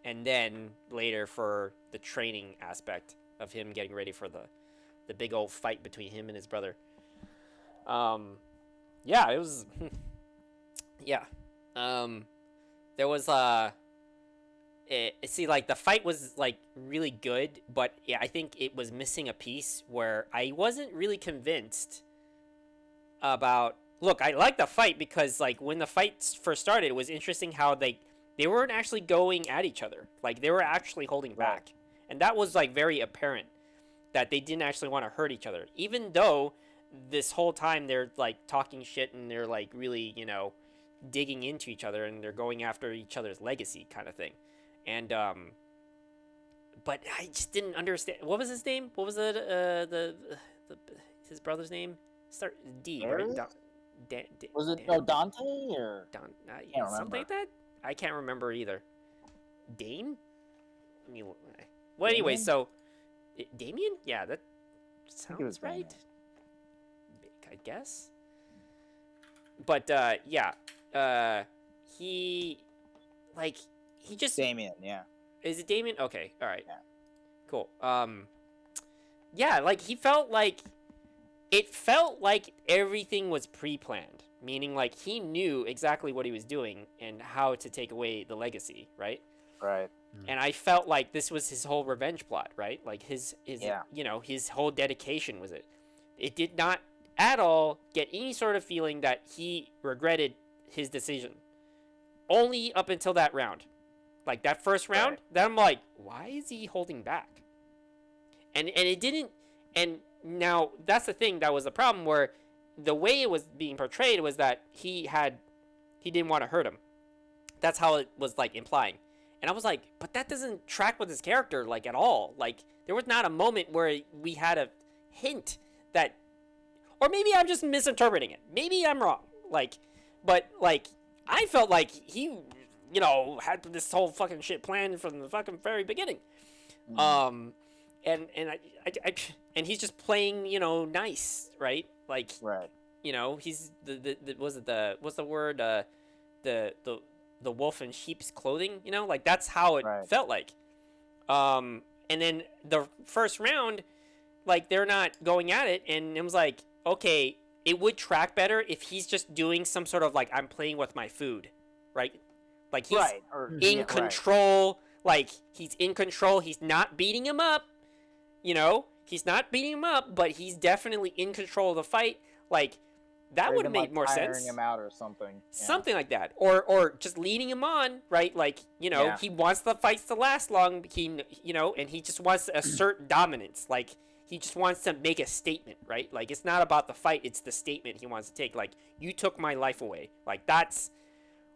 and then later for the training aspect of him getting ready for the big old fight between him and his brother. It was there was see, like, the fight was like really good, but yeah, I think it was missing a piece where I wasn't really convinced about. Look, I like the fight because, like, when the fight first started, it was interesting how they weren't actually going at each other. Like, they were actually holding back, and that was like very apparent that they didn't actually want to hurt each other, even though this whole time they're like talking shit and they're like really, digging into each other and they're going after each other's legacy kind of thing. And but I just didn't understand. What was his name? What was his brother's name? Start D, right? Was it Dante or something like that? I can't remember either. Dane? Well, anyway, so Damien? Yeah, that sounds right. I guess. But he just Damien, yeah. Is it Damien? Okay, all right. Yeah. Cool. Like, it felt like everything was pre-planned, meaning like he knew exactly what he was doing and how to take away the legacy, right? Right. And I felt like this was his whole revenge plot, right? Like his whole dedication was it. It did not at all get any sort of feeling that he regretted his decision. Only up until that round. Like that first round, then I'm like, why is he holding back? And it didn't. And now that's the thing that was the problem, where the way it was being portrayed was that he didn't want to hurt him. That's how it was like implying. And I was like, but that doesn't track with his character like at all. Like there was not a moment where we had a hint that, or maybe I'm just misinterpreting it. Maybe I'm wrong. But I felt like he, had this whole fucking shit planned from the fucking very beginning. And he's just playing, nice, right? Like, right. He's what's the word? The wolf in sheep's clothing, like that's how it felt like. And then the first round, like they're not going at it, and it was like, okay, it would track better if he's just doing some sort of like, I'm playing with my food, right? Like he's in control. Like he's in control. He's not beating him up. He's not beating him up, but he's definitely in control of the fight. Like that would make more sense. Tiring him out or something. Yeah. Something like that, or just leading him on, right? Like he wants the fights to last long. And he just wants to assert dominance. Like he just wants to make a statement, right? Like it's not about the fight; it's the statement he wants to take. Like you took my life away. Like that's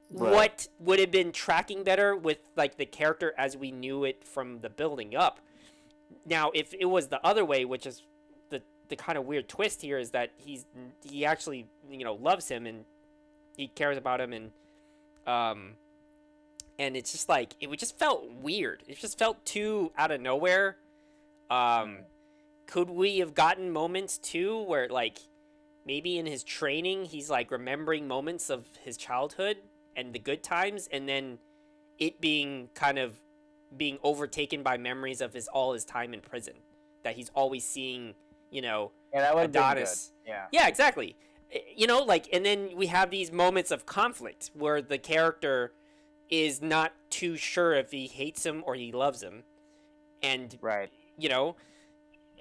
what would have been tracking better with like the character as we knew it from the building up. Now, if it was the other way, which is the kind of weird twist here, is that he actually loves him and he cares about him, and it's just like it just felt weird. It just felt too out of nowhere. Could we have gotten moments too where like maybe in his training he's like remembering moments of his childhood and the good times, and then it being overtaken by memories of all his time in prison, that he's always seeing Adonis. Yeah, exactly. And then we have these moments of conflict where the character is not too sure if he hates him or he loves him, and Right. you know,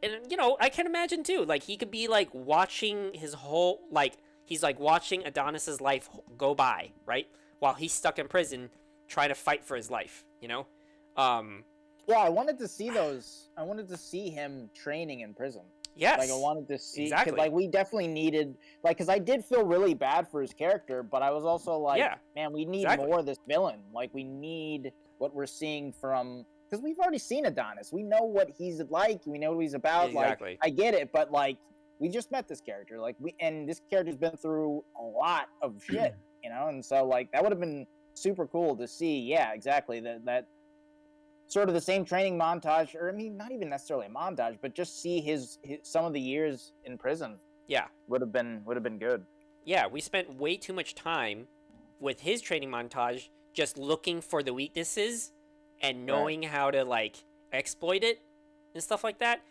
and you know, I can imagine too. Like he could be like watching his whole like he's like watching Adonis's life go by, right, while he's stuck in prison trying to fight for his life. You know, Yeah, I wanted to see those. I wanted to see him training in prison. yes, Like I wanted to see, exactly. cause like we definitely needed, like, cause I did feel really bad for his character, but I was also like, Yeah, man, we need exactly. more of this villain. Like we need what we're seeing from, cause we've already seen Adonis. We know what he's like. We know what he's about. Exactly. Like I get it, but like we just met this character. Like and this character's been through a lot of shit, you know. And so like that would have been super cool to see. Yeah, exactly. That sort of the same training montage, or I mean, not even necessarily a montage, but just see his some of the years in prison. Yeah, would have been good. Yeah, we spent way too much time with his training montage just looking for the weaknesses and knowing how to like exploit it and stuff like that.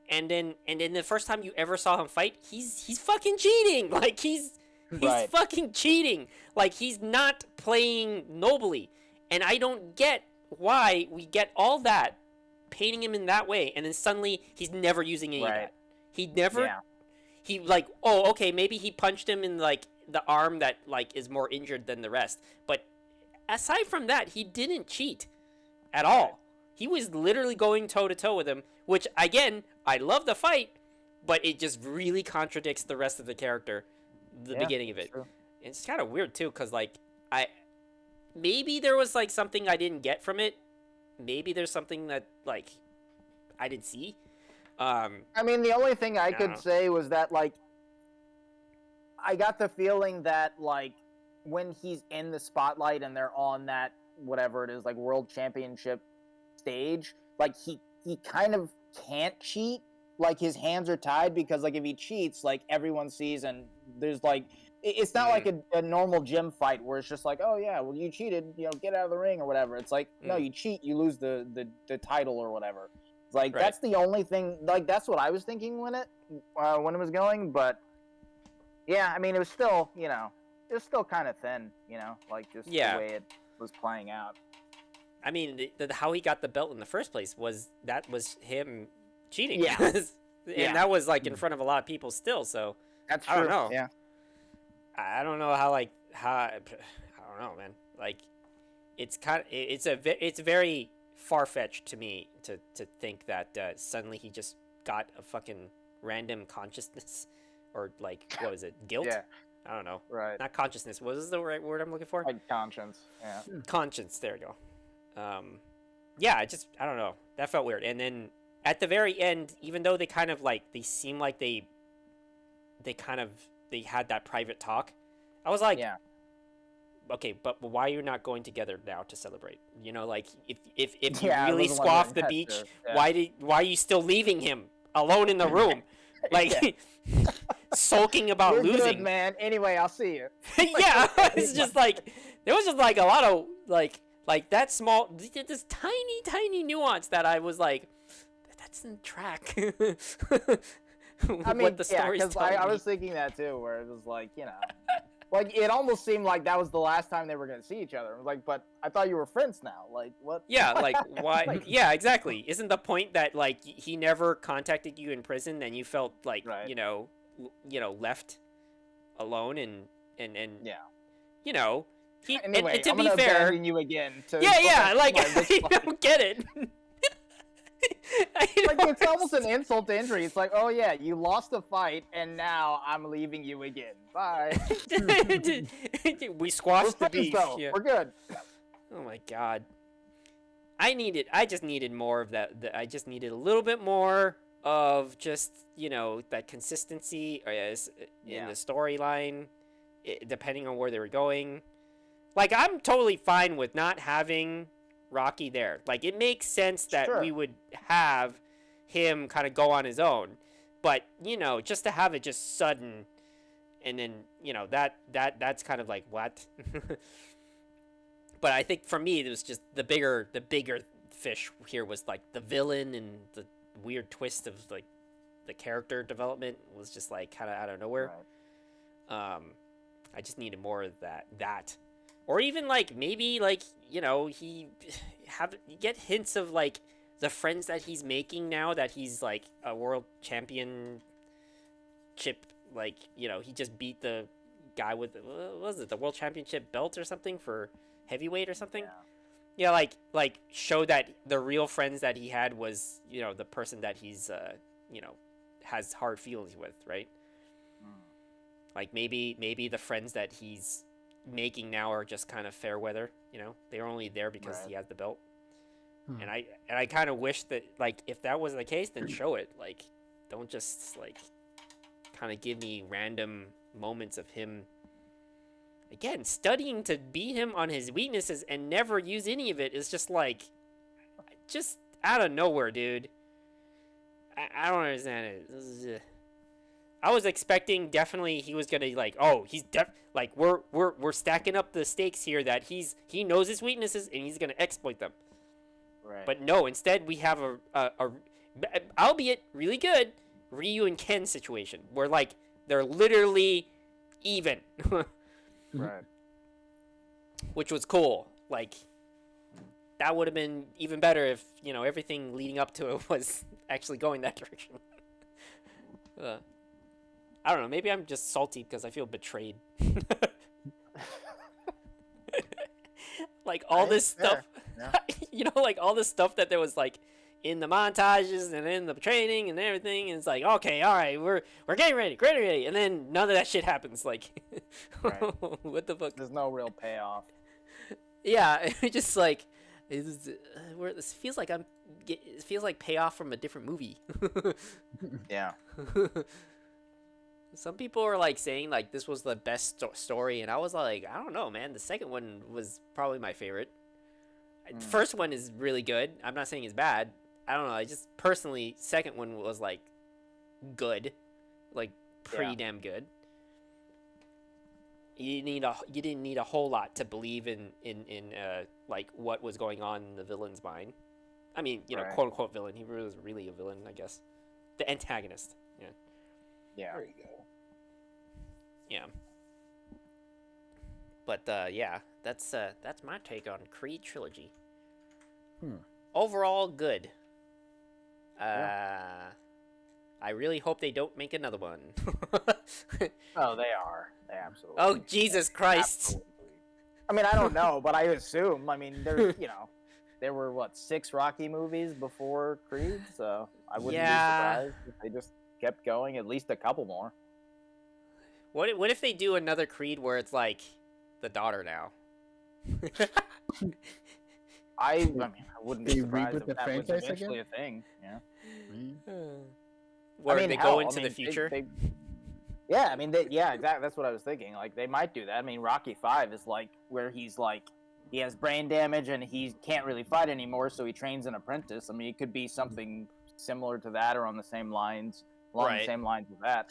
And then the first time you ever saw him fight, he's fucking cheating. Like he's fucking cheating. Like he's not playing nobly. And I don't get why we get all that painting him in that way and then suddenly he's never using any of that. He never he like, oh, okay, maybe he punched him in like the arm that like is more injured than the rest. But aside from that, he didn't cheat at all. He was literally going toe to toe with him, which again, I love the fight, but it just really contradicts the rest of the character, the beginning of it. True. It's kind of weird too, cause like maybe there was like something I didn't get from it. Maybe there's something that like I didn't see. I mean, the only thing I could say was that like I got the feeling that like when he's in the spotlight and they're on that whatever it is, like world championship stage, like he kind of can't cheat. Like his hands are tied because like if he cheats, like everyone sees and there's like it's not like a normal gym fight where it's just like, oh yeah, well you cheated, you know, get out of the ring or whatever. It's like no, you cheat, you lose the title or whatever. It's like that's the only thing. Like that's what I was thinking when it was going. But yeah, I mean it was still, you know, it was still kind of thin, you know, like just the way it was playing out. I mean, how he got the belt in the first place was him cheating. Yeah. And that was like in front of a lot of people still. So that's true. I don't know. Yeah. I don't know how I don't know, man. Like it's very far-fetched to me to think that suddenly he just got a fucking random consciousness or like what was it, guilt? Yeah. I don't know. Right. Not consciousness. What is the right word I'm looking for? Like conscience. Yeah. Conscience. There you go. Yeah. I don't know. That felt weird. And then at the very end, even though they kind of like they seem like they had that private talk, I was like, yeah. Okay, but why are you not going together now to celebrate? You know, like if you really squash the beach, why are you still leaving him alone in the room, like sulking about You're losing? Good, man. Anyway, I'll see you. Yeah, it's just like there was just like a lot of like that small, this tiny nuance that I was like, that doesn't track. I mean, what the story's because telling I me. was thinking that too, where it was like, you know. Like, it almost seemed like that was the last time they were going to see each other. I was like, but I thought you were friends now. Like, what? Yeah, like, why? Yeah, exactly. Isn't the point that, like, he never contacted you in prison and you felt, like, you know, left alone and yeah. You know, anyway, and to I'm be gonna fair... abandon you again. Yeah, like, I don't get it. Like it's almost an insult to injury. It's like, oh yeah, you lost the fight, and now I'm leaving you again. Bye. We squashed the beef. Yeah. We're good. Oh my god. I just needed more of that. I just needed a little bit more of just, you know, that consistency in the storyline, depending on where they were going. Like, I'm totally fine with not having Rocky there. Like, it makes sense that we would have him kind of go on his own, but you know, just to have it just sudden, and then you know that's kind of like what. But I think for me, it was just the bigger fish here was like the villain and the weird twist of like the character development was just like kind of out of nowhere. Right. I just needed more of that. or even like maybe like he you get hints of like the friends that he's making now that he's like a world championship, like he just beat the guy with what was it, the world championship belt or something for heavyweight or something. Yeah, like show that the real friends that he had was the person that he's has hard feelings with, right? Like maybe the friends that he's making now are just kind of fair weather. They're only there because he has the belt. And I kind of wish that like if that was the case, then show it. Like, don't just like kind of give me random moments of him again studying to beat him on his weaknesses and never use any of it. Is just like just out of nowhere, dude. I don't understand it. I was expecting definitely he was gonna like, oh, he's like we're stacking up the stakes here that he knows his weaknesses and he's gonna exploit them. Right. But no, instead we have a albeit really good Ryu and Ken situation where like they're literally even. Right. Which was cool. Like that would have been even better if everything leading up to it was actually going that direction. I don't know. Maybe I'm just salty because I feel betrayed. Like all this stuff, like all this stuff that there was like in the montages and in the training and everything, and it's like, okay, all right, we're getting ready, and then none of that shit happens. Like, Right. What the fuck? There's no real payoff. Yeah, it just like this feels like it feels like payoff from a different movie. Yeah. Some people are like saying like this was the best story, and I was like, I don't know, man. The second one was probably my favorite. The first one is really good. I'm not saying it's bad. I don't know. I just personally, second one was like good, like pretty damn good. You didn't need a whole lot to believe in like what was going on in the villain's mind. I mean, Right. quote unquote villain. He was really a villain, I guess. The antagonist. Yeah. Yeah. There you go. Yeah. But yeah, that's my take on Creed trilogy. Overall, good. I really hope they don't make another one. Oh, they are. They absolutely. Oh, Jesus Christ. Absolutely. I mean, I don't know, but I assume. I mean, there's there were what 6 Rocky movies before Creed, so I wouldn't be surprised if they just kept going. At least a couple more. What if they do another Creed where it's like the daughter now? I mean, I wouldn't be They surprised reboot if the that was franchise eventually again? a thing. Yeah. Where I mean, they hell, go into I mean, the future? Yeah, I mean, yeah, exactly. That's what I was thinking. Like, they might do that. I mean, Rocky 5 is like where he's like, he has brain damage and he can't really fight anymore, so he trains an apprentice. I mean, it could be something similar to that or on the same lines, along the same lines with that.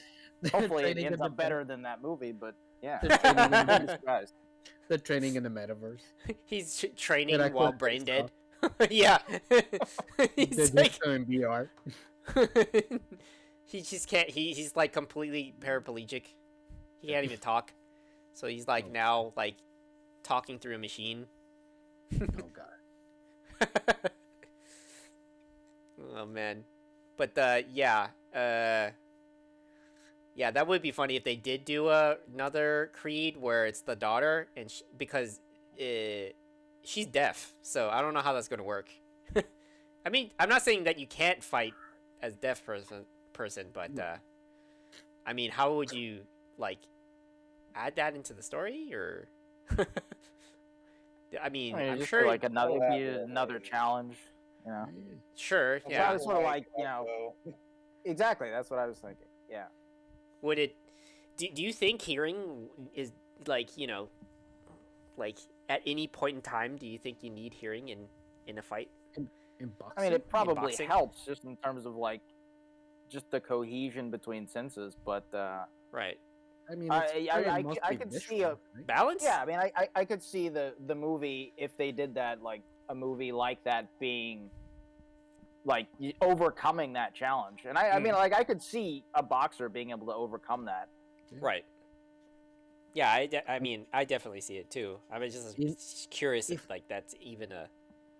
Hopefully, it ends up better than that movie, but yeah, I wouldn't be surprised. The training in the metaverse. He's training That while actually brain pays dead. Yeah. He's They're like, just in VR. he just can't. He's like completely paraplegic. He can't even talk. So he's like now like talking through a machine. Oh god. Oh man, but yeah, yeah, that would be funny if they did do another Creed where it's the daughter and because she's deaf, so I don't know how that's gonna work. I mean, I'm not saying that you can't fight as deaf person, but I mean, how would you like add that into the story or? I mean, I'm just sure like another challenge, you know. Sure, So I yeah. was sort of like, exactly. That's what I was thinking. Yeah. Would it? Do you think hearing is like like at any point in time? Do you think you need hearing in a fight? In boxing? I mean, it probably boxing? helps just in terms of like just the cohesion between senses, but Right. I mean, I could see a Balance? yeah. I mean, I could see the movie if they did that, like a movie like that being like overcoming that challenge, and I mean, like I could see a boxer being able to overcome that. Right. Yeah, I mean, I definitely see it too. I was just In- curious if if like that's even a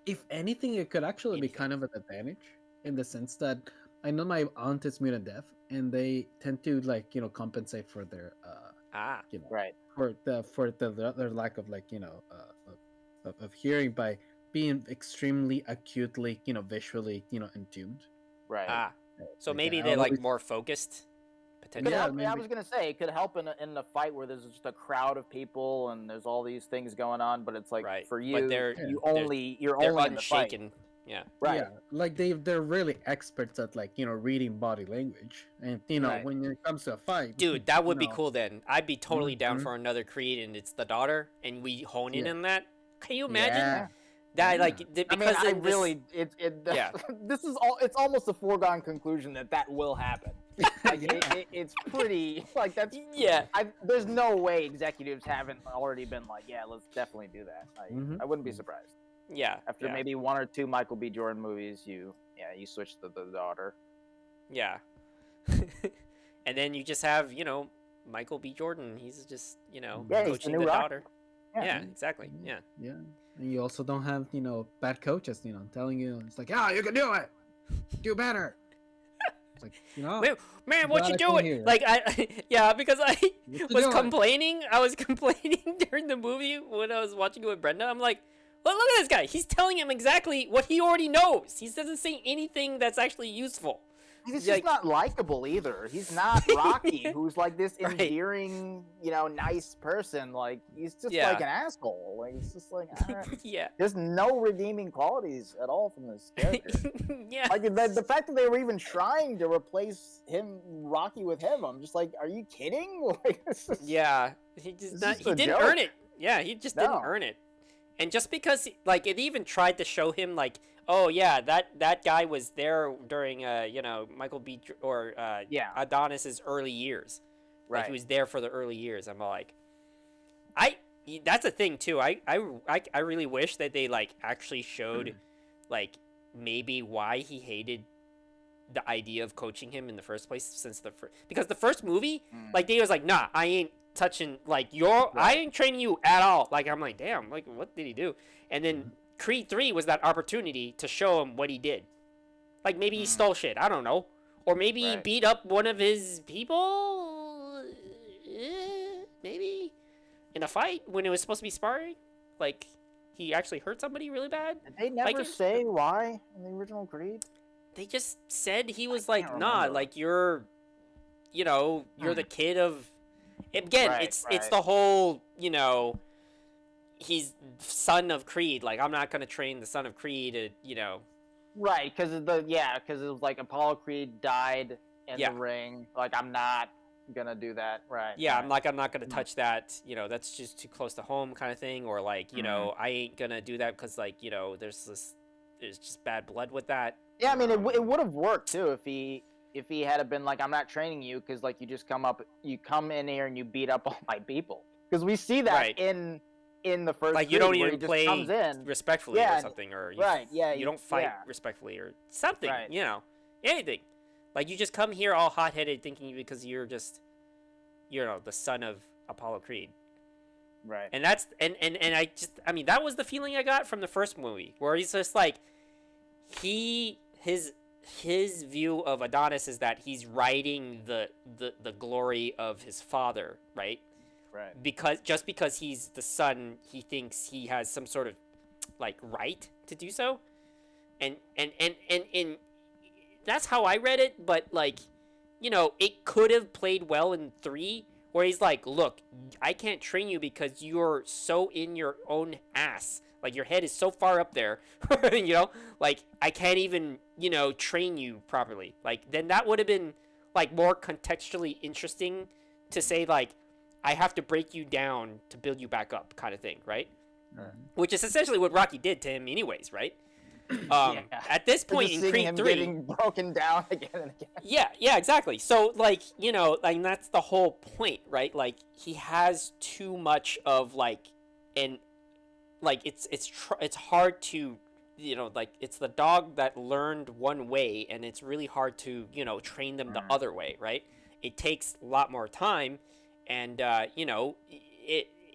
if anything, it could actually be anything. kind of an advantage in the sense that I know my aunt is mutant deaf, and they tend to like compensate for their Ah, Right. their lack of like of hearing by being extremely acutely visually in tuned. Right. ah. So Like maybe I they're like always more focused, Could potentially. yeah help. I maybe was gonna say it could help in the fight where there's just a crowd of people and there's all these things going on, but it's like Right. for But you, they're yeah. you're they're only in the fight. unshaken. Yeah. Right. yeah like they're really experts at like reading body language, and Right. when it comes to a fight, Dude, that you would be know cool then. I'd be totally down mhm, for another Creed and it's the daughter and we hone in yeah on that. Can you imagine yeah that yeah like I mean, because I in this really Yeah. this is all. It's almost a foregone conclusion that will happen. Like yeah it's pretty like that's. Yeah. There's no way executives haven't already been like, yeah, let's definitely do that. Mhm. I wouldn't be surprised. Yeah. After yeah. maybe one or two Michael B. Jordan movies, you switch to the daughter. Yeah. And then you just have, Michael B. Jordan. He's just, Yeah, he's the coaching new the Rocky. daughter. Yeah, exactly. Yeah. yeah and you also don't have bad coaches telling you it's like, oh, you can do it, do better. It's like Man, what glad you I came doing? here. Like yeah, because I What you was doing? complaining. I was complaining during the movie when I was watching it with Brenda. I'm like, well, look at this guy. He's telling him exactly what he already knows. He doesn't say anything that's actually useful. He's Like- just not likable either. He's not Rocky, who's like this Right. endearing, nice person. Like he's just Yeah. like an asshole. Like it's just like Yeah. there's no redeeming qualities at all from this character. Yeah. Like the fact that they were even trying to replace him, Rocky, with him, I'm just like, are you kidding? Like, it's just- Yeah. He just It's not, just he a didn't joke. earn it. Yeah, he just didn't No. earn it. And just because like it even tried to show him like, oh yeah, that guy was there during Michael B. or Yeah. Adonis's early years. Like Right. he was there for the early years. I'm like, that's a thing too. I really wish that they like actually showed like maybe why he hated the idea of coaching him in the first place since because the first movie like they was like, nah, I ain't touching like I ain't training you at all. Like I'm like, damn, like what did he do? And then Creed 3 was that opportunity to show him what he did. Like maybe he stole shit, I don't know. Or maybe he Right. beat up one of his people. Maybe in a fight when it was supposed to be sparring. Like he actually hurt somebody really bad. Did they never Like, say why in the original Creed? They just said he was I like, can't nah, remember. like you're the kid of. Again, Right, it's right. the whole he's son of Creed. Like I'm not gonna train the son of Creed. Right, because it was like Apollo Creed died in Yeah. the ring. Like I'm not gonna do that. Right. Yeah, right. I'm not gonna touch that. That's just too close to home, kind of thing. Or like, I ain't gonna do that because like, there's just bad blood with that. Yeah, I mean, it would have worked too if he had been like, I'm not training you because like you come in here and you beat up all my people. Because we see that Right. in the first. Like you Creed, don't where even he just play comes in. respectfully Yeah, or something, or right, yeah, you don't fight yeah. respectfully or something. Right. Anything. Like you just come here all hot-headed thinking because you're just, the son of Apollo Creed. Right. And that's and I mean that was the feeling I got from the first movie where he's just like his view of Adonis is that he's riding the glory of his father, right? Right. Because he's the son, he thinks he has some sort of like right to do so. And that's how I read it, but like, it could have played well in 3 where he's like, look, I can't train you because you're so in your own ass. Like your head is so far up there, like I can't even, train you properly. Like then that would have been like more contextually interesting to say like, I have to break you down to build you back up kind of thing, right? Which is essentially what Rocky did to him anyways, right? Yeah. At this point Just in seeing Creed him 3, getting broken down again and again. yeah, exactly. So like, like that's the whole point, right? Like he has too much of like like it's hard to like it's the dog that learned one way and it's really hard to train them the other way, right? It takes a lot more time and you know,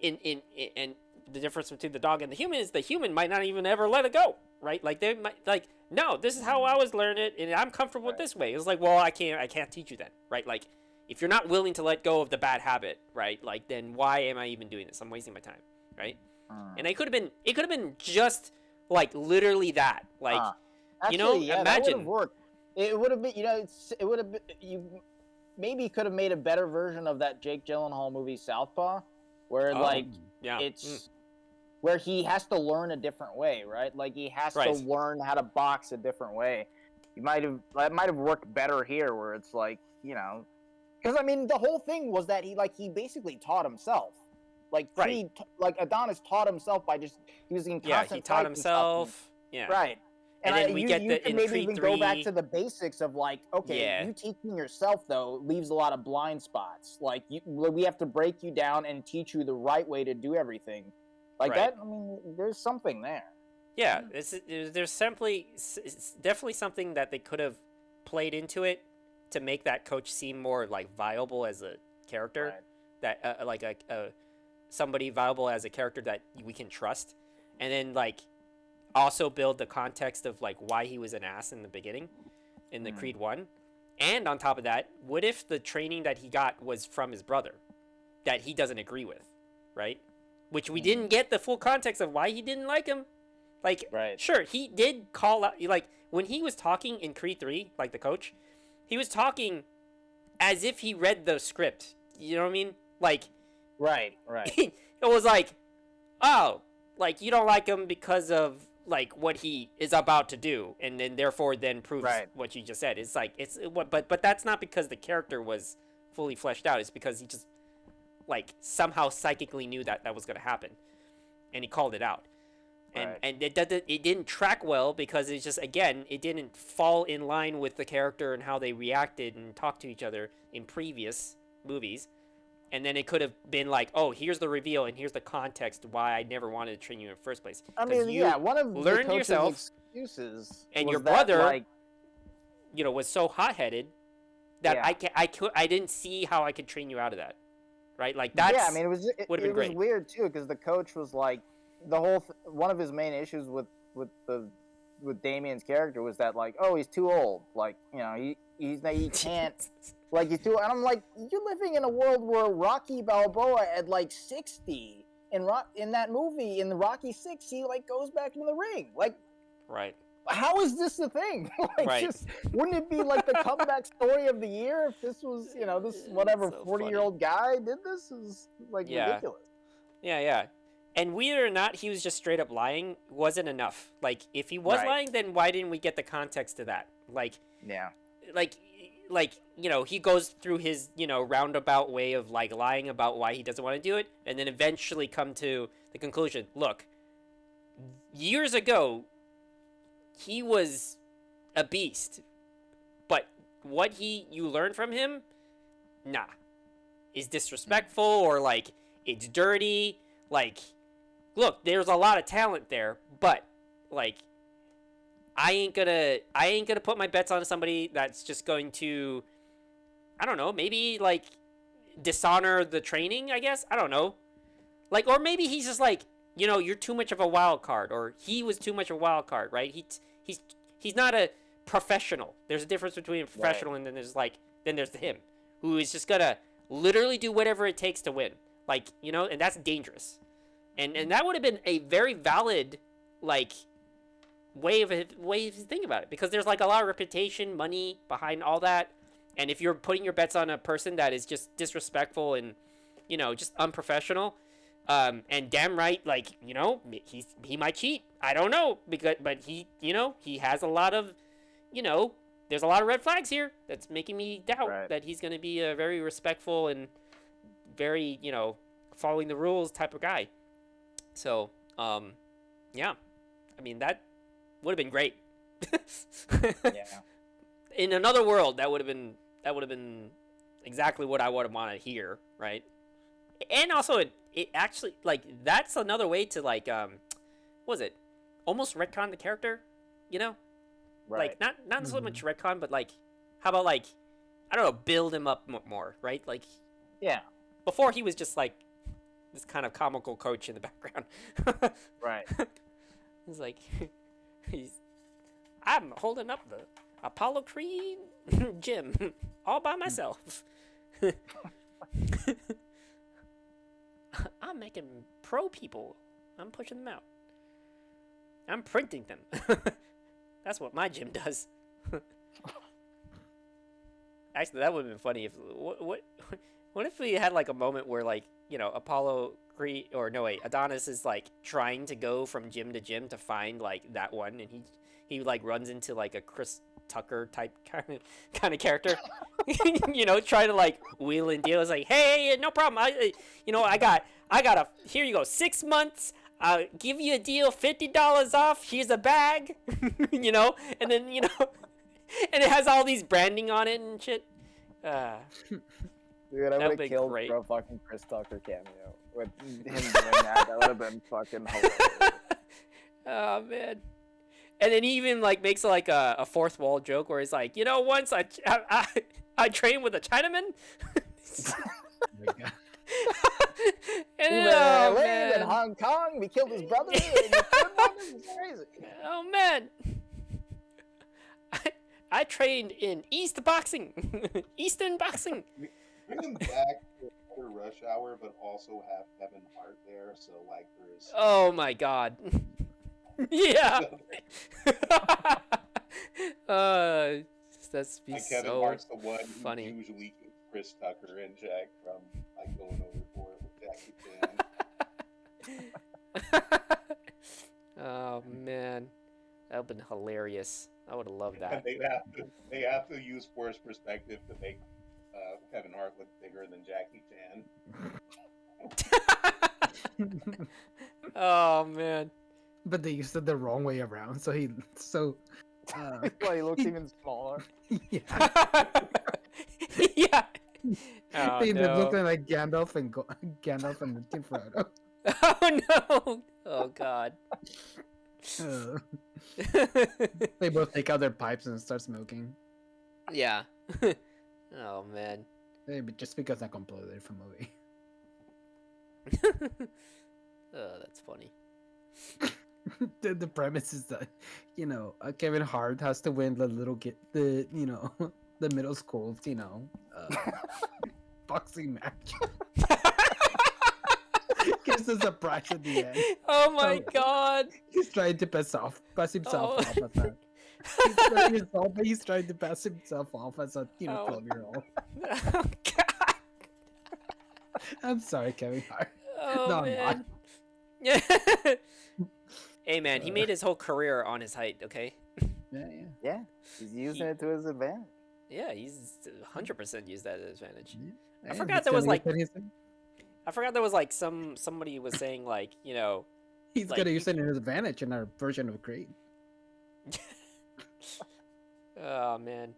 and the difference between the dog and the human is the human might not even ever let it go, right? Like they might like, no, this is how I always learned it, and I'm comfortable with this way. It's like, well, I can't teach you then, right? Like, if you're not willing to let go of the bad habit, right? Like, then why am I even doing this? I'm wasting my time, right? And it could have been just like literally that, like, actually, you know, yeah, that imagine. would have worked. It would have been, you know, it would have been, you maybe could have made a better version of that Jake Gyllenhaal movie Southpaw, where like it's where he has to learn a different way, right? Like he has to learn how to box a different way. That might have worked better here, where it's like, you know, because I mean the whole thing was that he basically taught himself. Like like Adonis taught himself by just using constant. He taught himself. Yeah. Right. And then we get the in maybe Creed even 3... go back to the basics of like, okay, you teaching yourself though leaves a lot of blind spots. Like we have to break you down and teach you the right way to do everything. Like that. I mean, there's something there. Yeah, there's it's definitely something that they could have played into it to make that coach seem more like viable as a character, that like somebody viable as a character that we can trust, and then like also build the context of like why he was an ass in the beginning in the Creed 1. And on top of that, what if the training that he got was from his brother that he doesn't agree with, right? Which we didn't get the full context of why he didn't like him. Like, sure, he did call out, like when he was talking in Creed 3, like the coach, he was talking as if he read the script. You know what I mean? Like, right. It was like, oh, like you don't like him because of like what he is about to do, and then therefore then proves what you just said. It's like but that's not because the character was fully fleshed out. It's because he just like somehow psychically knew that was going to happen, and he called it out. And it didn't track well because it's just, again, it didn't fall in line with the character and how they reacted and talked to each other in previous movies. And then it could have been like, oh, here's the reveal and here's the context why I never wanted to train you in the first place. I mean, one of learned the yourself excuses and was your that, brother, like, you know, was so hot-headed that I didn't see how I could train you out of that, right? Like that's I mean, it was weird too because the coach was like one of his main issues with Damien's character was that like, oh, he's too old, like, you know, he can't. Like, he's too, and I'm like, you're living in a world where Rocky Balboa at like 60 in that movie in the Rocky 6, he like goes back in the ring. Like, how is this a thing? Like, just wouldn't it be like the comeback story of the year if this was, you know, this whatever so 40-year-old guy did this? Is like ridiculous. Yeah. And whether or not he was just straight up lying wasn't enough. Like, if he was lying, then why didn't we get the context to that? Like, like, you know, he goes through his, you know, roundabout way of like lying about why he doesn't want to do it, and then eventually come to the conclusion, look, years ago he was a beast, but what you learn from him is disrespectful, or like it's dirty. Like, look, there's a lot of talent there, but like I ain't gonna put my bets on somebody that's just going to, I don't know, maybe like dishonor the training, I guess. I don't know. Like, or maybe he's just like, you know, you're too much of a wild card, or he was too much of a wild card, right? He's not a professional. There's a difference between a professional and then there's him, who is just gonna literally do whatever it takes to win. Like, you know, and that's dangerous. And that would have been a very valid, like, way of thinking about it, because there's like a lot of reputation, money behind all that, and if you're putting your bets on a person that is just disrespectful and, you know, just unprofessional, and damn right, like, you know, he might cheat. I don't know, but he, you know, he has a lot of, you know, there's a lot of red flags here that's making me doubt that he's going to be a very respectful and very, you know, following the rules type of guy. So, yeah, I mean, that would have been great. In another world, that would have been exactly what I would have wanted to hear, right? And also, it actually, like, that's another way to, like, what was it? Almost retcon the character, you know? Like, not so much retcon, but, like, how about, like, I don't know, build him up more, right? Like, Before he was just like this kind of comical coach in the background. Right. He's like, I'm holding up the Apollo Creed gym all by myself. I'm making pro people. I'm pushing them out. I'm printing them. That's what my gym does. Actually, that would have been funny if what if we had like a moment where like, you know, Apollo Creed or no wait, Adonis is like trying to go from gym to gym to find like that one, and he like runs into like a Chris Tucker type kind of character, you know, try to like wheel and deal. It's like, hey, no problem. I got a here you go, 6 months. I'll give you a deal, $50 off. Here's a bag, you know, and then you know, and it has all these branding on it and shit. Dude, I would have killed great. for a fucking Chris Tucker cameo with him doing that. That would have been fucking hilarious. Oh man. And then he even like makes like a fourth wall joke where he's like, you know, once I trained with a Chinaman. Oh my God. And We then, were in oh, LA, man. in Hong Kong, we killed his brother. And the third one is crazy. Oh man. I trained in East boxing, Eastern boxing. Bring him back for another Rush Hour, but also have Kevin Hart there, so like there's. Oh my god. Yeah. That's be Like Kevin so Hart's the one who funny. usually keeps Chris Tucker and Jack from like going overboard with Jackie Chan. Oh man, that would've been hilarious. I would have loved And that. they have to use forced perspective to make Kevin Hart look bigger than Jackie Chan. Oh man. But they used it the wrong way around, so Well, he looks even smaller. yeah. Yeah. Oh They end up no. looking like Gandalf and Tim Frodo. Oh no. Oh god. Uh, they both take out their pipes and start smoking. Yeah. Oh man. Just because I completely different movie. Oh, that's funny. The premise is that, you know, Kevin Hart has to win the the middle school, boxing match. Gives a surprise at the end. Oh my Oh. god. He's trying to pass himself Oh. off as that. He's trying to pass himself off as a 12-year-old. Oh god. I'm sorry, Kevin Hart. Oh No, I'm man. not. Yeah. Hey man, he made his whole career on his height, okay? Yeah. Yeah, he's using it to his advantage. Yeah, he's 100% used that as advantage. Yeah, forgot he's there was, gonna like- use it- I forgot there was like somebody was saying like, you know, He's like, gonna use it in his advantage in our version of Creed. oh man.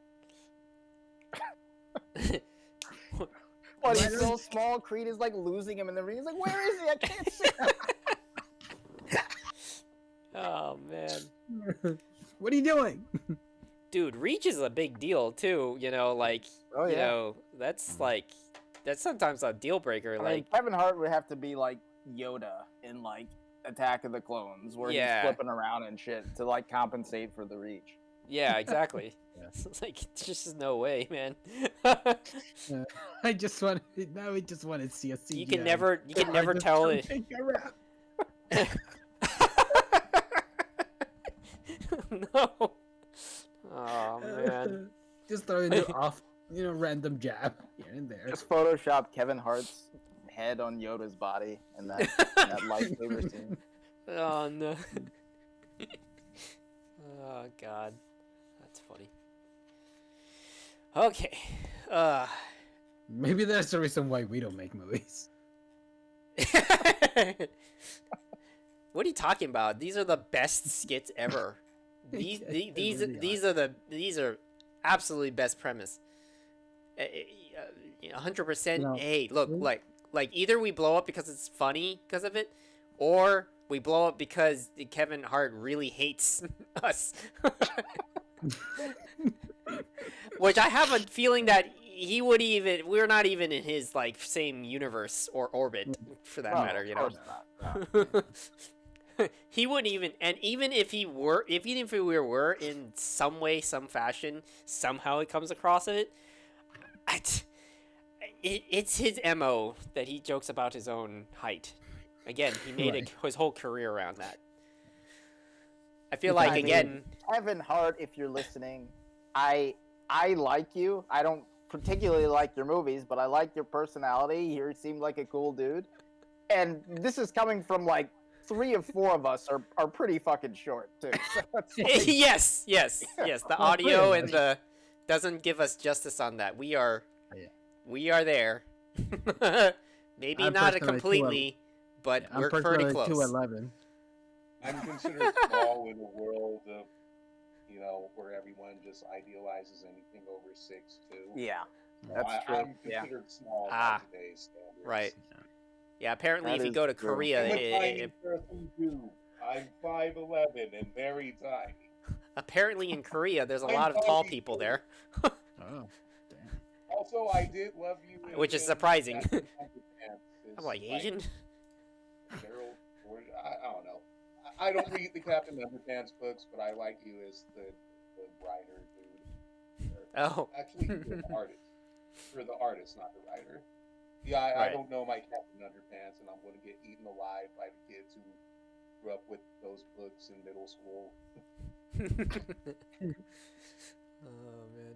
But he's so small, Creed is like losing him in the ring. He's like, where is he? I can't see him. Oh man. What are you doing? Dude, reach is a big deal too, you know, like Oh, you yeah. know, that's sometimes a deal breaker, I mean, like Kevin Hart would have to be like Yoda in like Attack of the Clones, where Yeah. he's flipping around and shit to like compensate for the reach. yeah, exactly. Yeah. It's like there's just no way, man. I just want to see a CGI. you can never Just tell don't it. take a rap. No. Oh man. Just throwing it off, random jab here and there. Just Photoshop Kevin Hart's head on Yoda's body in that lightsaber scene. Oh no. Oh god. That's funny. Okay. Maybe that's the reason why we don't make movies. What are you talking about? These are the best skits ever. These Yeah, they these really these are absolutely best premise. 100%. No. Hey, look, Mm. like either we blow up because it's funny because of it, or we blow up because Kevin Hart really hates us. Which I have a feeling that he would even. We're not even in his like same universe or orbit, for that No, matter. of You know. course not. No. He wouldn't even, and even if he were, even if we were in some way, some fashion, somehow it comes across it. It's his mo that he jokes about his own height. Again, he made Right. his whole career around that. I feel Because like I again, mean, Kevin Hart, if you're listening, I like you. I don't particularly like your movies, but I like your personality. You seem like a cool dude. And this is coming from like 3 of 4 of us are pretty fucking short too. So it's like, yes. The Well, audio pretty and the doesn't give us justice on that. We are there. Maybe I'm not personally completely, but I'm we're pretty personally close. 211. I'm considered small in a world of, where everyone just idealizes anything over 6'2". yeah, So that's true. I'm Yeah. considered small Ah, by today's standards. Right. Yeah, apparently That if you is go to true. Korea, I'm a tiny person too. I'm 5'11" and very tiny. apparently in Korea there's a I'm lot of tall probably people too. there, Oh, damn. Also, I did love you. which is in surprising. Captain Underpants. I'm like Asian. Gerald, I don't know. I don't read the Captain Underpants books, but I like you as the writer, dude. Oh, Actually, you're the artist. You're the artist, not the writer. Yeah, I Right. don't know my Captain Underpants, and I'm going to get eaten alive by the kids who grew up with those books in middle school. Oh man.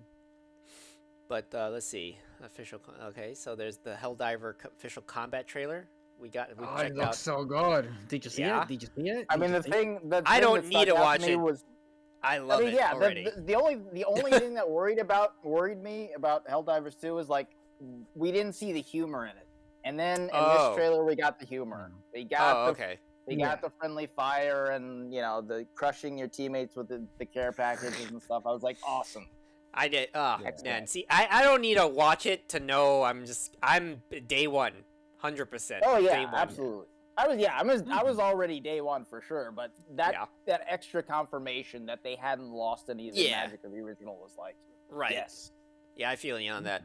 But let's see, okay, so there's the Helldiver official combat trailer. We Oh, checked it looks out. so good. Did you see Yeah. it? Did you see it? I Did mean, you the see it? thing that I don't that need stuck to out watch me it. was, I love I mean, it yeah, already. the only thing that worried me about Helldivers 2 is like we didn't see the humor in it, and then in Oh. this trailer we got the humor. We got Oh, the okay. we got the friendly fire and the crushing your teammates with the care packages and stuff. I was like, awesome. I did. Oh Yeah. man, see, I don't need to watch it to know. I'm day one, 100%. Oh day yeah, one. absolutely. I was already day one for sure, but that extra confirmation that they hadn't lost any of the Yeah. magic of the original was like, Right. yes. Yeah, I feel you on that.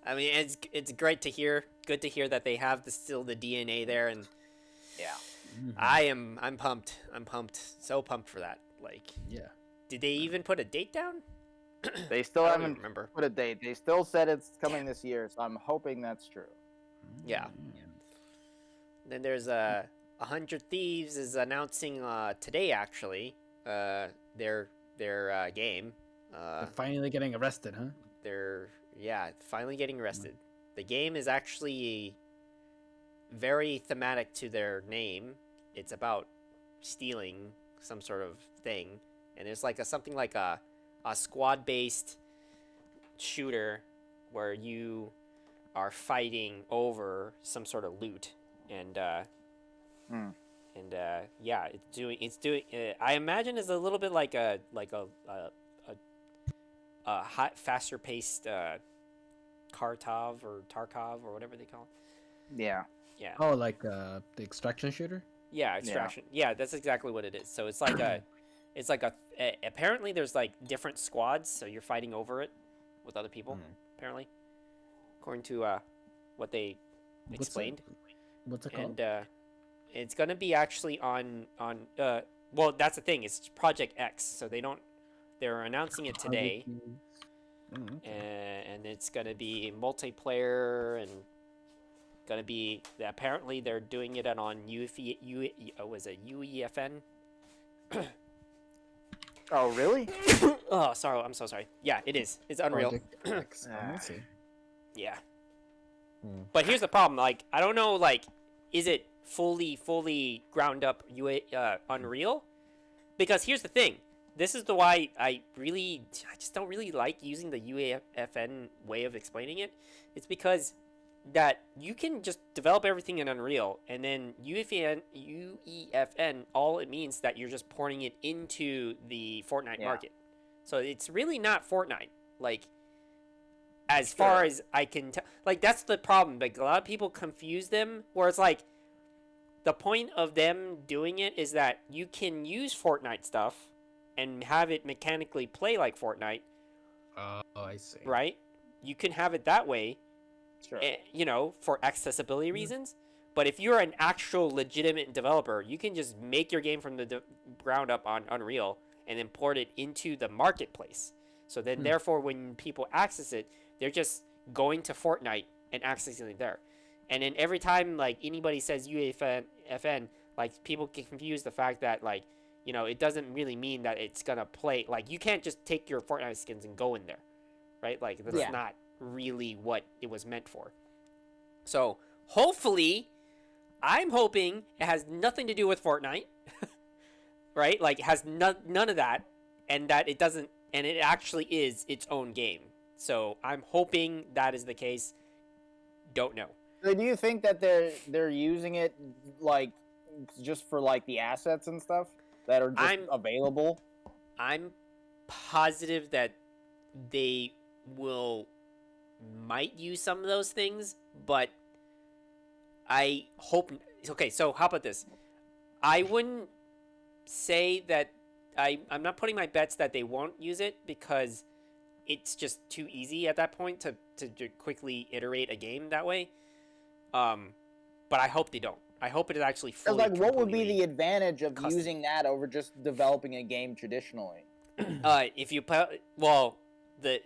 I mean, it's great to hear. Good to hear that they have still the DNA there, and Yeah. Mhm. I'm pumped. I'm pumped. So pumped for that. Like, Yeah. did they even put a date down? They still I don't even haven't remember. put a date. They still said it's coming this year, so I'm hoping that's true. Yeah. Then there's 100 Thieves is announcing today actually their game. They're finally getting arrested, huh? They're finally getting arrested. The game is actually very thematic to their name. It's about stealing some sort of thing, and it's like something like a squad-based shooter where you are fighting over some sort of loot, and it's doing. I imagine it's a little bit like a hot, faster paced Kartov or Tarkov or whatever they call it. Yeah. Yeah. Oh, like the extraction shooter? Yeah, extraction. Yeah, that's exactly what it is. So it's like apparently there's like different squads, so you're fighting over it with other people. Apparently, according to what they explained. What's it called? And it's gonna be actually on well, that's the thing. It's Project X, so they're announcing it today. And it's gonna be multiplayer and gonna be apparently they're doing it on UEFN. Oh, really? Oh, sorry, I'm so sorry. Yeah, it is. It's Unreal. Project X. Let's see. Yeah. But here's the problem. Like, I don't know. Like, is it fully ground up Unreal? Because here's the thing. This is the why I just don't really like using the UEFN way of explaining it. It's because that you can just develop everything in Unreal, and then UEFN, all it means that you're just porting it into the Fortnite market. So it's really not Fortnite. Like, as far as I can tell, like, that's the problem. Like, a lot of people confuse them, where it's like, the point of them doing it is that you can use Fortnite stuff and have it mechanically play like Fortnite. Oh, I see. Right? you can have it that way, Sure. you know, for accessibility reasons. But if you're an actual legitimate developer, you can just make your game from the ground up on Unreal and import it into the marketplace. So then, therefore, when people access it, they're just going to Fortnite and accessing it there. And then every time like anybody says UEFN, like people get confused the fact that like, you know, it doesn't really mean that it's gonna play. Like you can't just take your Fortnite skins and go in there, right? Like that's not really what it was meant for. So hopefully, I'm hoping it has nothing to do with Fortnite, right? Like it has none of that, and that it doesn't, and it actually is its own game. So I'm hoping that is the case. Don't know. So do you think that they're using it like just for like the assets and stuff that are just available? I'm positive that they might use some of those things, but I hope. Okay, so how about this? I wouldn't say that I'm not putting my bets that they won't use it because it's just too easy at that point to quickly iterate a game that way. But I hope they don't. I hope it is actually fully. Like, what would be the advantage of using that over just developing a game traditionally? If you play, well, the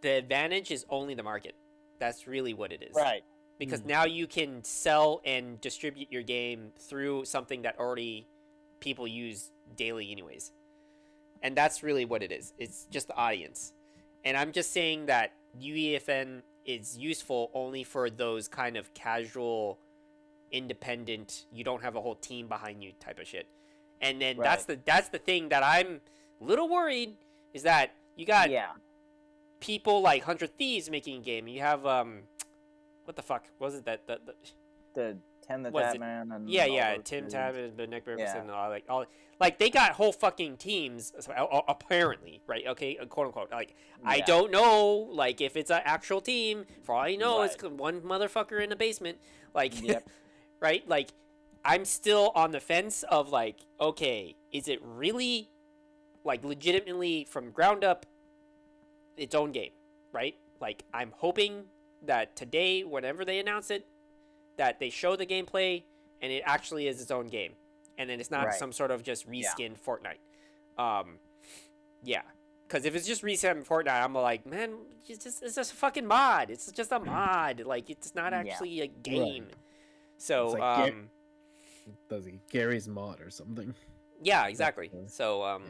advantage is only the market. That's really what it is. Right. Because now you can sell and distribute your game through something that already people use daily anyways. And that's really what it is. It's just the audience. And I'm just saying that UEFN is useful only for those kind of casual, independent, you don't have a whole team behind you type of shit. And then that's the thing that I'm a little worried is that you got people like 100 Thieves making a game. You have what the fuck was it that the Tim the Tatman and Tim Tatman and Nick Bergson and all like they got whole fucking teams apparently, right? Okay, quote unquote. Like I don't know, like if it's an actual team. For all I know, it's one motherfucker in the basement. Like, right? Like I'm still on the fence of like, okay, is it really like legitimately from ground up its own game, right? Like I'm hoping that today, whenever they announce it, that they show the gameplay and it actually is its own game, and then it's not some sort of just reskinned Fortnite. Because if it's just reskinned Fortnite, I'm like, man, it's just a fucking mod. It's just a mod. Like it's not actually a game. Right. So like does he Gary's mod or something? Yeah, exactly. So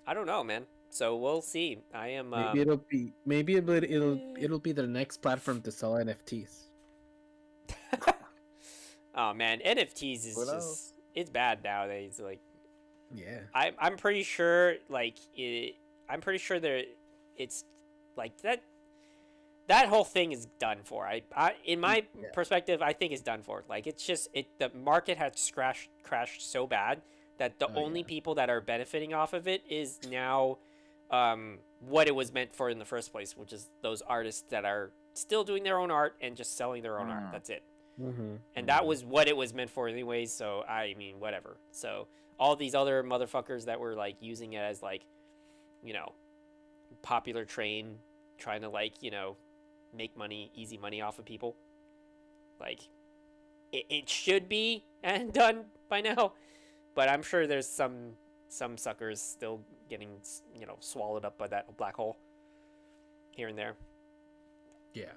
I don't know, man. So we'll see. I am. Maybe it'll be the next platform to sell NFTs. Oh man, NFTs is just it's bad nowadays. Like, I'm pretty sure I'm pretty sure it's like that whole thing is done for. In my perspective, I think it's done for. Like it's just the market has crashed so bad that the only people that are benefiting off of it is now what it was meant for in the first place, which is those artists that are still doing their own art and just selling their own art. That's it. And that was what it was meant for anyways, so I mean whatever. So all these other motherfuckers that were like using it as like, you know, popular train, trying to like, you know, make money, easy money off of people, like it should be and done by now, but I'm sure there's some suckers still getting, you know, swallowed up by that black hole here and there. Yeah,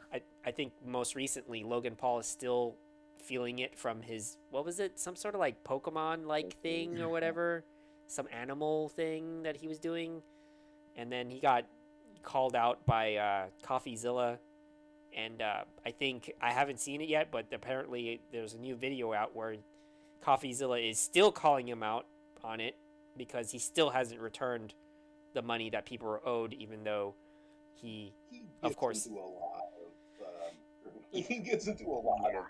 I think most recently Logan Paul is still feeling it from his, what was it, some sort of like Pokemon like thing or whatever, some animal thing that he was doing, and then he got called out by CoffeeZilla, and I think I haven't seen it yet, but apparently there's a new video out where CoffeeZilla is still calling him out on it because he still hasn't returned the money that people were owed, even though he of course into a lot of he gets into a lot of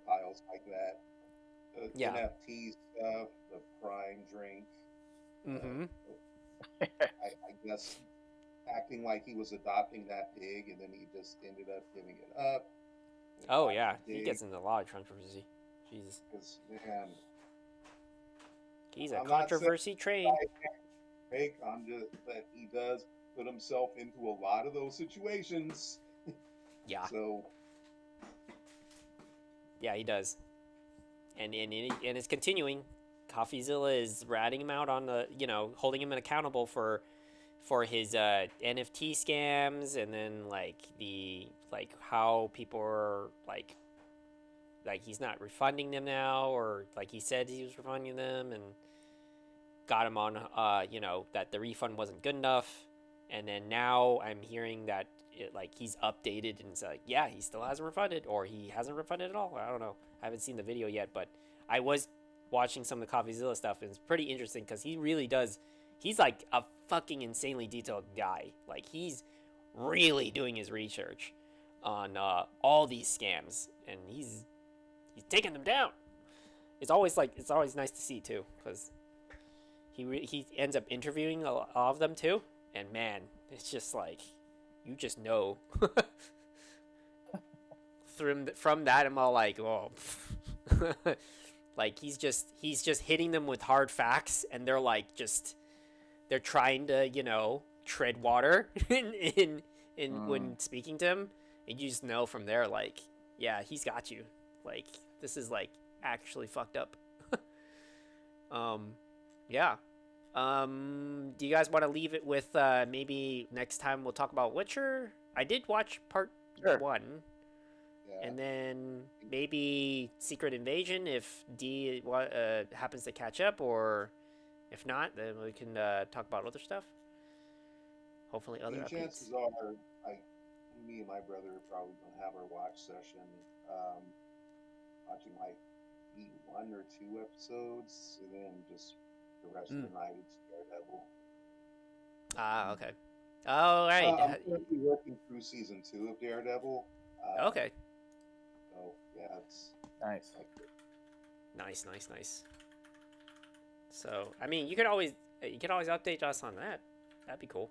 piles like that, the NFT stuff, the Prime drink, I guess acting like he was adopting that pig and then he just ended up giving it up. Oh yeah, he gets into a lot of controversy. Jesus, man, he's a controversy train. I'm just that he does. put himself into a lot of those situations. Yeah, So yeah, he does. And it's continuing. CoffeeZilla is ratting him out on the, holding him accountable for his NFT scams, and then like how people are like he's not refunding them now, or like he said he was refunding them, and got him on that the refund wasn't good enough. And then now I'm hearing that he's updated and it's like, yeah, he still hasn't refunded, or he hasn't refunded at all. I don't know. I haven't seen the video yet, but I was watching some of the CoffeeZilla stuff, and it's pretty interesting because he really does. He's like a fucking insanely detailed guy. Like, he's really doing his research on all these scams, and he's taking them down. It's always nice to see too, because he ends up interviewing a lot of them too, and man, it's just like, you just know. From that, I'm all like, oh. Like, he's just hitting them with hard facts, and they're like, they're trying to tread water in when speaking to him, and you just know from there, like, yeah, he's got you. Like, this is like actually fucked up. Yeah. Do you guys want to leave it with maybe next time we'll talk about Witcher? I did watch part 1. yeah. And then maybe Secret Invasion if D happens to catch up, or if not, then we can talk about other stuff. Hopefully other updates. Chances are, me and my brother are probably gonna have our watch session. Watching like 1 or 2 episodes, and then just the rest of the night it's Daredevil. Ah, okay. All right. I'm currently working through season 2 of Daredevil. Okay. So yeah, it's Nice. Nice. So, I mean, you could always update us on that. That'd be cool.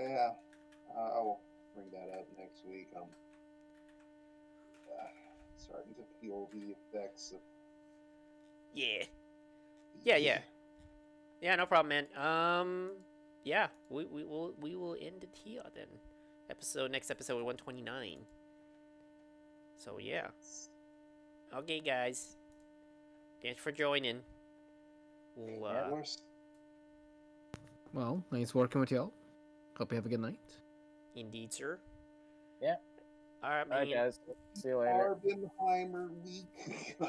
Yeah, I'll bring that up next week. I'm starting to feel the effects of. Yeah, no problem, man. Yeah, we will end it here then. Next episode 129. So yeah. Okay, guys. Thanks for joining. We'll Well, nice working with y'all. Hope you have a good night. Indeed, sir. Yeah. All right, All right, guys. See you later. Barbenheimer week.